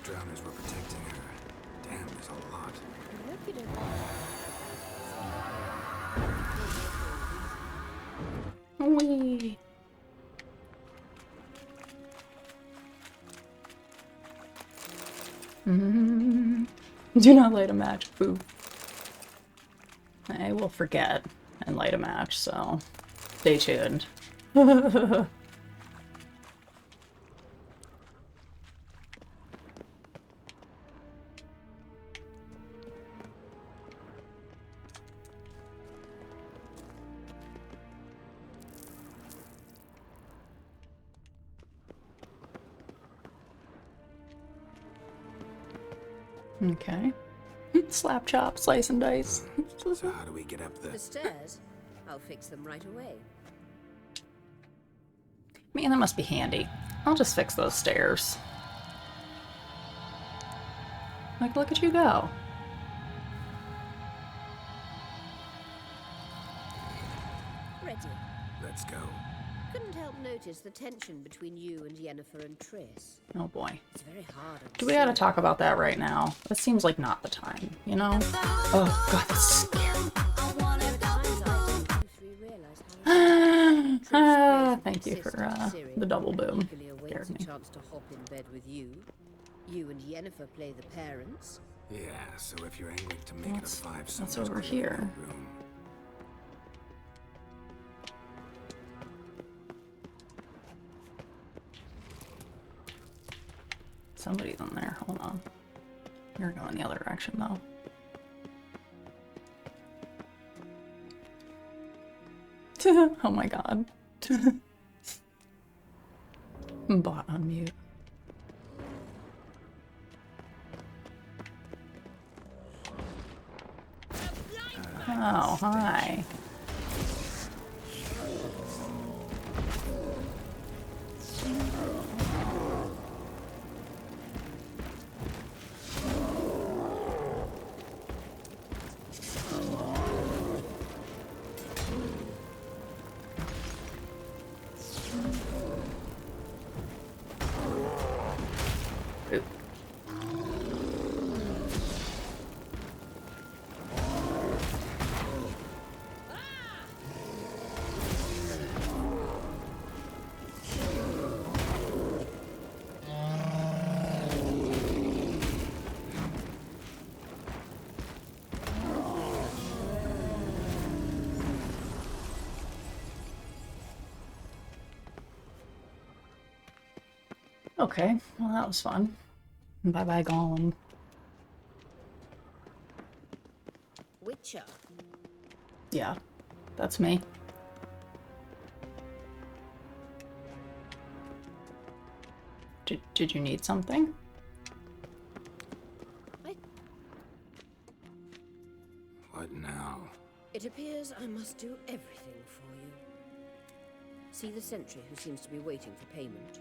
Drowners were protecting her. Damn, there's a lot. I hope you don't. Wee. Do not light a match. Boo. I will forget and light a match, so stay tuned. Okay. Slap chop, slice and dice. So how do we get up The stairs? I'll fix them right away. Man, that must be handy. I'll just fix those stairs. Like, look at you go. Ready. Let's go. Couldn't help notice the tension between you and Yennefer and Triss. Oh boy. It's very hard. Do we gotta talk about that right now? That seems like not the time, you know? Oh god, that's scary. Thank you for the double boom. Scared me. Chance to hop in bed with you. You and Yennefer play the parents. Yeah, so if you're angry to make it a 5, That's over here. Room. Somebody's in there. Hold on. You're going the other direction though. Oh my god. Bot on mute. Oh, hi. Okay, well that was fun. Bye-bye, Gollum. Witcher. Yeah, that's me. Did you need something? What now? It appears I must do everything for you. See the sentry who seems to be waiting for payment.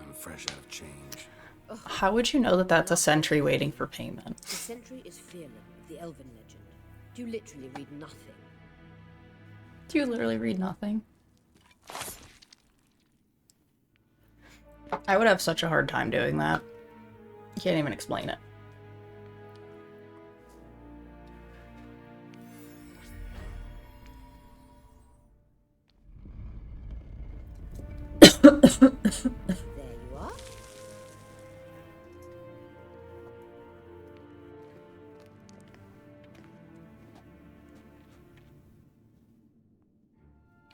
I'm fresh out of change. How would you know that that's a sentry waiting for payment? The sentry is Fearlan of the Elven legend. You literally read nothing. Do you literally read nothing? I would have such a hard time doing that. You can't even explain it. There you are.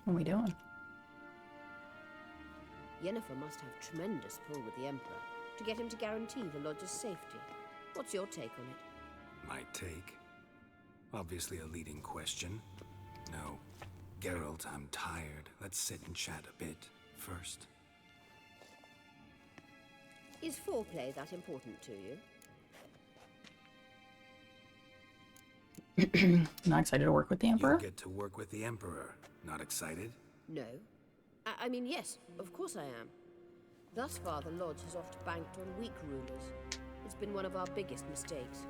What are we doing? Yennefer must have tremendous pull with the Emperor to get him to guarantee the Lodge's safety. What's your take on it? My take? Obviously a leading question. No. Geralt, I'm tired. Let's sit and chat a bit first. Is foreplay that important to you? Not excited to work with the Emperor? You get to work with the Emperor. Not excited? No. I mean, yes, of course I am. Thus far, the Lodge has oft banked on weak rulers. It's been one of our biggest mistakes.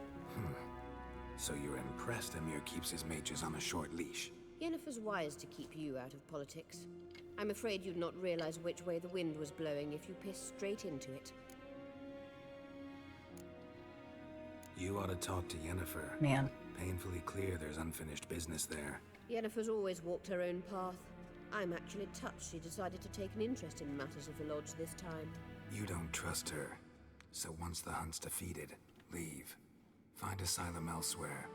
So you're impressed Emir keeps his mages on a short leash? Yennefer's wise to keep you out of politics. I'm afraid you'd not realize which way the wind was blowing if you pissed straight into it. You ought to talk to Yennefer. Man. Painfully clear there's unfinished business there. Yennefer's always walked her own path. I'm actually touched she decided to take an interest in matters of the Lodge this time. You don't trust her. So once the hunt's defeated, leave. Find asylum elsewhere.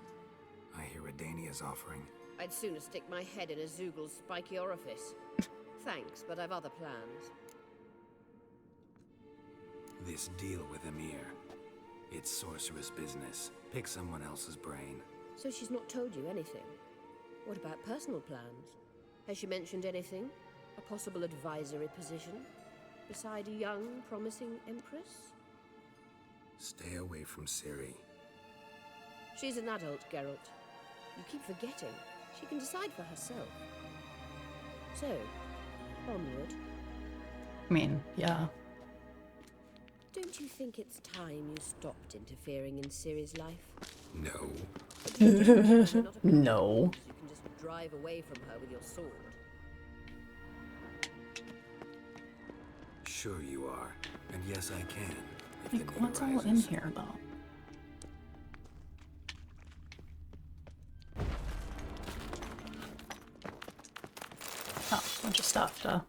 I hear Redania's offering. I'd sooner stick my head in a Zoogl's spiky orifice. Thanks, but I've other plans. This deal with Emir. It's sorceress business. Pick someone else's brain. So she's not told you anything? What about personal plans? Has she mentioned anything? A possible advisory position? Beside a young, promising Empress? Stay away from Ciri. She's an adult, Geralt. You keep forgetting. She can decide for herself. So, onward. I mean, yeah. Don't you think it's time you stopped interfering in Ciri's life? No. No. You can just drive away from her with your sword. Sure you are. And yes, I can. if the Like, need what's all in arises. here, though? Oh, bunch of stuff, duh.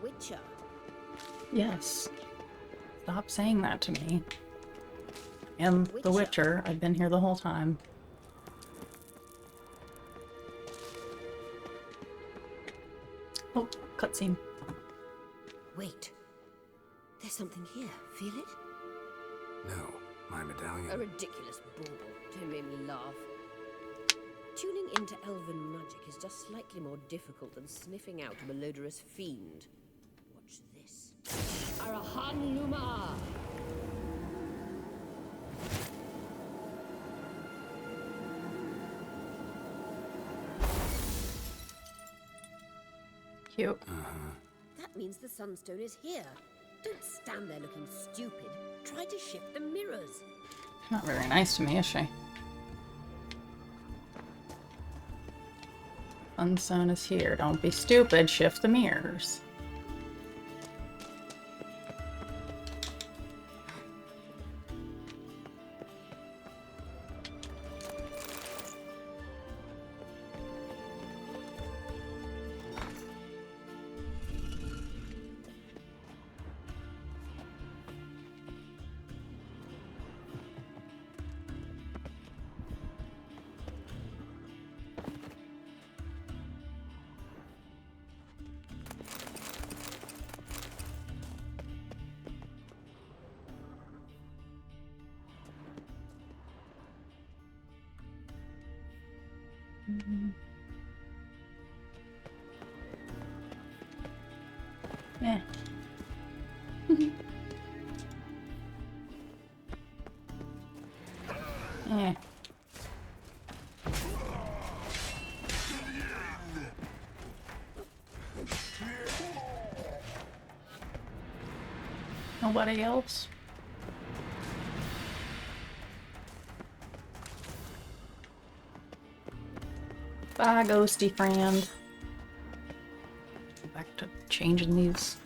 Witcher. Yes. Stop saying that to me. And the Witcher. I've been here the whole time. Oh, cutscene. Wait. There's something here. Feel it? No, my medallion. A ridiculous bauble. Don't make me laugh. Tuning into elven magic is just slightly more difficult than sniffing out a malodorous fiend. Watch this. Arahan Luma! Cute. That means the Sunstone is here. Don't stand there looking stupid. Try to shift the mirrors. Not very nice to me, is she? Sunstone is here. Don't be stupid. Shift the mirrors. Yeah. Yeah. Nobody else? Bye, ghosty friend. Go back to changing these.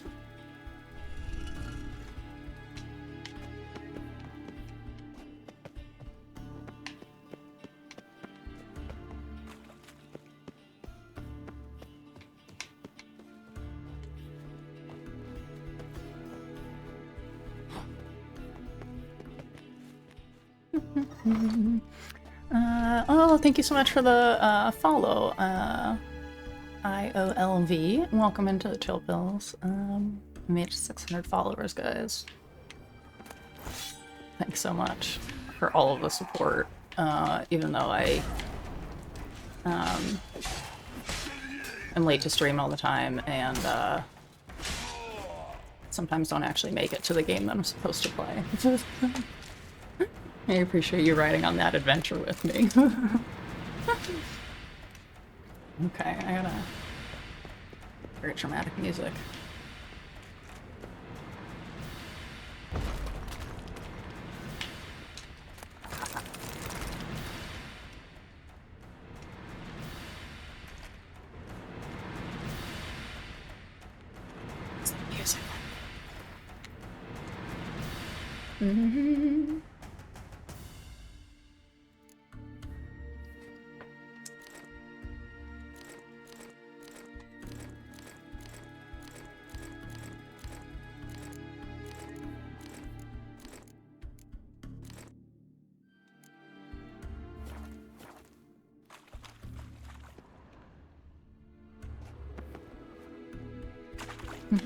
Oh, thank you so much for the follow, IOLV. Welcome into the Chill Pills. We made 600 followers, guys. Thanks so much for all of the support. Even though I am late to stream all the time and sometimes don't actually make it to the game that I'm supposed to play. I appreciate you riding on that adventure with me. Okay, I gotta... Very dramatic music. It's the music. Mm-hmm. Where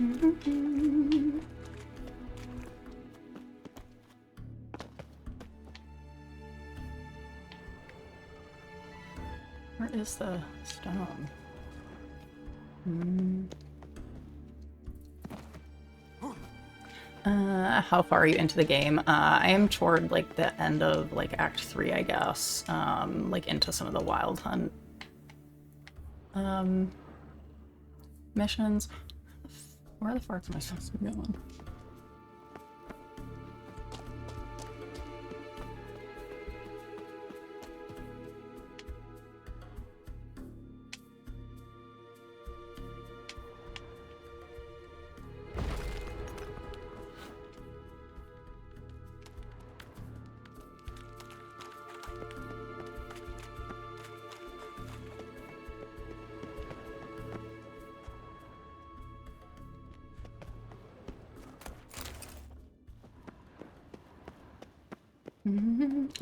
is the stone? How far are you into the game? I am toward like the end of like Act 3, I guess. Like into some of the Wild Hunt missions. Where the fuck am I supposed to be going?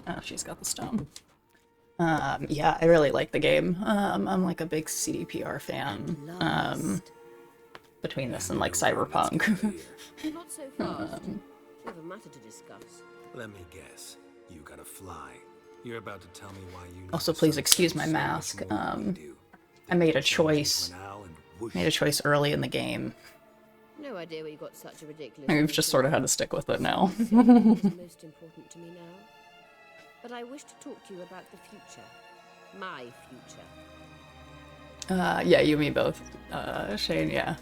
Oh, she's got the stone. Yeah, I really like the game. I'm like a big CDPR fan. Between this and like Cyberpunk. Not so fast. We have a matter to discuss. Let me guess. You gotta fly. You're about to tell me why you Also, please excuse my mask. I made a choice. Made a choice early in the game. No idea where you got such a ridiculous. I've just sort of had to stick with it now. What's most important to me now. But I wish to talk to you about the future. My future. Yeah, you and me both, Shane, yeah.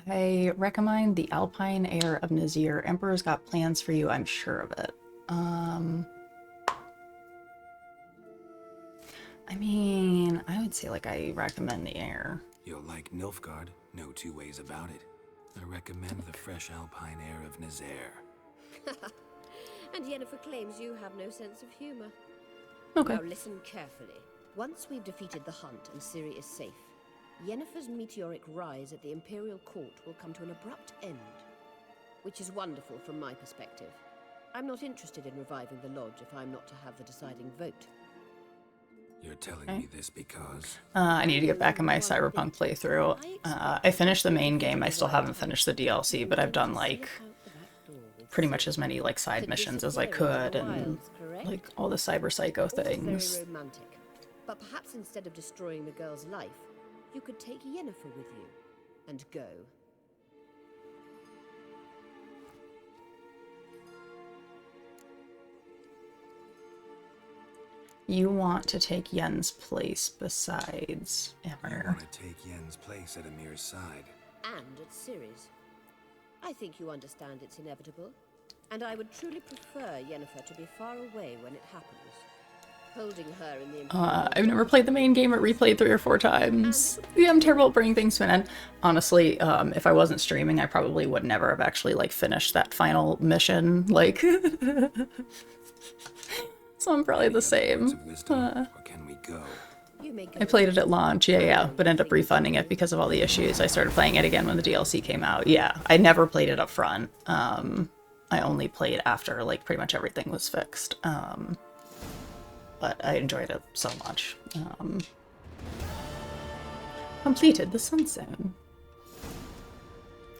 I recommend the Alpine Air of Nazir. Emperor's got plans for you, I'm sure of it. I mean, I would say like I recommend the air. You'll like Nilfgaard, no two ways about it. I recommend the fresh alpine air of Nazaire. And Yennefer claims you have no sense of humor. Okay. Now listen carefully. Once we've defeated the hunt and Ciri is safe, Yennefer's meteoric rise at the Imperial Court will come to an abrupt end. Which is wonderful from my perspective. I'm not interested in reviving the Lodge if I'm not to have the deciding vote. You're telling me this because... I need to get back in my Cyberpunk playthrough. I finished the main game, I still haven't finished the DLC, but I've done like pretty much as many like side missions as I could and like all the cyber psycho things. Very romantic. But perhaps instead of destroying the girl's life, you could take Yennefer with you and go. You want to take Yen's place besides Emmer. I want to take Yen's place at Emir's side. And at Ciri's. I think you understand it's inevitable. And I would truly prefer Yennefer to be far away when it happens. Holding her in the I've never played the main game, but replayed 3 or 4 times. Yeah, I'm terrible at bringing things to an end. Honestly, if I wasn't streaming, I probably would never have actually like finished that final mission. Like, so I'm probably the same. Can we go? I played it at launch, yeah, but ended up refunding it because of all the issues. I started playing it again when the DLC came out. Yeah, I never played it up front. I only played after like pretty much everything was fixed. But I enjoyed it so much. Completed the Sun Zone.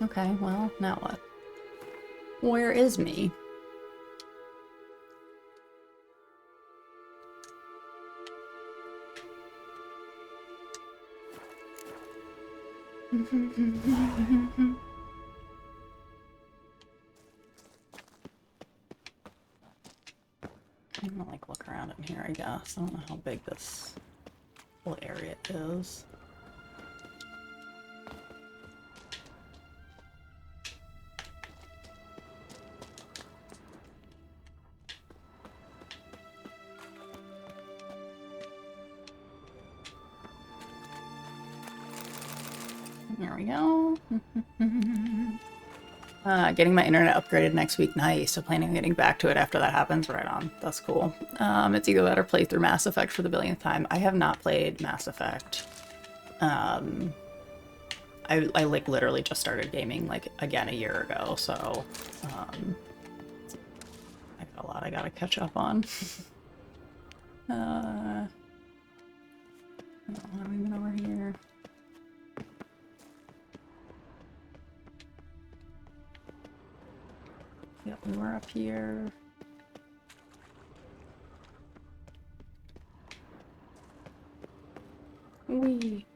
Okay, well, now what? Where is me? I'm gonna like look around in here, I guess. I don't know how big this whole area is. There we go. Getting my internet upgraded next week. Nice. So planning on getting back to it after that happens. Right on. That's cool. It's either that or play through Mass Effect for the billionth time. I have not played Mass Effect. I like literally just started gaming like again a year ago. So I got a lot I gotta catch up on. What have we been over here? up here. Wee.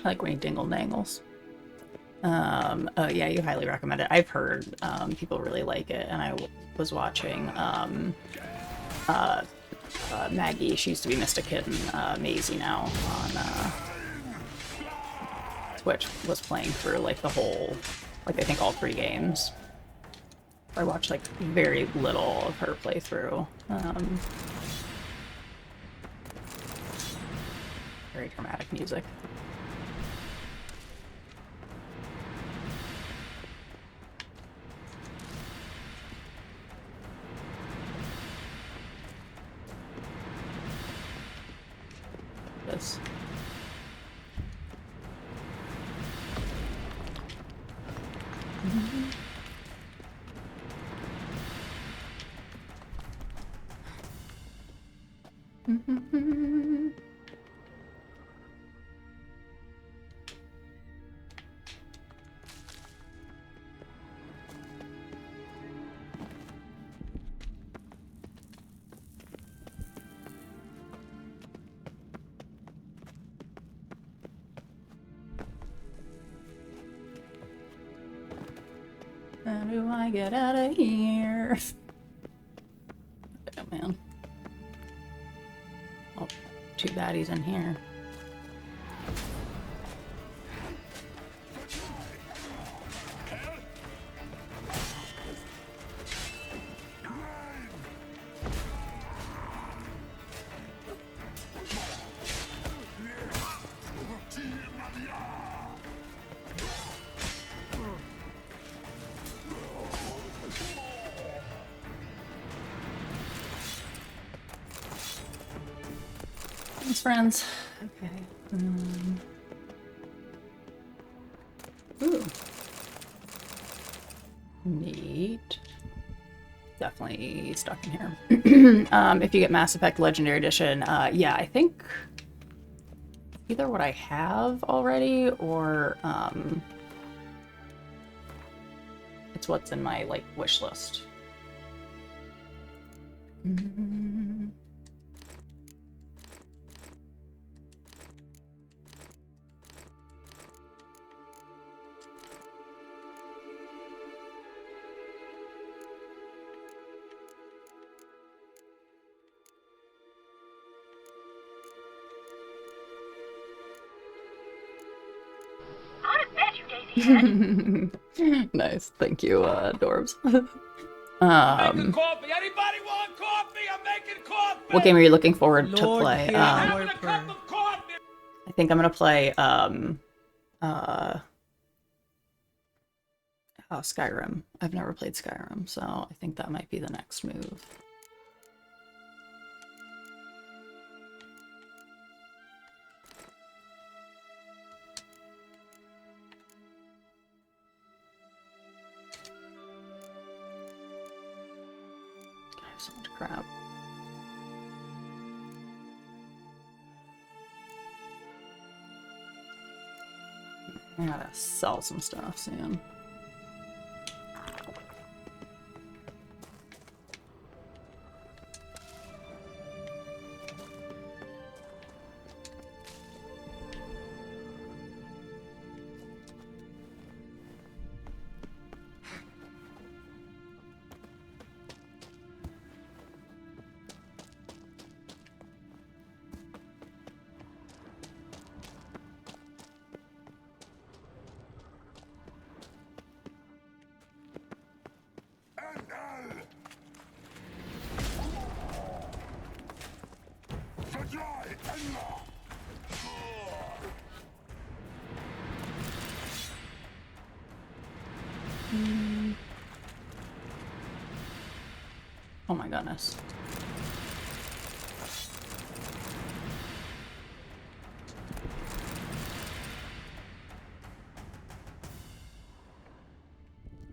I like when he dingle dangles. Oh yeah, you highly recommend it. I've heard people really like it, and I was watching Maggie. She used to be Mr. Kitten. Maisie now on Twitch was playing through like the whole, like I think all 3 games. I watched like very little of her playthrough. Very dramatic music. This. How do I get out of here? Oh man. Oh, too bad he's in here. Thanks, friends. Okay. Ooh. Neat. Definitely stuck in here. If you get Mass Effect Legendary Edition, yeah, I think either what I have already or it's what's in my like wish list. Nice, thank you, Dorbs. Making coffee. Anybody want coffee? I'm making coffee. What game are you looking forward to Lord, play? hear our prayer. I think I'm gonna play Skyrim. I've never played Skyrim, so I think that might be the next move. So much crap. I gotta sell some stuff soon. Oh my goodness.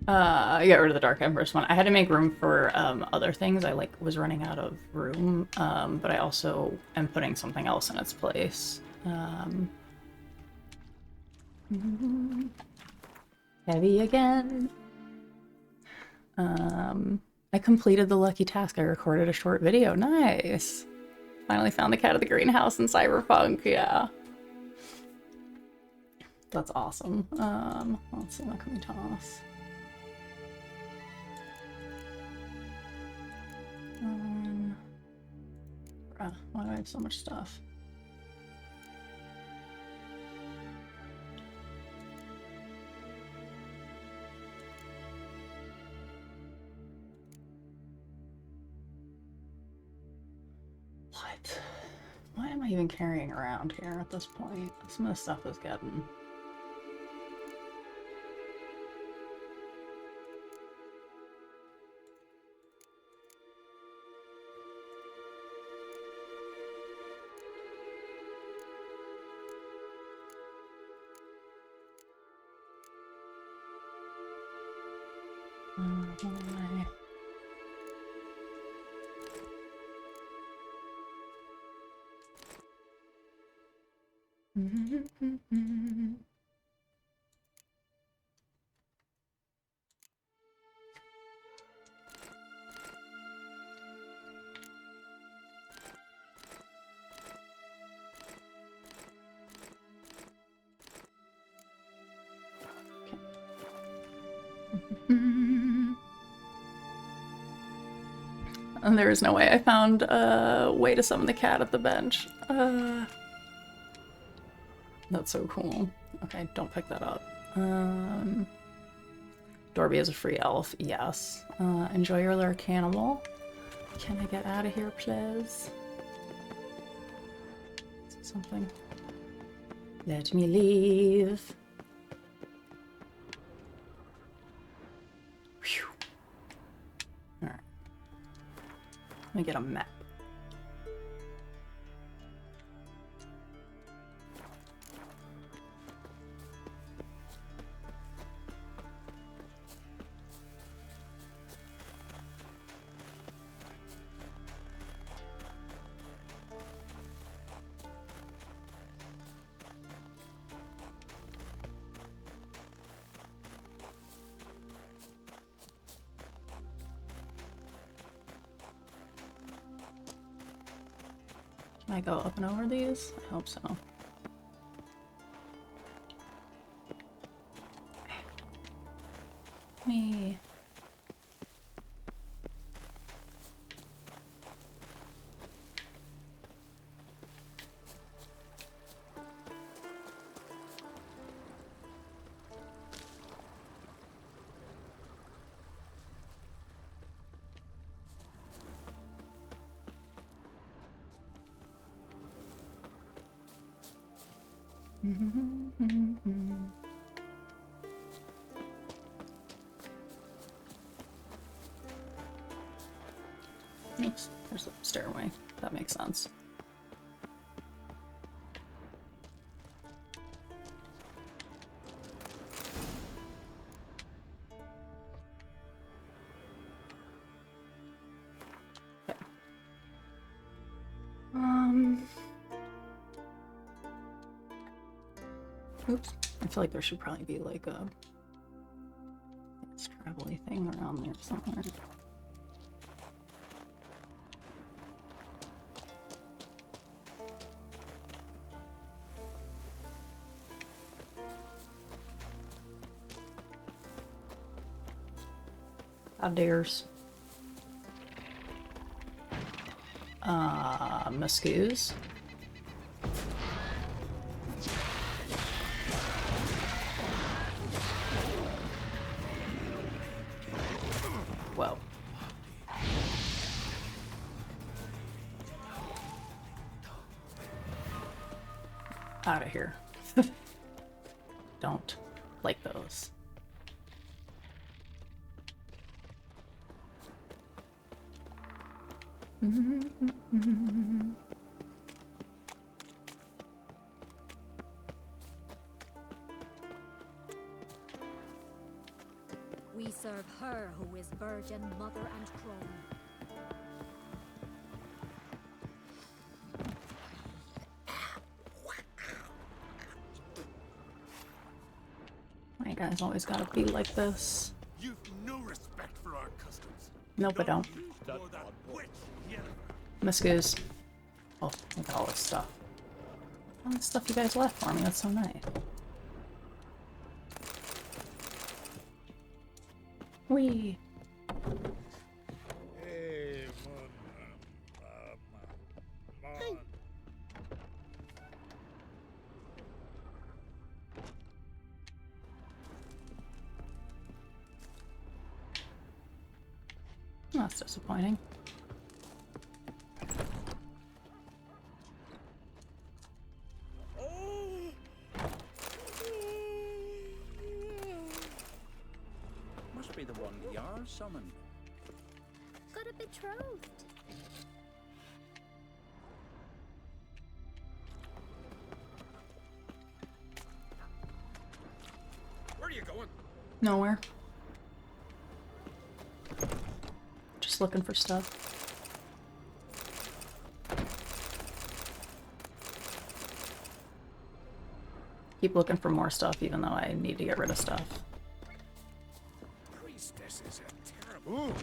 I got rid of the Dark Empress one. I had to make room for other things. I like was running out of room, but I also am putting something else in its place. Heavy again. I completed the lucky task. I recorded a short video. Nice. Finally found the cat of the greenhouse in Cyberpunk. Yeah. That's awesome. Let's see, what can we toss? Why do I have so much stuff? What? Why am I even carrying around here at this point? Some of the stuff is getting... why? And there is no way I found a way to summon the cat at the bench. That's so cool. Okay, don't pick that up. Dorby is a free elf, yes. Enjoy your lurk, Cannibal. Can I get out of here, please? Is it something? Let me leave. Whew. Alright. Let me get a map. Can I go up and over these? I hope so. Me. Oops, there's a stairway. That makes sense. Okay. Oops. I feel like there should probably be like a scrabbly thing around there somewhere. How dares. Muscoos. Whoa. Out of here. Don't like those. We serve her who is virgin, mother, and crone. My guys always gotta be like this. You've no respect for our customs. Nope, I don't. Miss Goose. Oh, look at all this stuff. All the stuff you guys left for me, that's so nice. Whee! Hey, That's disappointing. Must be the one the Jarl summoned. Got a betrothed. Where are you going? Nowhere. Just looking for stuff. Keep looking for more stuff even though I need to get rid of stuff. Priestess is a terrible.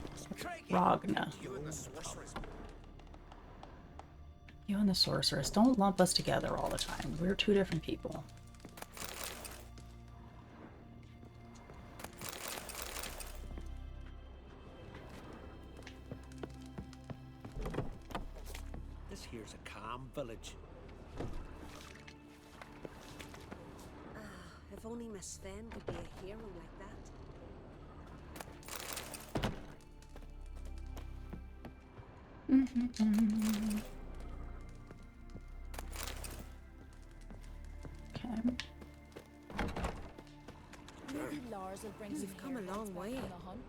Ragna. You and the sorceress. You and the sorceress, don't lump us together all the time. We're two different people. This here's a calm village. If only Miss Sven could be a hero like that. Okay. Maybe Lars will bring You've come a long way. On a hunt.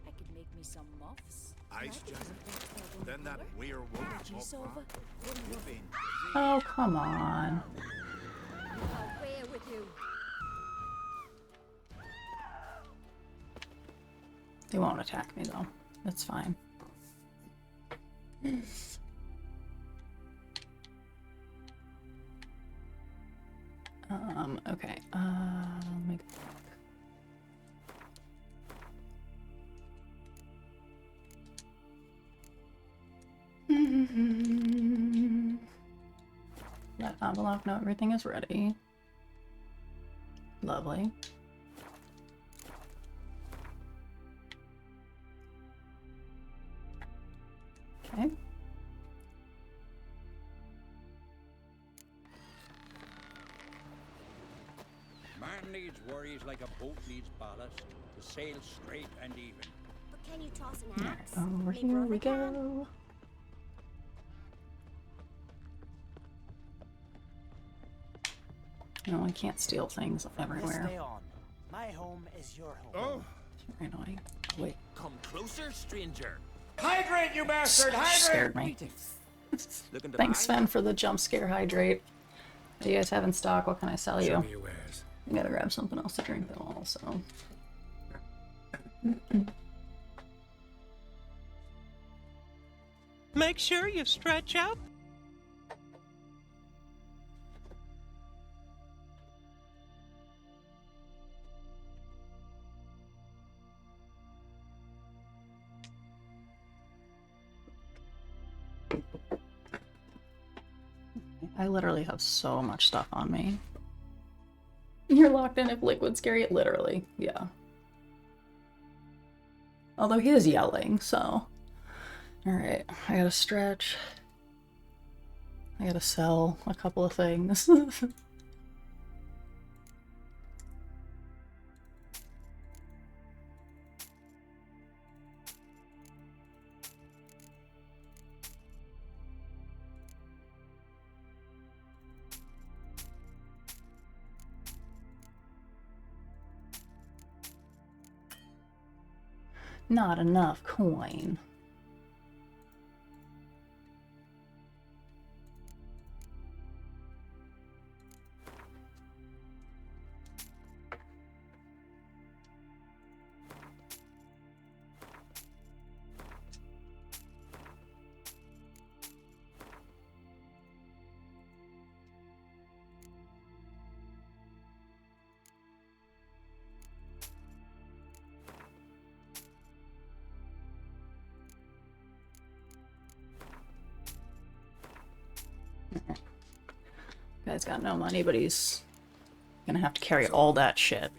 I could make me some muffs. Ice giant. Then that werewolf. You've been Oh, come on. Away with you. They won't attack me though. That's fine. Okay. Let me that envelope. No, everything is ready. Lovely. Okay. Man needs worries like a boat needs ballast to sail straight and even. But can you toss an axe? Over My here brother we can. go. No, I can't steal things everywhere. Stay on. My home is your home. Oh. Very annoying. Oh, wait. Come closer, stranger. Hydrate, you bastard! Hydrate! Scared me. Looking to Thanks, buy? Sven, for the jump scare hydrate. What do you guys have in stock? What can I sell you? Show me your wares. I gotta grab something else to drink though, also. Make sure you stretch out. I literally have so much stuff on me. You're locked in if liquid's scary, literally, yeah. Although he is yelling, so. Alright, I gotta stretch. I gotta sell a couple of things. Not enough coin. guy's got no money, but he's gonna have to carry all that shit.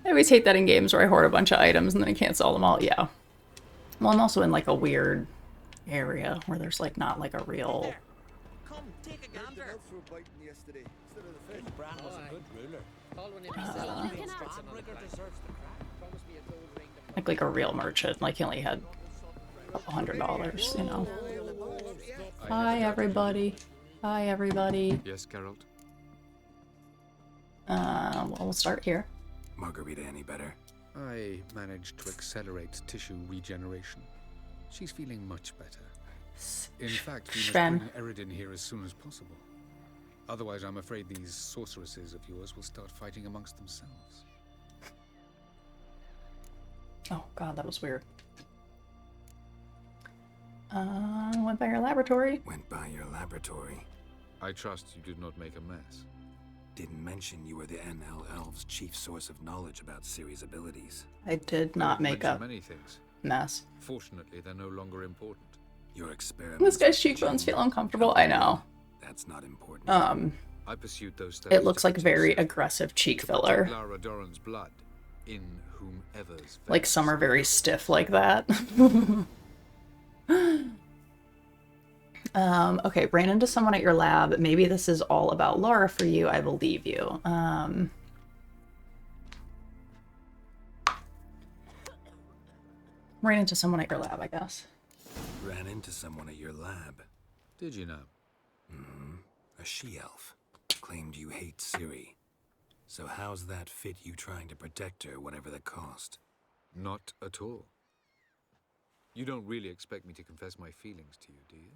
I always hate that in games where I hoard a bunch of items and then I can't sell them all. Yeah. Well, I'm also in like a weird area where there's like not like a real... Come, take a gander. Bran was a good ruler. like a real merchant. Like he only had $100, you know. Hi everybody. Hi everybody. Yes, Geralt? Well, we'll start here. Margarita any better? I managed to accelerate tissue regeneration. She's feeling much better. In fact, we must bring Eredin here as soon as possible. Otherwise, I'm afraid these sorceresses of yours will start fighting amongst themselves. Oh god, that was weird. Went by your laboratory. Went by your laboratory. I trust you did not make a mess. Didn't mention you were the NL Elves' chief source of knowledge about Ciri's abilities. I did not make a many things. Mess. Fortunately, they're no longer important. Your experiment. This guy's cheekbones feel uncomfortable. I know. That's not important. I pursued those it looks like very aggressive cheek filler. Lara Doran's blood in whomever's. Like some are very stiff like that. Okay, ran into someone at your lab. Maybe this is all about Laura for you. I believe you. Ran into someone at your lab, I guess. Ran into someone at your lab. Did you know? Mm-hmm. A she-elf. Claimed you hate Ciri. So how's that fit you trying to protect her, whatever the cost? Not at all. You don't really expect me to confess my feelings to you, do you?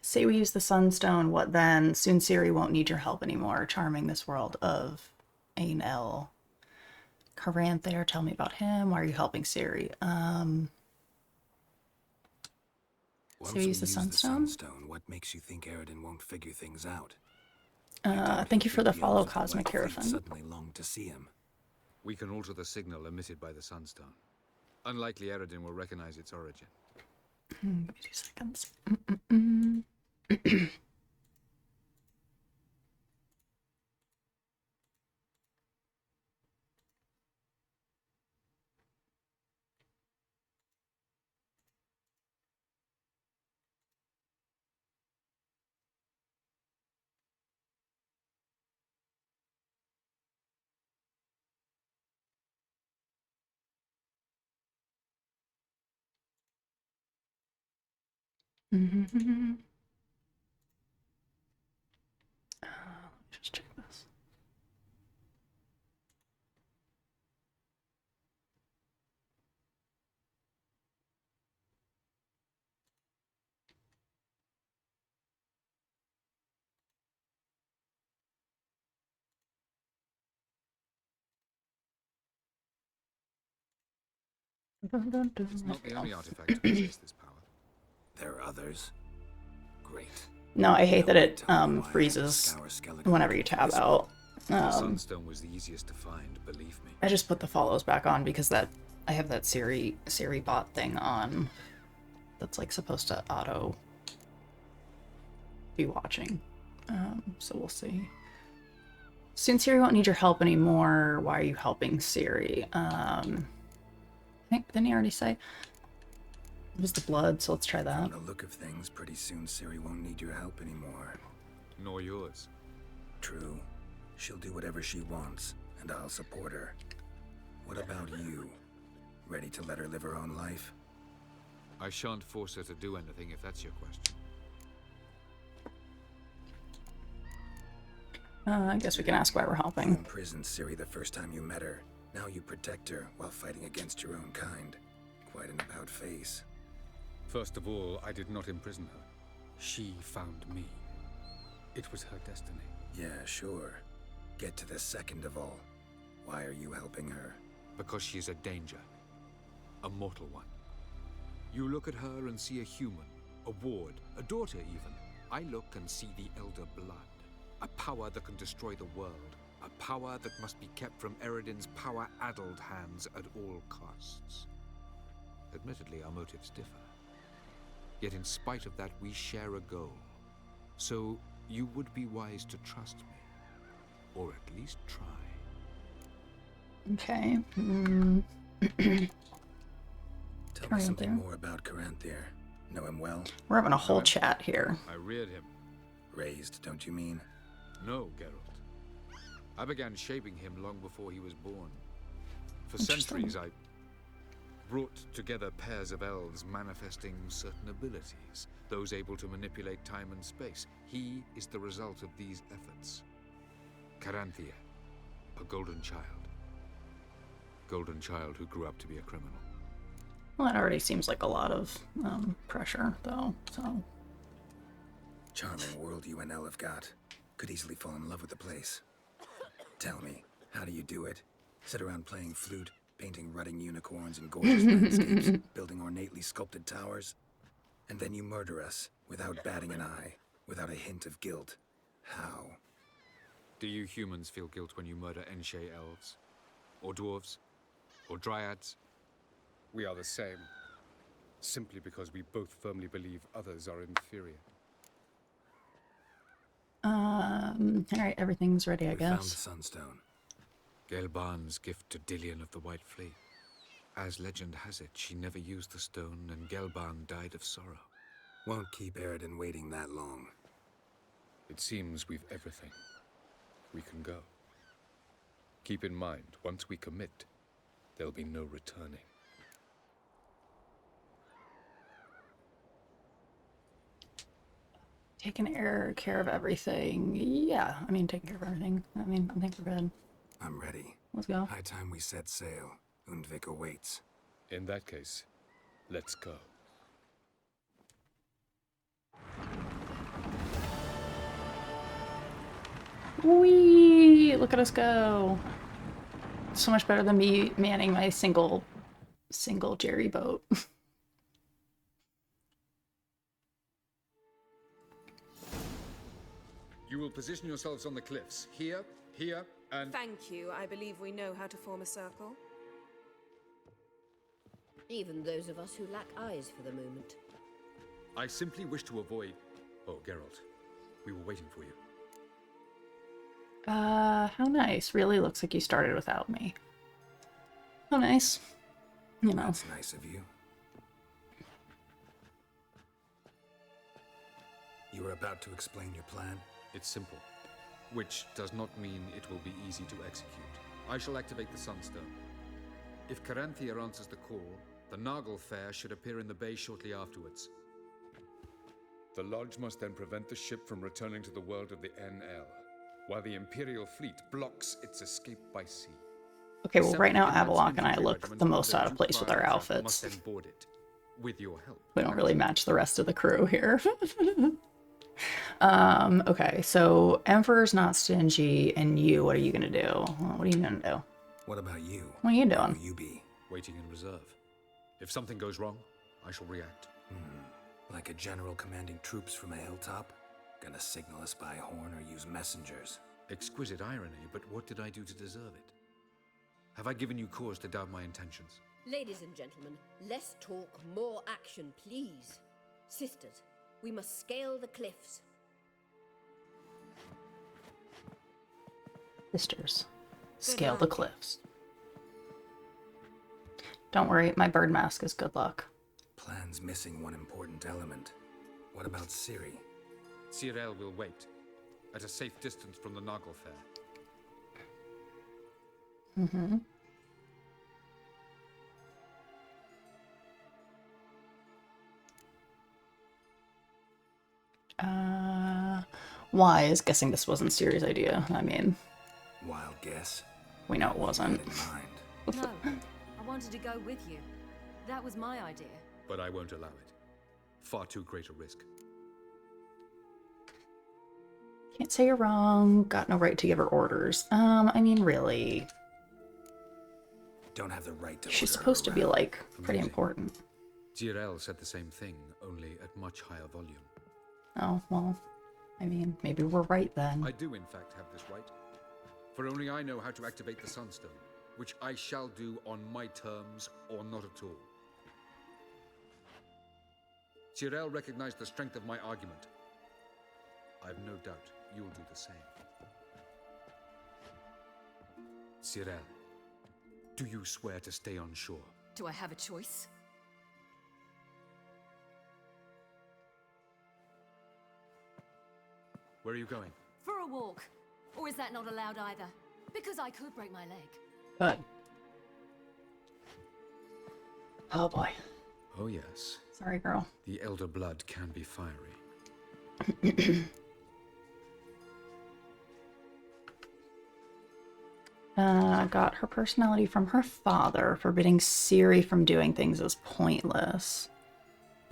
Say we use the Sunstone, what then? Soon Ciri won't need your help anymore. Charming this world of Ainel. Karanth there, tell me about him. Why are you helping Ciri? Once so we use the Sunstone? What makes you think Eredin won't figure things out? Thank you for the follow, Cosmic Hierophant. Suddenly long to see him. We can alter the signal emitted by the Sunstone. Unlikely Eredin will recognize its origin. Give me 2 seconds. Just check this. It's not the only artifact to possess this power. There are others. Great. No, I hate that it freezes whenever you tab out. The Sunstone was the easiest to find, believe me. I just put the follows back on because I have that Siri bot thing on that's like supposed to auto be watching. So we'll see. Soon Ciri won't need your help anymore. Why are you helping Ciri? I think, didn't he already say? It was the blood, so let's try that. From the look of things, pretty soon Ciri won't need your help anymore. Nor yours. True. She'll do whatever she wants, and I'll support her. What about you? Ready to let her live her own life? I shan't force her to do anything if that's your question. I guess we can ask why we're helping. You imprisoned Ciri the first time you met her. Now you protect her while fighting against your own kind. Quite an about-face. First of all, I did not imprison her. She found me. It was her destiny. Yeah, sure. Get to the second of all. Why are you helping her? Because she is a danger. A mortal one. You look at her and see a human, a ward, a daughter even. I look and see the Elder Blood. A power that can destroy the world, A power that must be kept from Eredin's power-addled hands at all costs. Admittedly, our motives differ. Yet in spite of that, we share a goal. So you would be wise to trust me. Or at least try. Okay. Tell me something more about Caranthir. Know him well? We're having a whole chat here. I reared him. Raised, don't you mean? No, Geralt. I began shaping him long before he was born. For centuries, I brought together pairs of elves manifesting certain abilities, those able to manipulate time and space. He is the result of these efforts. Caranthir, a golden child. Golden child who grew up to be a criminal. Well, that already seems like a lot of pressure, though, so... Charming world you and El have got. Could easily fall in love with the place. Tell me, how do you do it? Sit around playing flute, painting rutting unicorns and gorgeous landscapes, building ornately sculpted towers? And then you murder us, without batting an eye, without a hint of guilt. How? Do you humans feel guilt when you murder Enshe elves? Or dwarves? Or dryads? We are the same. Simply because we both firmly believe others are inferior. Alright, everything's ready, I guess. Found the Sunstone. Gelban's gift to Dillion of the White Fleet. As legend has it, she never used the stone, and Gelban died of sorrow. Won't keep Eredin waiting that long. It seems we've everything. We can go. Keep in mind, once we commit, there'll be no returning. Taking care of everything. Yeah, I mean, taking care of everything. I mean, I think we're good. I'm ready. Let's go. High time we set sail. Undvik awaits. In that case, let's go. Whee! Look at us go. So much better than me manning my single jerry boat. You will position yourselves on the cliffs. Here, here, and... Thank you. I believe we know how to form a circle. Even those of us who lack eyes for the moment. I simply wish to avoid... Oh, Geralt. We were waiting for you. How nice. Really looks like you started without me. How nice. You know. That's nice of you. You were about to explain your plan? It's simple. Which does not mean it will be easy to execute. I shall activate the Sunstone. If Caranthir answers the call, the Nagel Fair should appear in the bay shortly afterwards. The Lodge must then prevent the ship from returning to the world of the NL, while the Imperial fleet blocks its escape by sea. Okay, well right now Avalok and I look the most out of place with our outfits. Must then board it, with your help. We don't really match the rest of the crew here. Okay, so Emperor's not stingy, and you, what are you gonna do? What are you gonna do? What about you? What are you doing? Where will you be? Waiting in reserve. If something goes wrong, I shall react. Like a general commanding troops from a hilltop? Gonna signal us by horn or use messengers? Exquisite irony, but what did I do to deserve it? Have I given you cause to doubt my intentions? Ladies and gentlemen, less talk, more action, please. Sisters, we must scale the cliffs. Sisters, scale the cliffs. Don't worry, my bird mask is good luck. Plan's missing one important element. What about Ciri? Cyril will wait, at a safe distance from the Nagel Fair. Wise, guessing this wasn't Ciri's idea. I mean, Wild guess. we know it wasn't. No, I wanted to go with you. That was my idea. But I won't allow it. Far too great a risk. Can't say you're wrong. Got no right to give her orders. I mean, really. Don't have the right to. She's supposed to be, like, pretty important. Cyril said the same thing, only at much higher volume. Oh, well, I mean, maybe we're right then. I do, in fact, have this right. For only I know how to activate the Sunstone, which I shall do on my terms or not at all. Tyrell recognized the strength of my argument. I've no doubt you'll do the same. Tyrell, do you swear to stay on shore? Do I have a choice? Where are you going? For a walk. Or is that not allowed either? Because I could break my leg. Good. Oh boy. Oh yes. Sorry, girl. The elder blood can be fiery. Got her personality from her father, forbidding Ciri from doing things as pointless.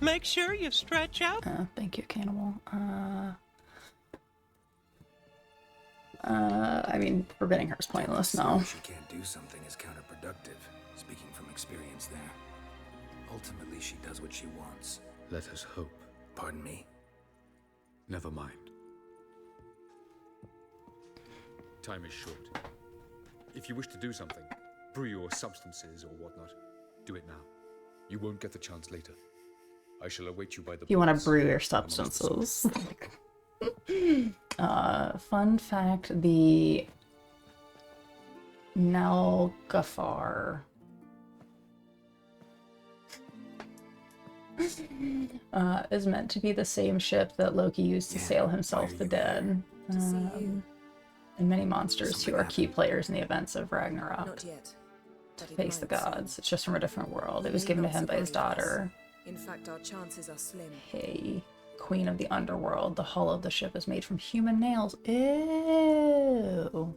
Make sure you stretch out. Thank you, Cannibal. I mean, forbidding her is pointless, no. She can't do something is counterproductive, speaking from experience there. Ultimately, she does what she wants. Let us hope. Pardon me? Never mind. Time is short. If you wish to do something, brew your substances or whatnot, do it now. You won't get the chance later. I shall await you by the... You want to brew your substances. Fun fact, the Nalgafar is meant to be the same ship that Loki used to sail himself the dead. And many monsters who are key players in the events of Ragnarok. Not yet. To face the gods. It's just from a different world. It was given to him by his daughter. In fact, our chances are slim. Hey, queen of the underworld. The hull of the ship is made from human nails. Ew.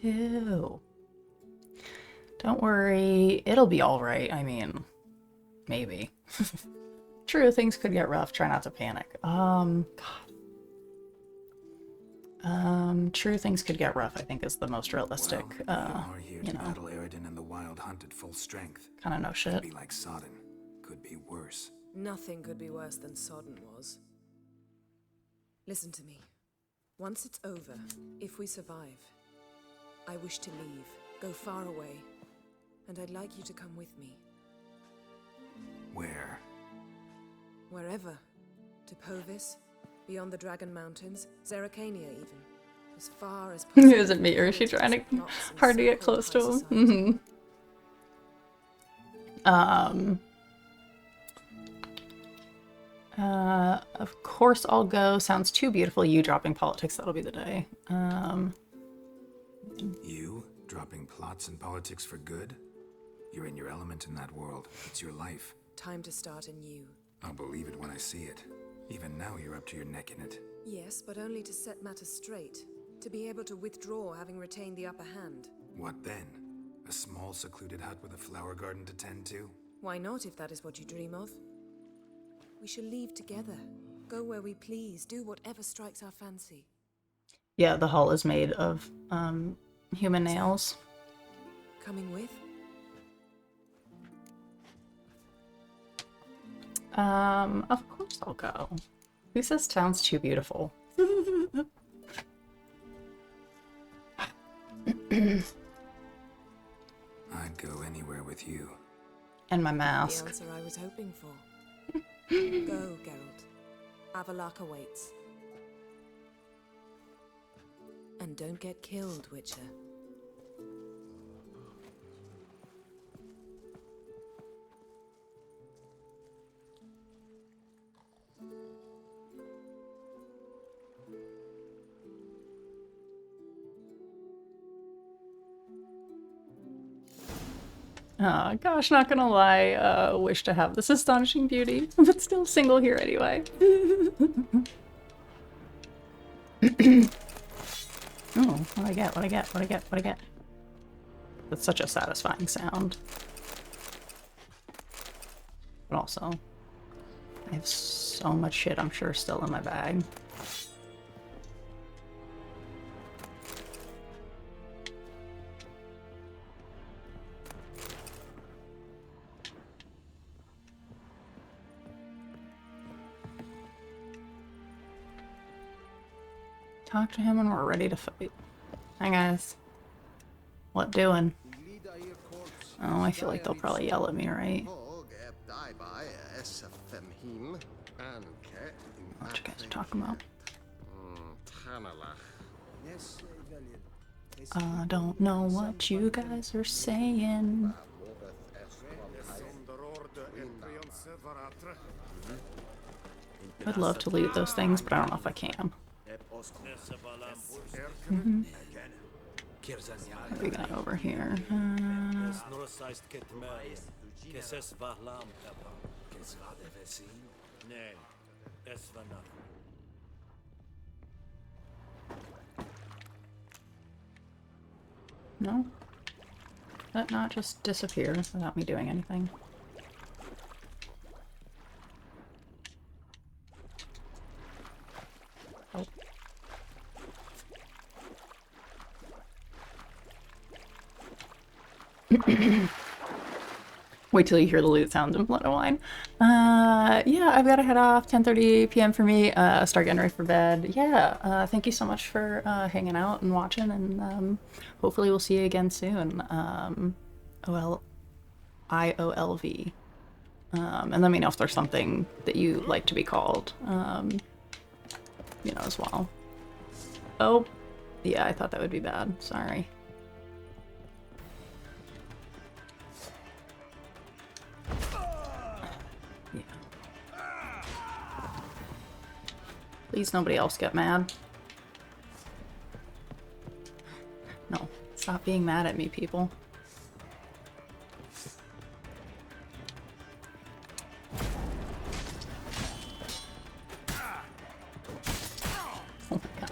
Ew. Don't worry. It'll be alright. I mean, maybe. True, things could get rough. Try not to panic. God. True, things could get rough, I think, is the most realistic, Are here you to know, battle Aridin and the Wild Hunt at full strength. kind of no shit. Could be like Sodden. Could be worse. Nothing could be worse than Sodden was. Listen to me. Once it's over, if we survive, I wish to leave, go far away, and I'd like you to come with me. Where? Wherever. To Povis, beyond the Dragon Mountains, Zerrikania even. As far as possible. Is it me or is she trying to hard to get close to him? Of course I'll go. Sounds too beautiful. You dropping politics, that'll be the day. You? Dropping plots and politics for good? You're in your element in that world. It's your life. Time to start anew. I'll believe it when I see it. Even now you're up to your neck in it. Yes, but only to set matters straight. To be able to withdraw having retained the upper hand. What then? A small secluded hut with a flower garden to tend to? Why not, if that is what you dream of? We shall leave together. Go where we please, do whatever strikes our fancy. Yeah, the hull is made of human nails. Coming with? Of course I'll go. Who says town's too beautiful? I'd go anywhere with you. And my mask. The answer I was hoping for. Go, Geralt. Avalok awaits. And don't get killed, Witcher. Gosh, not gonna lie, wish to have this astonishing beauty, but still single here anyway. Oh, what I get, what I get, what I get, what I get. That's such a satisfying sound. But also, I have so much shit I'm sure still in my bag. Talk to him when we're ready to fight. Hi guys. What doing? Oh, I feel like they'll probably yell at me, right? What you guys are talking about? I don't know what you guys are saying. I'd love to loot those things, but I don't know if I can. What are we got over here? No? Did that not just disappear without me doing anything? Oh. Wait till you hear the loot sounds in Blood and Wine. Yeah, I've got to head off. 10:30 p.m. for me. Start getting ready for bed. Yeah, thank you so much for hanging out and watching, and hopefully we'll see you again soon. IOLV. And let me know if there's something that you like to be called, you know, as well. Oh, yeah, I thought that would be bad. Sorry. Yeah. Please, nobody else get mad. No, stop being mad at me, people. Oh my god.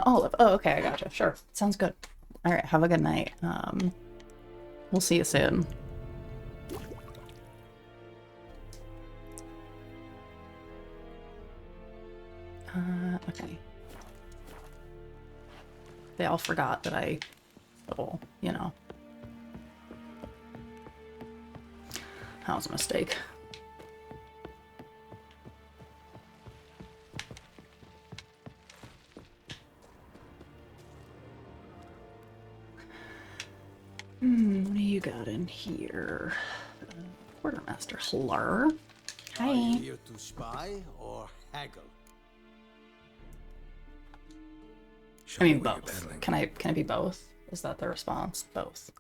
Olive. Oh, okay, I gotcha. Sure. Sounds good. Alright, have a good night. We'll see you soon. Okay. They all forgot that I... Oh, you know. That was a mistake. What do you got in here? Quartermaster Slur. Hi. Are you here to spy or haggle? I mean both. Can I be both? Is that the response? Both.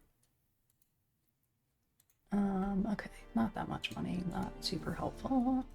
Okay. Not that much money. Not super helpful.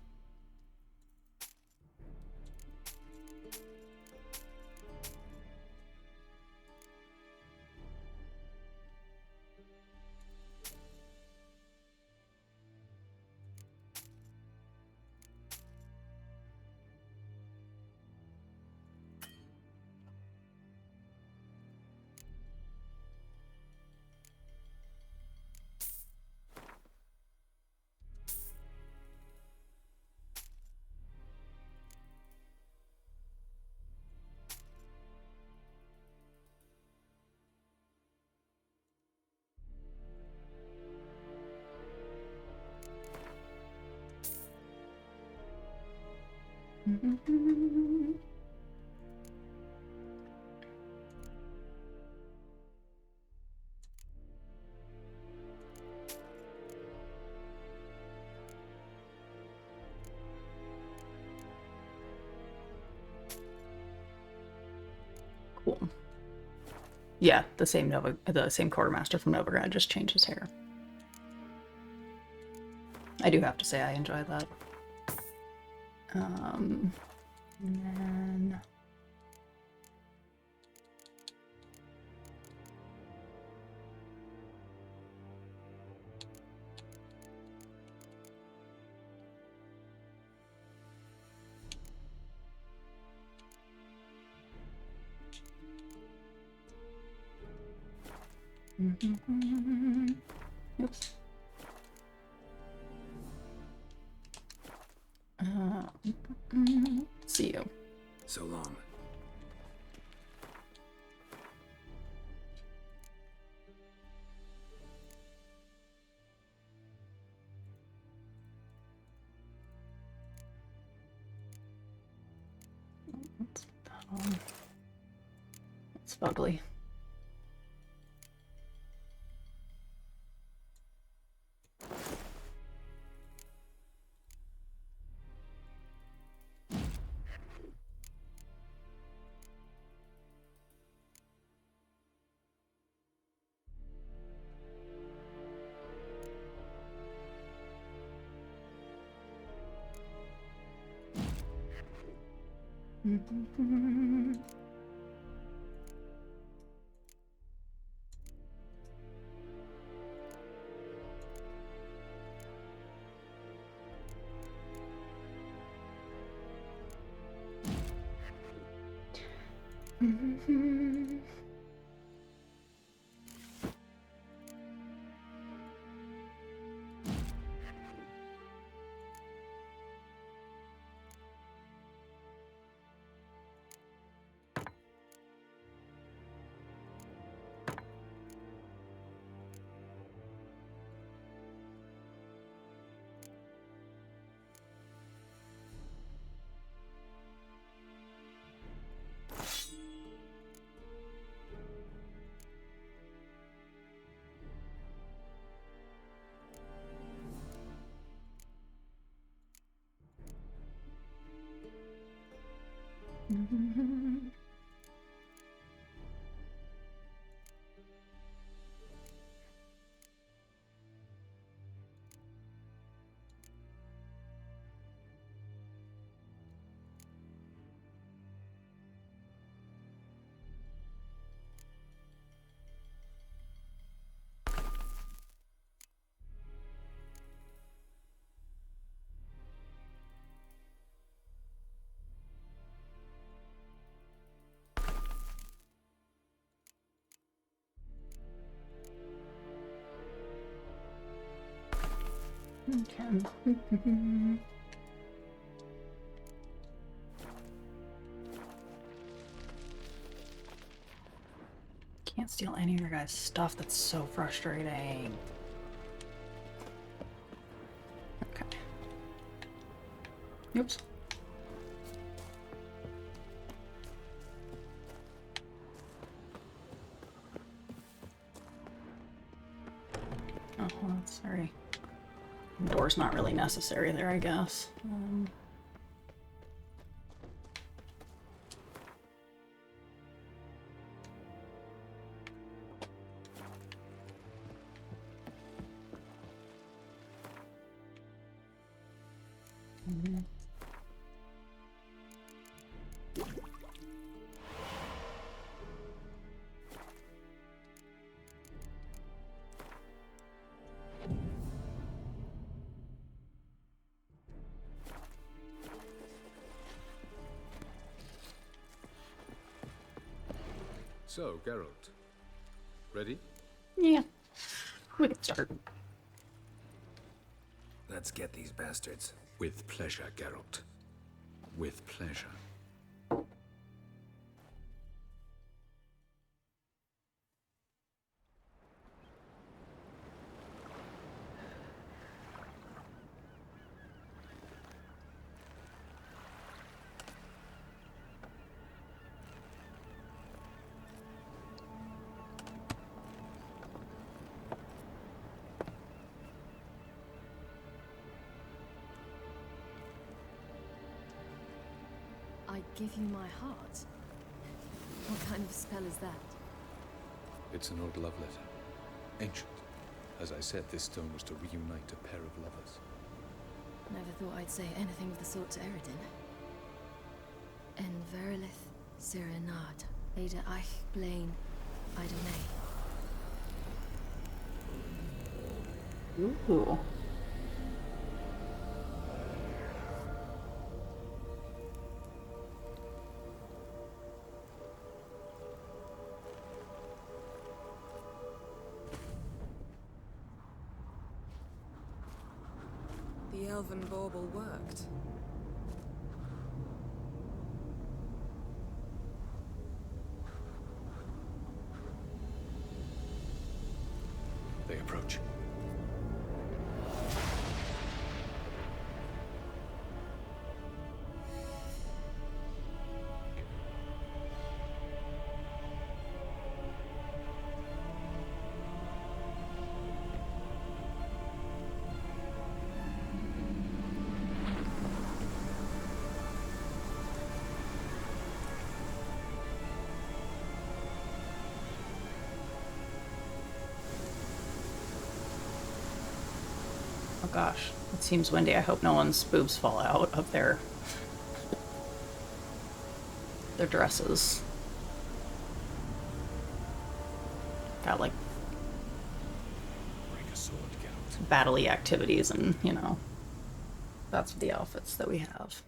Cool. Yeah, the same quartermaster from Novigrad just changed his hair. I do have to say I enjoy that. And then Oops. See you. So long. It's ugly. Okay. Can't steal any of your guys' stuff. That's so frustrating. Okay. Oops. Oh, well, that's very... Door's not really necessary there, I guess. So, Geralt, ready? Yeah. We can start. Let's get these bastards. With pleasure, Geralt. With pleasure. I give you my heart? What kind of spell is that? It's an old love letter. Ancient. As I said, this stone was to reunite a pair of lovers. Never thought I'd say anything of the sort to Eredin. En verilith serenade, Ada eich blaen, Idonay. Ooh. elven bauble worked. They approach. Oh gosh, it seems windy. I hope no one's boobs fall out of their dresses. Got like battle-y activities and, you know, that's the outfits that we have.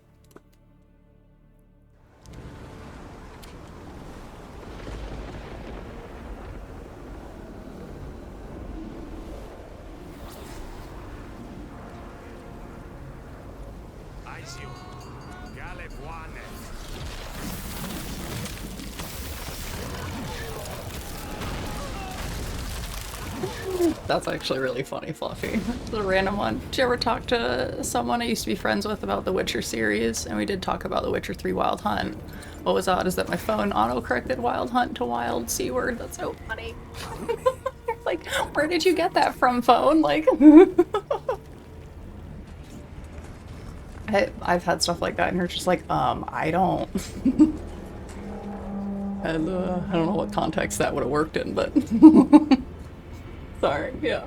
That's actually really funny, Fluffy. The random one. Did you ever talk to someone I used to be friends with about the Witcher series? And we did talk about the Witcher 3 Wild Hunt. What was odd is that my phone auto-corrected Wild Hunt to Wild C word. That's so funny. Like, where did you get that from, phone? Like, I've had stuff like that and you're just like, I don't. And I don't know what context that would have worked in, but sorry, yeah.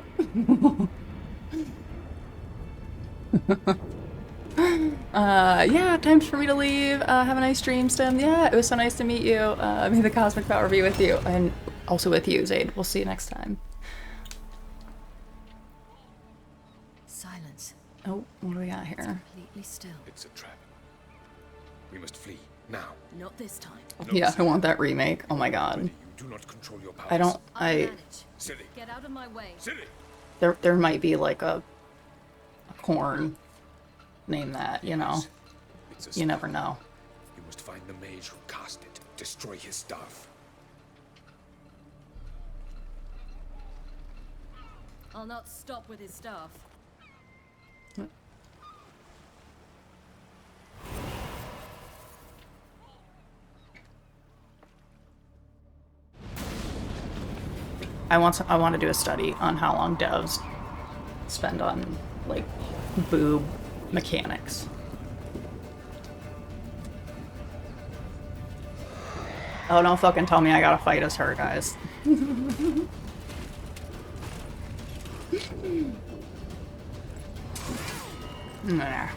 Yeah, time for me to leave. Have a nice dream, Stem. Yeah, it was so nice to meet you. May the cosmic power be with you, and also with you, Zaid. We'll see you next time. Silence. Oh, what do we got here? Completely still. It's a trap. We must flee now. Not this time. Yeah, I want that remake. Oh my god. You do not control your powers. I don't. Silly. Get out of my way. Silly. There might be like a corn. Name that, you know. You never know. You must find the mage who cast it. Destroy his stuff. I'll not stop with his staff. I want to do a study on how long devs spend on like boob mechanics. Oh, don't fucking tell me I gotta fight as her, guys. Nah.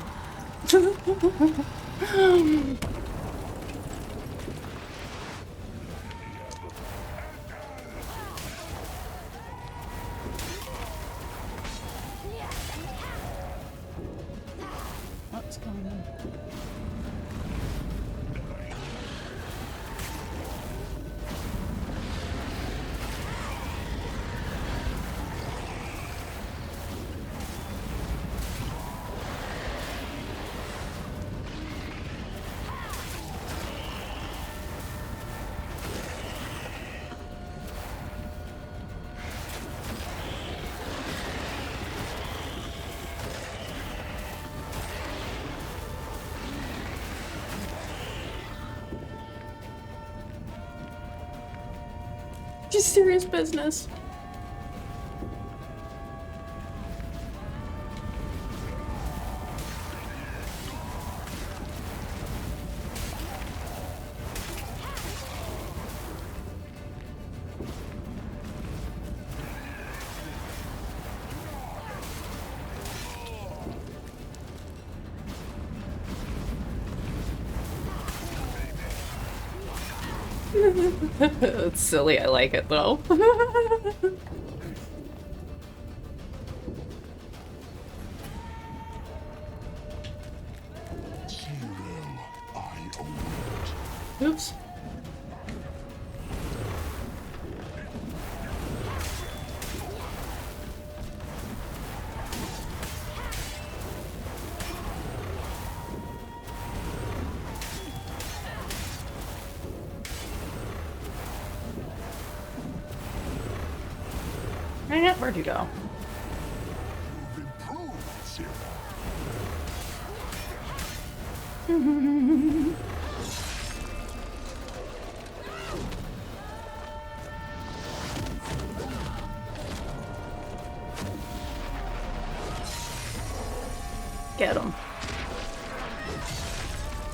What's going on? Just serious business. It's silly, I like it though. Oops. Where'd you go? Get him.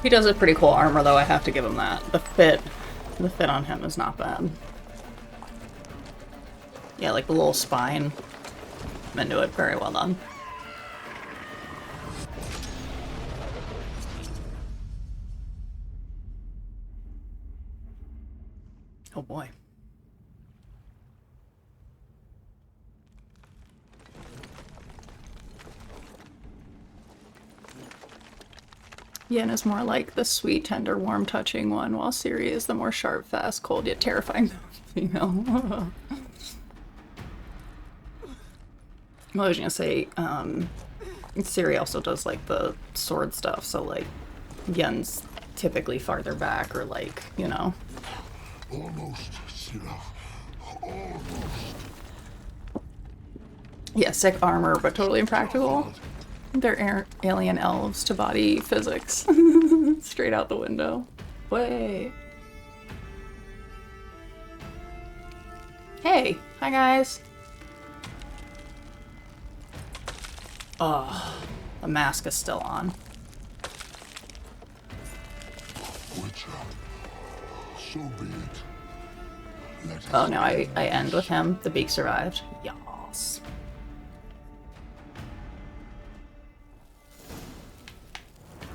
He does a pretty cool armor though, I have to give him that. The fit on him is not bad. Yeah, like the little spine. I'm into it. Very well done. Oh boy. Yen is more like the sweet, tender, warm, touching one, while Ciri is the more sharp, fast, cold, yet terrifying female. Well, I was gonna say, Ciri also does like the sword stuff, so like Yen's typically farther back, or like, you know. Almost, Ciri. Almost. Yeah, sick armor, but totally impractical. They're alien elves to body physics. Straight out the window. Way. Hey, hi guys. Oh, the mask is still on. Witcher, so be it. Oh no, I end with him. The beak survived. Yas.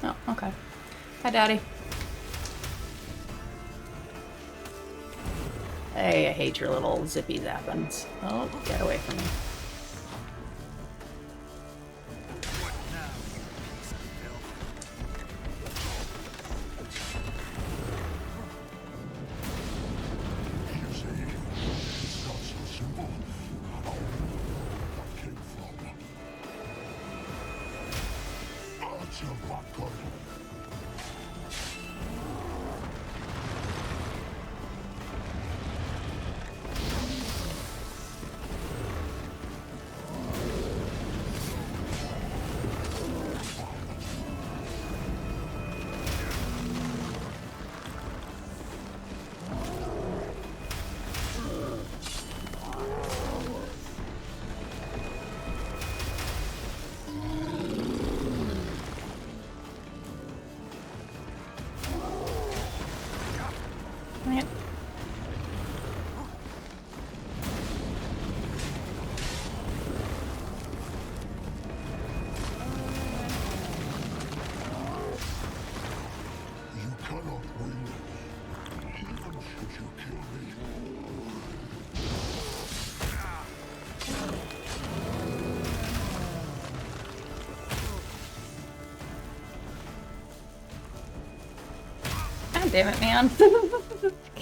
Oh, okay. Hi, Daddy. Hey, I hate your little zippy zappins. Oh, get away from me. Damn it, man.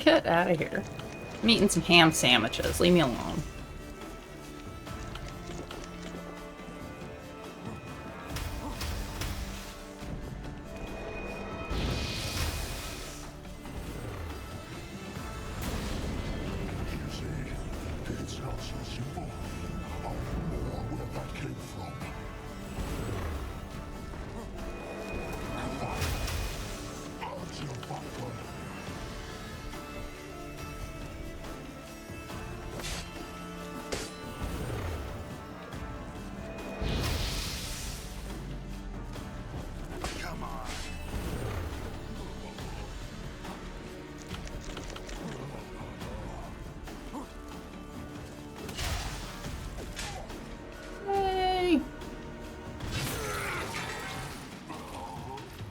Get out of here. I'm eating some ham sandwiches. Leave me alone. It's not so simple. I'll know where that came from.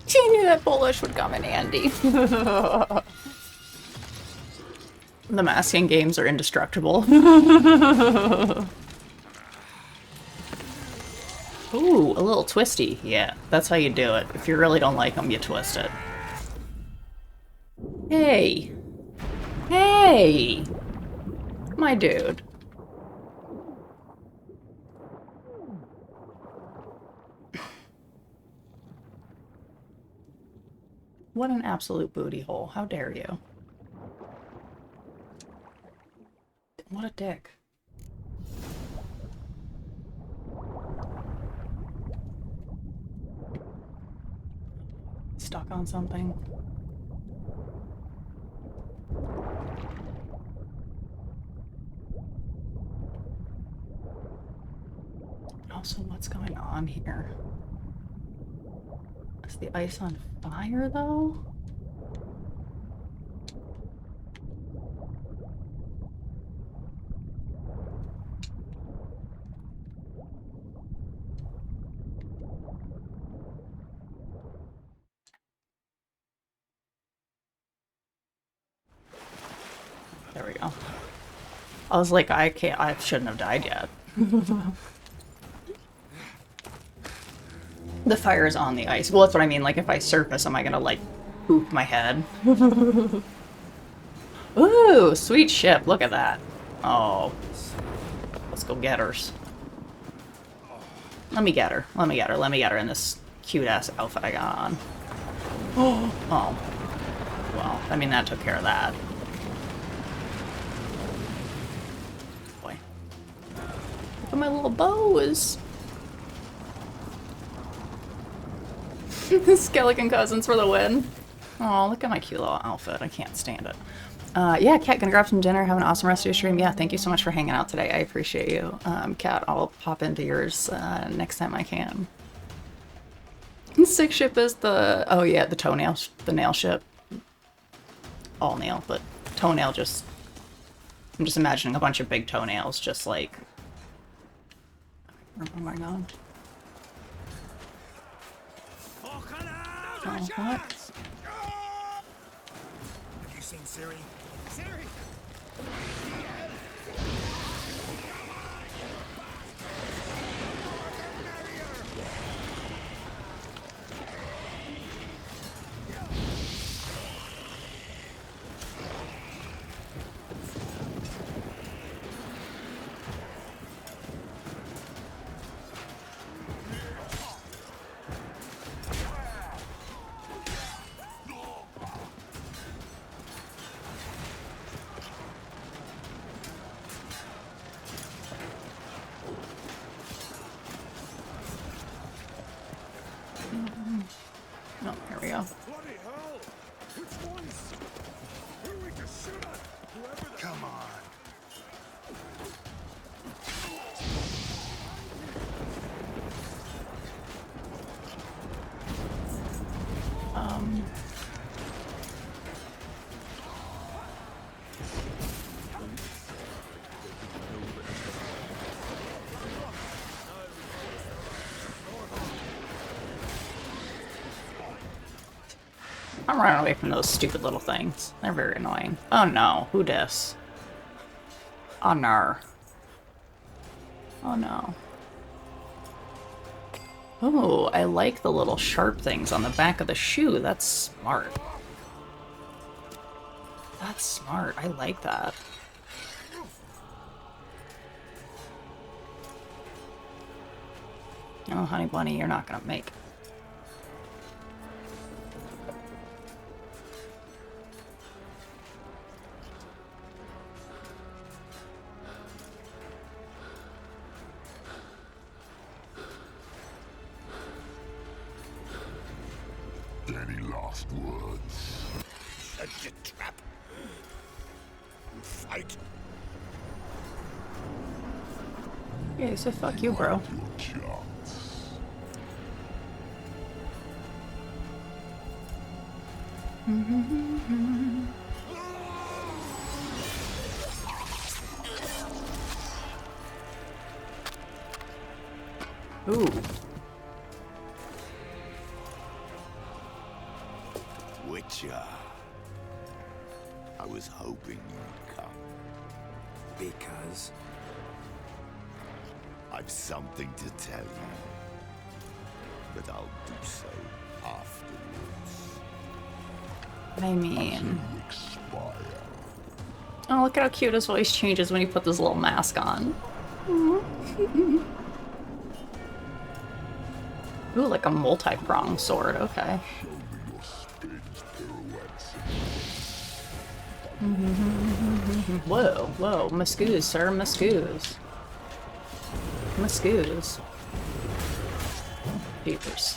She knew that bullish would come in handy. The masking games are indestructible. Ooh, a little twisty. Yeah, that's how you do it. If you really don't like them, you twist it. Hey. Hey! My dude. What an absolute booty hole. How dare you? What a dick. stuck on something. Also, what's going on here? Is the ice on fire, though? There we go. I was like, I shouldn't have died yet. The fire is on the ice. Well, that's what I mean. Like, if I surface, am I gonna, like, poop my head? Ooh, sweet ship. Look at that. Oh. Let's go get hers. Let me get her. Let me get her. Let me get her in this cute-ass outfit I got on. Oh. Well, I mean, that took care of that. Boy. Look at my little bows. Skeleton cousins for the win. Oh, look at my cute little outfit. I can't stand it. Yeah, Kat, gonna grab some dinner. Have an awesome rest of your stream. Yeah, thank you so much for hanging out today. I appreciate you. Kat, I'll pop into yours next time I can. Sick ship is the... Oh, yeah, the toenail... The nail ship. All nail, but toenail just... I'm just imagining a bunch of big toenails just like... Oh my god. Oh, what? Have you seen Siri? Siri! Oh, here we go. Bloody hell! Which ones? Who are we to shoot at? Whoever the... Come on. I'm running away from those stupid little things. They're very annoying. Oh no, who dis? Oh no. Oh no. Oh, I like the little sharp things on the back of the shoe. That's smart. That's smart. I like that. Oh, honey bunny, you're not gonna make it. Any last words? Set the trap. Fight. Yeah, so fuck you, bro. Ooh. Witcher. I was hoping you'd come. Because? I've something to tell you. But I'll do so afterwards. I mean... Oh, look at how cute his voice changes when you put this little mask on. Ooh, like a multi-pronged sword, okay. Whoa, whoa, muscoos, sir, muscoos. Muscoos. Peepers.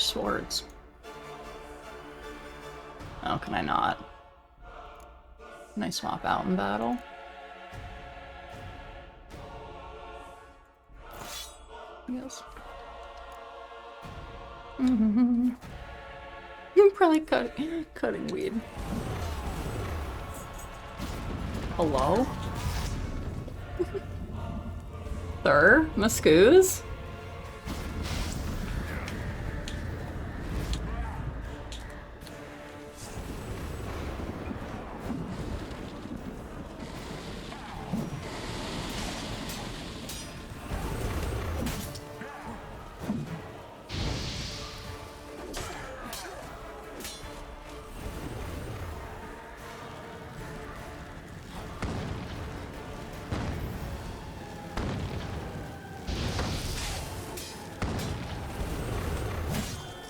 swords. Oh, can I not? Can I swap out in battle? Yes. Probably cutting weed. Hello? Sir? Muscoos?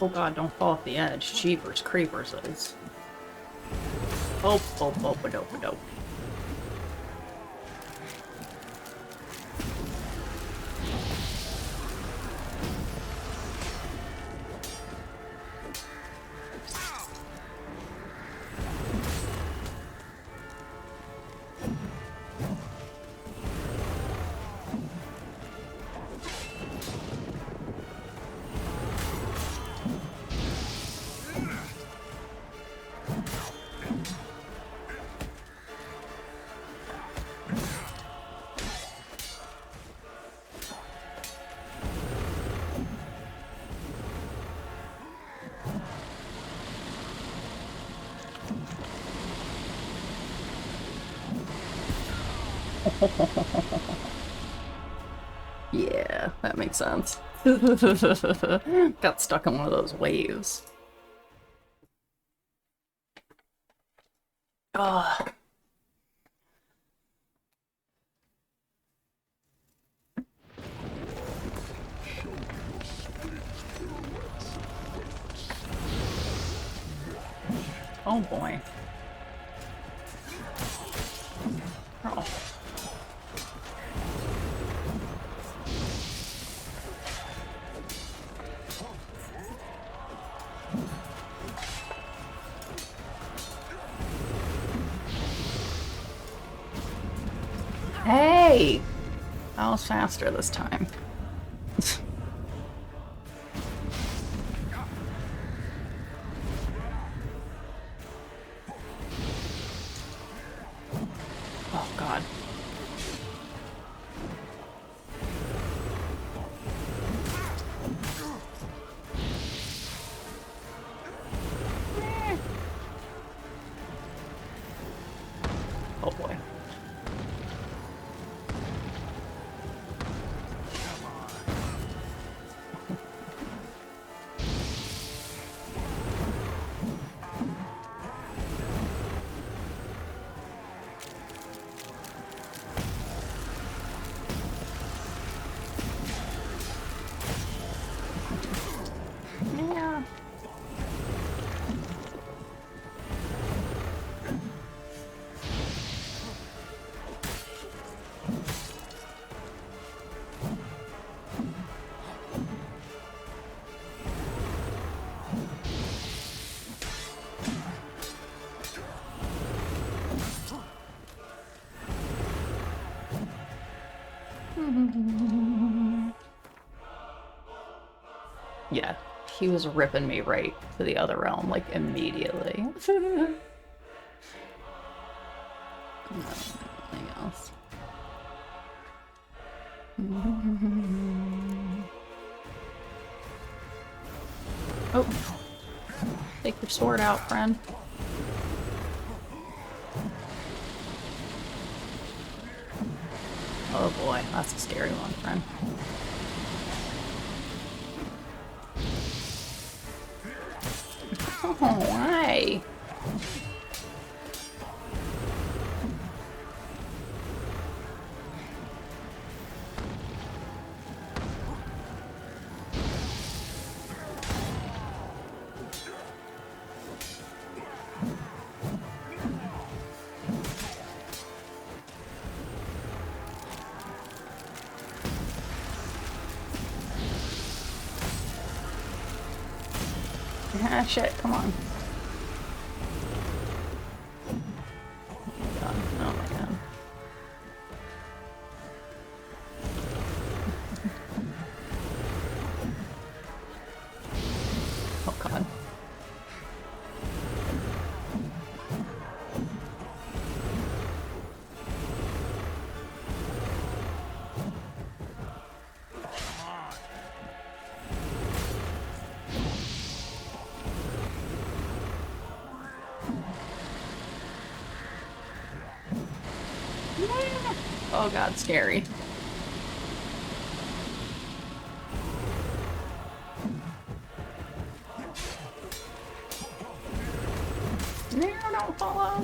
Oh god, don't fall off the edge. Jeepers creepers is. Oh, dope. Yeah, that makes sense. Got stuck in one of those waves. Ugh. Oh boy. Oh. Hey! I was faster this time. Oh god. Oh boy. Yeah. Yeah, he was ripping me right to the other realm, like, immediately. Come on, anything else? Oh, take your sword out, friend. Oh boy, that's a scary one, friend. Oh, why? Ah, shit, come on. Oh my god, oh my god. Oh god. Oh god, scary. No, don't fall out.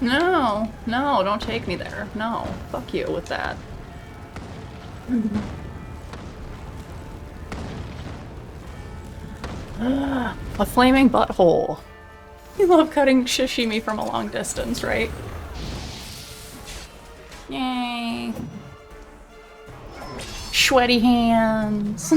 No, no, don't take me there. No, fuck you with that. A flaming butthole. You love cutting sashimi from a long distance, right? Yay. Sweaty hands.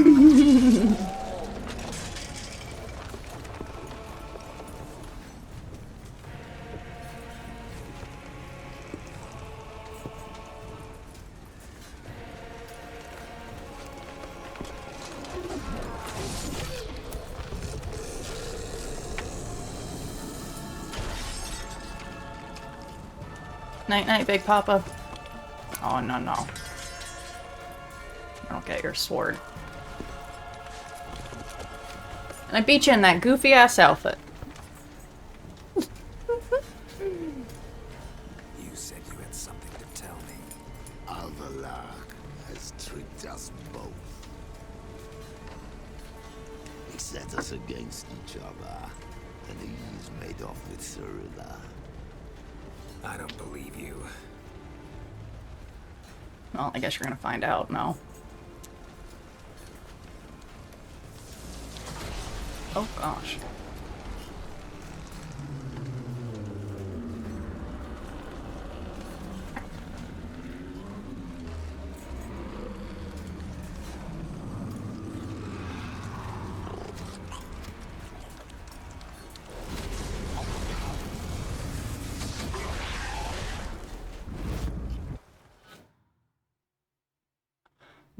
Night night, Big Papa. Oh, no, no. Don't get your sword. And I beat you in that goofy ass outfit. You said you had something to tell me. Alvalak has tricked us both. He set us against each other, and he's made off with Cyrilla. I don't believe you. Well, I guess you're gonna find out now. Oh gosh.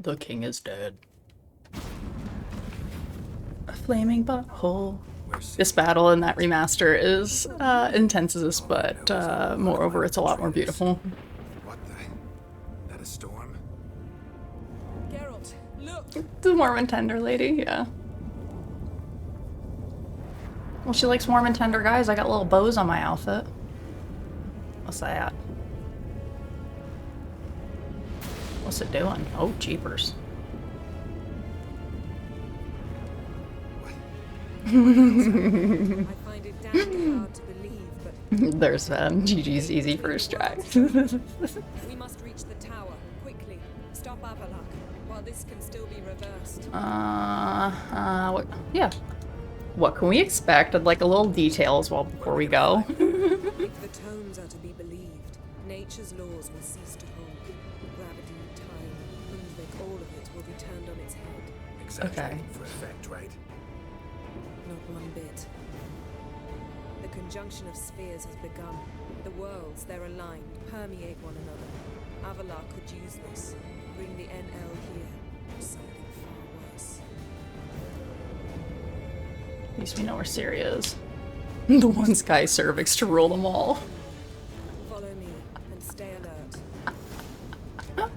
The king is dead. A flaming butthole. This battle in that remaster is intense, but moreover, it's a lot more beautiful. What the? That a storm? Geralt, look! The warm and tender lady, yeah. Well, she likes warm and tender guys. I got little bows on my outfit. What's that? What's it doing? Oh, jeepers. I find it damn hard to believe, but There's GG's easy first try. we must reach the tower quickly. Stop Avalok while this can still be reversed. What? Yeah. What can we expect? I'd like a little details before we go. If the tomes are to be believed, nature's laws will cease to hold. Gravity, time, Hundvik, all of it will be turned on its head. Exaggerating for effect, right? Not one bit. The conjunction of spheres has begun. The worlds, they're aligned, permeate one another. Avalok could use this. Bring the NL here. Or something far worse. At least we know where Ciri is. The one sky cervix to rule them all. Follow me and stay alert.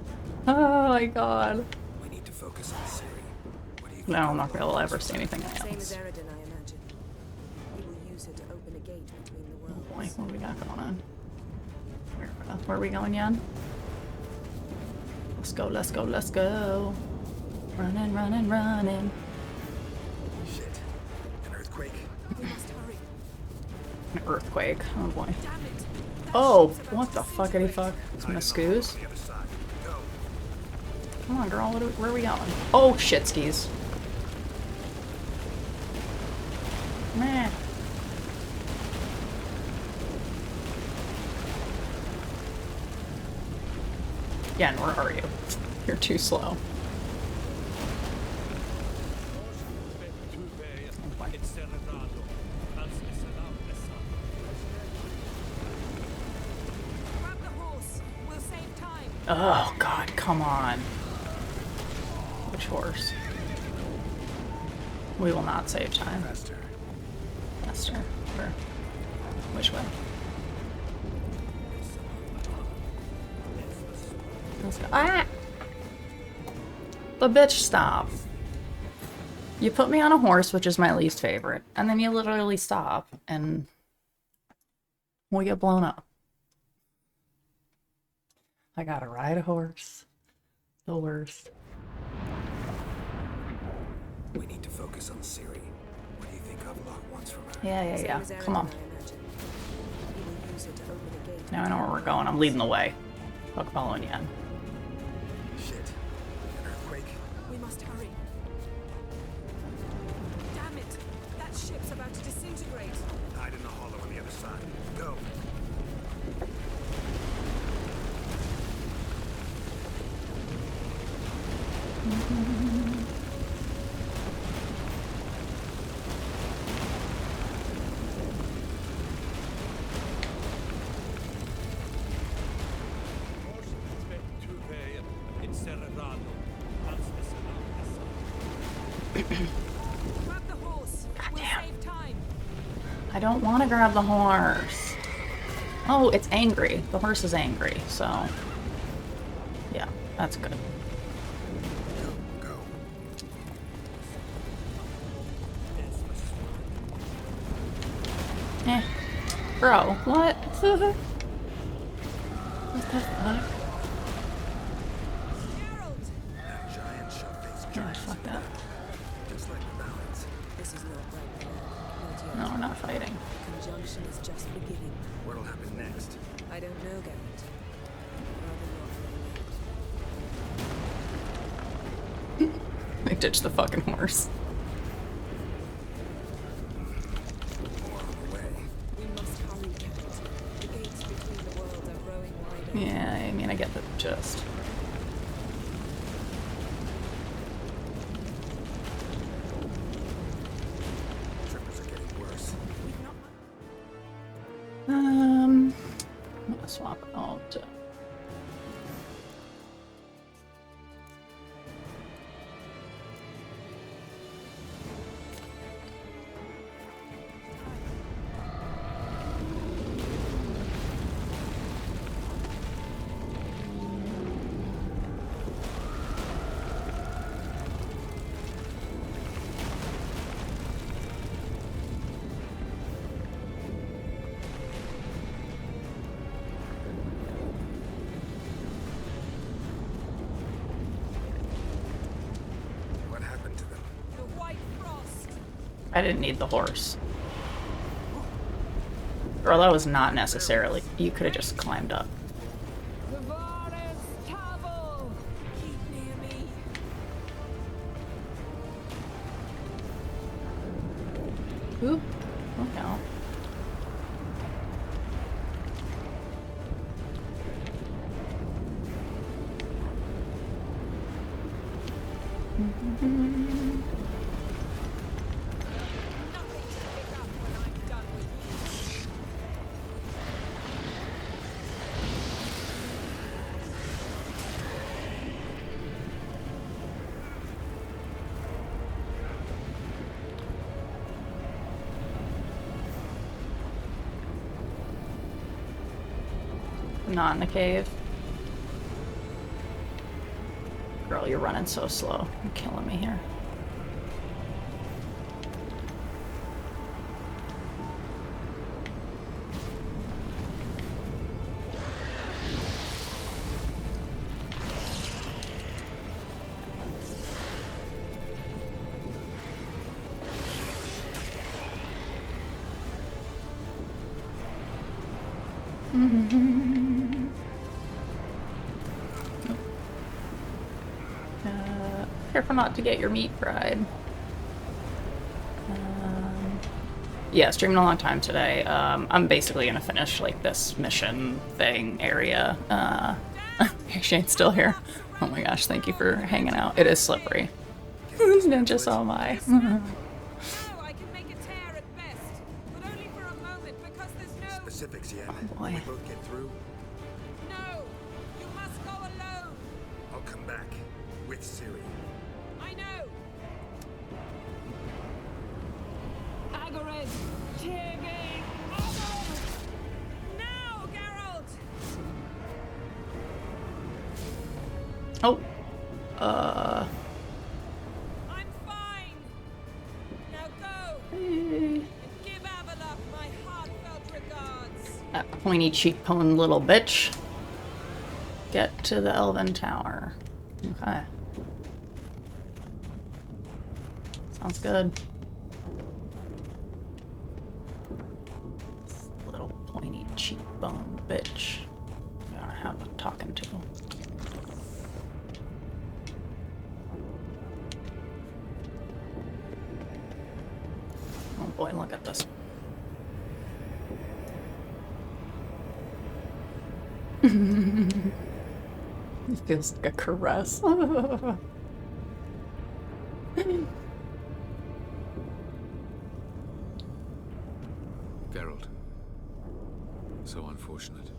Oh my god. We need to focus on Ciri. What do you No, I'm not gonna ever see anything else. Same as Eredin, I imagine. He will use her to open a gate between the worlds. Boy, what do we got going on? Where are we going, Jan? Let's go, let's go, let's go. Running, running, running. Shit. An earthquake. We must hurry. An earthquake. Oh boy. Oh, what the fuckity fuck? It's Muscoos. Come on, girl. Where are we going? Oh, shit skis. Meh. Yen, where are you? You're too slow. Oh god, come on. Which horse? We will not save time. Faster. Faster. Where? Which way? Let's go. Ah! But bitch, stop. You put me on a horse, which is my least favorite, and then you literally stop, and we get blown up. I gotta ride a horse. The worst. We need to focus on Ciri. What do you think Avlok wants from her? Yeah. Come on. Now I know where we're going. I'm leading the way. Fuck following Yen. Shit. An earthquake. We must hurry. Damn it! That ship's about to disintegrate. Hide in the hollow on the other side. Go. Grab the horse. We'll save time. I don't want to grab the horse. Oh, it's angry. The horse is angry, so... yeah, that's good. Eh. Bro, what? What the fuck? Yeah, fuck that. Just like the balance. This is not right. Not yet. No, we're not fighting. Conjunction is just beginning. What'll happen next? I don't know, Garrett. Rather not. They ditched the fucking horse. We must hurry, Garrett. The gates between the worlds are growing wider. Yeah, I mean, I get the gist. I'm gonna swap it all to... What happened to them? The White Frost. I didn't need the horse. Girl, that was not necessarily... You could have just climbed up. Keep near me. Ooh. Look out. Not in the cave. Girl, you're running so slow. You're killing me here. Careful not to get your meat fried. Yeah, streaming a long time today. I'm basically gonna finish like this mission thing area. Shane's still here. Oh my gosh, thank you for hanging out. It is slippery. Ninja saw my. Specifics yet? Oh boy. Can we both get through? No, you must go alone. I'll come back with Ciri. I know. Agarid, Tiggy, now, Geralt. Oh. I'm fine. Now go. Hey. Give Avalok my heartfelt regards. That pointy cheekbone little bitch. Get to the Elven Tower. Okay. Sounds good. This little pointy cheekbone bitch. Gotta have a talking to. Oh boy, look at this. It feels like a caress. Geralt. So unfortunate.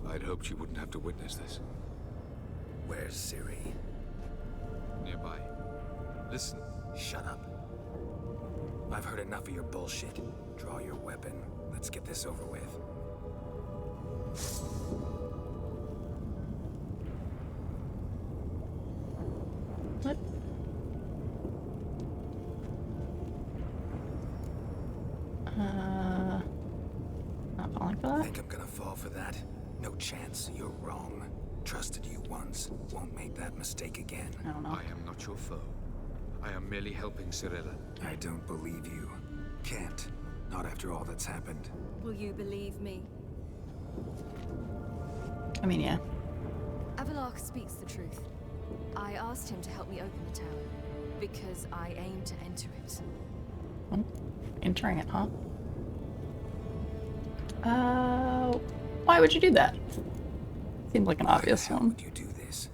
I'd hoped you wouldn't have to witness this. Where's Ciri? Nearby. Listen. Shut up. I've heard enough of your bullshit. Draw your weapon. Let's get this over with. What? Not falling for that? Think I'm gonna fall for that? No chance. You're wrong. Trusted you once. Won't make that mistake again. I don't know. I am not your foe. I am merely helping Cirilla. I don't believe you. Can't. Not after all that's happened. Will you believe me? I mean, yeah. Avalok speaks the truth. I asked him to help me open the tower, because I aim to enter it. Oh, entering it, huh? Why would you do that? Seems like an obvious one. Would you do this?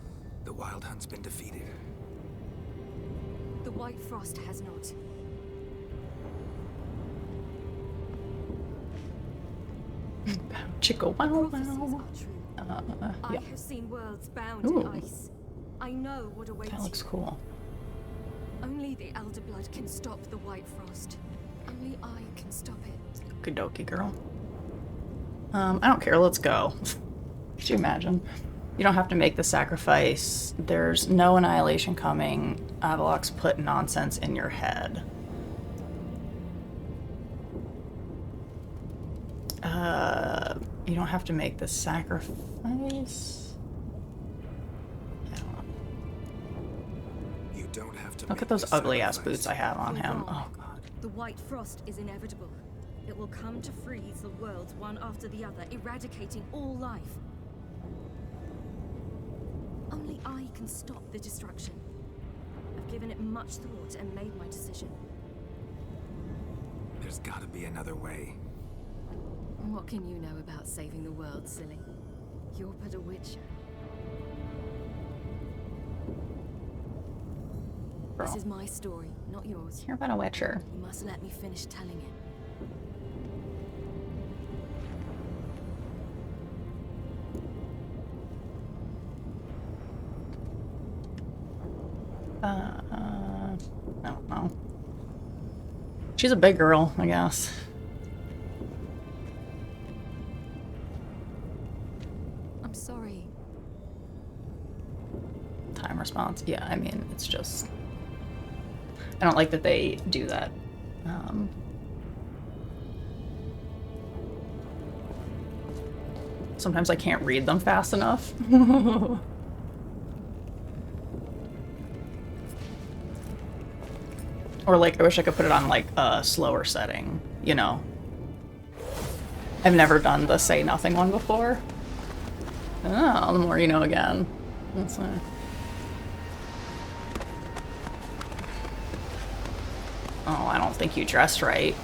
The Wild Hunt's been defeated. The White Frost has not. Chico, wow, wow. I Yeah. have seen worlds bound Ooh. in ice. I know what awaits That looks you. cool. Only the Elder Blood can stop the White Frost. Only I can stop it. Okie dokie, girl. I don't care, let's go. Could you imagine? You don't have to make the sacrifice. There's no annihilation coming. Avalok's put nonsense in your head. You don't have to make the sacrifice. I don't know. You don't have to. Look at those ugly ass boots I have on him. Oh god. The White Frost is inevitable. It will come to freeze the worlds one after the other, eradicating all life. Only I can stop the destruction. I've given it much thought and made my decision. There's gotta be another way. What can you know about saving the world, silly? You're but a witcher. This is my story, not yours. You're but a witcher. You must let me finish telling it. I don't know. She's a big girl, I guess. I'm sorry. Time response. Yeah, I mean, it's just... I don't like that they do that. Sometimes I can't read them fast enough. Or like, I wish I could put it on like a slower setting, you know? I've never done the say nothing one before. Oh, the more you know again. That's nice. Oh, I don't think you dressed right.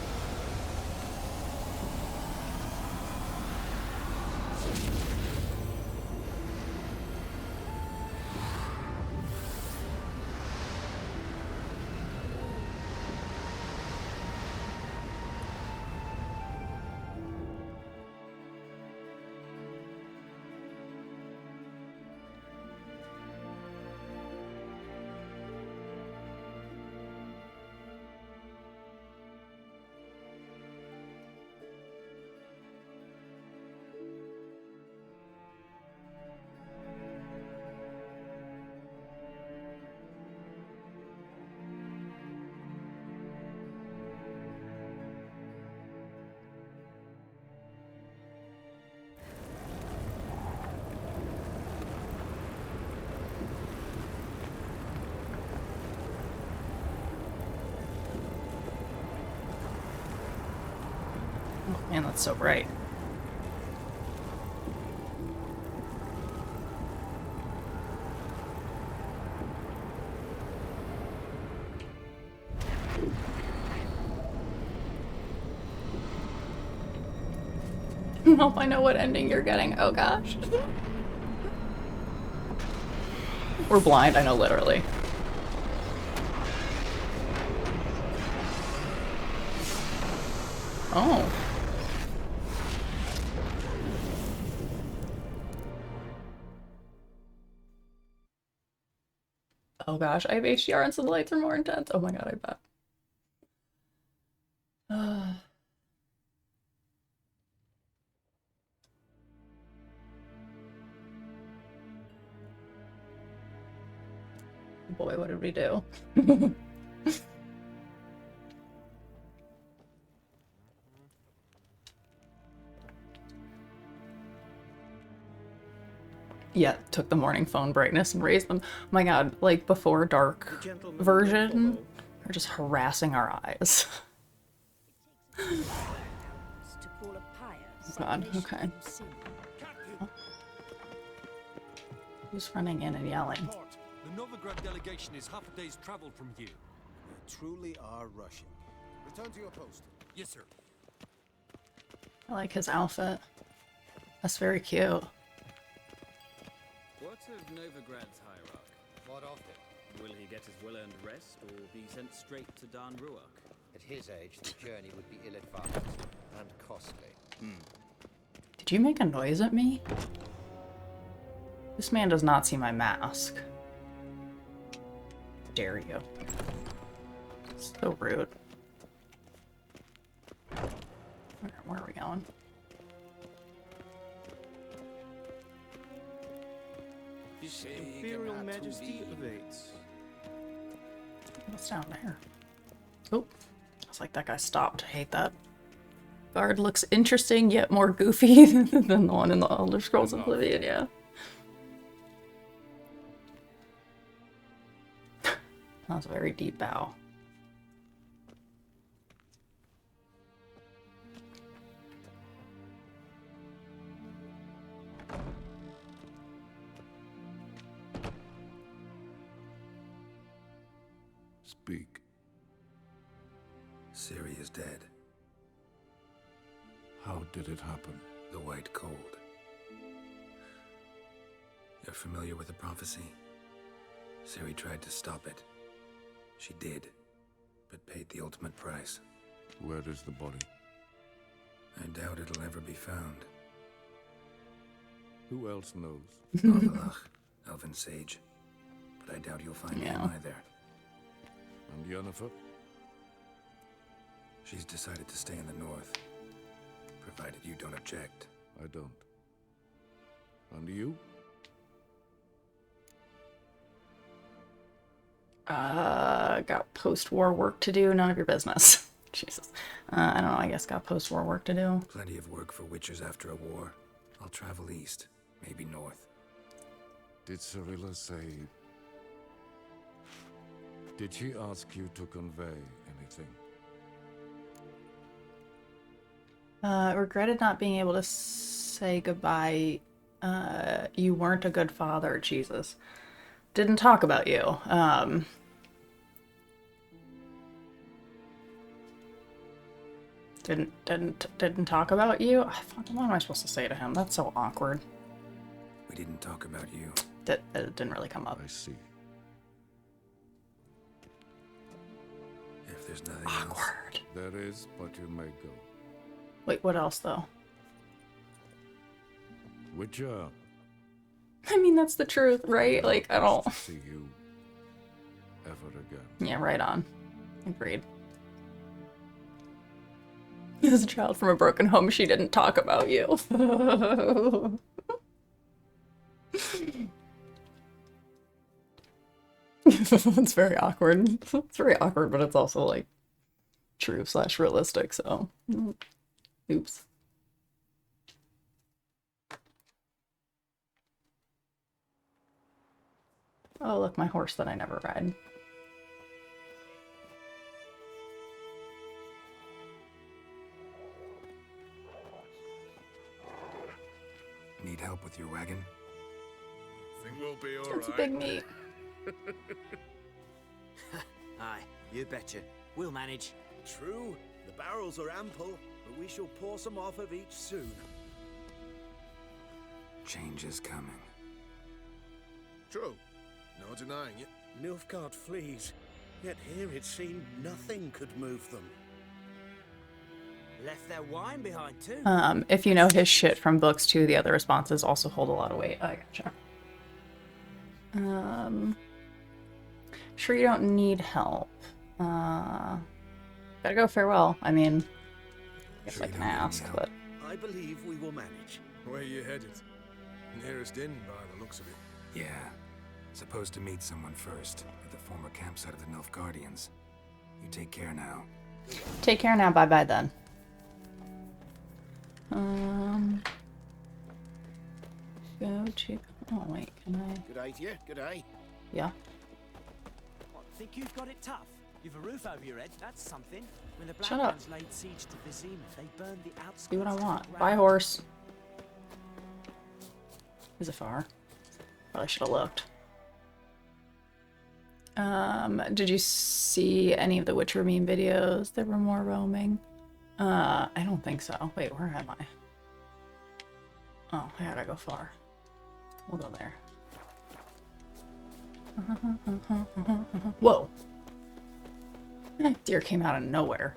Man, that's so bright. Hope I know what ending you're getting. Oh gosh. We're blind, I know, literally. Oh. Oh gosh, I have HDR and so the lights are more intense. Oh my god, I bet. Boy, what did we do? Yeah, took the morning phone brightness and raised them. Oh my god, like before dark version, they're just harassing our eyes. Oh god, okay. Who's running in and yelling? The Novigrad delegation is half a day's travel from here. You truly are rushing. Return to your post. Yes, sir. I like his outfit. That's very cute. What of Novigrad's hierarch? What of him? Will he get his well-earned rest, or be sent straight to Dan Ruach? At his age, the journey would be ill-advised and costly. Did you make a noise at me? This man does not see my mask. Dare you. So rude. Where are we going? His Imperial Majesty awaits. What's down there? Oh, it's like that guy stopped. I hate that. Guard looks interesting yet more goofy than the one in the Elder Scrolls Oblivion, yeah. That was a very deep bow. Speak. Ciri is dead. How did it happen? The White Cold. You're familiar with the prophecy? Ciri tried to stop it. She did, but paid the ultimate price. Where is the body? I doubt it'll ever be found. Who else knows? Norvalach, Elven Sage. But I doubt you'll find him either. And Yennefer? She's decided to stay in the north. Provided you don't object. I don't. And you? Got post-war work to do. None of your business. Jesus. I don't know. I guess got post-war work to do. Plenty of work for witchers after a war. I'll travel east, maybe north. Did Cirilla say... Did she ask you to convey anything? Regretted not being able to say goodbye. You weren't a good father. Jesus. Didn't talk about you. Didn't talk about you? What am I supposed to say to him? That's so awkward. We didn't talk about you. That didn't really come up. I see. If there's nothing awkward. There is, but you may go. Wait, what else though? Witcher. I mean, that's the truth, right? Like, I don't see you ever again. Yeah, right on. Agreed. As a child from a broken home, she didn't talk about you. It's very awkward. It's very awkward, but it's also like true/realistic, so oops. Oh, look, my horse that I never ride. Need help with your wagon? Think we'll be all That's right. a big meat. Aye, you betcha. We'll manage. True, the barrels are ample, but we shall pour some off of each soon. Change is coming. True. No denying it. Nilfgaard flees, yet here it seemed nothing could move them. Left their wine behind too. If you know his shit from books too, the other responses also hold a lot of weight. I gotcha. Sure you don't need help. Gotta go farewell. I mean, I guess I can ask, but... I believe we will manage. Where you headed? Nearest inn by the looks of it. Yeah. Supposed to meet someone first at the former campsite of the Nilfgaardians. You take care now. Take care now. Bye-bye then. Go to... Oh, wait, can I... Good day to you, good day. Yeah. What, think you've got it tough? You've a roof over your head, that's something. When the Shut up. Blacklands laid siege to Vizima, they burned the outskirts. Do what I to the want. ground. Bye, horse. Is it far? Probably should have looked. Did you see any of the Witcher meme videos? There were more roaming. I don't think so. Wait, where am I? Oh, I gotta go far. We'll go there. Whoa! That deer came out of nowhere.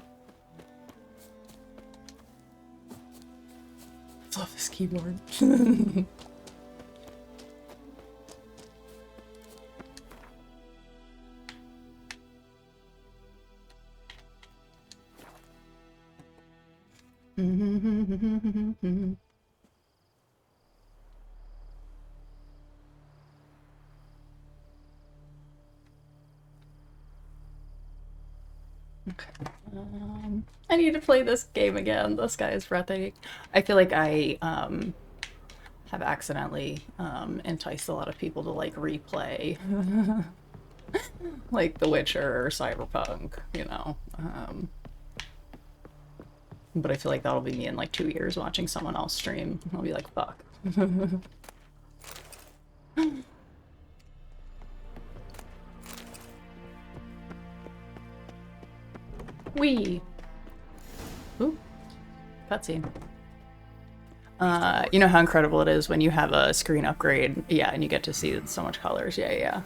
I love this keyboard. Okay. I need to play this game again. This guy is breathtaking. I feel like I have accidentally enticed a lot of people to like replay like The Witcher or Cyberpunk, you know. But I feel like that'll be me in like 2 years watching someone else stream. I'll be like, fuck. Wee. Ooh. Cutscene. You know how incredible it is when you have a screen upgrade, yeah, and you get to see so much colors. Yeah, yeah.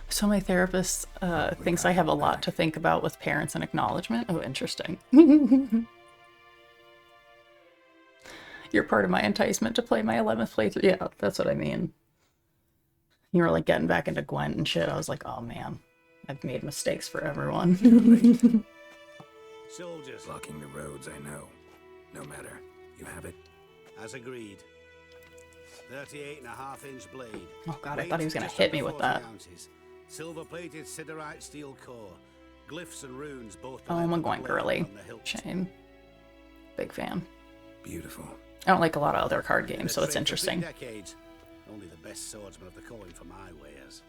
So my therapist thinks I have a lot to think about with parents and acknowledgement. Oh, interesting. You're part of my enticement to play my 11th playthrough. Yeah, that's what I mean. You were like getting back into Gwent and shit. I was like, oh man, I've made mistakes for everyone. Soldiers. Blocking the roads, I know. No matter. You have it? As agreed. 38.5-inch blade. Oh god, I thought he was gonna hit me with that. Silver-plated siderite steel core. Glyphs and runes both. Oh, I'm a Gwent girly. Shame. Big fan. Beautiful. I don't like a lot of other card games, so it's interesting. Decades. Only the best swordsman of the coin for my wares.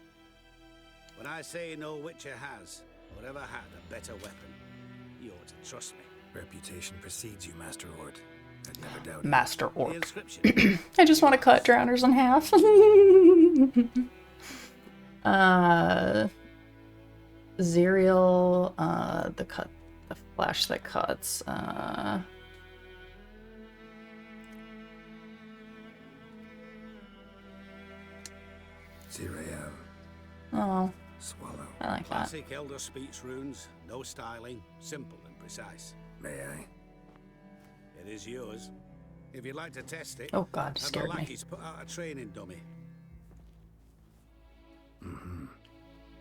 When I say no witcher has, or ever had, a better weapon, you ought to trust me. Reputation precedes you, Master Ord. I'd never doubt it. Master Orc. I just want to cut drowners in half. Zerial, the flash that cuts, Zerial. Oh. Swallow. I like that. Classic elder speech runes, no styling, simple and precise. May I? It is yours. If you'd like to test it, oh god, have the scared me. lackeys put out a training dummy. Mm-hmm.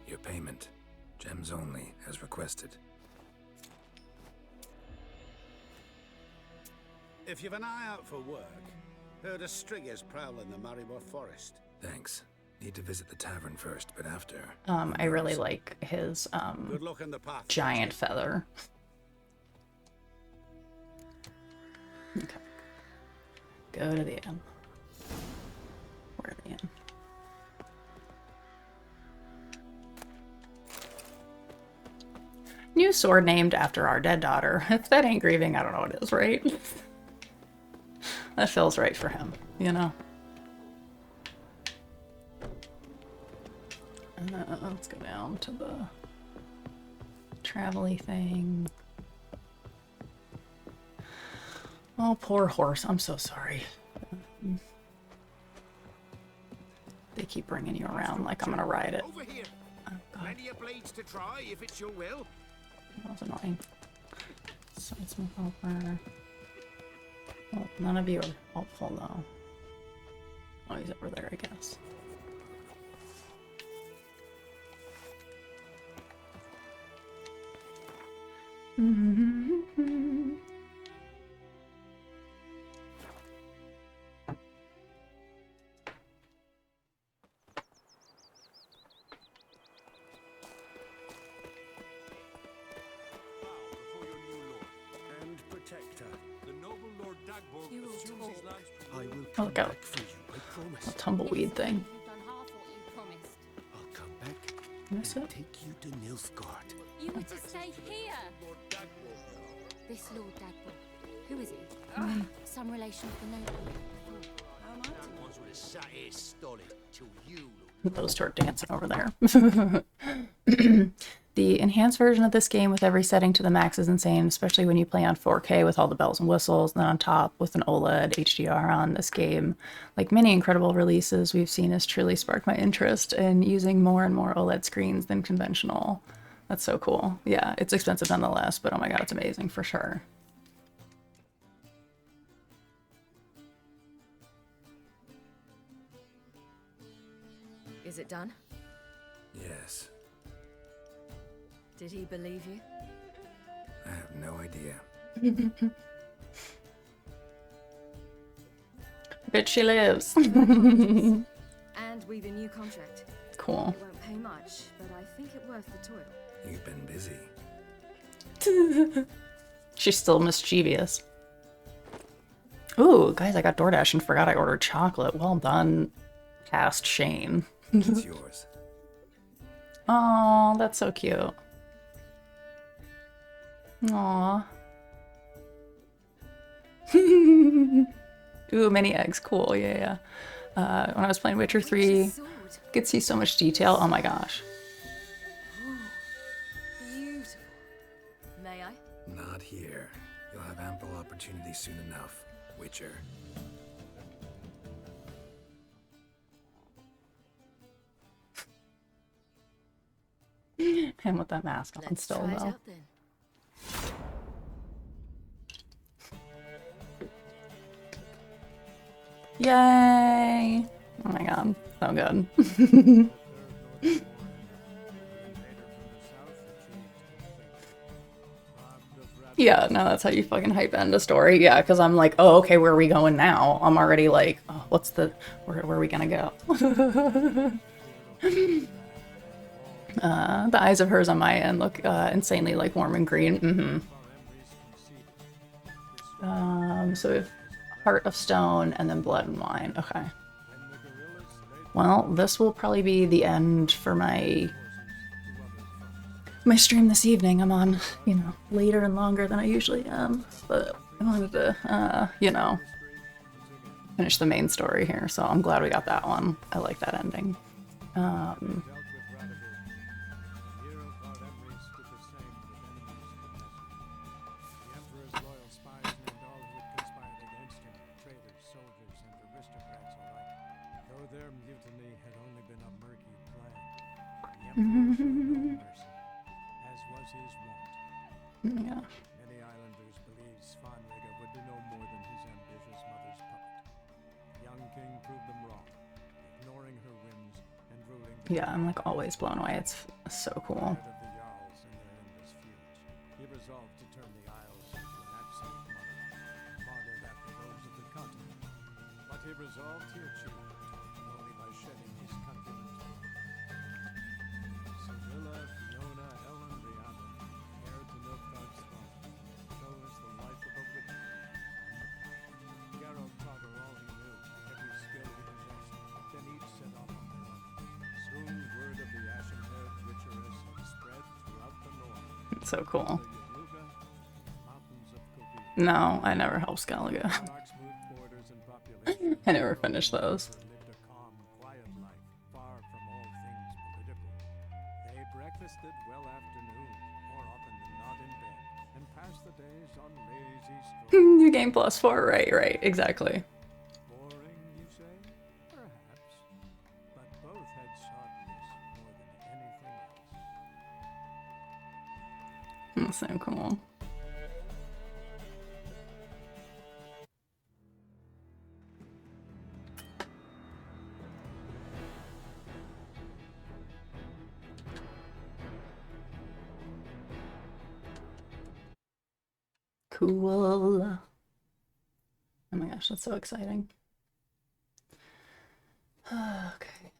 Your payment. Gems only, as requested. If you've an eye out for work, heard of striggers prowling the Maribor forest. Thanks. Need to visit the tavern first, but after. I really like his Good luck in the path. giant feather. Okay. Go to the inn. Where are the inn? New sword named after our dead daughter. If that ain't grieving, I don't know what it is, right? That feels right for him, you know? Let's go down to the travel-y thing. Oh, poor horse. I'm so sorry. They keep bringing you around like I'm gonna ride it. Over here. Oh, God. Plenty of blades to try if it's your will. That was annoying. Side smoke over. Well, none of you are helpful, though. Oh, he's over there, I guess. And protector. The noble Lord Dagborg You will assumes talk. his lands. I will Oh, come look out. back for you, I promise. Tumbleweed thing. You've done half what you promised. I'll come back Miss and it? take you to Nilfgaard. You were to stay here. This Lord Dagborg. Who is he? Some relation of the noble. That ones would have sat here stolid till you. Those two are dancing over there. The enhanced version of this game with every setting to the max is insane, especially when you play on 4K with all the bells and whistles, and then on top with an OLED HDR on this game. Like many incredible releases we've seen has truly sparked my interest in using more and more OLED screens than conventional. That's so cool. Yeah, it's expensive nonetheless, but oh my god, it's amazing for sure. Is it done? Yes. Did he believe you? I have no idea. Bitch, she lives. And with a new contract. Cool. It won't pay much, but I think it worth the toil. You've been busy. She's still mischievous. Ooh, guys, I got DoorDash and forgot I ordered chocolate. Well done, past Shane. It's yours. Oh, that's so cute. Aw. Ooh, many eggs. Cool. Yeah, yeah. When I was playing Witcher 3, you could see so much detail. Oh my gosh. Beautiful. May I? Not here. You'll have ample opportunity soon enough, Witcher. Him with that mask on still, Try it though. out then. Yay! Oh my god, so good. Yeah, no, that's how you fucking hype end a story. Yeah, because I'm like, oh, okay, where are we going now? I'm already like, oh, where are we gonna go? The eyes of hers on my end look insanely like warm and green. So we have Heart of Stone and then Blood and Wine. Okay. Well, this will probably be the end for my my stream this evening. I'm on, you know, later and longer than I usually am, but I wanted to, you know, finish the main story here, so I'm glad we got that one. I like that ending. Yeah. Many islanders believed Svanrega would be no more than his ambitious mother's puppet. The young king proved them wrong, ignoring her whims and ruling Yeah, I'm like always blown away. It's so cool. of the Jarls and their endless feuds. He resolved to turn the Isles into an absolute monarch, modeled after those of the continent. What he resolved he achieved, only by shedding his countrymen's blood. Sevilla, Fiona, Ellen, Rhiannon, heir to Nilfgaard's throne, chose the life of a witch. Geralt taught her all he knew, every skill he possessed. Then each set off on their own. Soon word of the ashen-haired witcheress had spread throughout the north. It's so cool. The Yaluga, mountains of Cobir. No, I never helped Skellige. Monarch's smooth borders and population. I never finished those. Lived a calm, quiet life, far from all things political. They breakfasted well after noon, more often than not in bed, and passed the days on lazy strolls. New game +4, right, exactly. Boring, you say? Perhaps. But both had sharpness more than anything else. That's so cool. Cool. Oh my gosh, that's so exciting. Okay.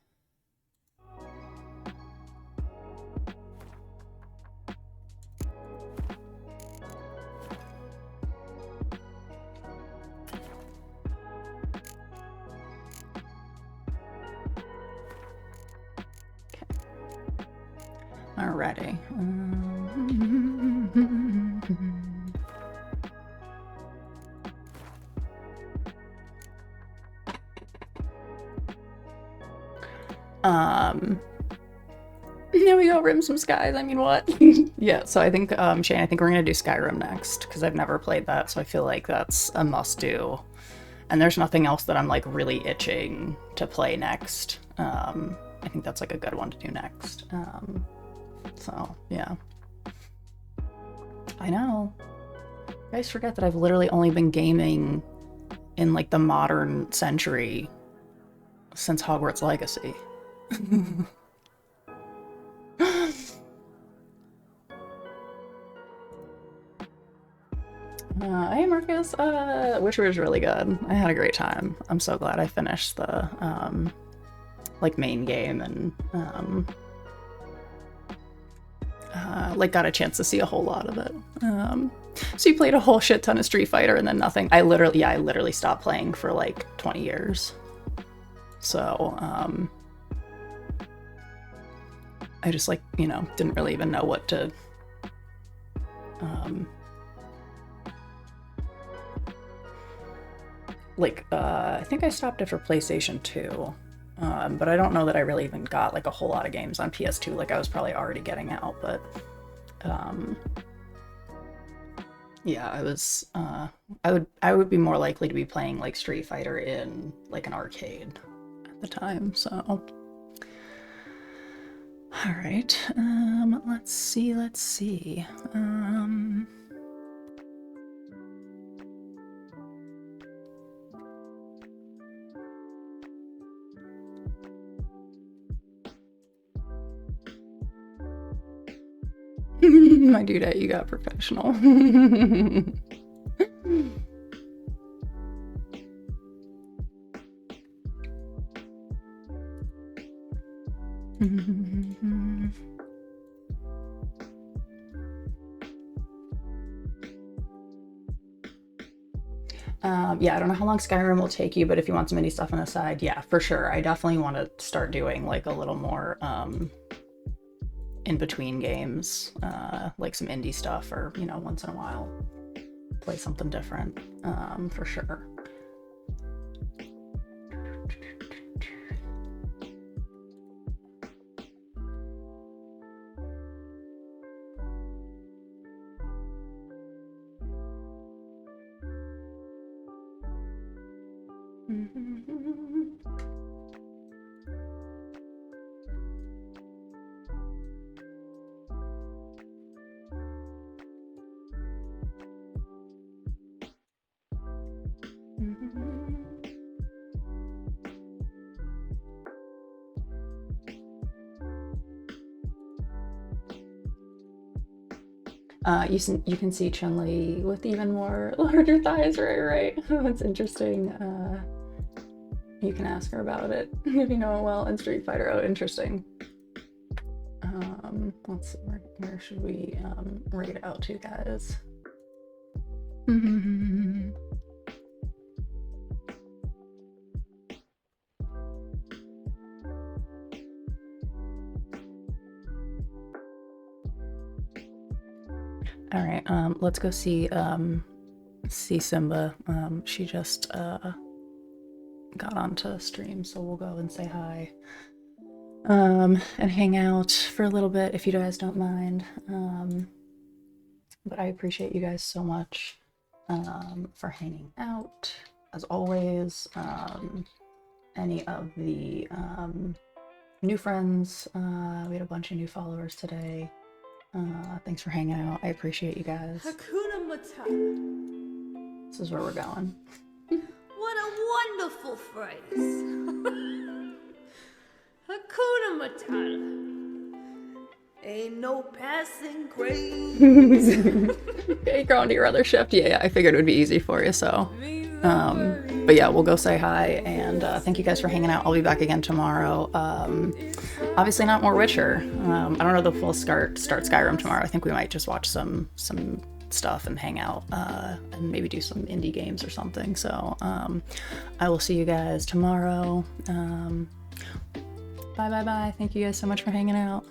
Alrighty. There we go, rim some skies. I mean, what? Yeah, so I think, Shane, I think we're gonna do Skyrim next, because I've never played that, so I feel like that's a must-do. And there's nothing else that I'm, like, really itching to play next. I think that's, like, a good one to do next. So, yeah. I know. You guys forget that I've literally only been gaming in, like, the modern century since Hogwarts Legacy. Hey Marcus, Witcher is really good. I had a great time. I'm so glad I finished the like main game and like got a chance to see a whole lot of it. So you played a whole shit ton of Street Fighter and then nothing. I literally stopped playing for like 20 years. So I just like, you know, didn't really even know what to I think I stopped it for PlayStation 2, but I don't know that I really even got like a whole lot of games on PS2. Like I was probably already getting out, but yeah, I was. I would be more likely to be playing like Street Fighter in like an arcade at the time. So, all right. Let's see. My dude, you got professional. Yeah, I don't know how long Skyrim will take you, but if you want some indie stuff on the side, yeah, for sure. I definitely want to start doing like a little more in between games, like some indie stuff, or, you know, once in a while play something different, for sure. You can see Chun-Li with even more larger thighs, right? That's interesting. You can ask her about it if you know it well in Street Fighter. Oh, interesting. Let's see, where should we rate it out to, guys? All right, let's go see Simba. She just got onto stream, so we'll go and say hi. And hang out for a little bit if you guys don't mind. But I appreciate you guys so much for hanging out, as always. Any of the new friends, we had a bunch of new followers today. Thanks for hanging out. I appreciate you guys. Hakuna Matata. This is where we're going. What a wonderful phrase. Hakuna Matata. Ain't no passing craze. Okay, go on to your other shift. Yeah, I figured it would be easy for you, so. But yeah, we'll go say hi, and thank you guys for hanging out. I'll be back again tomorrow. Obviously not more Witcher. I don't know if we'll start Skyrim tomorrow. I think we might just watch some stuff and hang out, and maybe do some indie games or something. So I will see you guys tomorrow. Bye. Thank you guys so much for hanging out.